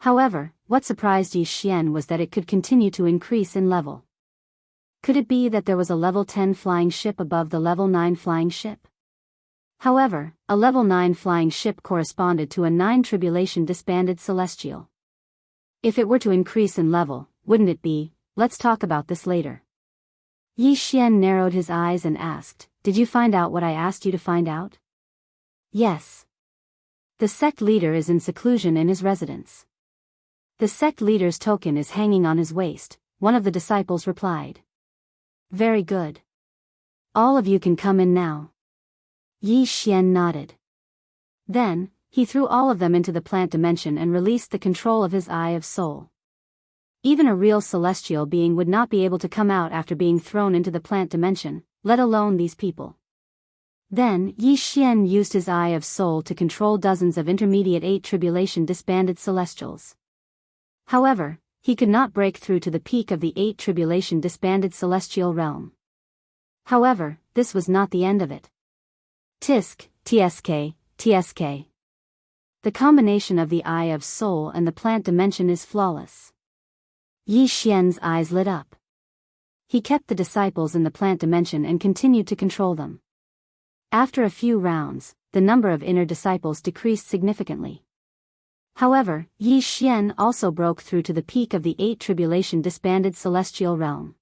However, what surprised Yi Xian was that it could continue to increase in level. Could it be that there was a level 10 flying ship above the level 9 flying ship? However, a level 9 flying ship corresponded to a 9 tribulation disbanded celestial. If it were to increase in level, wouldn't it be? Let's talk about this later. Yi Xian narrowed his eyes and asked, "Did you find out what I asked you to find out?" "Yes." "The sect leader is in seclusion in his residence. The sect leader's token is hanging on his waist," one of the disciples replied. "Very good. All of you can come in now." Yi Xian nodded. Then, he threw all of them into the plant dimension and released the control of his Eye of Soul. Even a real celestial being would not be able to come out after being thrown into the plant dimension, let alone these people. Then, Yi Xian used his Eye of Soul to control dozens of intermediate 8 tribulation disbanded celestials. However, he could not break through to the peak of the 8 tribulation disbanded celestial realm. However, this was not the end of it. Tisk, tsk, tsk. The combination of the Eye of Soul and the plant dimension is flawless. Yi Xian's eyes lit up. He kept the disciples in the plant dimension and continued to control them. After a few rounds, the number of inner disciples decreased significantly. However, Yi Xian also broke through to the peak of the 8 tribulation disbanded celestial realm.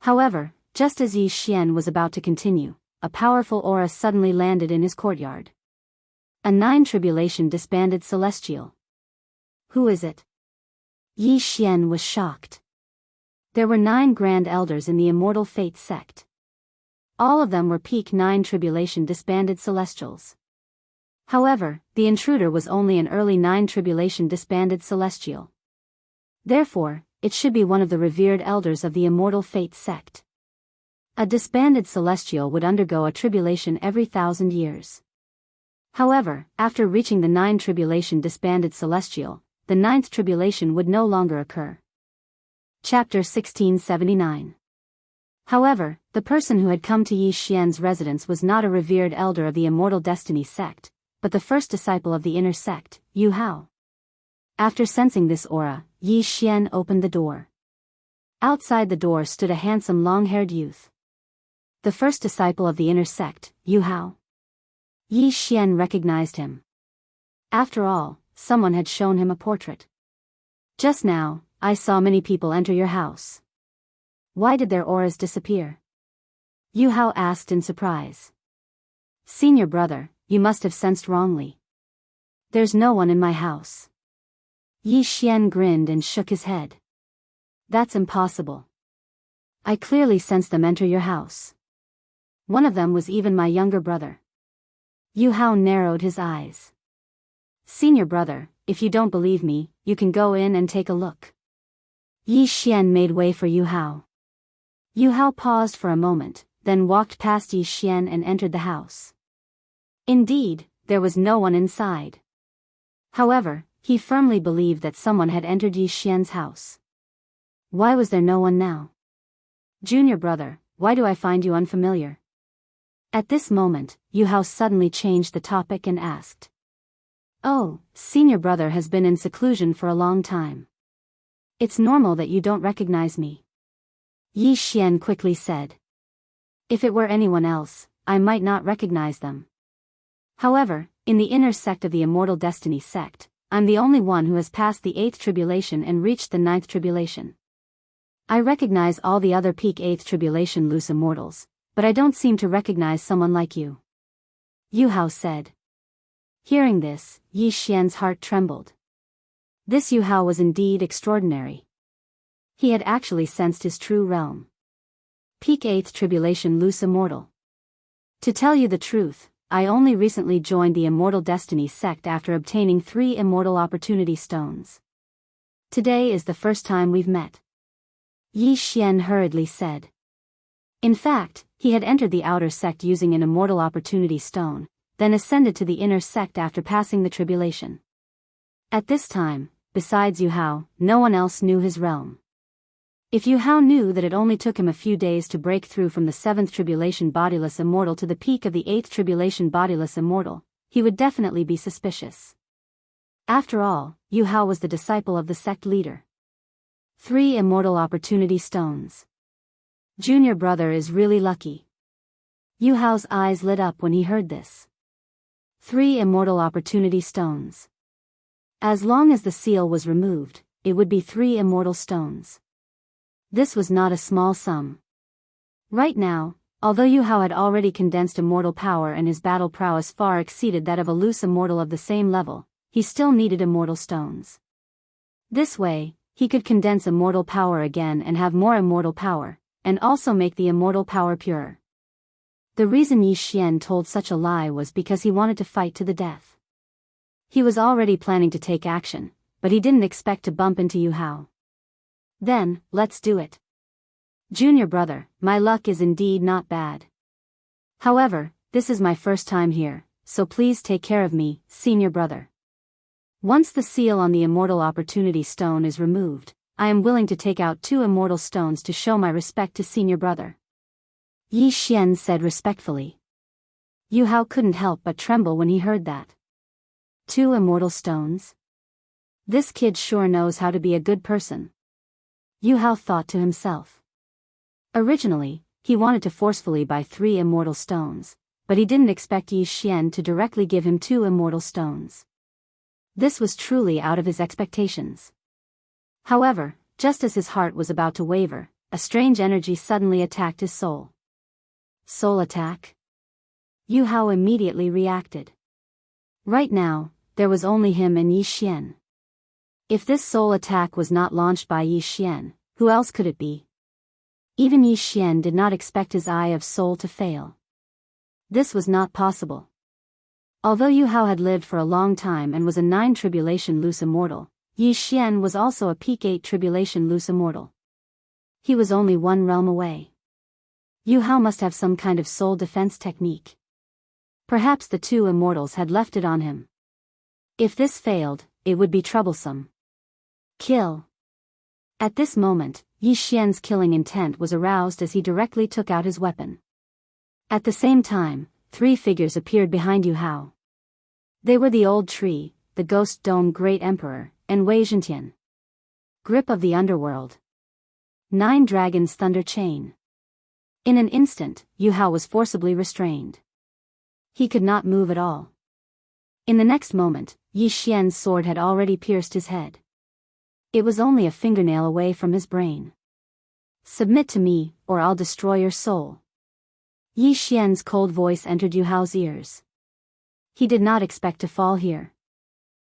However, just as Yi Xian was about to continue, a powerful aura suddenly landed in his courtyard. A 9 tribulation disbanded celestial. Who is it? Yi Xian was shocked. There were 9 grand elders in the Immortal Fate sect. All of them were peak 9 tribulation disbanded celestials. However, the intruder was only an early 9 tribulation disbanded celestial. Therefore, it should be one of the revered elders of the Immortal Fate sect. A disbanded celestial would undergo a tribulation every 1,000 years. However, after reaching the 9 tribulation disbanded celestial, the 9th tribulation would no longer occur. Chapter 1679. However, the person who had come to Yi Xian's residence was not a revered elder of the Immortal Destiny sect, but the first disciple of the inner sect, Yu Hao. After sensing this aura, Yi Xian opened the door. Outside the door stood a handsome long-haired youth. The first disciple of the inner sect, Yu Hao. Yi Xian recognized him. After all, someone had shown him a portrait. Just now, I saw many people enter your house. Why did their auras disappear? Yu Hao asked in surprise. Senior brother, you must have sensed wrongly. There's no one in my house. Yi Xian grinned and shook his head. That's impossible. I clearly sensed them enter your house. One of them was even my younger brother. Yu Hao narrowed his eyes. Senior brother, if you don't believe me, you can go in and take a look. Yi Xian made way for Yu Hao. Yu Hao paused for a moment, then walked past Yi Xian and entered the house. Indeed, there was no one inside. However, he firmly believed that someone had entered Yi Xian's house. Why was there no one now? Junior brother, why do I find you unfamiliar? At this moment, Yu Hao suddenly changed the topic and asked. Oh, senior brother has been in seclusion for a long time. It's normal that you don't recognize me. Yi Xian quickly said. If it were anyone else, I might not recognize them. However, in the inner sect of the Immortal Destiny sect, I'm the only one who has passed the 8th tribulation and reached the 9th tribulation. I recognize all the other peak 8th tribulation loose immortals, but I don't seem to recognize someone like you. Yu Hao said. Hearing this, Yi Xian's heart trembled. This Yu Hao was indeed extraordinary. He had actually sensed his true realm. Peak 8th tribulation loose immortal. To tell you the truth, I only recently joined the Immortal Destiny sect after obtaining 3 immortal opportunity stones. Today is the first time we've met. Yi Xian hurriedly said. In fact, he had entered the outer sect using an immortal opportunity stone, then ascended to the inner sect after passing the tribulation. At this time, besides Yu Hao, no one else knew his realm. If Yu Hao knew that it only took him a few days to break through from the 7th tribulation bodiless immortal to the peak of the 8th tribulation bodiless immortal, he would definitely be suspicious. After all, Yu Hao was the disciple of the sect leader. 3 immortal opportunity stones. Junior brother is really lucky. Yu Hao's eyes lit up when he heard this. 3 immortal opportunity stones. As long as the seal was removed, it would be 3 immortal stones. This was not a small sum. Right now, although Yu Hao had already condensed immortal power and his battle prowess far exceeded that of a loose immortal of the same level, he still needed immortal stones. This way, he could condense immortal power again and have more immortal power, and also make the immortal power purer. The reason Yi Xian told such a lie was because he wanted to fight to the death. He was already planning to take action, but he didn't expect to bump into Yu Hao. Then, let's do it. Junior brother, my luck is indeed not bad. However, this is my first time here, so please take care of me, senior brother. Once the seal on the Immortal Opportunity Stone is removed, I am willing to take out 2 immortal stones to show my respect to senior brother. Yi Xian said respectfully. Yu Hao couldn't help but tremble when he heard that. 2 immortal stones? This kid sure knows how to be a good person. Yu Hao thought to himself. Originally, he wanted to forcefully buy 3 immortal stones, but he didn't expect Yi Xian to directly give him 2 immortal stones. This was truly out of his expectations. However, just as his heart was about to waver, a strange energy suddenly attacked his soul. Soul attack? Yu Hao immediately reacted. Right now, there was only him and Yi Xian. If this soul attack was not launched by Yi Xian, who else could it be? Even Yi Xian did not expect his eye of soul to fail. This was not possible. Although Yu Hao had lived for a long time and was a 9 tribulation loose immortal, Yi Xian was also a peak 8 tribulation loose immortal. He was only 1 realm away. Yu Hao must have some kind of soul defense technique. Perhaps the 2 immortals had left it on him. If this failed, it would be troublesome. Kill. At this moment, Yi Xian's killing intent was aroused as he directly took out his weapon. At the same time, 3 figures appeared behind Yu Hao. They were the Old Tree, the Ghost Dome Great Emperor, and Wei Zhentian. Grip of the Underworld. 9 Dragons Thunder Chain. In an instant, Yu Hao was forcibly restrained. He could not move at all. In the next moment, Yi Xian's sword had already pierced his head. It was only a fingernail away from his brain. Submit to me, or I'll destroy your soul. Yi Xian's cold voice entered Yu Hao's ears. He did not expect to fall here.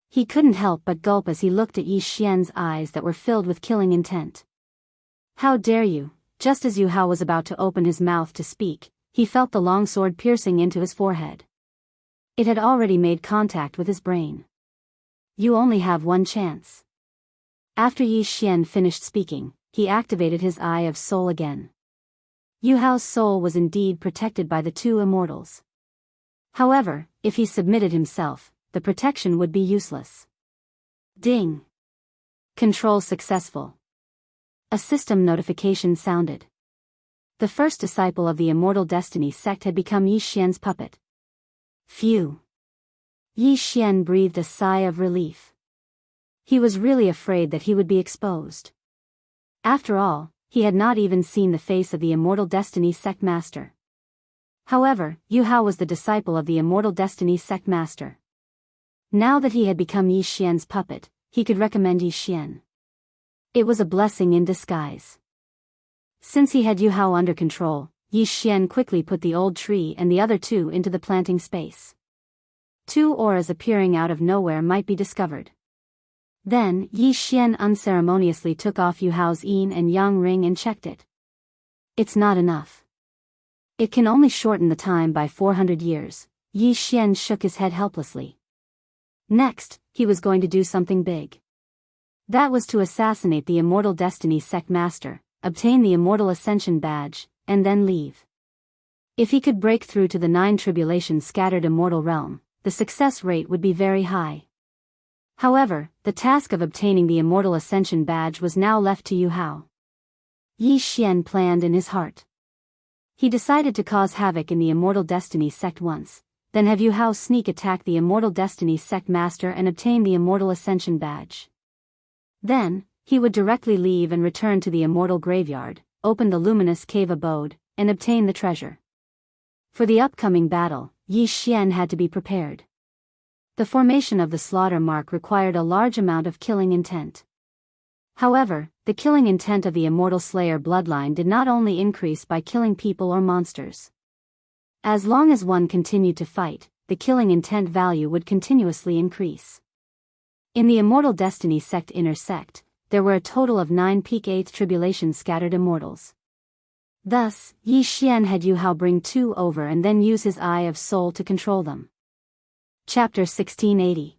He couldn't help but gulp as he looked at Yi Xian's eyes that were filled with killing intent. How dare you? Just as Yu Hao was about to open his mouth to speak, he felt the long sword piercing into his forehead. It had already made contact with his brain. You only have 1 chance. After Yi Xian finished speaking, he activated his Eye of Soul again. Yu Hao's soul was indeed protected by the 2 immortals. However, if he submitted himself, the protection would be useless. Ding! Control successful. A system notification sounded. The first disciple of the Immortal Destiny sect had become Yi Xian's puppet. Phew! Yi Xian breathed a sigh of relief. He was really afraid that he would be exposed. After all, he had not even seen the face of the Immortal Destiny sect master. However, Yu Hao was the disciple of the Immortal Destiny sect master. Now that he had become Yi Xian's puppet, he could recommend Yi Xian. It was a blessing in disguise. Since he had Yu Hao under control, Yi Xian quickly put the Old Tree and the other 2 into the planting space. 2 auras appearing out of nowhere might be discovered. Then, Yi Xian unceremoniously took off Yu Hao's yin and yang ring and checked it. It's not enough. It can only shorten the time by 400 years, Yi Xian shook his head helplessly. Next, he was going to do something big. That was to assassinate the Immortal Destiny sect master, obtain the Immortal Ascension badge, and then leave. If he could break through to the 9 tribulation scattered immortal realm, the success rate would be very high. However, the task of obtaining the Immortal Ascension badge was now left to Yu Hao. Yi Xian planned in his heart. He decided to cause havoc in the Immortal Destiny sect once, then have Yu Hao sneak attack the Immortal Destiny sect master and obtain the Immortal Ascension badge. Then, he would directly leave and return to the Immortal Graveyard, open the Luminous Cave Abode, and obtain the treasure. For the upcoming battle, Yi Xian had to be prepared. The formation of the slaughter mark required a large amount of killing intent. However, the killing intent of the Immortal Slayer bloodline did not only increase by killing people or monsters. As long as one continued to fight, the killing intent value would continuously increase. In the Immortal Destiny sect inner sect, there were a total of 9 peak 8th tribulation scattered immortals. Thus, Yi Xian had Yu Hao bring two over and then use his Eye of Soul to control them. Chapter 1680.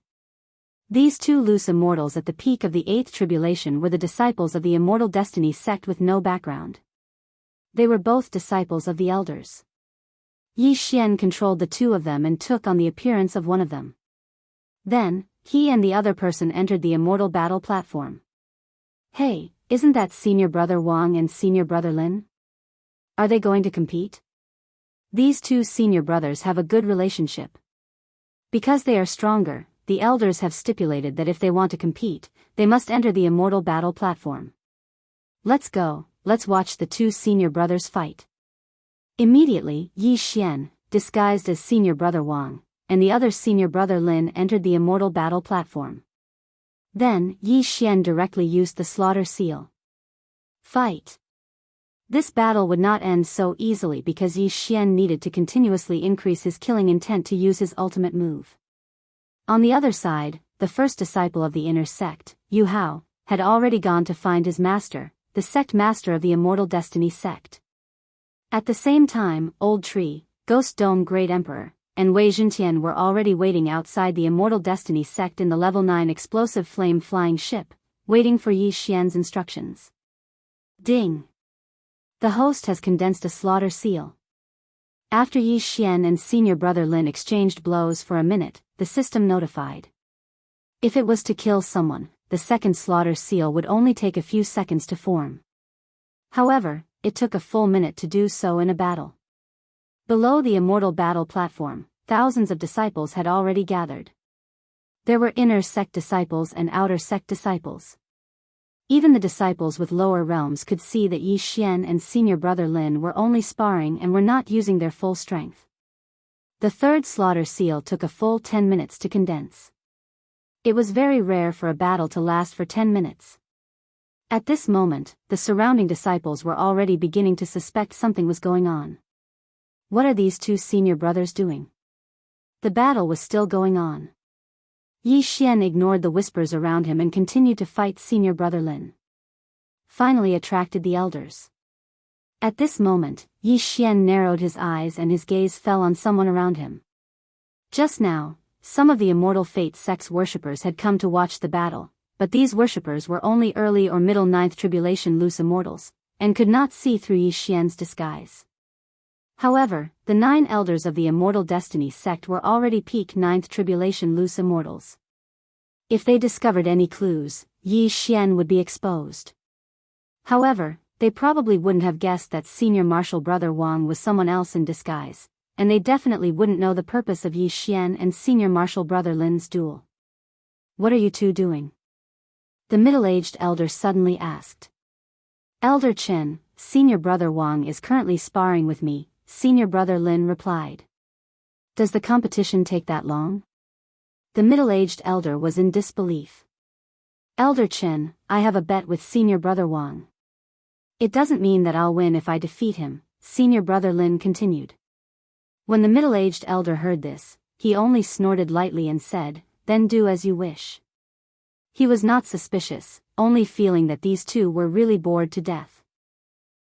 These two loose immortals at the peak of the Eighth Tribulation were the disciples of the Immortal Destiny sect with no background. They were both disciples of the elders. Yi Xian controlled the two of them and took on the appearance of one of them. Then, he and the other person entered the immortal battle platform. Hey, isn't that Senior Brother Wang and Senior Brother Lin? Are they going to compete? These two senior brothers have a good relationship. Because they are stronger, the elders have stipulated that if they want to compete, they must enter the immortal battle platform. Let's go, let's watch the two senior brothers fight. Immediately, Yi Xian, disguised as Senior Brother Wang, and the other Senior Brother Lin entered the immortal battle platform. Then, Yi Xian directly used the slaughter seal. Fight! This battle would not end so easily because Yi Xian needed to continuously increase his killing intent to use his ultimate move. On the other side, the first disciple of the inner sect, Yu Hao, had already gone to find his master, the sect master of the Immortal Destiny sect. At the same time, Old Tree, Ghost Dome Great Emperor, and Wei Zhentian were already waiting outside the Immortal Destiny sect in the Level 9 explosive flame flying ship, waiting for Yi Xian's instructions. Ding! The host has condensed a slaughter seal. After Yi Xian and Senior Brother Lin exchanged blows for a minute, the system notified. If it was to kill someone, the second slaughter seal would only take a few seconds to form. However, it took a full minute to do so in a battle. Below the immortal battle platform, thousands of disciples had already gathered. There were inner sect disciples and outer sect disciples. Even the disciples with lower realms could see that Yi Xian and Senior Brother Lin were only sparring and were not using their full strength. The third slaughter seal took a full 10 minutes to condense. It was very rare for a battle to last for 10 minutes. At this moment, the surrounding disciples were already beginning to suspect something was going on. What are these two senior brothers doing? The battle was still going on. Yi Xian ignored the whispers around him and continued to fight Senior Brother Lin. Finally attracted the elders. At this moment, Yi Xian narrowed his eyes and his gaze fell on someone around him. Just now, some of the Immortal Fate sect's worshippers had come to watch the battle, but these worshippers were only early or middle Ninth Tribulation loose immortals, and could not see through Yi Xian's disguise. However, the 9 elders of the Immortal Destiny sect were already peak Ninth Tribulation loose immortals. If they discovered any clues, Yi Xian would be exposed. However, they probably wouldn't have guessed that Senior Martial Brother Wang was someone else in disguise, and they definitely wouldn't know the purpose of Yi Xian and Senior Martial Brother Lin's duel. What are you two doing? The middle-aged elder suddenly asked. Elder Chen, Senior Brother Wang is currently sparring with me, Senior Brother Lin replied. Does the competition take that long? The middle-aged elder was in disbelief. Elder Chen, I have a bet with Senior Brother Wang. It doesn't mean that I'll win if I defeat him, Senior Brother Lin continued. When the middle-aged elder heard this, he only snorted lightly and said, then do as you wish. He was not suspicious, only feeling that these two were really bored to death.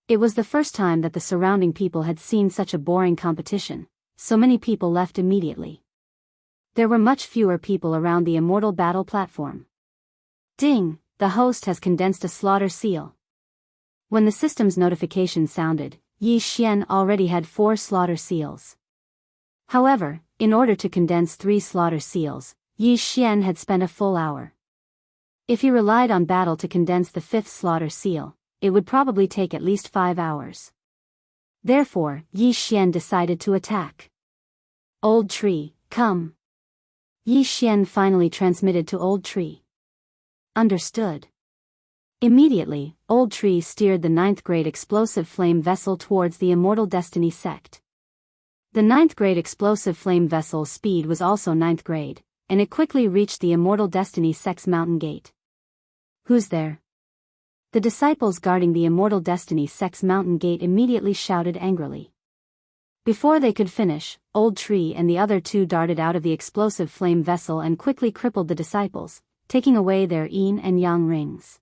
It was the first time that the surrounding people had seen such a boring competition, so many people left immediately. There were much fewer people around the immortal battle platform. Ding! The host has condensed a slaughter seal. When the system's notification sounded, Yi Xian already had 4 slaughter seals. However, in order to condense 3 slaughter seals, Yi Xian had spent a full hour. If he relied on battle to condense the 5th slaughter seal, it would probably take at least 5 hours. Therefore, Yi Xian decided to attack. Old Tree, come. Yi Xian finally transmitted to Old Tree. Understood. Immediately, Old Tree steered the 9th grade explosive flame vessel towards the Immortal Destiny sect. The 9th grade explosive flame vessel's speed was also 9th grade, and it quickly reached the Immortal Destiny sect's mountain gate. Who's there? The disciples guarding the Immortal Destiny sect's mountain gate immediately shouted angrily. Before they could finish, Old Tree and the other 2 darted out of the explosive flame vessel and quickly crippled the disciples, taking away their yin and yang rings.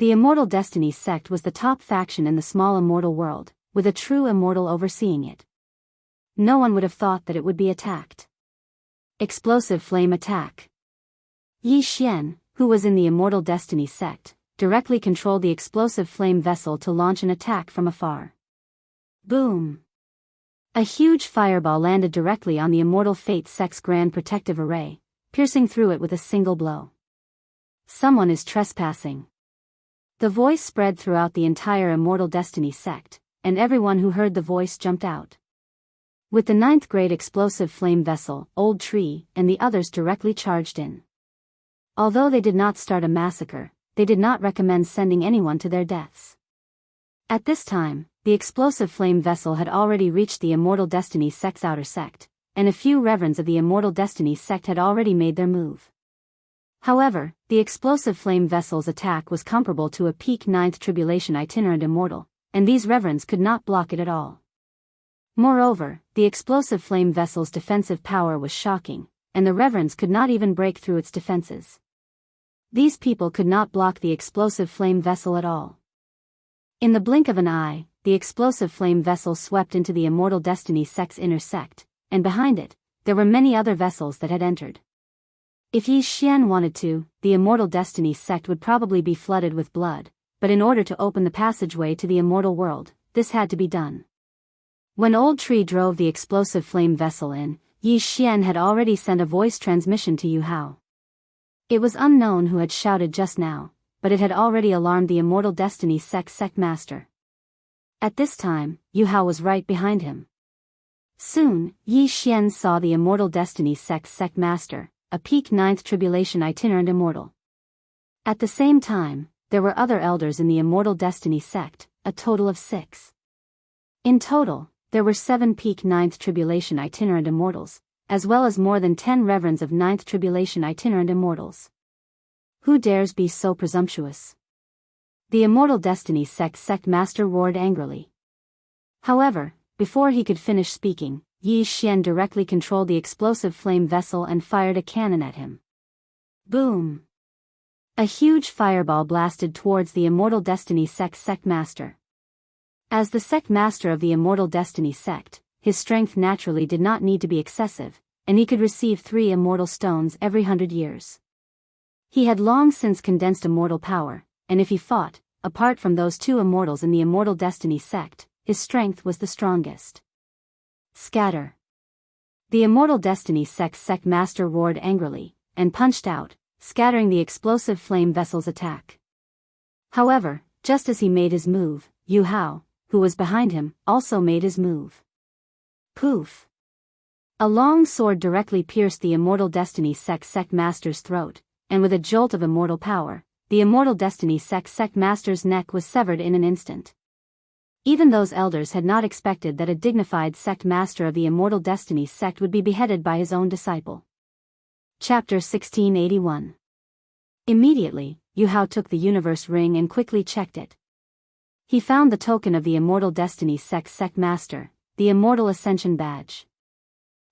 The Immortal Destiny sect was the top faction in the small immortal world, with a true immortal overseeing it. No one would have thought that it would be attacked. Explosive flame attack. Yi Xian, who was in the Immortal Destiny sect, directly controlled the explosive flame vessel to launch an attack from afar. Boom! A huge fireball landed directly on the Immortal Fate sect's Grand Protective Array, piercing through it with a single blow. Someone is trespassing. The voice spread throughout the entire Immortal Destiny sect, and everyone who heard the voice jumped out. With the 9th grade explosive flame vessel, Old Tree, and the others directly charged in. Although they did not start a massacre, they did not recommend sending anyone to their deaths. At this time, the explosive flame vessel had already reached the Immortal Destiny sect's outer sect, and a few reverends of the Immortal Destiny sect had already made their move. However, the explosive flame vessel's attack was comparable to a peak 9th tribulation itinerant immortal, and these reverends could not block it at all. Moreover, the explosive flame vessel's defensive power was shocking, and the reverends could not even break through its defenses. These people could not block the explosive flame vessel at all. In the blink of an eye, the explosive flame vessel swept into the Immortal Destiny sect's inner sect, and behind it, there were many other vessels that had entered. If Yi Xian wanted to, the Immortal Destiny sect would probably be flooded with blood, but in order to open the passageway to the immortal world, this had to be done. When Old Tree drove the explosive flame vessel in, Yi Xian had already sent a voice transmission to Yu Hao. It was unknown who had shouted just now, but it had already alarmed the Immortal Destiny sect master. At this time, Yu Hao was right behind him. Soon, Yi Xian saw the Immortal Destiny sect master, a peak 9th tribulation itinerant immortal. At the same time, there were other elders in the Immortal Destiny sect, a total of 6. In total, there were 7 peak 9th tribulation itinerant immortals, as well as more than 10 reverends of 9th tribulation itinerant immortals. Who dares be so presumptuous? The Immortal Destiny sect master roared angrily. However, before he could finish speaking, Yi Xian directly controlled the explosive flame vessel and fired a cannon at him. Boom! A huge fireball blasted towards the Immortal Destiny sect master. As the sect master of the Immortal Destiny sect, his strength naturally did not need to be excessive, and he could receive 3 immortal stones every 100 years. He had long since condensed immortal power, and if he fought, apart from those 2 immortals in the Immortal Destiny sect, his strength was the strongest. Scatter! The Immortal Destiny sect master roared angrily, and punched out, scattering the explosive flame vessel's attack. However, just as he made his move, Yu Hao, who was behind him, also made his move. Poof! A long sword directly pierced the Immortal Destiny sect master's throat, and with a jolt of immortal power, the Immortal Destiny sect master's neck was severed in an instant. Even those elders had not expected that a dignified sect master of the Immortal Destiny sect would be beheaded by his own disciple. Chapter 1681. Immediately, Yu Hao took the universe ring and quickly checked it. He found the token of the Immortal Destiny sect master, the Immortal Ascension Badge.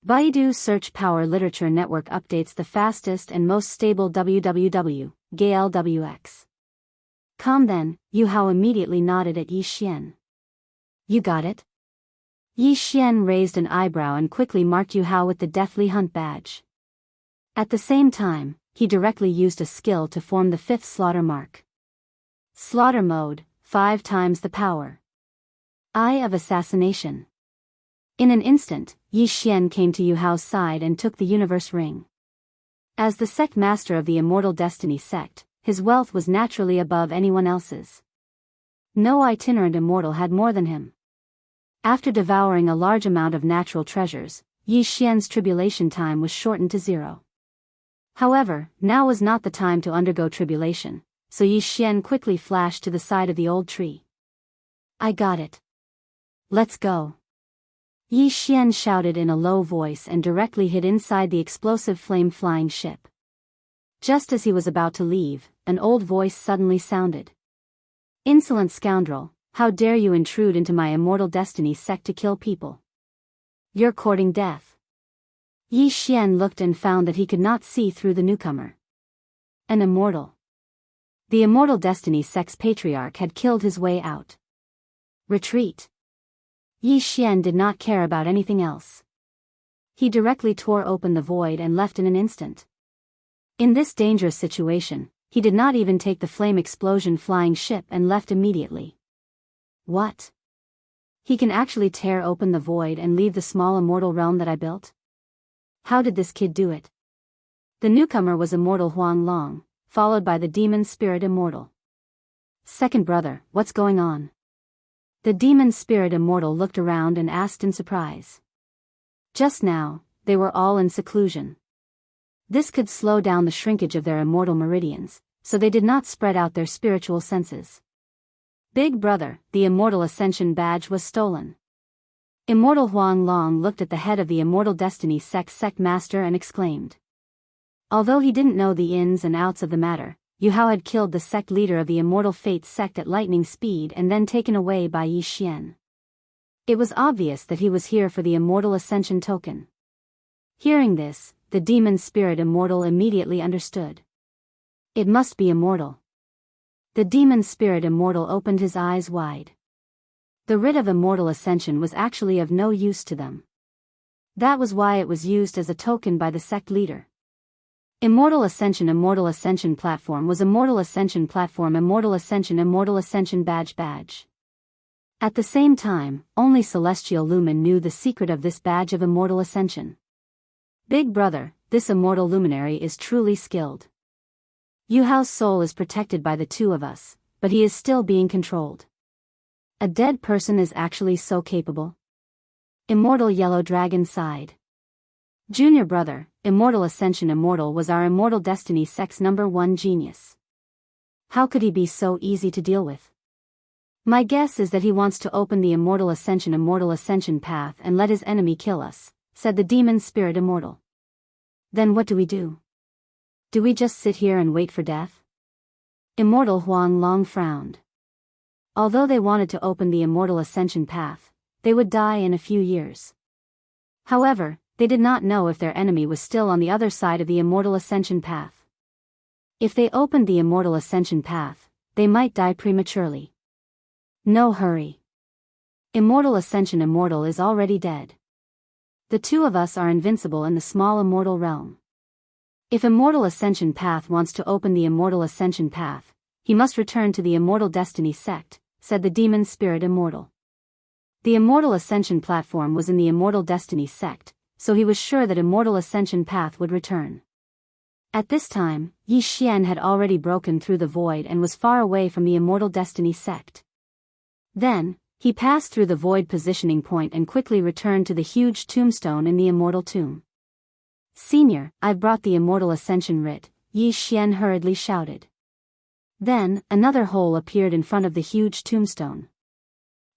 Baidu Search Power Literature Network updates the fastest and most stable www.GLWX. Then, Yu Hao immediately nodded at Yi Xian. You got it? Yi Xian raised an eyebrow and quickly marked Yu Hao with the Deathly Hunt badge. At the same time, he directly used a skill to form the 5th slaughter mark. Slaughter mode, 5 times the power. Eye of Assassination. In an instant, Yi Xian came to Yu Hao's side and took the universe ring. As the sect master of the Immortal Destiny sect, his wealth was naturally above anyone else's. No itinerant immortal had more than him. After devouring a large amount of natural treasures, Yi Xian's tribulation time was shortened to 0. However, now was not the time to undergo tribulation, so Yi Xian quickly flashed to the side of the old tree. I got it. Let's go. Yi Xian shouted in a low voice and directly hid inside the explosive flame-flying ship. Just as he was about to leave, an old voice suddenly sounded. Insolent scoundrel, how dare you intrude into my Immortal Destiny sect to kill people? You're courting death. Yi Xian looked and found that he could not see through the newcomer. An immortal. The Immortal Destiny Sect's patriarch had killed his way out. Retreat. Yi Xian did not care about anything else. He directly tore open the void and left in an instant. In this dangerous situation, he did not even take the flame explosion flying ship and left immediately. What? He can actually tear open the void and leave the small immortal realm that I built? How did this kid do it? The newcomer was Immortal Huang Long, followed by the Demon Spirit Immortal. Second brother, what's going on? The Demon Spirit Immortal looked around and asked in surprise. Just now, they were all in seclusion. This could slow down the shrinkage of their immortal meridians, so they did not spread out their spiritual senses. Big brother, the Immortal Ascension badge was stolen. Immortal Huang Long looked at the head of the Immortal Destiny sect master and exclaimed. Although he didn't know the ins and outs of the matter, Yu Hao had killed the sect leader of the Immortal Fates sect at lightning speed and then taken away by Yi Xian. It was obvious that he was here for the Immortal Ascension token. Hearing this, the Demon Spirit Immortal immediately understood. It must be immortal. The Demon Spirit Immortal opened his eyes wide. The writ of Immortal Ascension was actually of no use to them. That was why it was used as a token by the sect leader. Immortal Ascension Platform was Immortal Ascension Platform Immortal Ascension badge. At the same time, only Celestial Lumen knew the secret of this badge of Immortal Ascension. Big brother, this immortal luminary is truly skilled. Yu Hao's soul is protected by the two of us, but he is still being controlled. A dead person is actually so capable? Immortal Yellow Dragon sighed. Junior brother, Immortal Ascension Immortal was our Immortal Destiny Sect's #1 genius. How could he be so easy to deal with? My guess is that he wants to open the Immortal Ascension path and let his enemy kill us, said the Demon Spirit Immortal. Then what do we do? Do we just sit here and wait for death? Immortal Huang Long frowned. Although they wanted to open the Immortal Ascension path, they would die in a few years. However, they did not know if their enemy was still on the other side of the Immortal Ascension path. If they opened the Immortal Ascension path, they might die prematurely. No hurry. Immortal Ascension Immortal is already dead. The two of us are invincible in the small immortal realm. If Immortal Ascension Path wants to open the Immortal Ascension Path, he must return to the Immortal Destiny Sect, said the Demon Spirit Immortal. The Immortal Ascension Platform was in the Immortal Destiny Sect, so he was sure that Immortal Ascension Path would return. At this time, Yi Xian had already broken through the void and was far away from the Immortal Destiny Sect. Then, he passed through the void positioning point and quickly returned to the huge tombstone in the Immortal Tomb. Senior, I've brought the Immortal Ascension writ, Yi Xian hurriedly shouted. Then, another hole appeared in front of the huge tombstone.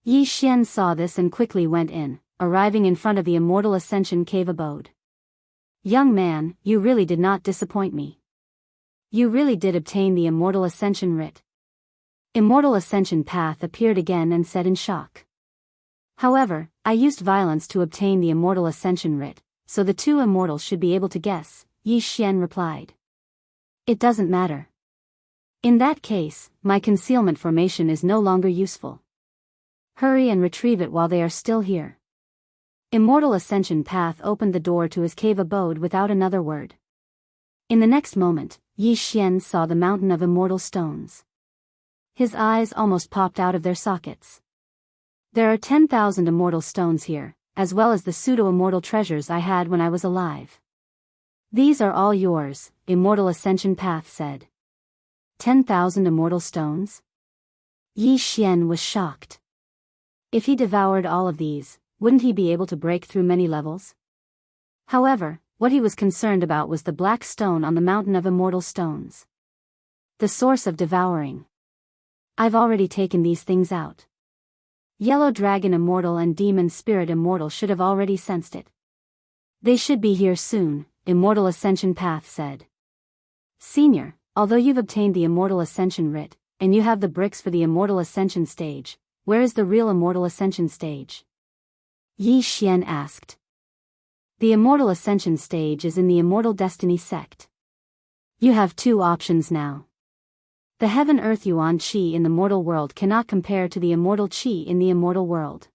Yi Xian saw this and quickly went in, arriving in front of the Immortal Ascension cave abode. Young man, you really did not disappoint me. You really did obtain the Immortal Ascension writ. Immortal Ascension Path appeared again and said in shock. However, I used violence to obtain the Immortal Ascension writ, so the two immortals should be able to guess, Yi Xian replied. It doesn't matter. In that case, my concealment formation is no longer useful. Hurry and retrieve it while they are still here. Immortal Ascension Path opened the door to his cave abode without another word. In the next moment, Yi Xian saw the mountain of immortal stones. His eyes almost popped out of their sockets. There are 10,000 immortal stones here, as well as the pseudo-immortal treasures I had when I was alive. These are all yours, Immortal Ascension Path said. 10,000 immortal stones? Yi Xian was shocked. If he devoured all of these, wouldn't he be able to break through many levels? However, what he was concerned about was the black stone on the mountain of immortal stones. The source of devouring. I've already taken these things out. Yellow Dragon Immortal and Demon Spirit Immortal should have already sensed it. They should be here soon, Immortal Ascension Path said. Senior, although you've obtained the Immortal Ascension writ, and you have the bricks for the Immortal Ascension stage, where is the real Immortal Ascension stage? Yi Xian asked. The Immortal Ascension stage is in the Immortal Destiny Sect. You have two options now. The heaven-earth yuan qi in the mortal world cannot compare to the immortal qi in the immortal world.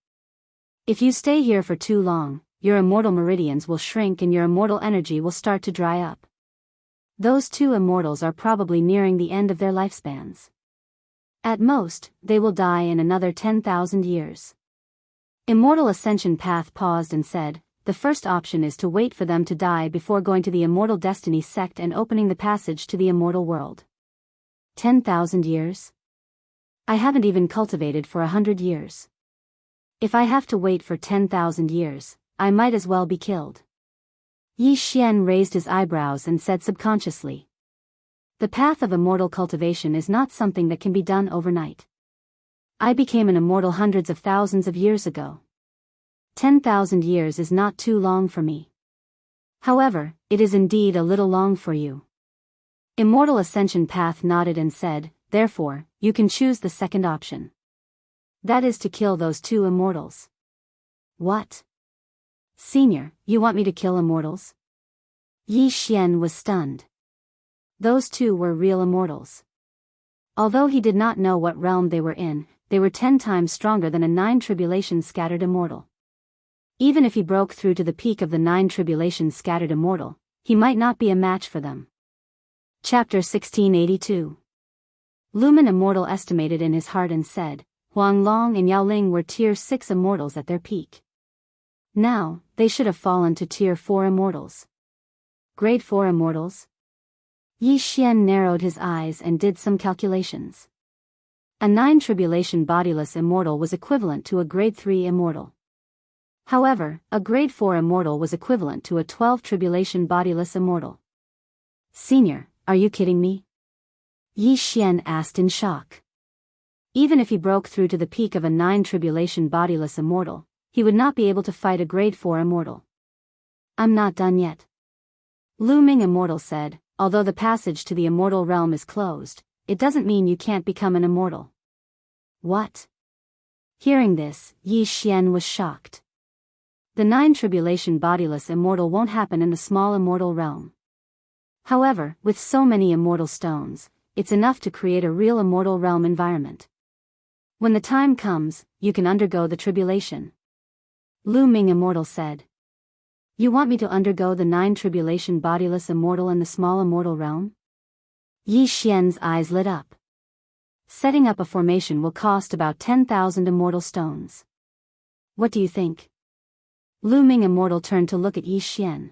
If you stay here for too long, your immortal meridians will shrink and your immortal energy will start to dry up. Those two immortals are probably nearing the end of their lifespans. At most, they will die in another 10,000 years. Immortal Ascension Path paused and said, the first option is to wait for them to die before going to the Immortal Destiny sect and opening the passage to the immortal world. 10,000 years? I haven't even cultivated for 100 years. If I have to wait for 10,000 years, I might as well be killed. Yi Xian raised his eyebrows and said subconsciously. The path of immortal cultivation is not something that can be done overnight. I became an immortal hundreds of thousands of years ago. 10,000 years is not too long for me. However, it is indeed a little long for you. Immortal Ascension Path nodded and said, therefore, you can choose the second option. That is to kill those two immortals. What? Senior, you want me to kill immortals? Yi Xian was stunned. Those two were real immortals. Although he did not know what realm they were in, they were 10 times stronger than a 9 tribulation scattered immortal. Even if he broke through to the peak of the 9 tribulation scattered immortal, he might not be a match for them. Chapter 1682. Lumen Immortal estimated in his heart and said, Huang Long and Yao Ling were Tier 6 immortals at their peak. Now, they should have fallen to Tier 4 immortals. Grade 4 immortals? Yi Xian narrowed his eyes and did some calculations. A 9 tribulation bodiless immortal was equivalent to a Grade 3 immortal. However, a Grade 4 immortal was equivalent to a 12 tribulation bodiless immortal. Senior, are you kidding me? Yi Xian asked in shock. Even if he broke through to the peak of a 9 tribulation bodiless immortal, he would not be able to fight a Grade 4 immortal. I'm not done yet. Lu Ming Immortal said, although the passage to the immortal realm is closed, it doesn't mean you can't become an immortal. What? Hearing this, Yi Xian was shocked. The 9 tribulation bodiless immortal won't happen in the small immortal realm. However, with so many immortal stones, it's enough to create a real immortal realm environment. When the time comes, you can undergo the tribulation. Lu Ming Immortal said. You want me to undergo the 9 tribulation bodiless immortal in the small immortal realm? Yi Xian's eyes lit up. Setting up a formation will cost about 10,000 immortal stones. What do you think? Lu Ming Immortal turned to look at Yi Xian.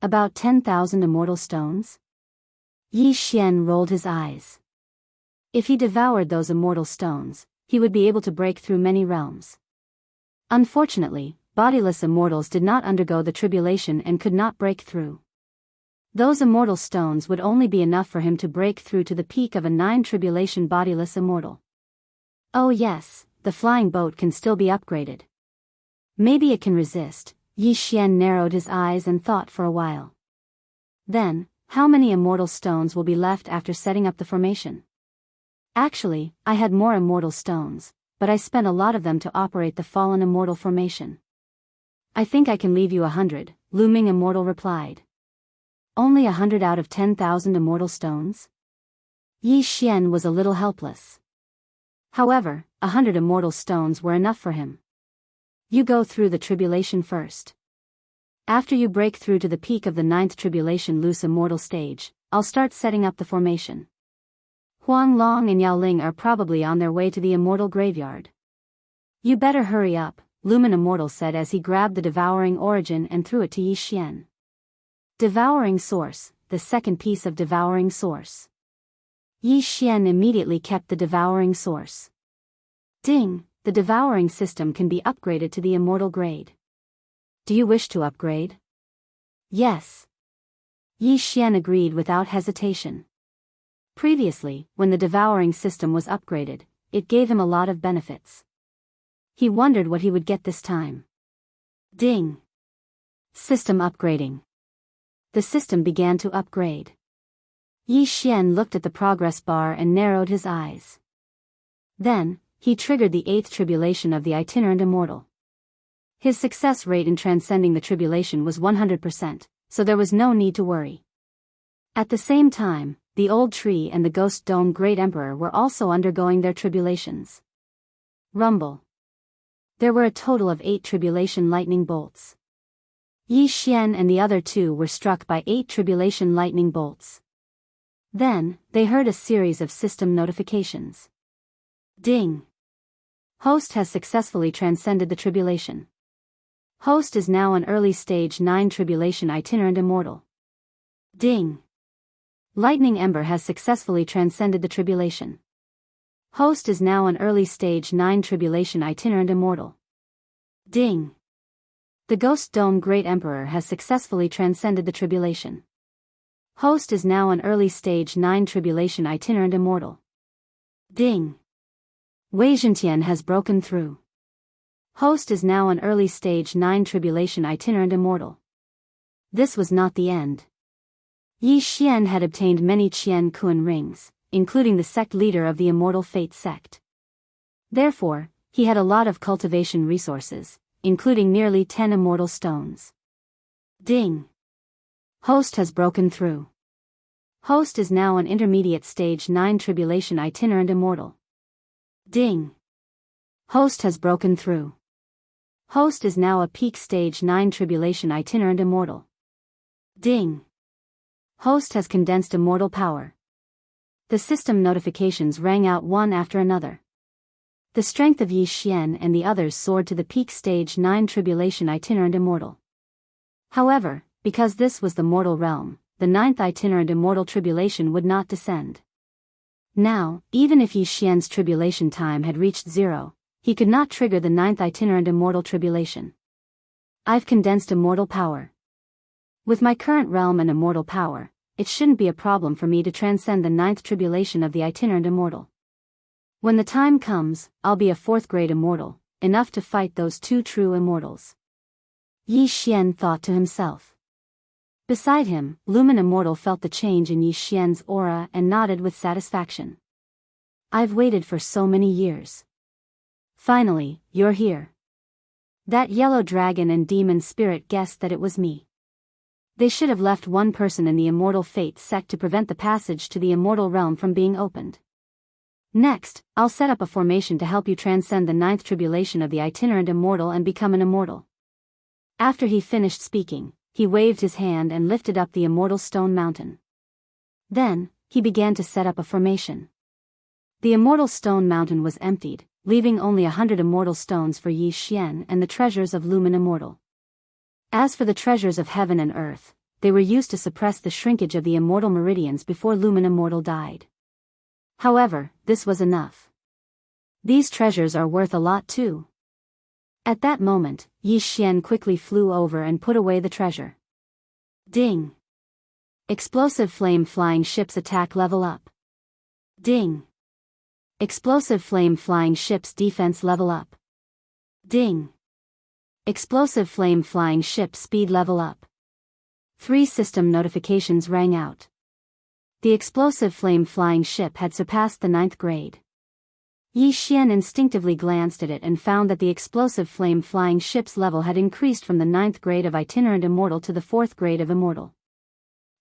About 10,000 immortal stones? Yi Xian rolled his eyes. If he devoured those immortal stones, he would be able to break through many realms. Unfortunately, bodiless immortals did not undergo the tribulation and could not break through. Those immortal stones would only be enough for him to break through to the peak of a 9 tribulation bodiless immortal. Oh yes, the flying boat can still be upgraded. Maybe it can resist. Yi Xian narrowed his eyes and thought for a while. Then, how many immortal stones will be left after setting up the formation? Actually, I had more immortal stones, but I spent a lot of them to operate the fallen immortal formation. I think I can leave you 100, Lu Ming Immortal replied. Only 100 out of 10,000 immortal stones? Yi Xian was a little helpless. However, 100 immortal stones were enough for him. You go through the tribulation first. After you break through to the peak of the 9th tribulation loose immortal stage, I'll start setting up the formation. Huang Long and Yao Ling are probably on their way to the immortal graveyard. You better hurry up, Lumen Immortal said as he grabbed the devouring origin and threw it to Yi Xian. Devouring Source, the second piece of Devouring Source. Yi Xian immediately kept the Devouring Source. Ding, the Devouring system can be upgraded to the immortal grade. Do you wish to upgrade? Yes. Yi Xian agreed without hesitation. Previously, when the Devouring system was upgraded, it gave him a lot of benefits. He wondered what he would get this time. Ding. System upgrading. The system began to upgrade. Yi Xian looked at the progress bar and narrowed his eyes. Then, he triggered the 8th tribulation of the itinerant immortal. His success rate in transcending the tribulation was 100%, so there was no need to worry. At the same time, the old tree and the ghost dome great emperor were also undergoing their tribulations. Rumble. There were a total of 8 tribulation lightning bolts. Yi Xian and the other 2 were struck by 8 tribulation lightning bolts. Then, they heard a series of system notifications. Ding. Host has successfully transcended the tribulation. Host is now an early stage 9 tribulation itinerant immortal. Ding. Lightning Ember has successfully transcended the tribulation. Host is now an early stage 9 tribulation itinerant immortal. Ding. The Ghost Dome Great Emperor has successfully transcended the tribulation. Host is now an early stage 9 tribulation itinerant immortal. Ding. Wei Zhentian has broken through. Host is now an early stage 9 tribulation itinerant immortal. This was not the end. Yi Xian had obtained many Qian Kuan rings, including the sect leader of the Immortal Fate sect. Therefore, he had a lot of cultivation resources, including nearly 10 immortal stones. Ding. Host has broken through. Host is now an intermediate stage 9 tribulation itinerant immortal. Ding. Host has broken through. Host is now a peak stage 9 tribulation itinerant immortal. Ding. Host has condensed immortal power. The system notifications rang out one after another. The strength of Yi Xian and the others soared to the peak stage 9 tribulation itinerant immortal. However, because this was the mortal realm, the 9th itinerant immortal tribulation would not descend. Now, even if Yi Xian's tribulation time had reached 0, he could not trigger the 9th itinerant immortal tribulation. I've condensed immortal power. With my current realm and immortal power, it shouldn't be a problem for me to transcend the 9th tribulation of the itinerant immortal. When the time comes, I'll be a 4th grade immortal, enough to fight those 2 true immortals. Yi Xian thought to himself. Beside him, Lumen Immortal felt the change in Yi Xian's aura and nodded with satisfaction. I've waited for so many years. Finally, you're here. That yellow dragon and demon spirit guessed that it was me. They should have left one person in the Immortal Fate sect to prevent the passage to the immortal realm from being opened. Next, I'll set up a formation to help you transcend the 9th tribulation of the itinerant immortal and become an immortal. After he finished speaking, he waved his hand and lifted up the immortal stone mountain. Then, he began to set up a formation. The immortal stone mountain was emptied, leaving only 100 immortal stones for Yi Xian and the treasures of Lumen Immortal. As for the treasures of heaven and earth, they were used to suppress the shrinkage of the immortal meridians before Lumen Immortal died. However, this was enough. These treasures are worth a lot too. At that moment, Yi Xian quickly flew over and put away the treasure. Ding. Explosive flame flying ships attack level up. Ding. Explosive flame flying ships defense level up. Ding. Explosive flame flying ship speed level up. 3 system notifications rang out. The explosive flame flying ship had surpassed the 9th grade. Yi Xian instinctively glanced at it and found that the explosive flame flying ship's level had increased from the 9th grade of itinerant immortal to the 4th grade of immortal.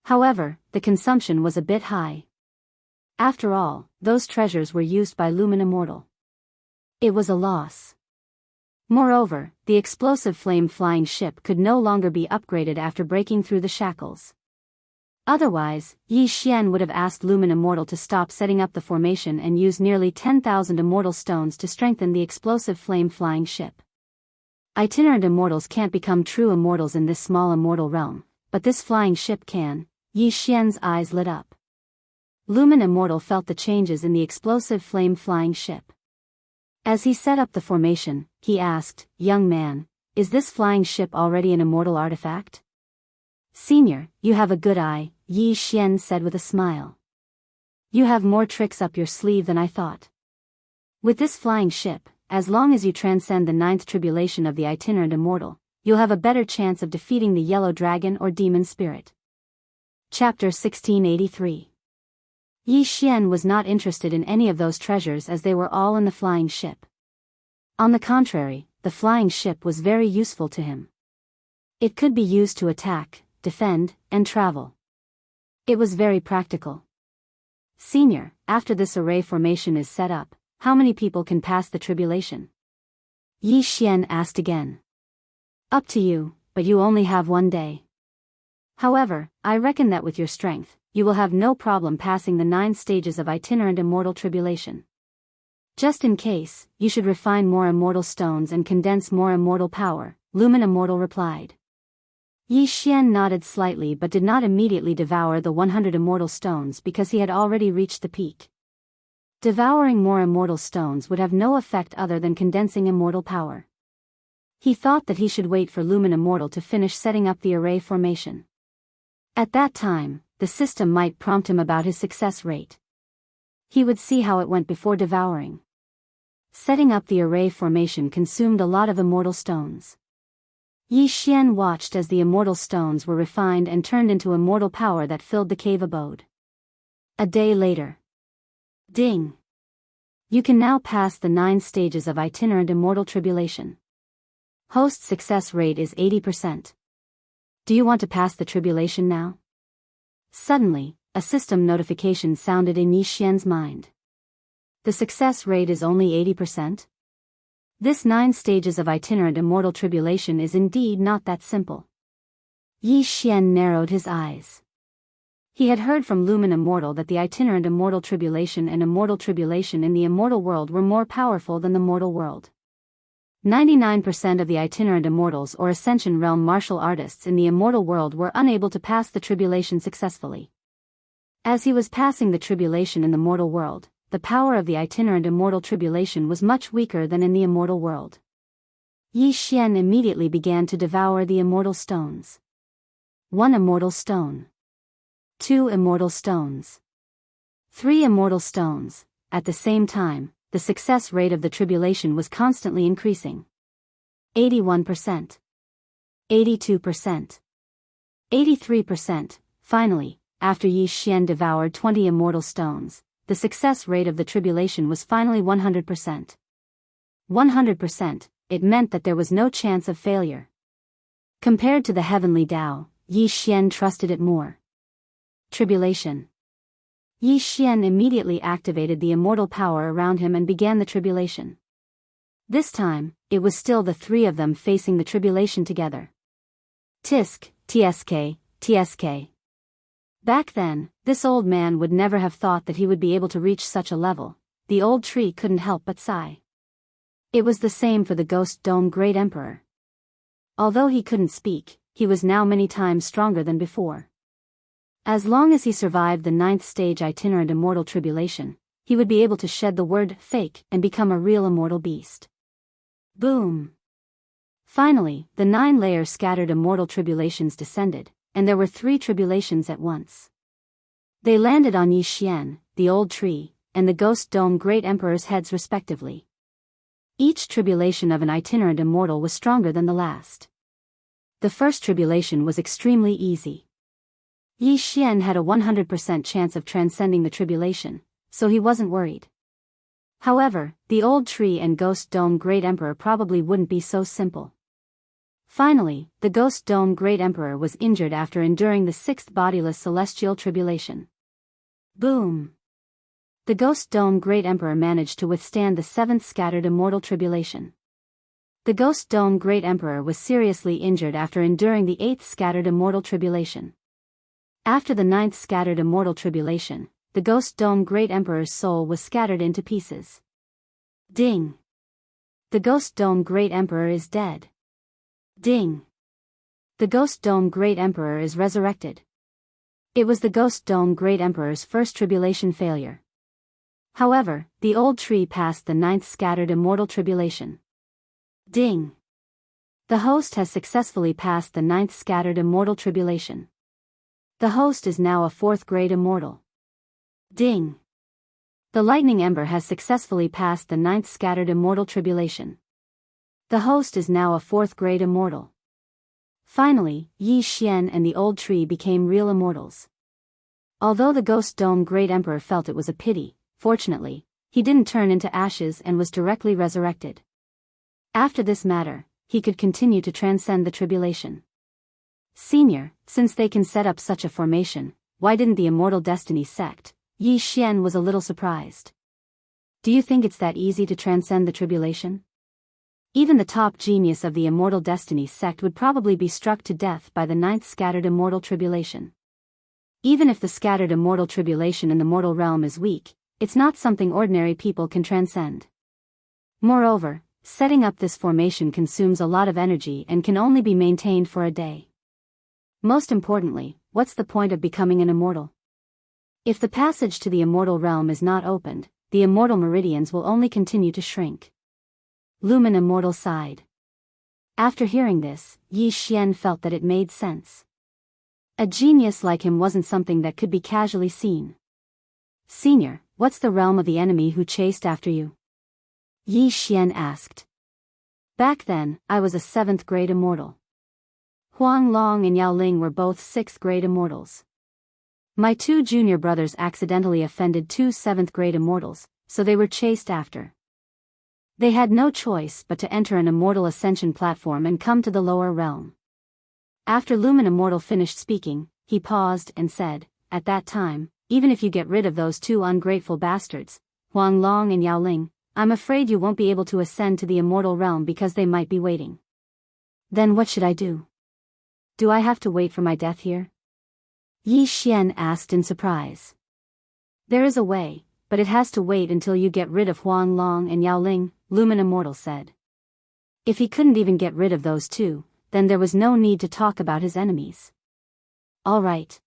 However, the consumption was a bit high. After all, those treasures were used by Lumen Immortal. It was a loss. Moreover, the explosive flame flying ship could no longer be upgraded after breaking through the shackles. Otherwise, Yi Xian would have asked Lumen Immortal to stop setting up the formation and use nearly 10,000 immortal stones to strengthen the explosive flame flying ship. Itinerant immortals can't become true immortals in this small immortal realm, but this flying ship can. Yi Xian's eyes lit up. Lumen Immortal felt the changes in the explosive flame flying ship. As he set up the formation, he asked, "Young man, is this flying ship already an immortal artifact?" "Senior, you have a good eye," Yi Xian said with a smile. "You have more tricks up your sleeve than I thought. With this flying ship, as long as you transcend the 9th tribulation of the itinerant immortal, you'll have a better chance of defeating the yellow dragon or demon spirit." Chapter 1683. Yi Xian was not interested in any of those treasures as they were all in the flying ship. On the contrary, the flying ship was very useful to him. It could be used to attack, defend, and travel. It was very practical. Senior, after this array formation is set up, how many people can pass the tribulation? Yi Xian asked again. Up to you, but you only have 1 day. However, I reckon that with your strength, you will have no problem passing the 9 stages of itinerant immortal tribulation. Just in case, you should refine more immortal stones and condense more immortal power, Lumen Immortal replied. Yi Xian nodded slightly but did not immediately devour the 100 immortal stones because he had already reached the peak. Devouring more immortal stones would have no effect other than condensing immortal power. He thought that he should wait for Lumen Immortal to finish setting up the array formation. At that time, the system might prompt him about his success rate. He would see how it went before devouring. Setting up the array formation consumed a lot of immortal stones. Yi Xian watched as the immortal stones were refined and turned into immortal power that filled the cave abode. A day later. Ding! You can now pass the 9 stages of itinerant immortal tribulation. Host success rate is 80%. Do you want to pass the tribulation now? Suddenly, a system notification sounded in Yi Xian's mind. The success rate is only 80%? This 9 stages of itinerant immortal tribulation is indeed not that simple. Yi Xian narrowed his eyes. He had heard from Lumen Immortal that the itinerant immortal tribulation and immortal tribulation in the immortal world were more powerful than the mortal world. 99% of the itinerant immortals or ascension realm martial artists in the immortal world were unable to pass the tribulation successfully. As he was passing the tribulation in the mortal world, the power of the itinerant immortal tribulation was much weaker than in the immortal world. Yi Xian immediately began to devour the immortal stones. 1 immortal stone. 2 immortal stones. 3 immortal stones. At the same time, the success rate of the tribulation was constantly increasing. 81%. 82%. 83%. Finally, after Yi Xian devoured 20 immortal stones, the success rate of the tribulation was finally 100%. 100%, it meant that there was no chance of failure. Compared to the heavenly Tao, Yi Xian trusted it more. Tribulation. Yi Xian immediately activated the immortal power around him and began the tribulation. This time, it was still the 3 of them facing the tribulation together. Tisk, tsk, tsk. Back then, this old man would never have thought that he would be able to reach such a level. The old tree couldn't help but sigh. It was the same for the Ghost Dome Great Emperor. Although he couldn't speak, he was now many times stronger than before. As long as he survived the 9th stage itinerant immortal tribulation, he would be able to shed the word fake and become a real immortal beast. Boom! Finally, the 9-layer scattered immortal tribulations descended, and there were 3 tribulations at once. They landed on Yi Xian, the old tree, and the Ghost Dome Great Emperor's heads respectively. Each tribulation of an itinerant immortal was stronger than the last. The first tribulation was extremely easy. Yi Xian had a 100% chance of transcending the tribulation, so he wasn't worried. However, the old tree and Ghost Dome Great Emperor probably wouldn't be so simple. Finally, the Ghost Dome Great Emperor was injured after enduring the 6th bodiless celestial tribulation. Boom! The Ghost Dome Great Emperor managed to withstand the 7th scattered immortal tribulation. The Ghost Dome Great Emperor was seriously injured after enduring the 8th scattered immortal tribulation. After the 9th scattered immortal tribulation, the Ghost Dome Great Emperor's soul was scattered into pieces. Ding! The Ghost Dome Great Emperor is dead. Ding! The Ghost Dome Great Emperor is resurrected. It was the Ghost Dome Great Emperor's first tribulation failure. However, the old tree passed the 9th scattered immortal tribulation. Ding! The host has successfully passed the 9th scattered immortal tribulation. The host is now a 4th grade immortal. Ding! The lightning ember has successfully passed the 9th scattered immortal tribulation. The host is now a 4th grade immortal. Finally, Yi Xian and the old tree became real immortals. Although the Ghost Dome Great Emperor felt it was a pity, fortunately, he didn't turn into ashes and was directly resurrected. After this matter, he could continue to transcend the tribulation. Senior, since they can set up such a formation, why didn't the Immortal Destiny sect, Yi Xian was a little surprised. Do you think it's that easy to transcend the tribulation? Even the top genius of the Immortal Destiny sect would probably be struck to death by the 9th scattered immortal tribulation. Even if the scattered immortal tribulation in the mortal realm is weak, it's not something ordinary people can transcend. Moreover, setting up this formation consumes a lot of energy and can only be maintained for a day. Most importantly, what's the point of becoming an immortal? If the passage to the immortal realm is not opened, the immortal meridians will only continue to shrink. Lumen Immortal sighed. After hearing this, Yi Xian felt that it made sense. A genius like him wasn't something that could be casually seen. Senior, what's the realm of the enemy who chased after you? Yi Xian asked. Back then, I was a 7th grade immortal. Huang Long and Yao Ling were both 6th grade immortals. My 2 junior brothers accidentally offended 2 7th grade immortals, so they were chased after. They had no choice but to enter an immortal ascension platform and come to the lower realm. After Lumen Immortal finished speaking, he paused and said, at that time, even if you get rid of those 2 ungrateful bastards, Huang Long and Yao Ling, I'm afraid you won't be able to ascend to the immortal realm because they might be waiting. Then what should I do? Do I have to wait for my death here? Yi Xian asked in surprise. There is a way, but it has to wait until you get rid of Huang Long and Yao Ling, Lumen Immortal said. If he couldn't even get rid of those 2, then there was no need to talk about his enemies. All right.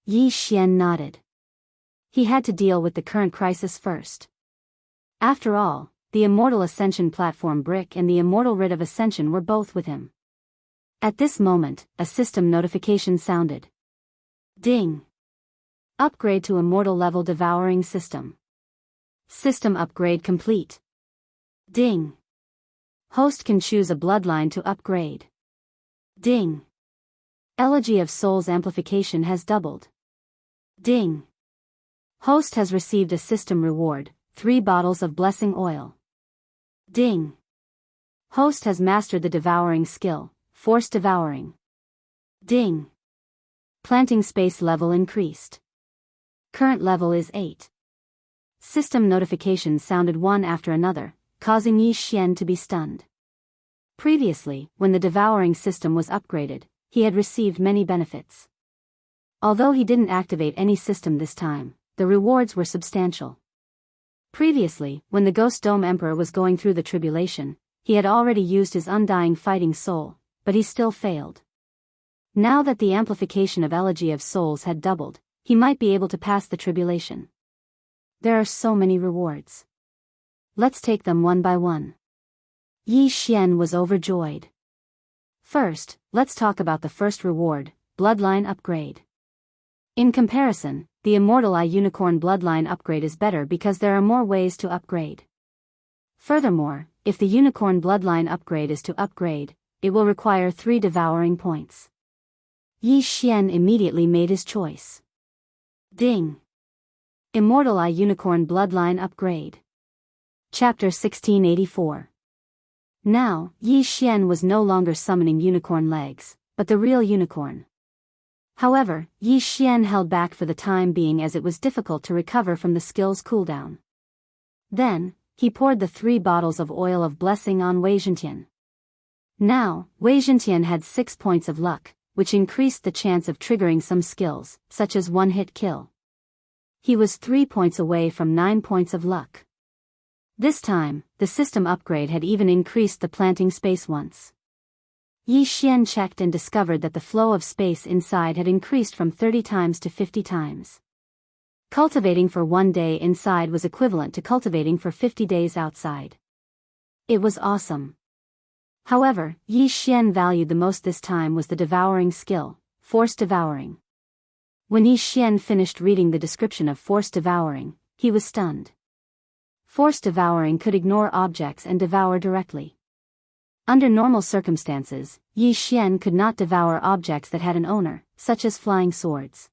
Yi Xian nodded. He had to deal with the current crisis first. After all, the Immortal Ascension Platform Brick and the Immortal Writ of Ascension were both with him. At this moment, a system notification sounded. Ding! Upgrade to Immortal Level Devouring System. System upgrade complete. Ding! Host can choose a bloodline to upgrade. Ding! Elegy of Souls amplification has doubled. Ding! Host has received a system reward, 3 bottles of blessing oil. Ding! Host has mastered the devouring skill, Force Devouring. Ding! Planting space level increased. Current level is 8. System notifications sounded one after another, causing Yi Xian to be stunned. Previously, when the devouring system was upgraded, he had received many benefits. Although he didn't activate any system this time, the rewards were substantial. Previously, when the Ghost Dome Emperor was going through the tribulation, he had already used his undying fighting soul, but he still failed. Now that the amplification of Elegy of Souls had doubled, he might be able to pass the tribulation. There are so many rewards. Let's take them one by one. Yi Xian was overjoyed. First, let's talk about the first reward, Bloodline Upgrade. In comparison, the Immortal Eye Unicorn Bloodline Upgrade is better because there are more ways to upgrade. Furthermore, if the Unicorn Bloodline Upgrade is to upgrade, it will require 3 devouring points. Yi Xian immediately made his choice. Ding! Immortal Eye Unicorn Bloodline Upgrade. Chapter 1684. Now, Yi Xian was no longer summoning unicorn legs, but the real unicorn. However, Yi Xian held back for the time being as it was difficult to recover from the skill's cooldown. Then, he poured the 3 bottles of oil of blessing on Wei Zhentian. Now, Wei Zhentian had 6 points of luck, which increased the chance of triggering some skills, such as one-hit kill. He was 3 points away from 9 points of luck. This time, the system upgrade had even increased the planting space once. Yi Xian checked and discovered that the flow of space inside had increased from 30 times to 50 times. Cultivating for 1 day inside was equivalent to cultivating for 50 days outside. It was awesome. However, Yi Xian valued the most this time was the devouring skill, Force Devouring. When Yi Xian finished reading the description of Force Devouring, he was stunned. Force Devouring could ignore objects and devour directly. Under normal circumstances, Yi Xian could not devour objects that had an owner, such as flying swords.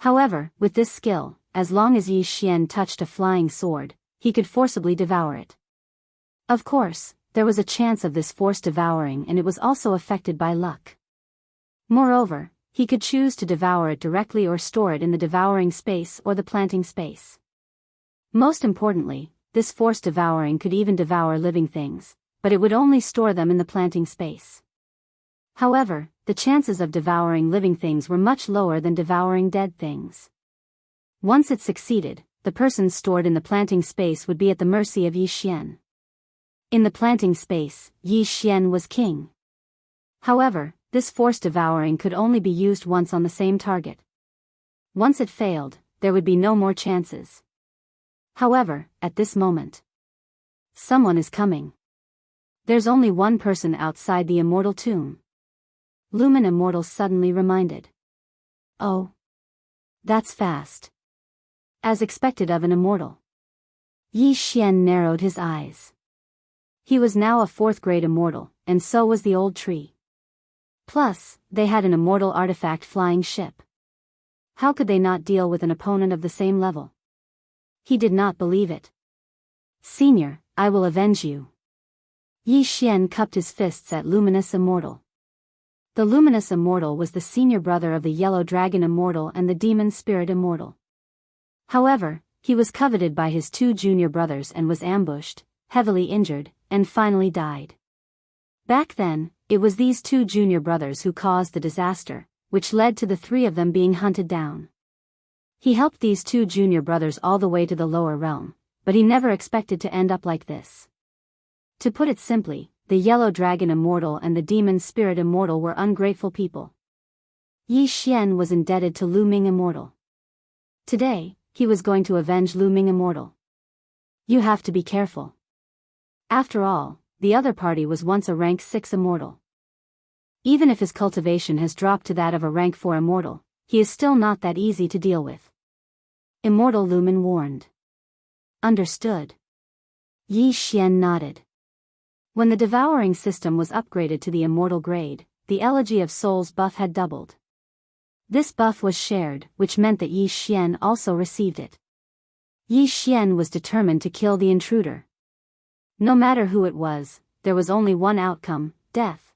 However, with this skill, as long as Yi Xian touched a flying sword, he could forcibly devour it. Of course, there was a chance of this force devouring and it was also affected by luck. Moreover, He could choose to devour it directly or store it in the devouring space or the planting space. Most importantly, this forced devouring could even devour living things, but it would only store them in the planting space. However, the chances of devouring living things were much lower than devouring dead things. Once it succeeded, the person stored in the planting space would be at the mercy of Yi Xian. In the planting space, Yi Xian was king. However, this forced devouring could only be used once on the same target. Once it failed, there would be no more chances. However, at this moment, someone is coming. There's only one person outside the immortal tomb. Lumen Immortal suddenly reminded. Oh. That's fast. As expected of an immortal. Yi Xian narrowed his eyes. He was now a 4th grade immortal, and so was the old tree. Plus, they had an immortal artifact flying ship. How could they not deal with an opponent of the same level? He did not believe it. Senior, I will avenge you. Yi Xian cupped his fists at Luminous Immortal. The Luminous Immortal was the senior brother of the Yellow Dragon Immortal and the Demon Spirit Immortal. However, he was coveted by his 2 junior brothers and was ambushed, heavily injured, and finally died. Back then, it was these 2 junior brothers who caused the disaster, which led to the 3 of them being hunted down. He helped these 2 junior brothers all the way to the lower realm, but he never expected to end up like this. To put it simply, the Yellow Dragon Immortal and the Demon Spirit Immortal were ungrateful people. Yi Xian was indebted to Lu Ming Immortal. Today, he was going to avenge Lu Ming Immortal. You have to be careful. After all, the other party was once a rank 6 immortal. Even if his cultivation has dropped to that of a rank 4 immortal, he is still not that easy to deal with. Immortal Lumen warned. Understood. Yi Xian nodded. When the devouring system was upgraded to the immortal grade, the Elegy of Souls buff had doubled. This buff was shared, which meant that Yi Xian also received it. Yi Xian was determined to kill the intruder. No matter who it was, there was only one outcome, death.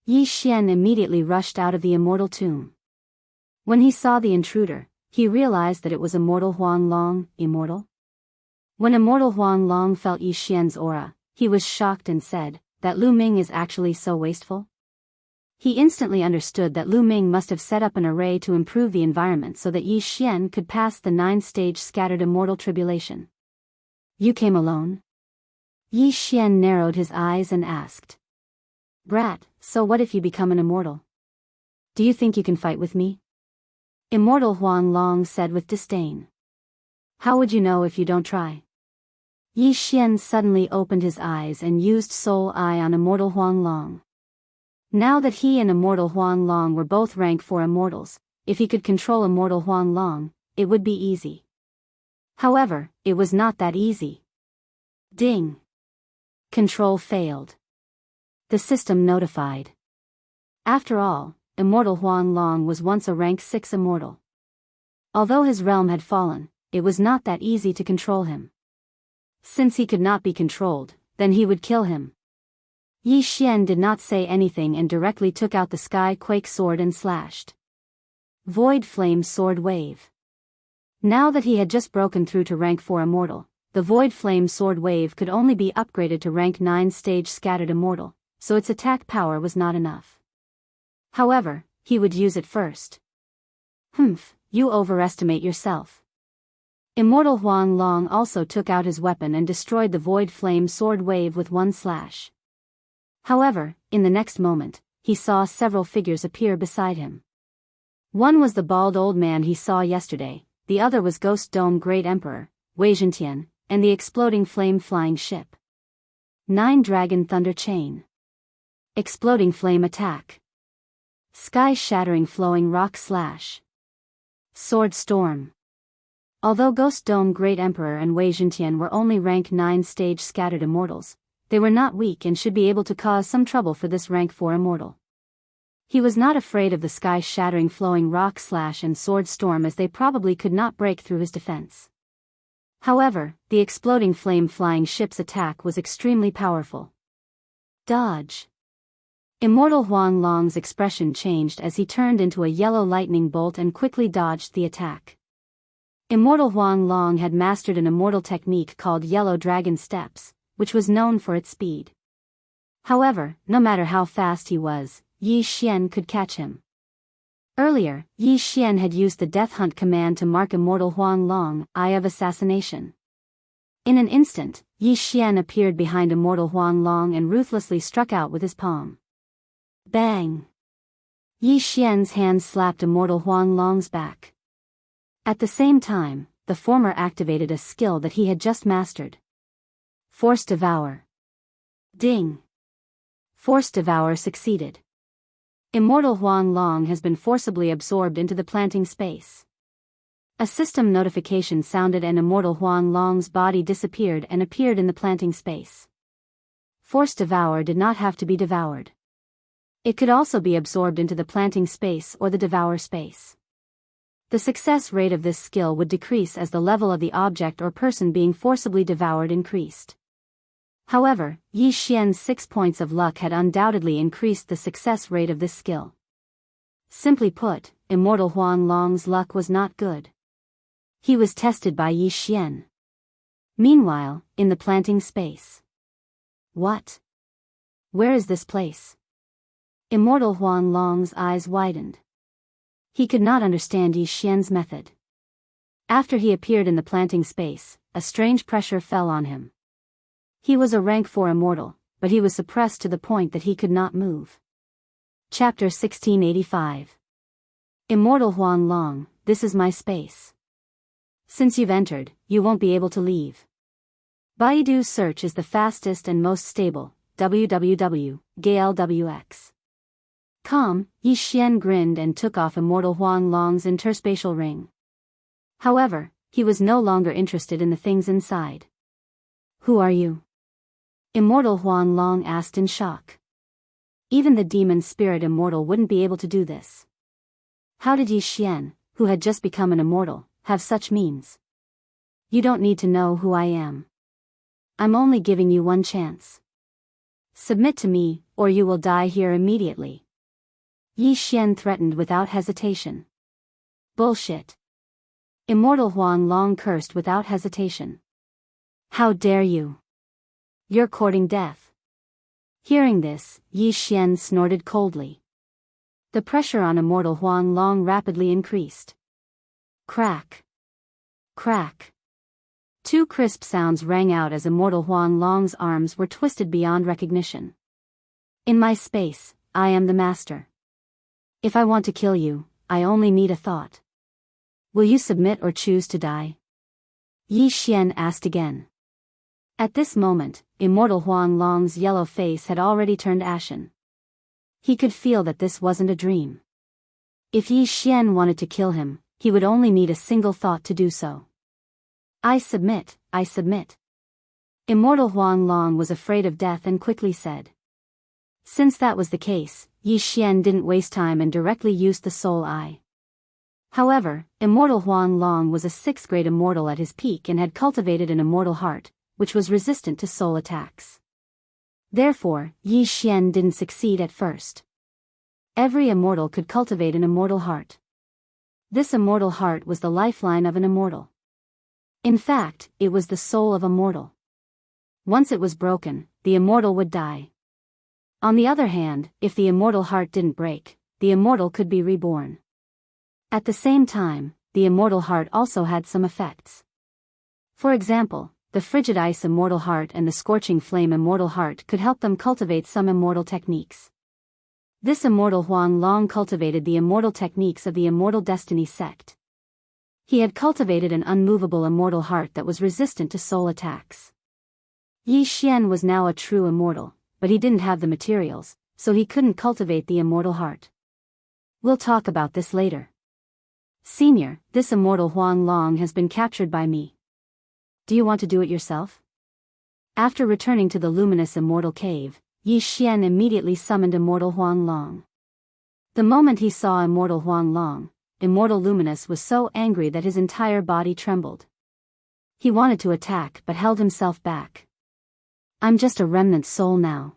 Yi Xian immediately rushed out of the immortal tomb. When he saw the intruder, he realized that it was Immortal Huang Long, immortal. When Immortal Huang Long felt Yi Xian's aura, he was shocked and said, that Lu Ming is actually so wasteful? He instantly understood that Lu Ming must have set up an array to improve the environment so that Yi Xian could pass the 9-stage scattered immortal tribulation. You came alone? Yi Xian narrowed his eyes and asked. Brat, so what if you become an immortal? Do you think you can fight with me? Immortal Huang Long said with disdain. How would you know if you don't try? Yi Xian suddenly opened his eyes and used Soul Eye on Immortal Huang Long. Now that he and Immortal Huang Long were both rank 4 immortals, if he could control Immortal Huang Long, it would be easy. However, it was not that easy. Ding. Control failed. The system notified. After all, Immortal Huang Long was once a rank 6 immortal. Although his realm had fallen, it was not that easy to control him. Since he could not be controlled, then he would kill him. Yi Xian did not say anything and directly took out the Sky Quake sword and slashed. Void Flame Sword Wave. Now that he had just broken through to rank 4 immortal, the Void Flame Sword Wave could only be upgraded to rank 9 stage scattered immortal, so its attack power was not enough. However, he would use it first. You overestimate yourself. Immortal Huang Long also took out his weapon and destroyed the Void Flame Sword Wave with one slash. However, in the next moment, he saw several figures appear beside him. One was the bald old man he saw yesterday, the other was Ghost Dome Great Emperor, Wei Zhentian, and the exploding flame flying ship. 9 Dragon Thunder Chain. Exploding Flame Attack. Sky Shattering Flowing Rock Slash. Sword Storm. Although Ghost Dome Great Emperor and Wei Zhentian were only rank 9 stage scattered immortals, they were not weak and should be able to cause some trouble for this rank 4 immortal. He was not afraid of the Sky Shattering Flowing Rock Slash and Sword Storm as they probably could not break through his defense. However, the exploding flame flying ship's attack was extremely powerful. Dodge. Immortal Huang Long's expression changed as he turned into a yellow lightning bolt and quickly dodged the attack. Immortal Huang Long had mastered an immortal technique called Yellow Dragon Steps, which was known for its speed. However, no matter how fast he was, Yi Xian could catch him. Earlier, Yi Xian had used the Death Hunt command to mark Immortal Huang Long, Eye of Assassination. In an instant, Yi Xian appeared behind Immortal Huang Long and ruthlessly struck out with his palm. Bang! Yi Xian's hand slapped Immortal Huang Long's back. At the same time, the former activated a skill that he had just mastered. Force Devour. Ding! Force Devour succeeded. Immortal Huang Long has been forcibly absorbed into the planting space. A system notification sounded and Immortal Huang Long's body disappeared and appeared in the planting space. Force Devour did not have to be devoured. It could also be absorbed into the planting space or the devour space. The success rate of this skill would decrease as the level of the object or person being forcibly devoured increased. However, Yi Xian's 6 points of luck had undoubtedly increased the success rate of this skill. Simply put, Immortal Huang Long's luck was not good. He was tested by Yi Xian. Meanwhile, in the planting space. What? Where is this place? Immortal Huang Long's eyes widened. He could not understand Yi Xian's method. After he appeared in the planting space, a strange pressure fell on him. He was a rank 4 immortal, but he was suppressed to the point that he could not move. Chapter 1685. Immortal Huang Long, this is my space. Since you've entered, you won't be able to leave. Baidu search is the fastest and most stable, www.galwx.com. Yi Xian grinned and took off Immortal Huang Long's interspatial ring. However, he was no longer interested in the things inside. Who are you? Immortal Huang Long asked in shock. Even the demon spirit immortal wouldn't be able to do this. How did Yi Xian, who had just become an immortal, have such means? You don't need to know who I am. I'm only giving you one chance. Submit to me, or you will die here immediately. Yi Xian threatened without hesitation. Bullshit. Immortal Huang Long cursed without hesitation. How dare you? You're courting death. Hearing this, Yi Xian snorted coldly. The pressure on Immortal Huang Long rapidly increased. Crack. Crack. 2 crisp sounds rang out as Immortal Huang Long's arms were twisted beyond recognition. In my space, I am the master. If I want to kill you, I only need a thought. Will you submit or choose to die? Yi Xian asked again. At this moment, Immortal Huang Long's yellow face had already turned ashen. He could feel that this wasn't a dream. If Yi Xian wanted to kill him, he would only need a single thought to do so. I submit, I submit. Immortal Huang Long was afraid of death and quickly said. Since that was the case, Yi Xian didn't waste time and directly used the soul eye. However, Immortal Huang Long was a 6th grade immortal at his peak and had cultivated an immortal heart, which was resistant to soul attacks. Therefore, Yi Xian didn't succeed at first. Every immortal could cultivate an immortal heart. This immortal heart was the lifeline of an immortal. In fact, it was the soul of a mortal. Once it was broken, the immortal would die. On the other hand, if the immortal heart didn't break, the immortal could be reborn. At the same time, the immortal heart also had some effects. For example, the frigid ice immortal heart and the scorching flame immortal heart could help them cultivate some immortal techniques. This Immortal Huang Long cultivated the immortal techniques of the Immortal Destiny sect. He had cultivated an unmovable immortal heart that was resistant to soul attacks. Yi Xian was now a true immortal, but he didn't have the materials, so he couldn't cultivate the immortal heart. We'll talk about this later. Senior, this Immortal Huang Long has been captured by me. Do you want to do it yourself? After returning to the luminous immortal cave, Yi Xian immediately summoned Immortal Huang Long. The moment he saw Immortal Huang Long, Immortal Luminous was so angry that his entire body trembled. He wanted to attack but held himself back. I'm just a remnant soul now.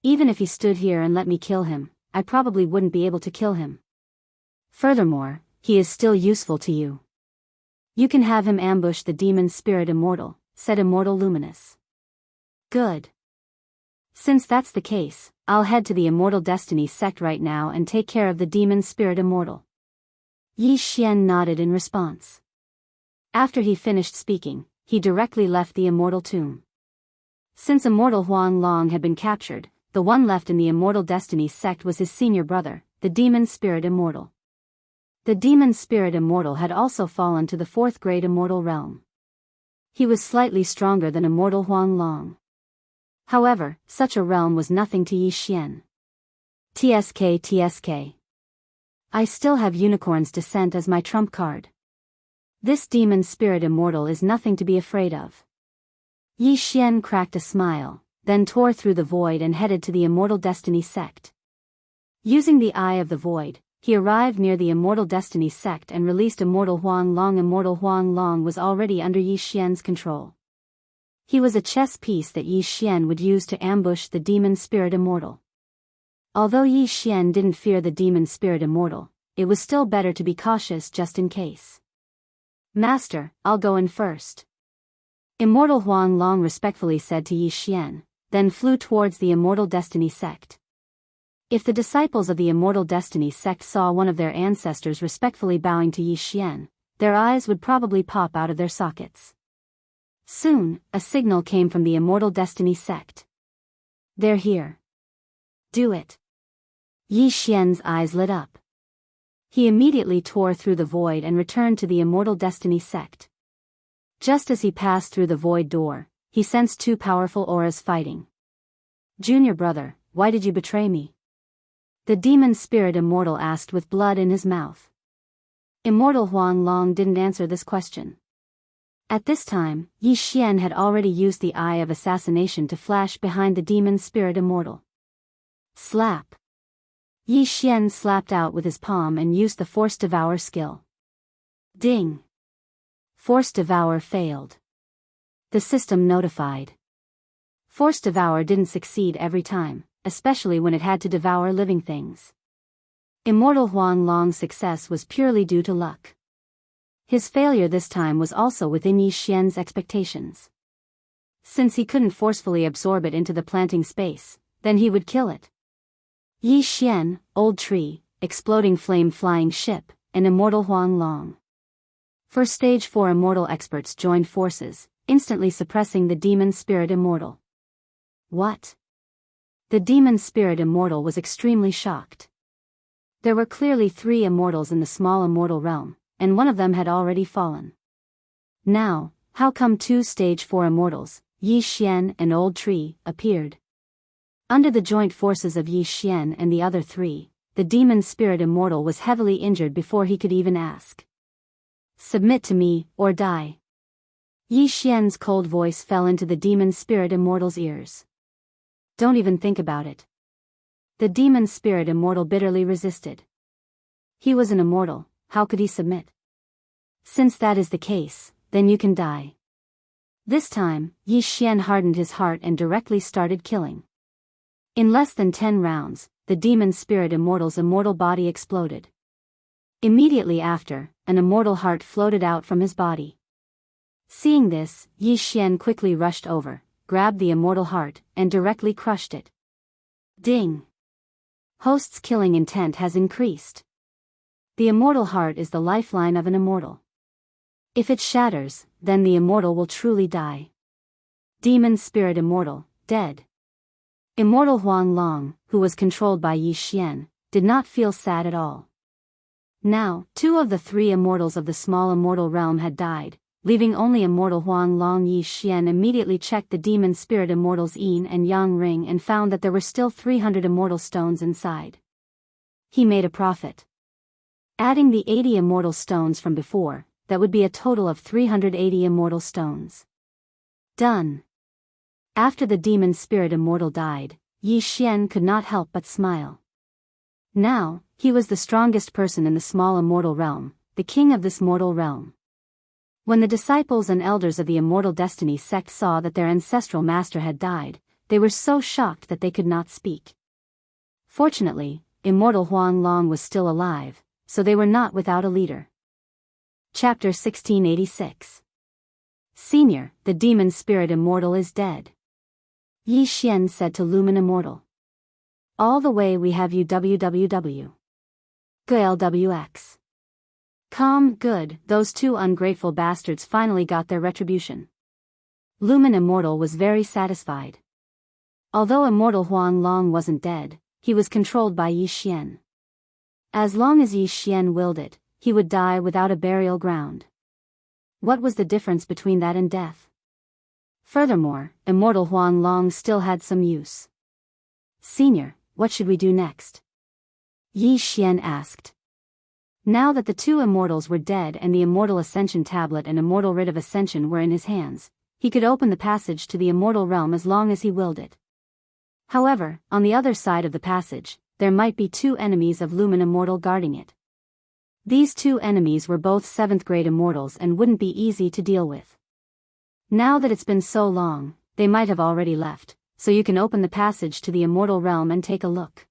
Even if he stood here and let me kill him, I probably wouldn't be able to kill him. Furthermore, he is still useful to you. You can have him ambush the demon spirit immortal, said Immortal Luminous. Good. Since that's the case, I'll head to the Immortal Destiny sect right now and take care of the demon spirit immortal. Yi Xian nodded in response. After he finished speaking, he directly left the immortal tomb. Since Immortal Huang Long had been captured, the one left in the Immortal Destiny sect was his senior brother, the demon spirit immortal. The demon spirit immortal had also fallen to the 4th grade immortal realm. He was slightly stronger than Immortal Huang Long. However, such a realm was nothing to Yi Xian. TSK. I still have Unicorn's Descent as my trump card. This demon spirit immortal is nothing to be afraid of. Yi Xian cracked a smile, then tore through the void and headed to the Immortal Destiny sect. Using the Eye of the Void, he arrived near the Immortal Destiny sect and released Immortal Huang Long. Immortal Huang Long was already under Yi Xian's control. He was a chess piece that Yi Xian would use to ambush the demon spirit immortal. Although Yi Xian didn't fear the demon spirit immortal, it was still better to be cautious just in case. Master, I'll go in first. Immortal Huang Long respectfully said to Yi Xian, then flew towards the Immortal Destiny sect. If the disciples of the Immortal Destiny sect saw one of their ancestors respectfully bowing to Yi Xian, their eyes would probably pop out of their sockets. Soon, a signal came from the Immortal Destiny sect. They're here. Do it. Yi Xian's eyes lit up. He immediately tore through the void and returned to the Immortal Destiny sect. Just as he passed through the void door, he sensed 2 powerful auras fighting. Junior brother, why did you betray me? The demon spirit immortal asked with blood in his mouth. Immortal Huang Long didn't answer this question. At this time, Yi Xian had already used the Eye of Assassination to flash behind the demon spirit immortal. Slap. Yi Xian slapped out with his palm and used the Force Devour skill. Ding. Force Devour failed. The system notified. Force Devour didn't succeed every time, especially when it had to devour living things. Immortal Huang Long's success was purely due to luck. His failure this time was also within Yi Xian's expectations. Since he couldn't forcefully absorb it into the planting space, then he would kill it. Yi Xian, Old Tree, Exploding Flame Flying Ship, and Immortal Huang Long. First Stage 4 immortal experts joined forces, instantly suppressing the demon spirit immortal. What? The demon spirit immortal was extremely shocked. There were clearly 3 immortals in the small immortal realm, and one of them had already fallen. Now, how come 2 Stage 4 immortals, Yi Xian and Old Tree, appeared? Under the joint forces of Yi Xian and the other 3, the demon spirit immortal was heavily injured before he could even ask. Submit to me, or die. Yi Xian's cold voice fell into the demon spirit immortal's ears. Don't even think about it. The demon spirit immortal bitterly resisted. He was an immortal, how could he submit? Since that is the case, then you can die. This time, Yi Xian hardened his heart and directly started killing. In less than 10 rounds, the demon spirit immortal's immortal body exploded. Immediately after, an immortal heart floated out from his body. Seeing this, Yi Xian quickly rushed over, grabbed the immortal heart, and directly crushed it. Ding! Host's killing intent has increased. The immortal heart is the lifeline of an immortal. If it shatters, then the immortal will truly die. Demon spirit immortal, dead. Immortal Huang Long, who was controlled by Yi Xian, did not feel sad at all. Now, 2 of the 3 immortals of the small immortal realm had died, leaving only Immortal Huang Long. Yi Xian immediately checked the demon spirit immortal's yin and yang ring and found that there were still 300 immortal stones inside. He made a profit. Adding the 80 immortal stones from before, that would be a total of 380 immortal stones. Done. After the demon spirit immortal died, Yi Xian could not help but smile. Now, he was the strongest person in the small immortal realm, the king of this mortal realm. When the disciples and elders of the Immortal Destiny sect saw that their ancestral master had died, they were so shocked that they could not speak. Fortunately, Immortal Huang Long was still alive, so they were not without a leader. Chapter 1686. Senior, the demon spirit immortal is dead. Yi Xian said to Lumen Immortal. All the way we have you www. GLWX. Good, those two ungrateful bastards finally got their retribution. Lumen Immortal was very satisfied. Although Immortal Huang Long wasn't dead, he was controlled by Yi Xian. As long as Yi Xian willed it, he would die without a burial ground. What was the difference between that and death? Furthermore, Immortal Huang Long still had some use. Senior, what should we do next? Yi Xian asked. Now that the two immortals were dead and the Immortal Ascension Tablet and Immortal Writ of Ascension were in his hands, he could open the passage to the immortal realm as long as he willed it. However, on the other side of the passage, there might be two enemies of Lumen Immortal guarding it. These two enemies were both 7th grade immortals and wouldn't be easy to deal with. Now that it's been so long, they might have already left, so you can open the passage to the immortal realm and take a look.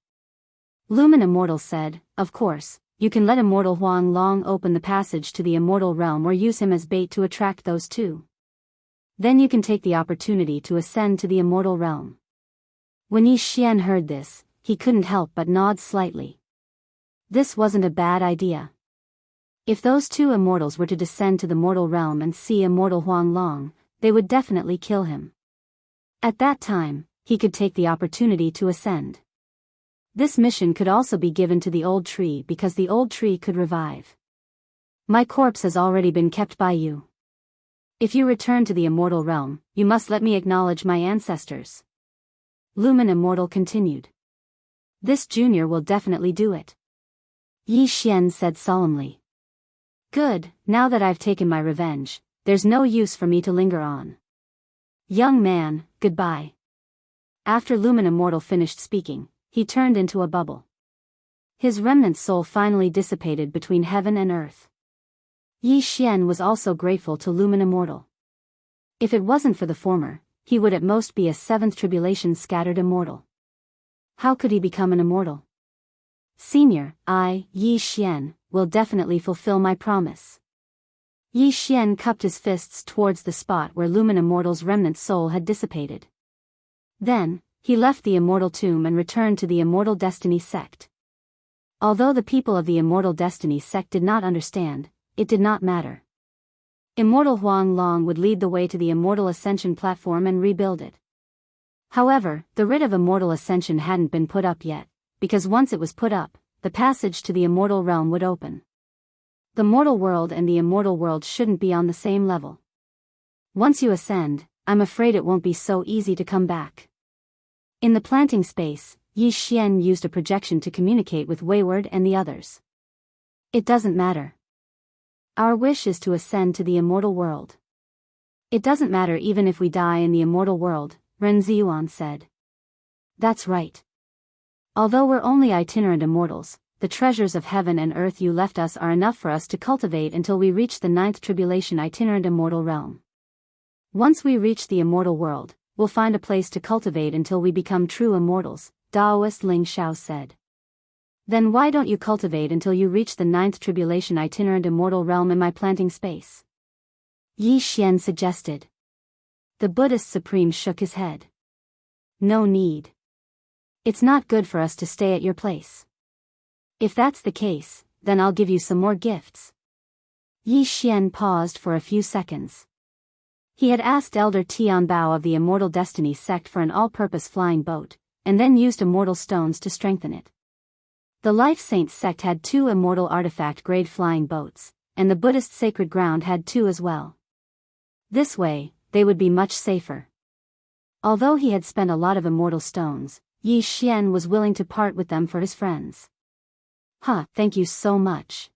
Lumen Immortal said, of course, you can let Immortal Huang Long open the passage to the immortal realm or use him as bait to attract those two. Then you can take the opportunity to ascend to the immortal realm. When Yi Xian heard this, he couldn't help but nod slightly. This wasn't a bad idea. If those two immortals were to descend to the mortal realm and see Immortal Huang Long, they would definitely kill him. At that time, he could take the opportunity to ascend. This mission could also be given to the old tree because the old tree could revive. My corpse has already been kept by you. If you return to the immortal realm, you must let me acknowledge my ancestors. Lumen Immortal continued. This junior will definitely do it. Yi Xian said solemnly. Good, now that I've taken my revenge, there's no use for me to linger on. Young man, goodbye. After Lumen Immortal finished speaking, he turned into a bubble. His remnant soul finally dissipated between heaven and earth. Yi Xian was also grateful to Lumen Immortal. If it wasn't for the former, he would at most be a 7th tribulation scattered immortal. How could he become an immortal? Senior, I, Yi Xian, will definitely fulfill my promise. Yi Xian cupped his fists towards the spot where Lumen Immortal's remnant soul had dissipated. Then, he left the immortal tomb and returned to the Immortal Destiny sect. Although the people of the Immortal Destiny sect did not understand, it did not matter. Immortal Huang Long would lead the way to the Immortal Ascension platform and rebuild it. However, the writ of Immortal Ascension hadn't been put up yet, because once it was put up, the passage to the immortal realm would open. The mortal world and the immortal world shouldn't be on the same level. Once you ascend, I'm afraid it won't be so easy to come back. In the planting space, Yi Xian used a projection to communicate with Wayward and the others. It doesn't matter. Our wish is to ascend to the immortal world. It doesn't matter even if we die in the immortal world, Ren Ziyuan said. That's right. Although we're only itinerant immortals, the treasures of heaven and earth you left us are enough for us to cultivate until we reach the 9th tribulation itinerant immortal realm. Once we reach the immortal world, we'll find a place to cultivate until we become true immortals, Taoist Ling Xiao said. Then why don't you cultivate until you reach the 9th tribulation itinerant immortal realm in my planting space? Yi Xian suggested. The Buddhist Supreme shook his head. No need. It's not good for us to stay at your place. If that's the case, then I'll give you some more gifts. Yi Xian paused for a few seconds. He had asked Elder Tianbao of the Immortal Destiny sect for an all-purpose flying boat, and then used immortal stones to strengthen it. The Life Saint sect had 2 immortal artifact-grade flying boats, and the Buddhist Sacred Ground had 2 as well. This way, they would be much safer. Although he had spent a lot of immortal stones, Yi Xian was willing to part with them for his friends. Thank you so much.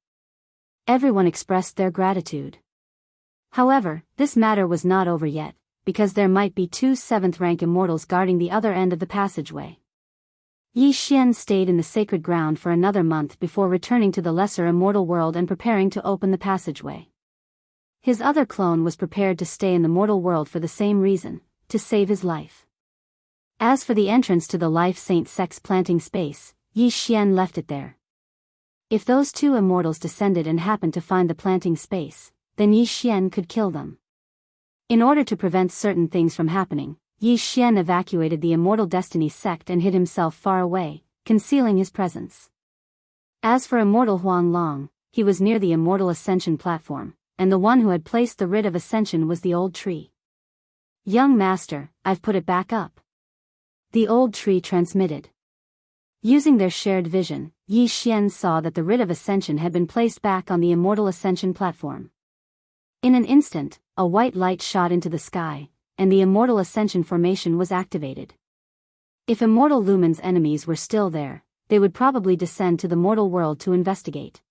Everyone expressed their gratitude. However, this matter was not over yet, because there might be 2 7th-rank immortals guarding the other end of the passageway. Yi Xian stayed in the sacred ground for another month before returning to the lesser immortal world and preparing to open the passageway. His other clone was prepared to stay in the mortal world for the same reason, to save his life. As for the entrance to the Life Saint Sex planting space, Yi Xian left it there. If those two immortals descended and happened to find the planting space, then Yi Xian could kill them. In order to prevent certain things from happening, Yi Xian evacuated the Immortal Destiny sect and hid himself far away, concealing his presence. As for Immortal Huang Long, he was near the Immortal Ascension platform, and the one who had placed the Writ of Ascension was the old tree. "Young master, I've put it back up," the old tree transmitted. Using their shared vision, Yi Xian saw that the Writ of Ascension had been placed back on the Immortal Ascension platform. In an instant, a white light shot into the sky, and the Immortal Ascension formation was activated. If Immortal Lumen's enemies were still there, they would probably descend to the mortal world to investigate.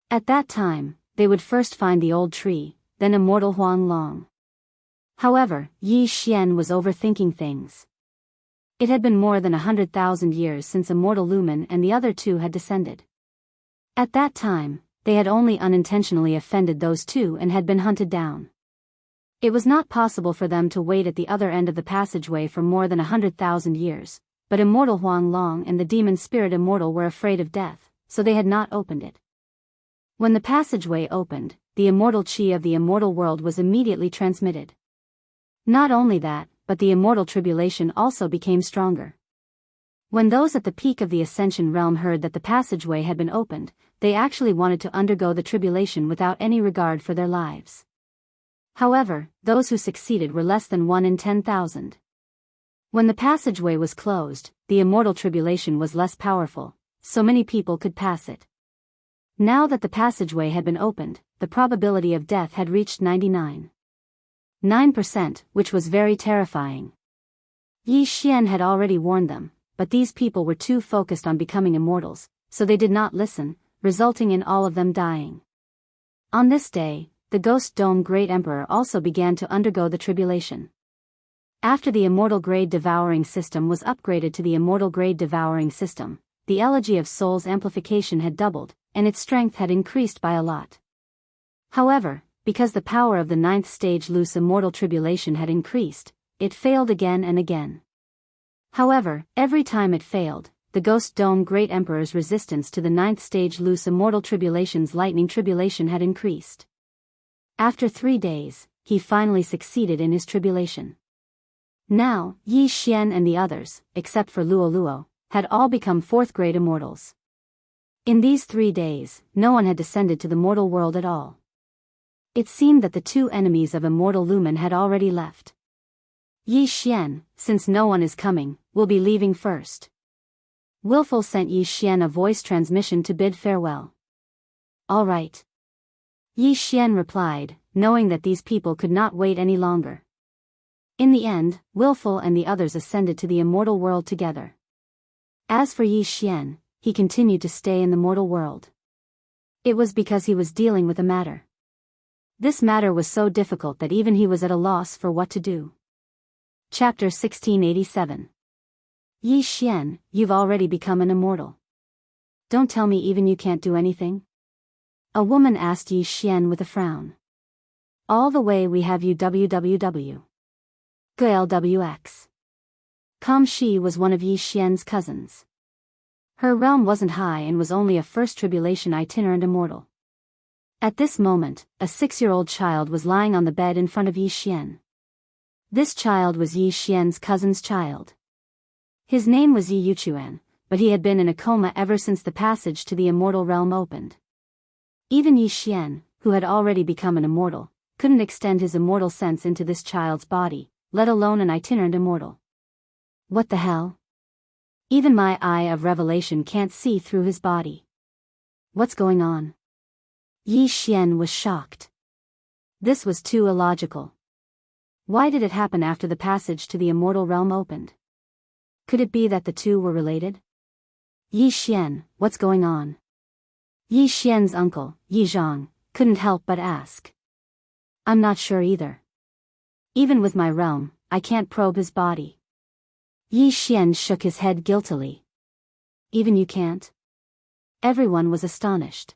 At that time, they would first find the old tree, then Immortal Huang Long. However, Yi Xian was overthinking things. It had been more than 100,000 years since Immortal Lumen and the other two had descended. At that time, they had only unintentionally offended those two and had been hunted down. It was not possible for them to wait at the other end of the passageway for more than 100,000 years, but Immortal Huang Long and the Demon Spirit Immortal were afraid of death, so they had not opened it. When the passageway opened, the immortal chi of the immortal world was immediately transmitted. Not only that, but the immortal tribulation also became stronger. When those at the peak of the Ascension realm heard that the passageway had been opened, they actually wanted to undergo the tribulation without any regard for their lives. However, those who succeeded were less than 1 in 10,000. When the passageway was closed, the immortal tribulation was less powerful, so many people could pass it. Now that the passageway had been opened, the probability of death had reached 99.9%, which was very terrifying. Yi Xian had already warned them, but these people were too focused on becoming immortals, so they did not listen, resulting in all of them dying. On this day, the Ghost Dome Great Emperor also began to undergo the tribulation. After the Immortal Grade Devouring System was upgraded to the Immortal Grade Devouring System, the Elegy of Souls amplification had doubled, and its strength had increased by a lot. However, because the power of the 9th stage loose immortal tribulation had increased, it failed again and again. However, every time it failed, the Ghost Dome Great Emperor's resistance to the 9th stage loose immortal tribulation's lightning tribulation had increased. After 3 days, he finally succeeded in his tribulation. Now, Yi Xian and the others, except for Luo Luo, had all become 4th grade immortals. In these 3 days, no one had descended to the mortal world at all. It seemed that the two enemies of Immortal Lumen had already left. Yi Xian, since no one is coming, will be leaving first. Willful sent Yi Xian a voice transmission to bid farewell. All right. Yi Xian replied, knowing that these people could not wait any longer. In the end, Willful and the others ascended to the immortal world together. As for Yi Xian, he continued to stay in the mortal world. It was because he was dealing with a matter. This matter was so difficult that even he was at a loss for what to do. Chapter 1687. Yi Xian, you've already become an immortal. Don't tell me even you can't do anything? A woman asked Yi Xian with a frown. All the way we have you www. GLWX. Kam Shi was one of Yi Xian's cousins. Her realm wasn't high and was only a first tribulation itinerant immortal. At this moment, a 6-year-old child was lying on the bed in front of Yi Xian. This child was Yi Xian's cousin's child. His name was Yi Yuchuan, but he had been in a coma ever since the passage to the immortal realm opened. Even Yi Xian, who had already become an immortal, couldn't extend his immortal sense into this child's body, let alone an itinerant immortal. What the hell? Even my eye of revelation can't see through his body. What's going on? Yi Xian was shocked. This was too illogical. Why did it happen after the passage to the immortal realm opened? Could it be that the two were related? Yi Xian, what's going on? Yi Xian's uncle, Yi Zhang, couldn't help but ask. I'm not sure either. Even with my realm, I can't probe his body. Yi Xian shook his head guiltily. Even you can't? Everyone was astonished.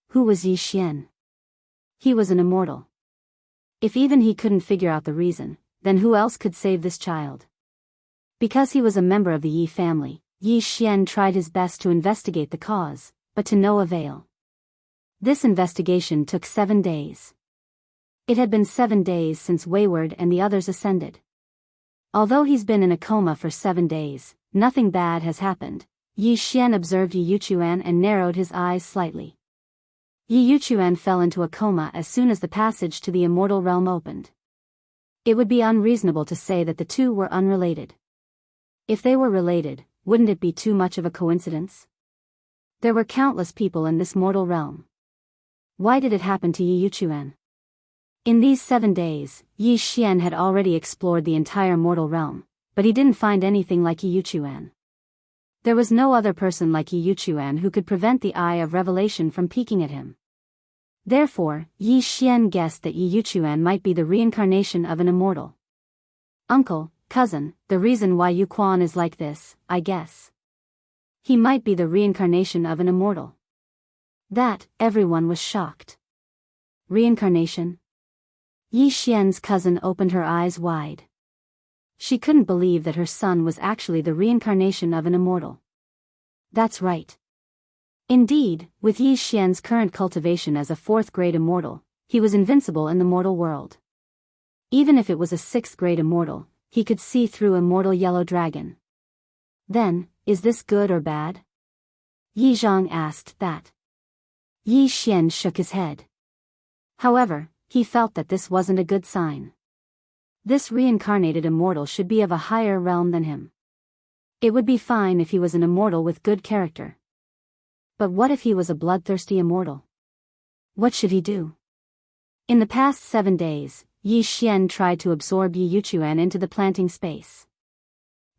Who was Yi Xian? He was an immortal. If even he couldn't figure out the reason, then who else could save this child? Because he was a member of the Yi family, Yi Xian tried his best to investigate the cause, but to no avail. This investigation took 7 days. It had been 7 days since Wayward and the others ascended. Although he's been in a coma for 7 days, nothing bad has happened. Yi Xian observed Yi Yuchuan and narrowed his eyes slightly. Yi Yuchuan fell into a coma as soon as the passage to the immortal realm opened. It would be unreasonable to say that the two were unrelated. If they were related, wouldn't it be too much of a coincidence? There were countless people in this mortal realm. Why did it happen to Yi Yuchuan? In these 7 days, Yi Xian had already explored the entire mortal realm, but he didn't find anything like Yi Yuchuan. There was no other person like Yi Yuchuan who could prevent the eye of revelation from peeking at him. Therefore, Yi Xian guessed that Yi Yuchuan might be the reincarnation of an immortal. Uncle, cousin, the reason why Yu Quan is like this, I guess. He might be the reincarnation of an immortal. That, everyone was shocked. Reincarnation? Yi Xian's cousin opened her eyes wide. She couldn't believe that her son was actually the reincarnation of an immortal. That's right. Indeed, with Yi Xian's current cultivation as a 4th-grade immortal, he was invincible in the mortal world. Even if it was a 6th-grade immortal, he could see through a mortal yellow dragon. Then, is this good or bad? Yi Zhang asked that. Yi Xian shook his head. However, he felt that this wasn't a good sign. This reincarnated immortal should be of a higher realm than him. It would be fine if he was an immortal with good character. But what if he was a bloodthirsty immortal? What should he do? In the past 7 days, Yi Xian tried to absorb Yi Yuchuan into the planting space.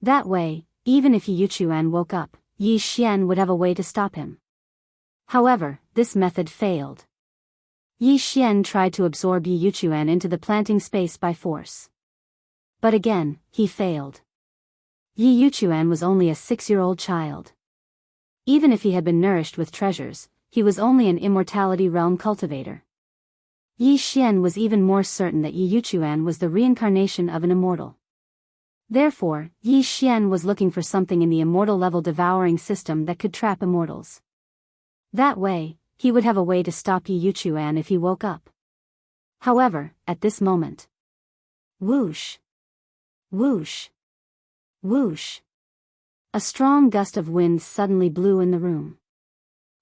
That way, even if Yi Yuchuan woke up, Yi Xian would have a way to stop him. However, this method failed. Yi Xian tried to absorb Yi Yuchuan into the planting space by force. But again, he failed. Yi Yuchuan was only a 6-year-old child. Even if he had been nourished with treasures, he was only an immortality realm cultivator. Yi Xian was even more certain that Yi Yuchuan was the reincarnation of an immortal. Therefore, Yi Xian was looking for something in the immortal level devouring system that could trap immortals. That way, he would have a way to stop Yi Yuchuan if he woke up. However, at this moment. Whoosh! Whoosh! Whoosh! A strong gust of wind suddenly blew in the room.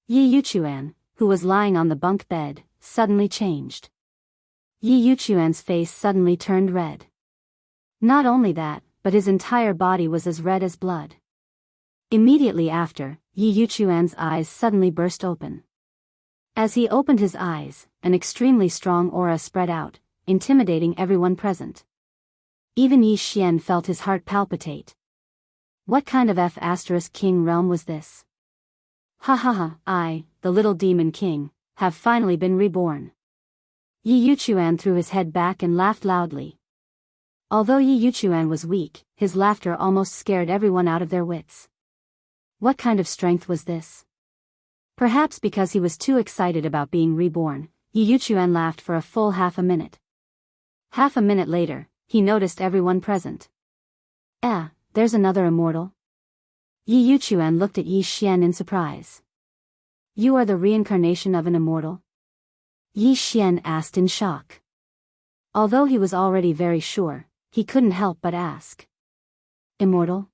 Yi Yuchuan, who was lying on the bunk bed, suddenly changed. Yi Yuchuan's face suddenly turned red. Not only that, but his entire body was as red as blood. Immediately after, Yi Yuchuan's eyes suddenly burst open. As he opened his eyes, an extremely strong aura spread out, intimidating everyone present. Even Yi Xian felt his heart palpitate. What kind of F***king realm was this? Ha ha ha, I, the little demon king, have finally been reborn. Yi Yuchuan threw his head back and laughed loudly. Although Yi Yuchuan was weak, his laughter almost scared everyone out of their wits. What kind of strength was this? Perhaps because he was too excited about being reborn, Yi Yuchuan laughed for a full half a minute. Half a minute later, he noticed everyone present. There's another immortal? Yi Yuchuan looked at Yi Xian in surprise. You are the reincarnation of an immortal? Yi Xian asked in shock. Although he was already very sure, he couldn't help but ask. Immortal?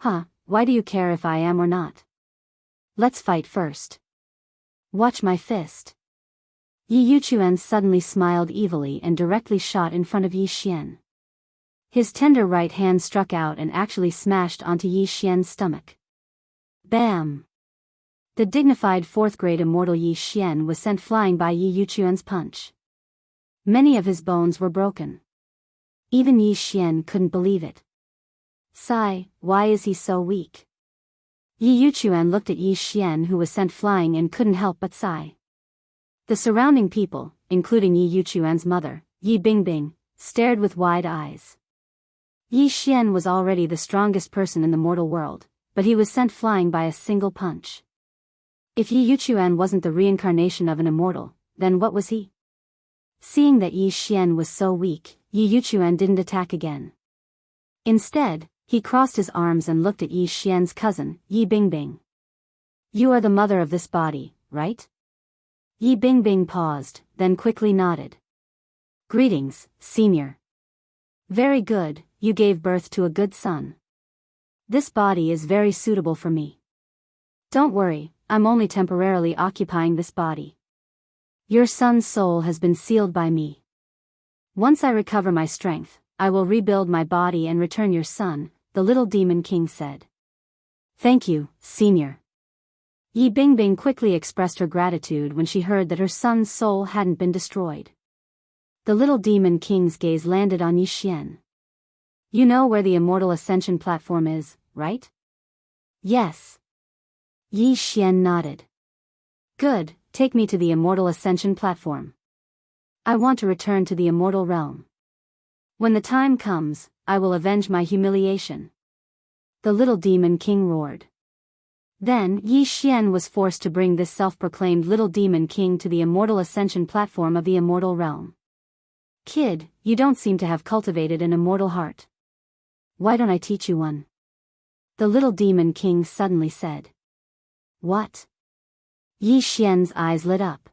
Why do you care if I am or not? Let's fight first. Watch my fist. Yi Yuchuan suddenly smiled evilly and directly shot in front of Yi Xian. His tender right hand struck out and actually smashed onto Yi Xian's stomach. Bam! The dignified 4th-grade immortal Yi Xian was sent flying by Yi Yuchuan's punch. Many of his bones were broken. Even Yi Xian couldn't believe it. Sigh, why is he so weak? Yi Yuchuan looked at Yi Xian who was sent flying and couldn't help but sigh. The surrounding people, including Yi Yuchuan's mother, Yi Bingbing, stared with wide eyes. Yi Xian was already the strongest person in the mortal world, but he was sent flying by a single punch. If Yi Yuchuan wasn't the reincarnation of an immortal, then what was he? Seeing that Yi Xian was so weak, Yi Yuchuan didn't attack again. Instead, He crossed his arms and looked at Yi Xian's cousin, Yi Bingbing. You are the mother of this body, right? Yi Bingbing paused, then quickly nodded. Greetings, senior. Very good, you gave birth to a good son. This body is very suitable for me. Don't worry, I'm only temporarily occupying this body. Your son's soul has been sealed by me. Once I recover my strength, I will rebuild my body and return your son, the little demon king said. Thank you, senior. Yi Bingbing quickly expressed her gratitude when she heard that her son's soul hadn't been destroyed. The little demon king's gaze landed on Yi Xian. You know where the Immortal Ascension platform is, right? Yes. Yi Xian nodded. Good, take me to the Immortal Ascension platform. I want to return to the immortal realm. When the time comes, I will avenge my humiliation. The little demon king roared. Then Yi Xian was forced to bring this self-proclaimed little demon king to the Immortal Ascension platform of the immortal realm. Kid, you don't seem to have cultivated an immortal heart. Why don't I teach you one? The little demon king suddenly said. What? Yi Xian's eyes lit up.